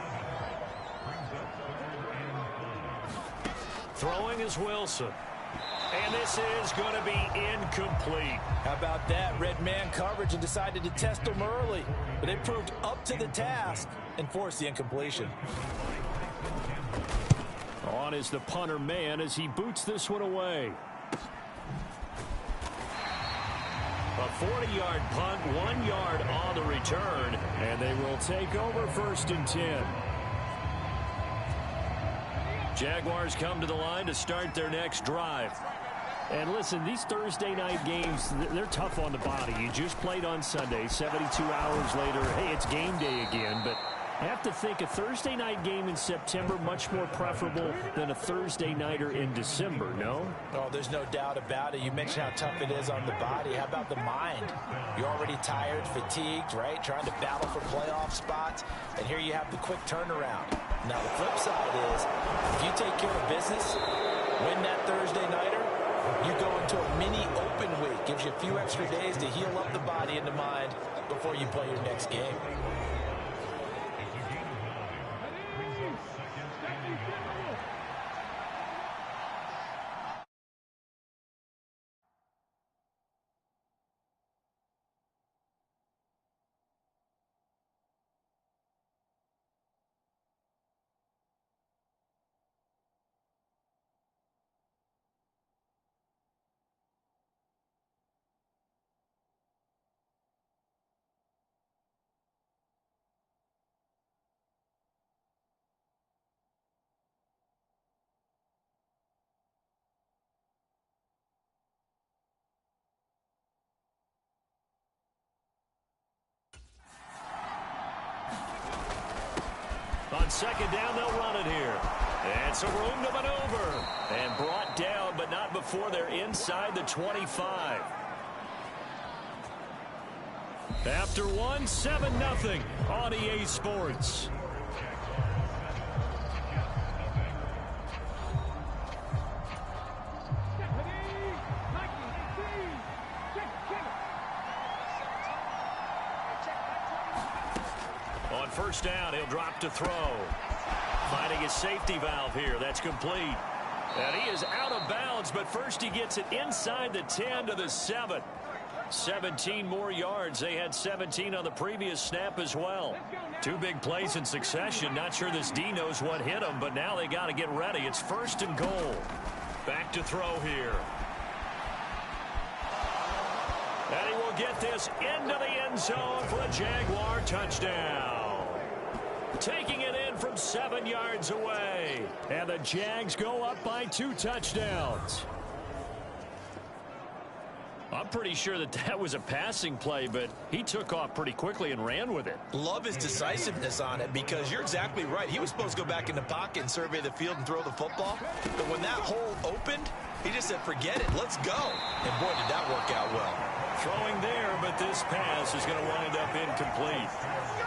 Speaker 2: Throwing is Wilson. And this is going to be incomplete.
Speaker 1: How about that? Red man coverage and decided to test them early. But they proved up to the task and forced the incompletion.
Speaker 7: On is the punter man as he boots this one away.
Speaker 2: A 40-yard punt, 1 yard on the return.
Speaker 7: And they will take over 1st and 10.
Speaker 2: Jaguars come to the line to start their next drive.
Speaker 7: And listen, these Thursday night games, they're tough on the body. You just played on Sunday, 72 hours later, hey, it's game day again. But I have to think a Thursday night game in September much more preferable than a Thursday nighter in December, no?
Speaker 1: Oh, there's no doubt about it. You mentioned how tough it is on the body. How about the mind? You're already tired, fatigued, right? Trying to battle for playoff spots. And here you have the quick turnaround. Now, the flip side is, if you take care of business, win that Thursday nighter, you go into a mini open week. Gives you a few extra days to heal up the body and the mind before you play your next game.
Speaker 2: second down, they'll run it here. And some room to maneuver. And brought down, but not before they're inside the 25. After one, 7-0 on EA Sports. On first down, he'll drop to throw. Finding his safety valve here. That's complete. And he is out of bounds, but first he gets it inside the 10 to the 7. 17 more yards. They had 17 on the previous snap as well. Two big plays in succession. Not sure this D knows what hit him, but now they got to get ready. It's first and goal. Back to throw here. And he will get this into the end zone for a Jaguar touchdown. Taking it in from 7 yards away. And the Jags go up by 2 touchdowns. I'm pretty sure that was a passing play, but he took off pretty quickly and ran with it.
Speaker 1: Love his decisiveness on it because you're exactly right. He was supposed to go back in the pocket and survey the field and throw the football. But when that hole opened, he just said, forget it, let's go. And boy, did that work out well.
Speaker 2: Throwing there, but this pass is going to wind up incomplete.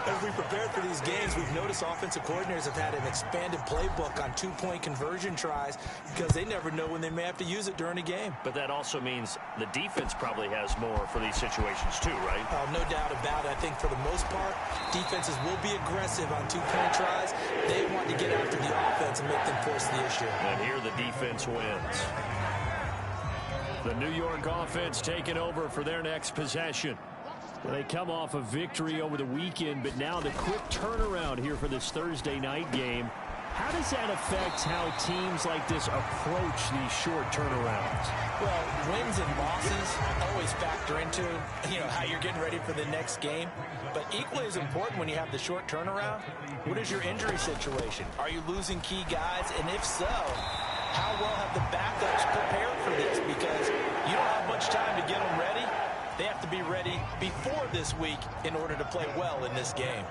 Speaker 1: As we prepared for these games, we've noticed offensive coordinators have had an expanded playbook on 2-point conversion tries because they never know when they may have to use it during a game.
Speaker 2: But that also means the defense probably has more for these situations too, right?
Speaker 1: No doubt about it. I think for the most part, defenses will be aggressive on 2-point tries. They want to get after the offense and make them force the issue.
Speaker 2: And here the defense wins. The New York offense taking over for their next possession. They come off a victory over the weekend, but now the quick turnaround here for this Thursday night game. How does that affect how teams like this approach these short turnarounds?
Speaker 1: Well, wins and losses always factor into, how you're getting ready for the next game. But equally as important when you have the short turnaround, what is your injury situation? Are you losing key guys? And if so, how well have the backups prepared for this? Because you don't have much time to get them ready. They have to be ready before this week in order to play well in this game.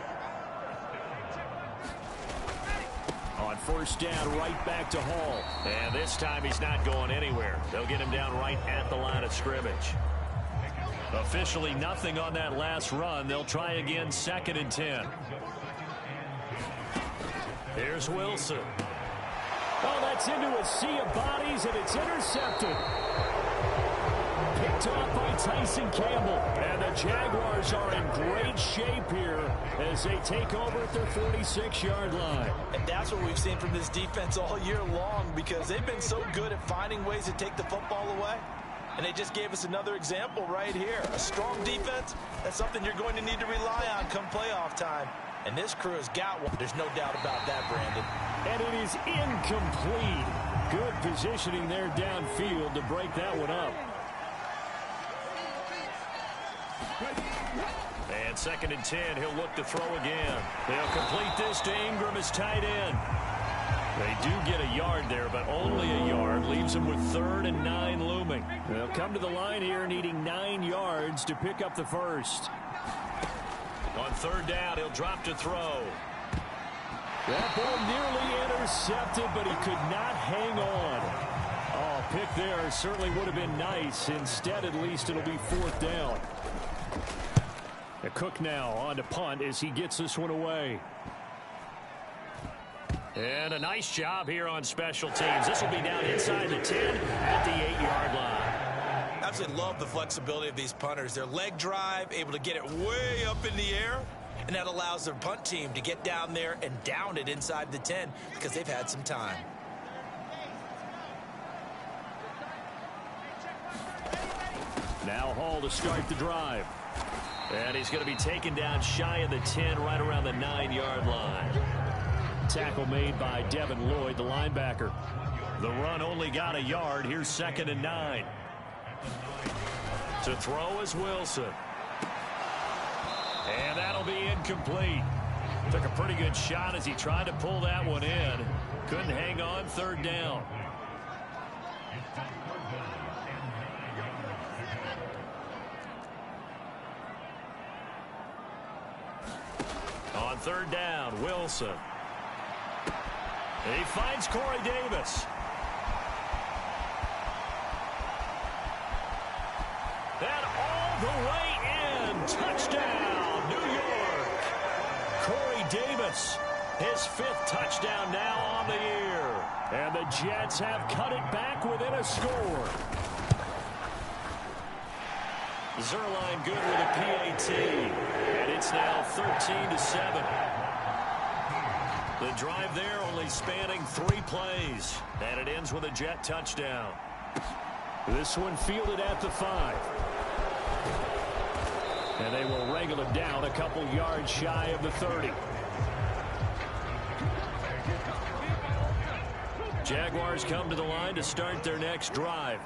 Speaker 2: On first down, right back to Hall. And this time he's not going anywhere. They'll get him down right at the line of scrimmage. Officially nothing on that last run. They'll try again, 2nd and 10. Here's Wilson.
Speaker 7: Oh, that's into a sea of bodies, and it's intercepted. Picked off by Tyson Campbell. And the Jaguars are in great shape here as they take over at their 46-yard line.
Speaker 1: And that's what we've seen from this defense all year long because they've been so good at finding ways to take the football away. And they just gave us another example right here. A strong defense, that's something you're going to need to rely on come playoff time. And this crew has got one. There's no doubt about that, Brandon.
Speaker 7: And it is incomplete. Good positioning there downfield to break that one up.
Speaker 2: And 2nd and 10, he'll look to throw again. They'll complete this to Ingram as tight end. They do get a yard there, but only a yard. Leaves them with 3rd and 9 looming.
Speaker 7: They'll come to the line here needing 9 yards to pick up the first.
Speaker 2: On 3rd down, he'll drop to throw.
Speaker 7: That ball nearly intercepted, but he could not hang on. Oh, pick there certainly would have been nice. Instead, at least it'll be 4th down. The Cook now on to punt as he gets this one away.
Speaker 2: And a nice job here on special teams. This will be down inside the 10 at the 8-yard line.
Speaker 1: Absolutely love the flexibility of these punters. Their leg drive, able to get it way up in the air, and that allows their punt team to get down there and down it inside the 10 because they've had some time.
Speaker 7: Now Hall to start the drive.
Speaker 2: And he's going to be taken down shy of the 10, right around the 9-yard line.
Speaker 7: Tackle made by Devin Lloyd, the linebacker.
Speaker 2: The run only got a yard. Here's 2nd and 9. To throw is Wilson. And that'll be incomplete. Took a pretty good shot as he tried to pull that one in. Couldn't hang on, 3rd down. On 3rd down, Wilson. He finds Corey Davis. And all the way in. Touchdown, New York. Corey Davis, his 5th touchdown now on the year. And the Jets have cut it back within a score. Zerline good with a PAT. And it's now 13-7. The drive there only spanning 3 plays. And it ends with a Jet touchdown. This one fielded at the 5. And they will wrangle it down a couple yards shy of the 30. Jaguars come to the line to start their next drive.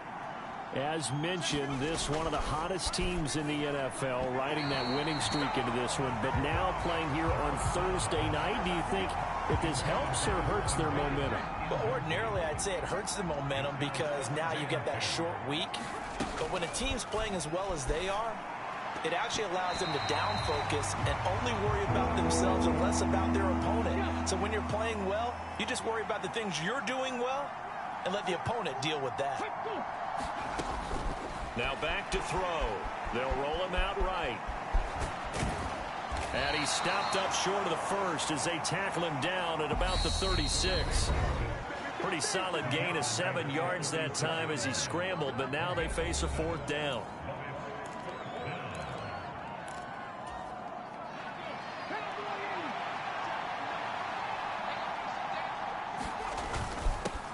Speaker 2: As mentioned, this one of the hottest teams in the NFL, riding that winning streak into this one, but now playing here on Thursday night. Do you think that this helps or hurts their momentum?
Speaker 1: But ordinarily, I'd say it hurts the momentum because now you get that short week. But when a team's playing as well as they are, it actually allows them to down focus and only worry about themselves and less about their opponent. So when you're playing well, you just worry about the things you're doing well and let the opponent deal with that.
Speaker 2: Now back to throw. They'll roll him out right. And he's stopped up short of the first as they tackle him down at about the 36. Pretty solid gain of 7 yards that time as he scrambled, but now they face a 4th down.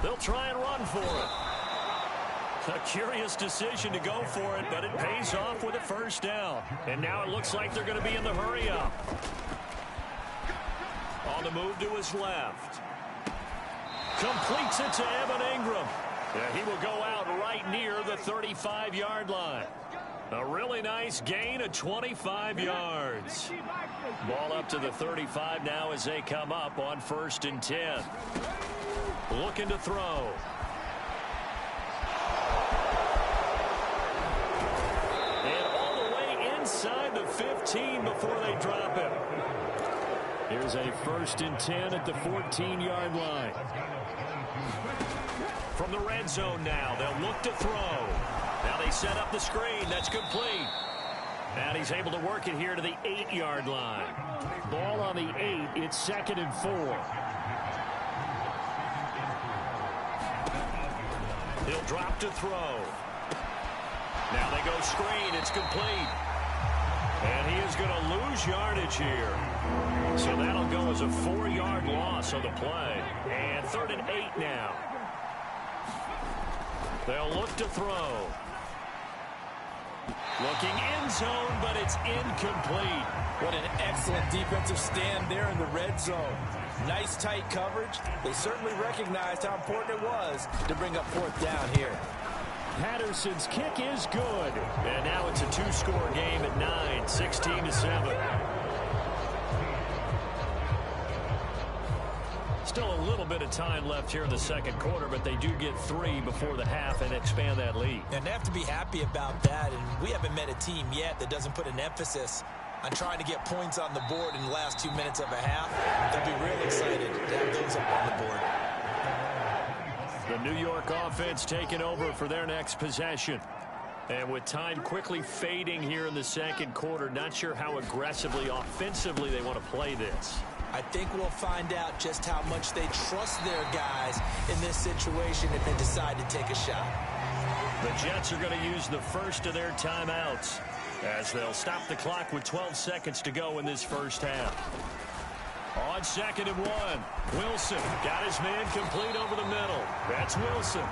Speaker 2: They'll try and run for it. A curious decision to go for it, but it pays off with a 1st down. And now it looks like they're going to be in the hurry up. On the move to his left. Completes it to Evan Ingram. Yeah, he will go out right near the 35-yard line. A really nice gain of 25 yards. Ball up to the 35 now as they come up on 1st and 10. Looking to throw. And all the way inside the 15 before they drop him. Here's a 1st and 10 at the 14-yard line. From the red zone now, they'll look to throw. Now they set up the screen. That's complete. And he's able to work it here to the 8-yard line. Ball on the 8. It's 2nd and 4. He'll drop to throw. Now they go screen. It's complete. And he is going to lose yardage here. So that'll go as a 4-yard loss on the play. And 3rd and 8 now. They'll look to throw. Looking end zone, but it's incomplete.
Speaker 1: What an excellent defensive stand there in the red zone. Nice tight coverage. They certainly recognized how important it was to bring up 4th down here.
Speaker 2: Patterson's kick is good. And now it's a 2-score game at 9, 16-7. Still a little bit of time left here in the 2nd quarter, but they do get 3 before the half and expand that lead.
Speaker 1: And they have to be happy about that. And we haven't met a team yet that doesn't put an emphasis on trying to get points on the board in the last 2 minutes of a half. They'll be real excited to have those up on the board.
Speaker 2: The New York offense taking over for their next possession. And with time quickly fading here in the 2nd quarter, not sure how aggressively, offensively they want to play this.
Speaker 1: I think we'll find out just how much they trust their guys in this situation if they decide to take a shot.
Speaker 2: The Jets are going to use the first of their timeouts as they'll stop the clock with 12 seconds to go in this 1st half. On 2nd and 1, Wilson got his man complete over the middle. That's Wilson.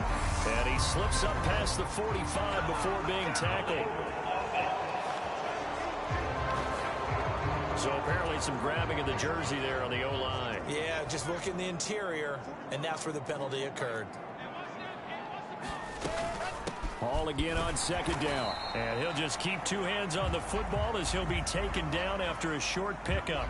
Speaker 2: And he slips up past the 45 before being tackled. So apparently some grabbing of the jersey there on the O-line.
Speaker 1: Yeah, just look in the interior, and that's where the penalty occurred.
Speaker 2: Hall again on 2nd down. And he'll just keep 2 hands on the football as he'll be taken down after a short pickup.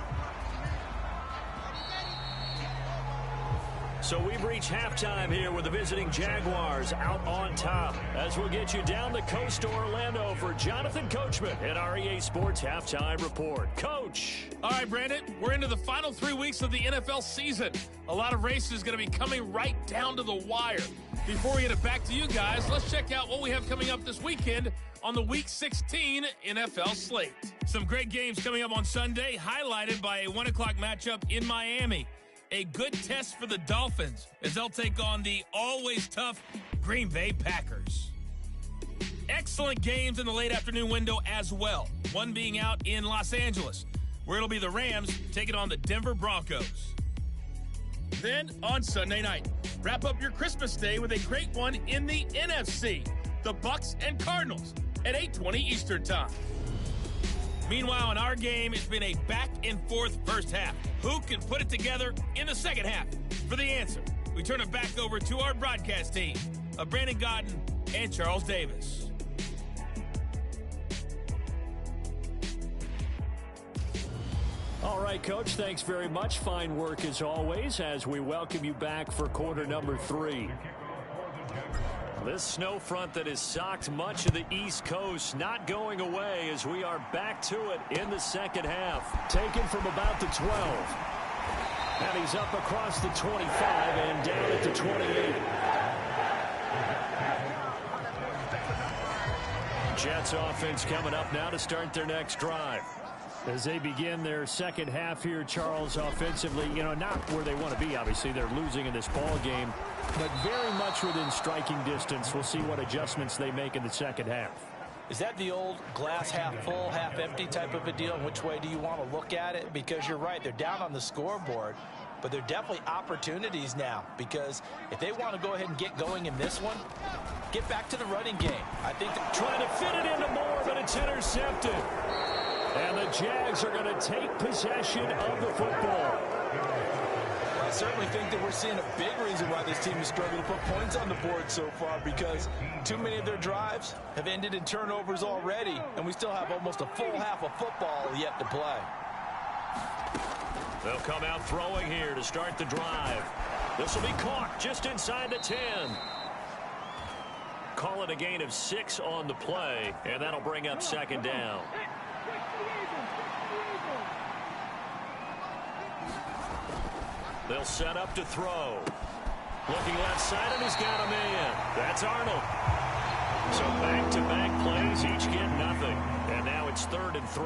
Speaker 7: So we've reached halftime here with the visiting Jaguars out on top. As we'll get you down the coast to Orlando for Jonathan Coachman at our EA Sports Halftime Report. Coach.
Speaker 3: All right, Brandon, we're into the final 3 weeks of the NFL season. A lot of races going to be coming right down to the wire. Before we get it back to you guys, let's check out what we have coming up this weekend on the Week 16 NFL slate. Some great games coming up on Sunday, highlighted by a 1 o'clock matchup in Miami. A good test for the Dolphins as they'll take on the always tough Green Bay Packers. Excellent games in the late afternoon window as well. One being out in Los Angeles, where it'll be the Rams taking on the Denver Broncos. Then on Sunday night, wrap up your Christmas day with a great one in the NFC. The Bucs and Cardinals at 8:20 Eastern Time. Meanwhile, in our game, it's been a back-and-forth first half. Who can put it together in the second half? For the answer, we turn it back over to our broadcast team of Brandon Godden and Charles Davis.
Speaker 7: All right, Coach, thanks very much. Fine work as always as we welcome you back for quarter number 3. This snow front that has socked much of the East Coast not going away as we are back to it in the second half. Taken from about the 12. And he's up across the 25 and down at the 28. Jets offense coming up now to start their next drive. As they begin their second half here, Charles, offensively, not where they want to be, obviously. They're losing in this ball game, but very much within striking distance. We'll see what adjustments they make in the second half.
Speaker 1: Is that the old glass half full, half empty type of a deal? Which way do you want to look at it? Because you're right, they're down on the scoreboard, but they're definitely opportunities now, because if they want to go ahead and get going in this one, get back to the running game. I think they're
Speaker 7: trying to fit it into Moore, but it's intercepted. And the Jags are going to take possession of the football.
Speaker 1: I certainly think that we're seeing a big reason why this team is struggling to put points on the board so far, because too many of their drives have ended in turnovers already, and we still have almost a full half of football yet to play.
Speaker 7: They'll come out throwing here to start the drive. This will be caught just inside the 10. Call it a gain of 6 on the play, and that'll bring up second down. They'll set up to throw. Looking left side, and he's got a man. That's Arnold. So back-to-back plays, each get nothing. And now it's 3rd and 3.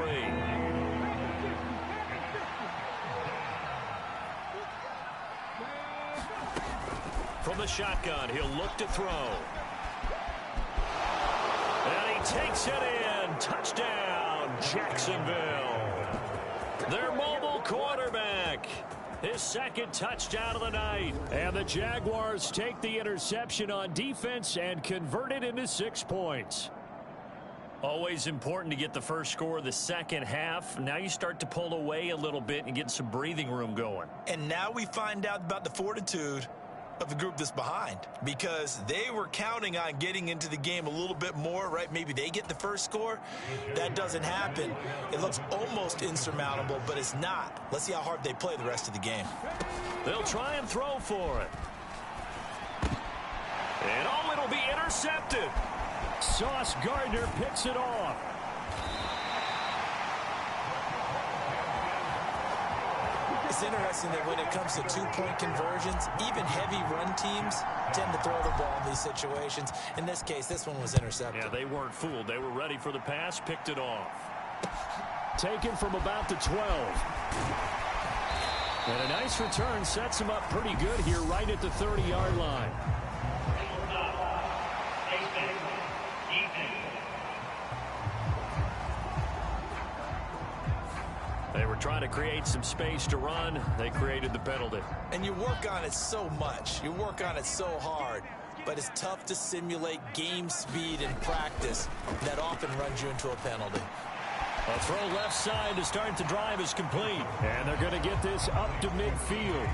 Speaker 7: From the shotgun, he'll look to throw. And he takes it in. Touchdown, Jacksonville. Their mobile quarterback. His second touchdown of the night. And the Jaguars take the interception on defense and convert it into 6 points. Always important to get the first score of the second half. Now you start to pull away a little bit and get some breathing room going.
Speaker 1: And now we find out about the fortitude of the group that's behind, because they were counting on getting into the game a little bit more, right? Maybe they get the first score. That doesn't happen. It looks almost insurmountable, but it's not. Let's see how hard they play the rest of the game.
Speaker 7: They'll try and throw for it. And it'll be intercepted. Sauce Gardner picks it off.
Speaker 1: It's interesting that when it comes to two-point conversions, even heavy run teams tend to throw the ball in these situations. In this case, this one was intercepted.
Speaker 7: Yeah, they weren't fooled. They were ready for the pass, picked it off. Taken from about the 12. And a nice return sets him up pretty good here right at the 30-yard line. They were trying to create some space to run. They created the penalty.
Speaker 1: And you work on it so much. You work on it so hard. But it's tough to simulate game speed in practice. That often runs you into a penalty.
Speaker 7: A throw left side to start the drive is complete. And they're going to get this up to midfield.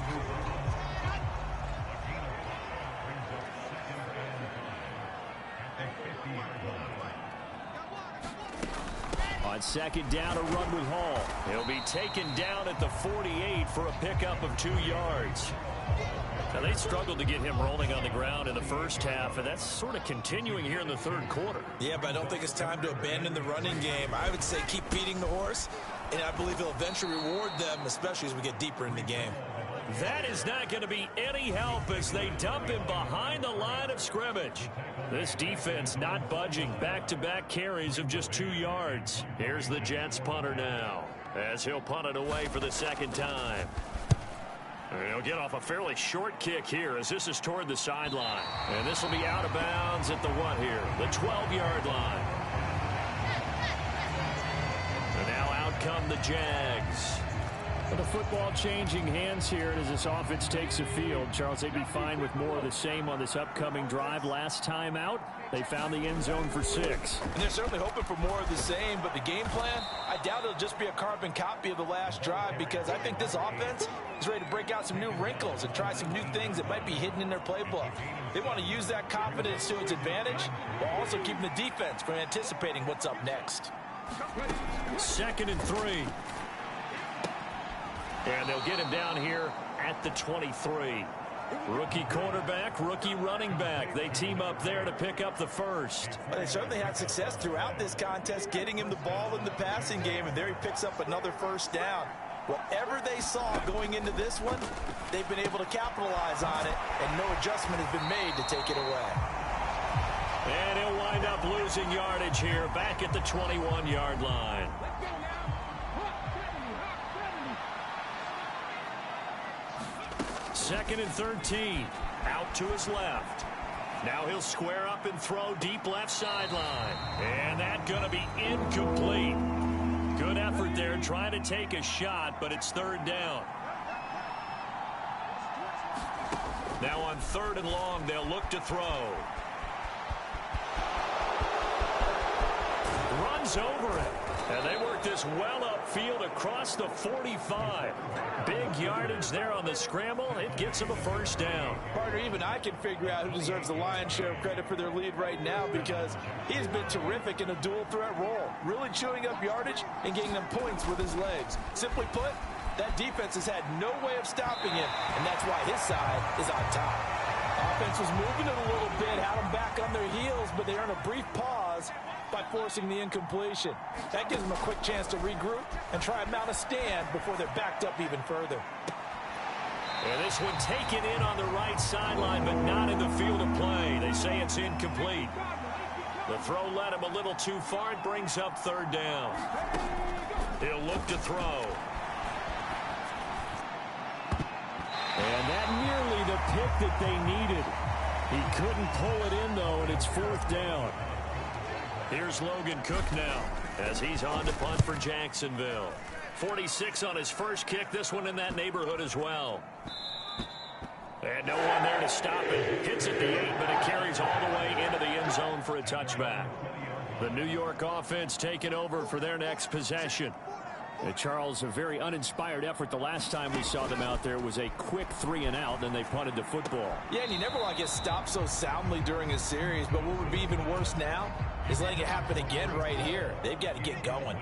Speaker 7: On On second down, a run with Hall. He'll be taken down at the 48 for a pickup of 2 yards. Now, they struggled to get him rolling on the ground in the first half, and that's sort of continuing here in the third quarter.
Speaker 1: Yeah, but I don't think it's time to abandon the running game. I would say keep feeding the horse, and I believe he'll eventually reward them, especially as we get deeper in the game.
Speaker 7: That is not going to be any help as they dump him behind the line of scrimmage. This defense not budging. Back-to-back carries of just 2 yards. Here's the Jets punter now as he'll punt it away for the second time. And he'll get off a fairly short kick here as this is toward the sideline. And this will be out of bounds at the what here? The 12-yard line. And now out come the Jags. But the football changing hands here as this offense takes the field. Charles, they'd be fine with more of the same on this upcoming drive. Last time out, they found the end zone for 6.
Speaker 1: And they're certainly hoping for more of the same, but the game plan, I doubt it'll just be a carbon copy of the last drive because I think this offense is ready to break out some new wrinkles and try some new things that might be hidden in their playbook. They want to use that confidence to its advantage while also keeping the defense from anticipating what's up next.
Speaker 7: 2nd and 3. And they'll get him down here at the 23. Rookie quarterback, rookie running back. They team up there to pick up the first.
Speaker 1: Well, they certainly had success throughout this contest, getting him the ball in the passing game, and there he picks up another first down. Whatever they saw going into this one, they've been able to capitalize on it, and no adjustment has been made to take it away.
Speaker 7: And he'll wind up losing yardage here back at the 21-yard line. 2nd and 13. Out to his left. Now he'll square up and throw deep left sideline. And that's going to be incomplete. Good effort there trying to take a shot, but it's 3rd down. Now on 3rd and long, they'll look to throw. Runs over it. And they work this well upfield across the 45. Big yardage there on the scramble. It gets them a first down.
Speaker 1: Partner, even I can figure out who deserves the lion's share of credit for their lead right now because he's been terrific in a dual threat role, really chewing up yardage and getting them points with his legs. Simply put, that defense has had no way of stopping him, and that's why his side is on top. Offense was moving it a little bit, had them back on their heels, but they earn a brief pause by forcing the incompletion. That gives them a quick chance to regroup and try and mount a stand before they're backed up even further.
Speaker 7: And this one taken in on the right sideline, but not in the field of play. They say it's incomplete. The throw led him a little too far. It brings up 3rd down. He'll look to throw. And that nearly the pick that they needed. He couldn't pull it in, though, and it's 4th down. Here's Logan Cook now as he's on to punt for Jacksonville. 46 on his first kick. This one in that neighborhood as well. And no one there to stop it. Hits at the 8, but it carries all the way into the end zone for a touchback. The New York offense taking over for their next possession. Charles, a very uninspired effort the last time we saw them out there was a quick 3-and-out, and they punted the football.
Speaker 1: Yeah, and you never want to get stopped so soundly during a series, but what would be even worse now is letting it happen again right here. They've got to get going.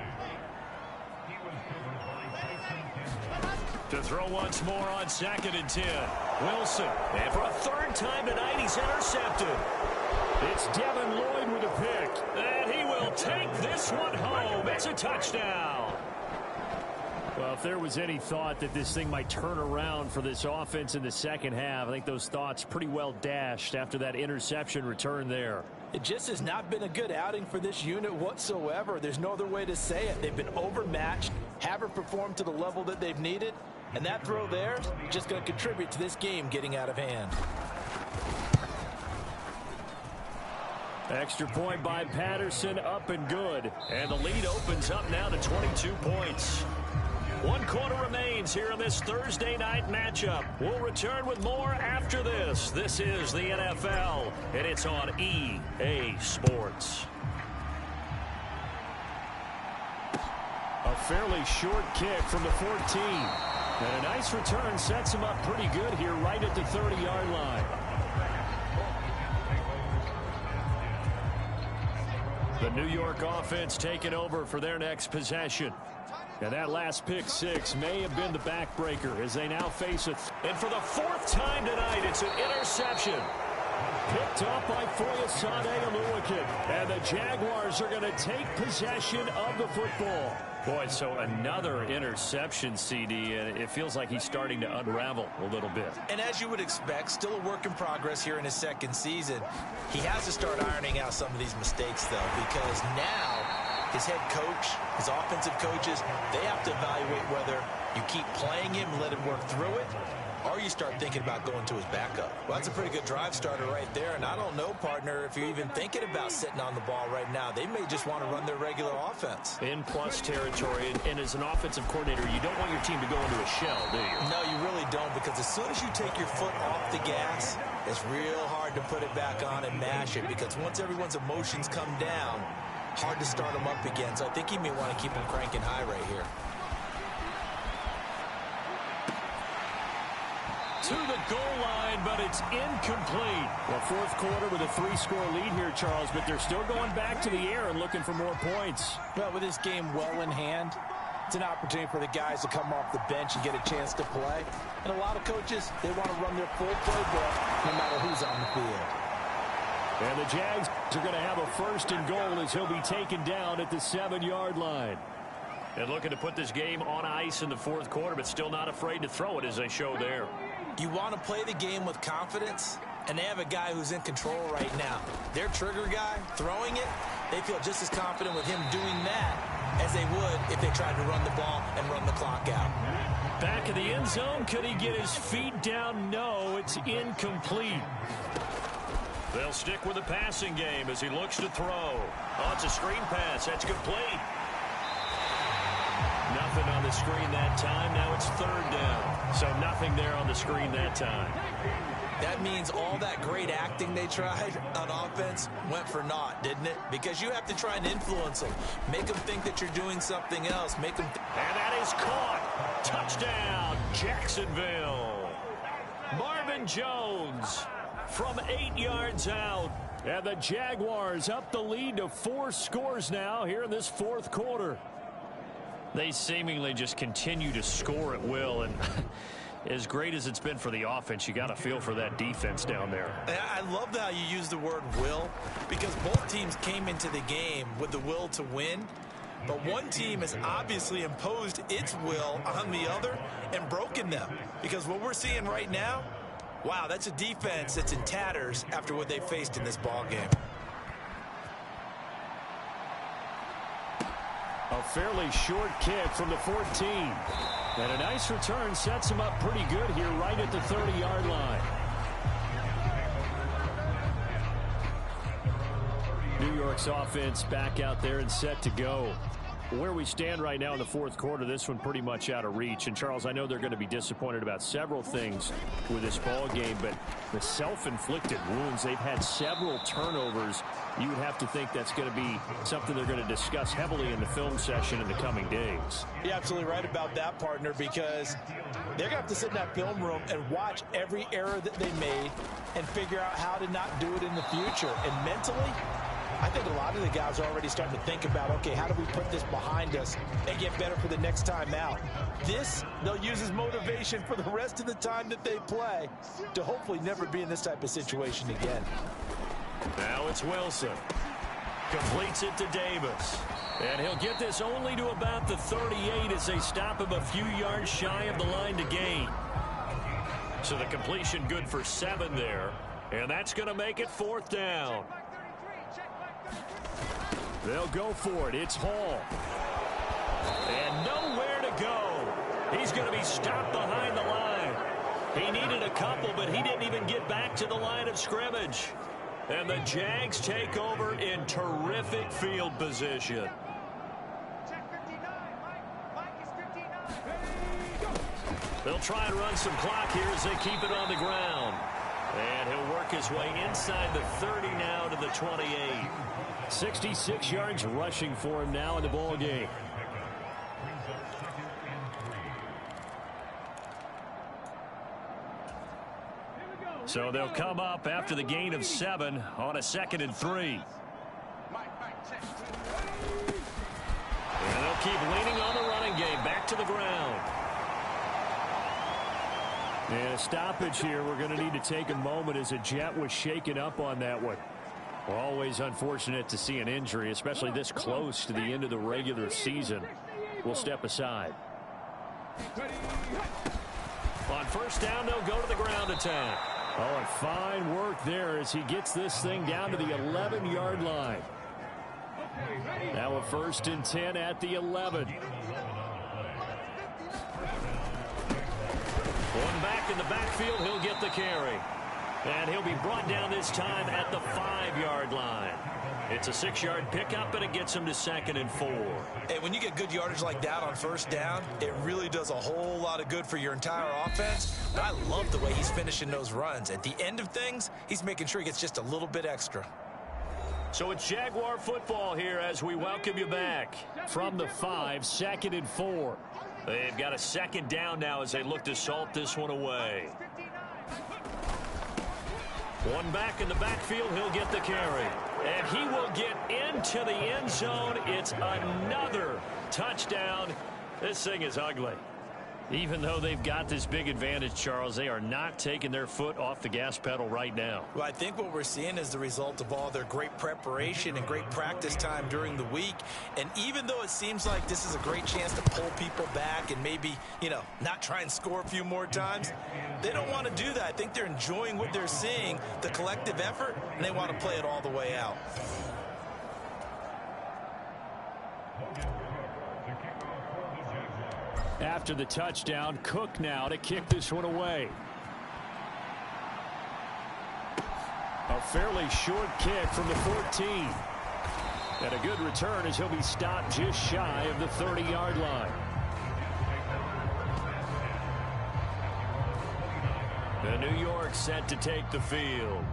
Speaker 7: To throw once more on 2nd and 10. Wilson, and for a 3rd time tonight, he's intercepted. It's Devin Lloyd with a pick, and he will take this one home. It's a touchdown. Well, if there was any thought that this thing might turn around for this offense in the second half, I think those thoughts pretty well dashed after that interception return there.
Speaker 1: It just has not been a good outing for this unit whatsoever. There's no other way to say it. They've been overmatched, haven't performed to the level that they've needed, and that throw there is just going to contribute to this game getting out of hand.
Speaker 7: Extra point by Patterson, up and good. And the lead opens up now to 22 points. 1 quarter remains here in this Thursday night matchup. We'll return with more after this. This is the NFL, and it's on EA Sports. A fairly short kick from the 14. And a nice return sets him up pretty good here right at the 30-yard line. The The New York offense taking over for their next possession. And that last pick six may have been the backbreaker as they now face it. And for the fourth time tonight, it's an interception. Picked up by Foyesade Aluakin. And the Jaguars are going to take possession of the football. Boy, so another interception, CD, and it feels like he's starting to unravel a little bit.
Speaker 1: And as you would expect, still a work in progress here in his second season. He has to start ironing out some of these mistakes, though, because now his head coach, his offensive coaches, they have to evaluate whether you keep playing him and let him work through it, or you start thinking about going to his backup. Well, that's a pretty good drive starter right there, and I don't know, partner, if you're even thinking about sitting on the ball right now. They may just want to run their regular offense.
Speaker 7: In plus territory, and as an offensive coordinator, you don't want your team to go into a shell, do you?
Speaker 1: No, you really don't, because as soon as you take your foot off the gas, it's real hard to put it back on and mash it, because once everyone's emotions come down, hard to start them up again. So I think he may want to keep them cranking high right here.
Speaker 7: To the goal line, but it's incomplete. Well, fourth quarter with a 3-score lead here, Charles, but they're still going back to the air and looking for more points.
Speaker 1: Well, with this game well in hand, it's an opportunity for the guys to come off the bench and get a chance to play. And a lot of coaches, they want to run their full playbook no matter who's on the field.
Speaker 7: And the Jags are going to have a first and goal as he'll be taken down at the 7-yard line. And looking to put this game on ice in the fourth quarter, but still not afraid to throw it as they show there.
Speaker 1: You want to play the game with confidence, and they have a guy who's in control right now. Their trigger guy, throwing it, they feel just as confident with him doing that as they would if they tried to run the ball and run the clock out.
Speaker 7: Back in the end zone, could he get his feet down? No, it's incomplete. They'll stick with the passing game as he looks to throw. Oh, it's a screen pass. That's complete. Nothing on the screen that time. Now it's third down. So nothing there on the screen that time.
Speaker 1: That means all that great acting they tried on offense went for naught, didn't it? Because you have to try and influence them. Make them think that you're doing something else. Make them.
Speaker 7: And that is caught. Touchdown, Jacksonville. Marvin Jones from 8 yards out. And the Jaguars up the lead to 4 scores now here in this fourth quarter. They seemingly just continue to score at will, and as great as it's been for the offense, you got to feel for that defense down there.
Speaker 1: I love how you use the word will, because both teams came into the game with the will to win, but one team has obviously imposed its will on the other and broken them, because what we're seeing right now, wow, that's a defense that's in tatters after what they faced in this ball game.
Speaker 7: A fairly short kick from the 14. And a nice return sets him up pretty good here right at the 30-yard line. New York's offense back out there and set to go. Where we stand right now in the fourth quarter, this one pretty much out of reach. And, Charles, I know they're going to be disappointed about several things with this ball game, but the self-inflicted wounds, they've had several turnovers. You would have to think that's going to be something they're going to discuss heavily in the film session in the coming days.
Speaker 1: You're absolutely right about that, partner, because they're going to have to sit in that film room and watch every error that they made and figure out how to not do it in the future. And mentally, I think a lot of the guys are already starting to think about, okay, how do we put this behind us and get better for the next time out? This, they'll use as motivation for the rest of the time that they play to hopefully never be in this type of situation again.
Speaker 7: Now it's Wilson. Completes it to Davis. And he'll get this only to about the 38 as they stop him a few yards shy of the line to gain. So the completion good for 7 there. And that's going to make it fourth down. They'll go for it. It's Hall. And nowhere to go. He's going to be stopped behind the line. He needed a couple, but he didn't even get back to the line of scrimmage. And the Jags take over in terrific field position. They'll try and run some clock here as they keep it on the ground. And he'll work his way inside the 30 now to the 28. 66 yards rushing for him now in the ball game. So they'll come up after the gain of 7 on a 2nd and 3. And they'll keep leaning on the running game. Back to the ground. And a stoppage here. We're going to need to take a moment as a Jet was shaken up on that one. Always unfortunate to see an injury, especially this close to the end of the regular season. We'll step aside. On first down, they'll go to the ground attack. Oh, and fine work there as he gets this thing down to the 11-yard line. Now a 1st and 10 at the 11. One back in the backfield, he'll get the carry. And he'll be brought down this time at the 5-yard line. It's a 6-yard pickup, and it gets him to 2nd and 4.
Speaker 1: Hey, when you get good yardage like that on first down, it really does a whole lot of good for your entire offense. But I love the way he's finishing those runs. At the end of things, he's making sure he gets just a little bit extra.
Speaker 7: So it's Jaguar football here as we welcome you back. From the 5, 2nd and 4. They've got a 2nd down now as they look to salt this one away. One back in the backfield, he'll get the carry. And he will get into the end zone. It's another touchdown. This thing is ugly. Even though they've got this big advantage, Charles, they are not taking their foot off the gas pedal right now.
Speaker 1: Well, I think what we're seeing is the result of all their great preparation and great practice time during the week. And even though it seems like this is a great chance to pull people back and maybe, not try and score a few more times, they don't want to do that. I think they're enjoying what they're seeing, the collective effort, and they want to play it all the way out.
Speaker 7: After the touchdown, Cook now to kick this one away. A fairly short kick from the 14. And a good return as he'll be stopped just shy of the 30-yard line. The New York set to take the field.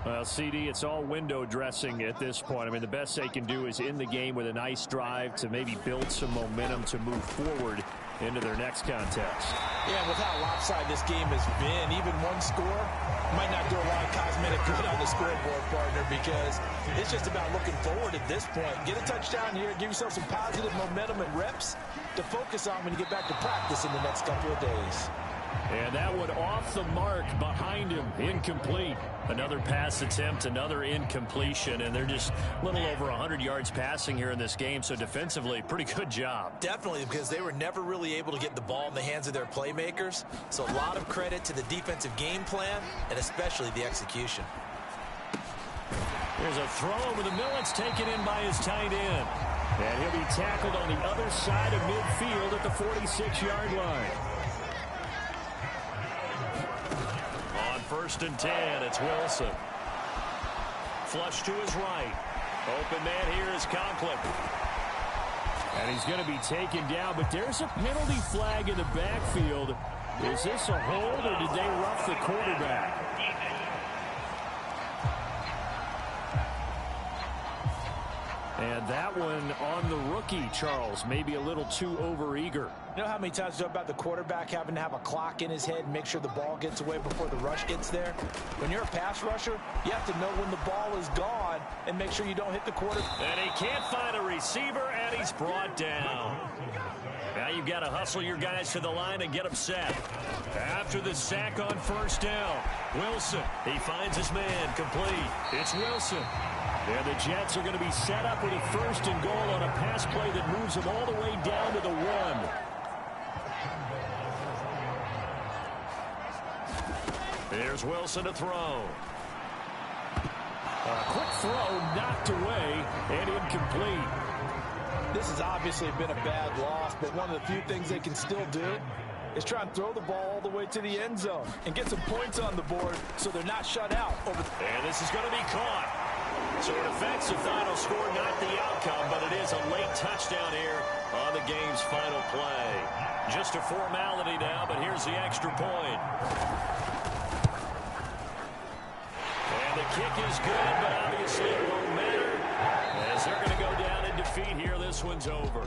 Speaker 7: Well, CD, it's all window dressing at this point. I mean, the best they can do is end the game with a nice drive to maybe build some momentum to move forward into their next contest.
Speaker 1: Yeah, with how lopsided this game has been, even one score might not do a lot of cosmetic good on the scoreboard, partner, because it's just about looking forward at this point. Get a touchdown here, give yourself some positive momentum and reps to focus on when you get back to practice in the next couple of days.
Speaker 7: And that one off the mark behind him, incomplete. Another pass attempt, another incompletion, and they're just a little over 100 yards passing here in this game, so defensively, pretty good job.
Speaker 1: Definitely, because they were never really able to get the ball in the hands of their playmakers, so a lot of credit to the defensive game plan, and especially the execution.
Speaker 7: There's a throw over the middle. It's taken in by his tight end. And he'll be tackled on the other side of midfield at the 46-yard line. 1st and 10, it's Wilson. Flush to his right. Open man here is Conklin. And he's going to be taken down, but there's a penalty flag in the backfield. Is this a hold, or did they rough the quarterback? And that one on the rookie, Charles, maybe a little too overeager.
Speaker 1: You know how many times we talk about the quarterback having to have a clock in his head and make sure the ball gets away before the rush gets there? When you're a pass rusher, you have to know when the ball is gone and make sure you don't hit the quarterback.
Speaker 7: And he can't find a receiver, and he's brought down. Now you've got to hustle your guys to the line and get them set. After the sack on first down, Wilson, he finds his man, complete. It's Wilson. And the Jets are going to be set up with a 1st and goal on a pass play that moves them all the way down to the 1. There's Wilson to throw. A quick throw knocked away and incomplete.
Speaker 1: This has obviously been a bad loss, but one of the few things they can still do is try and throw the ball all the way to the end zone and get some points on the board so they're not shut out.
Speaker 7: And this is going to be caught. So it affects the final score, not the outcome, but it is a late touchdown here on the game's final play. Just a formality now, but here's the extra point. And the kick is good, but obviously it won't matter as they're going to go down in defeat here. This one's over.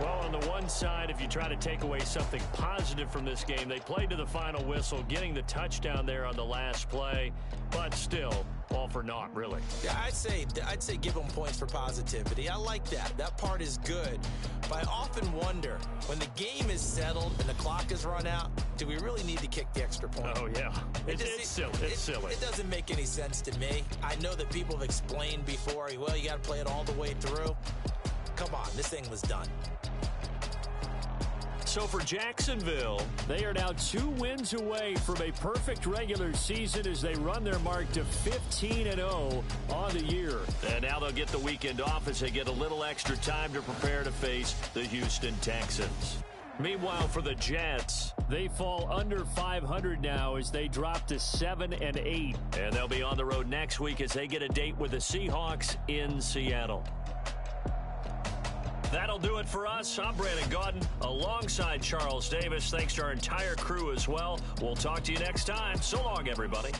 Speaker 7: Well, on the one side, if you try to take away something positive from this game, they played to the final whistle, getting the touchdown there on the last play, but still, all for naught, really.
Speaker 1: Yeah, I'd say give them points for positivity. I like that. That part is good. But I often wonder, when the game is settled and the clock is run out, do we really need to kick the extra point?
Speaker 7: Oh, yeah. It's silly. It's silly.
Speaker 1: It doesn't make any sense to me. I know that people have explained before, well, you got to play it all the way through. Come on, this thing was done.
Speaker 7: So for Jacksonville, they are now 2 wins away from a perfect regular season as they run their mark to 15-0 on the year. And now they'll get the weekend off as they get a little extra time to prepare to face the Houston Texans. Meanwhile, for the Jets, they fall under 500 now as they drop to 7-8. And they'll be on the road next week as they get a date with the Seahawks in Seattle. That'll do it for us. I'm Brandon Gaudin alongside Charles Davis. Thanks to our entire crew as well. We'll talk to you next time. So long, everybody.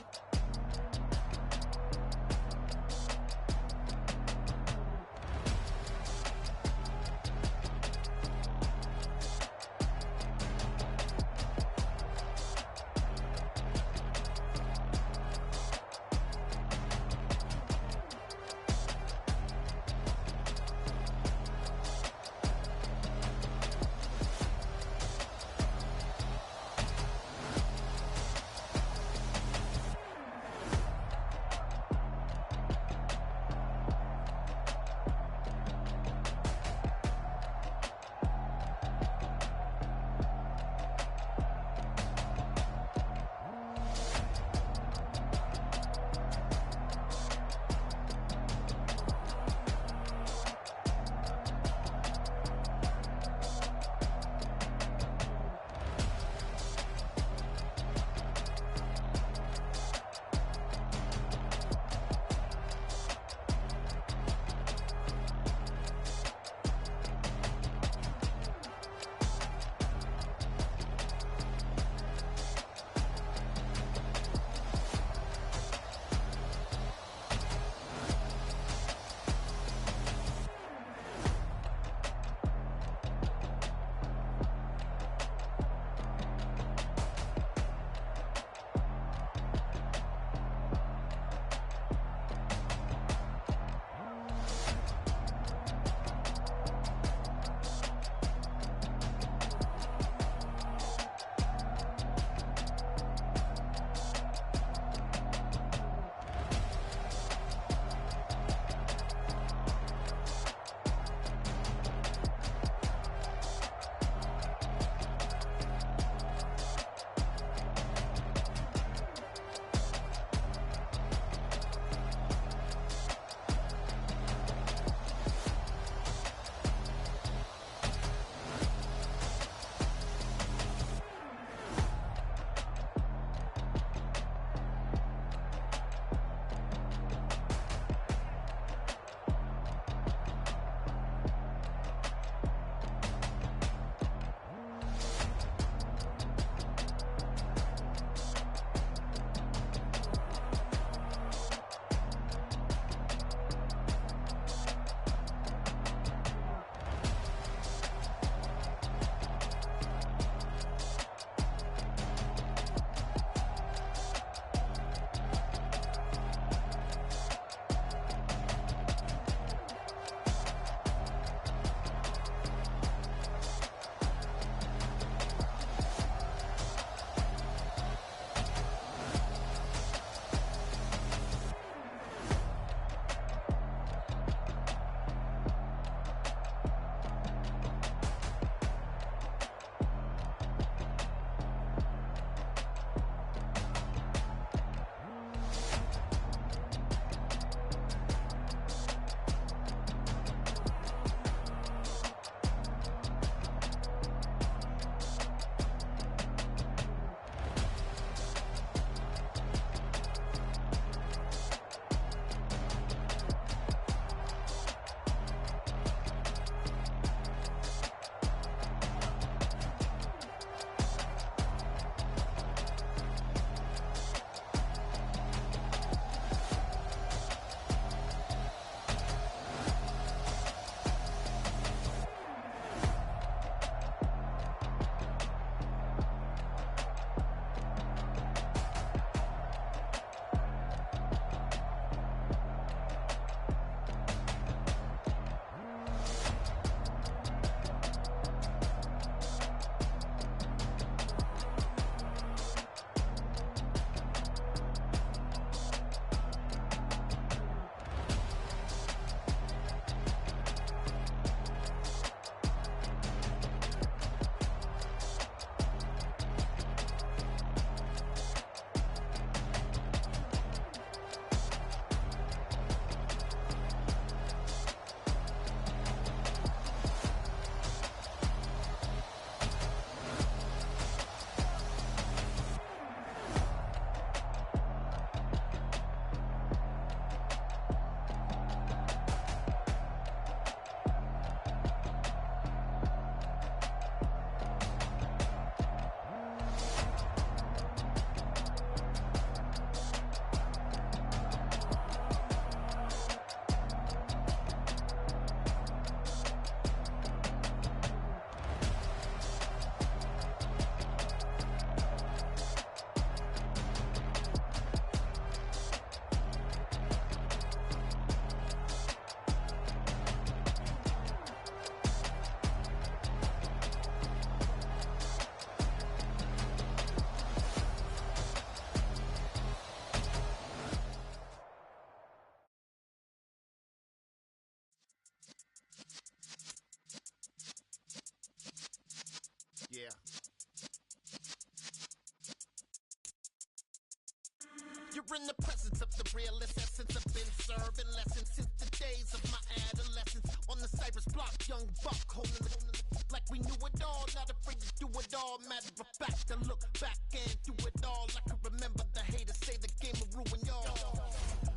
Speaker 12: in the presence of the realest essence. I've been serving lessons since the days of my adolescence. On the Cypress block, young buck holding it like we knew it all. Not afraid to do it all. Matter of fact, to look back and do it all. I can remember the haters say the game will ruin y'all.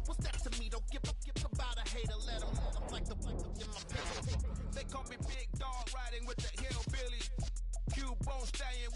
Speaker 12: What's that to me? Don't give about a hater. Let them like the in my paper.
Speaker 18: They call me Big Dog, riding with the hillbilly. Cube bone stallion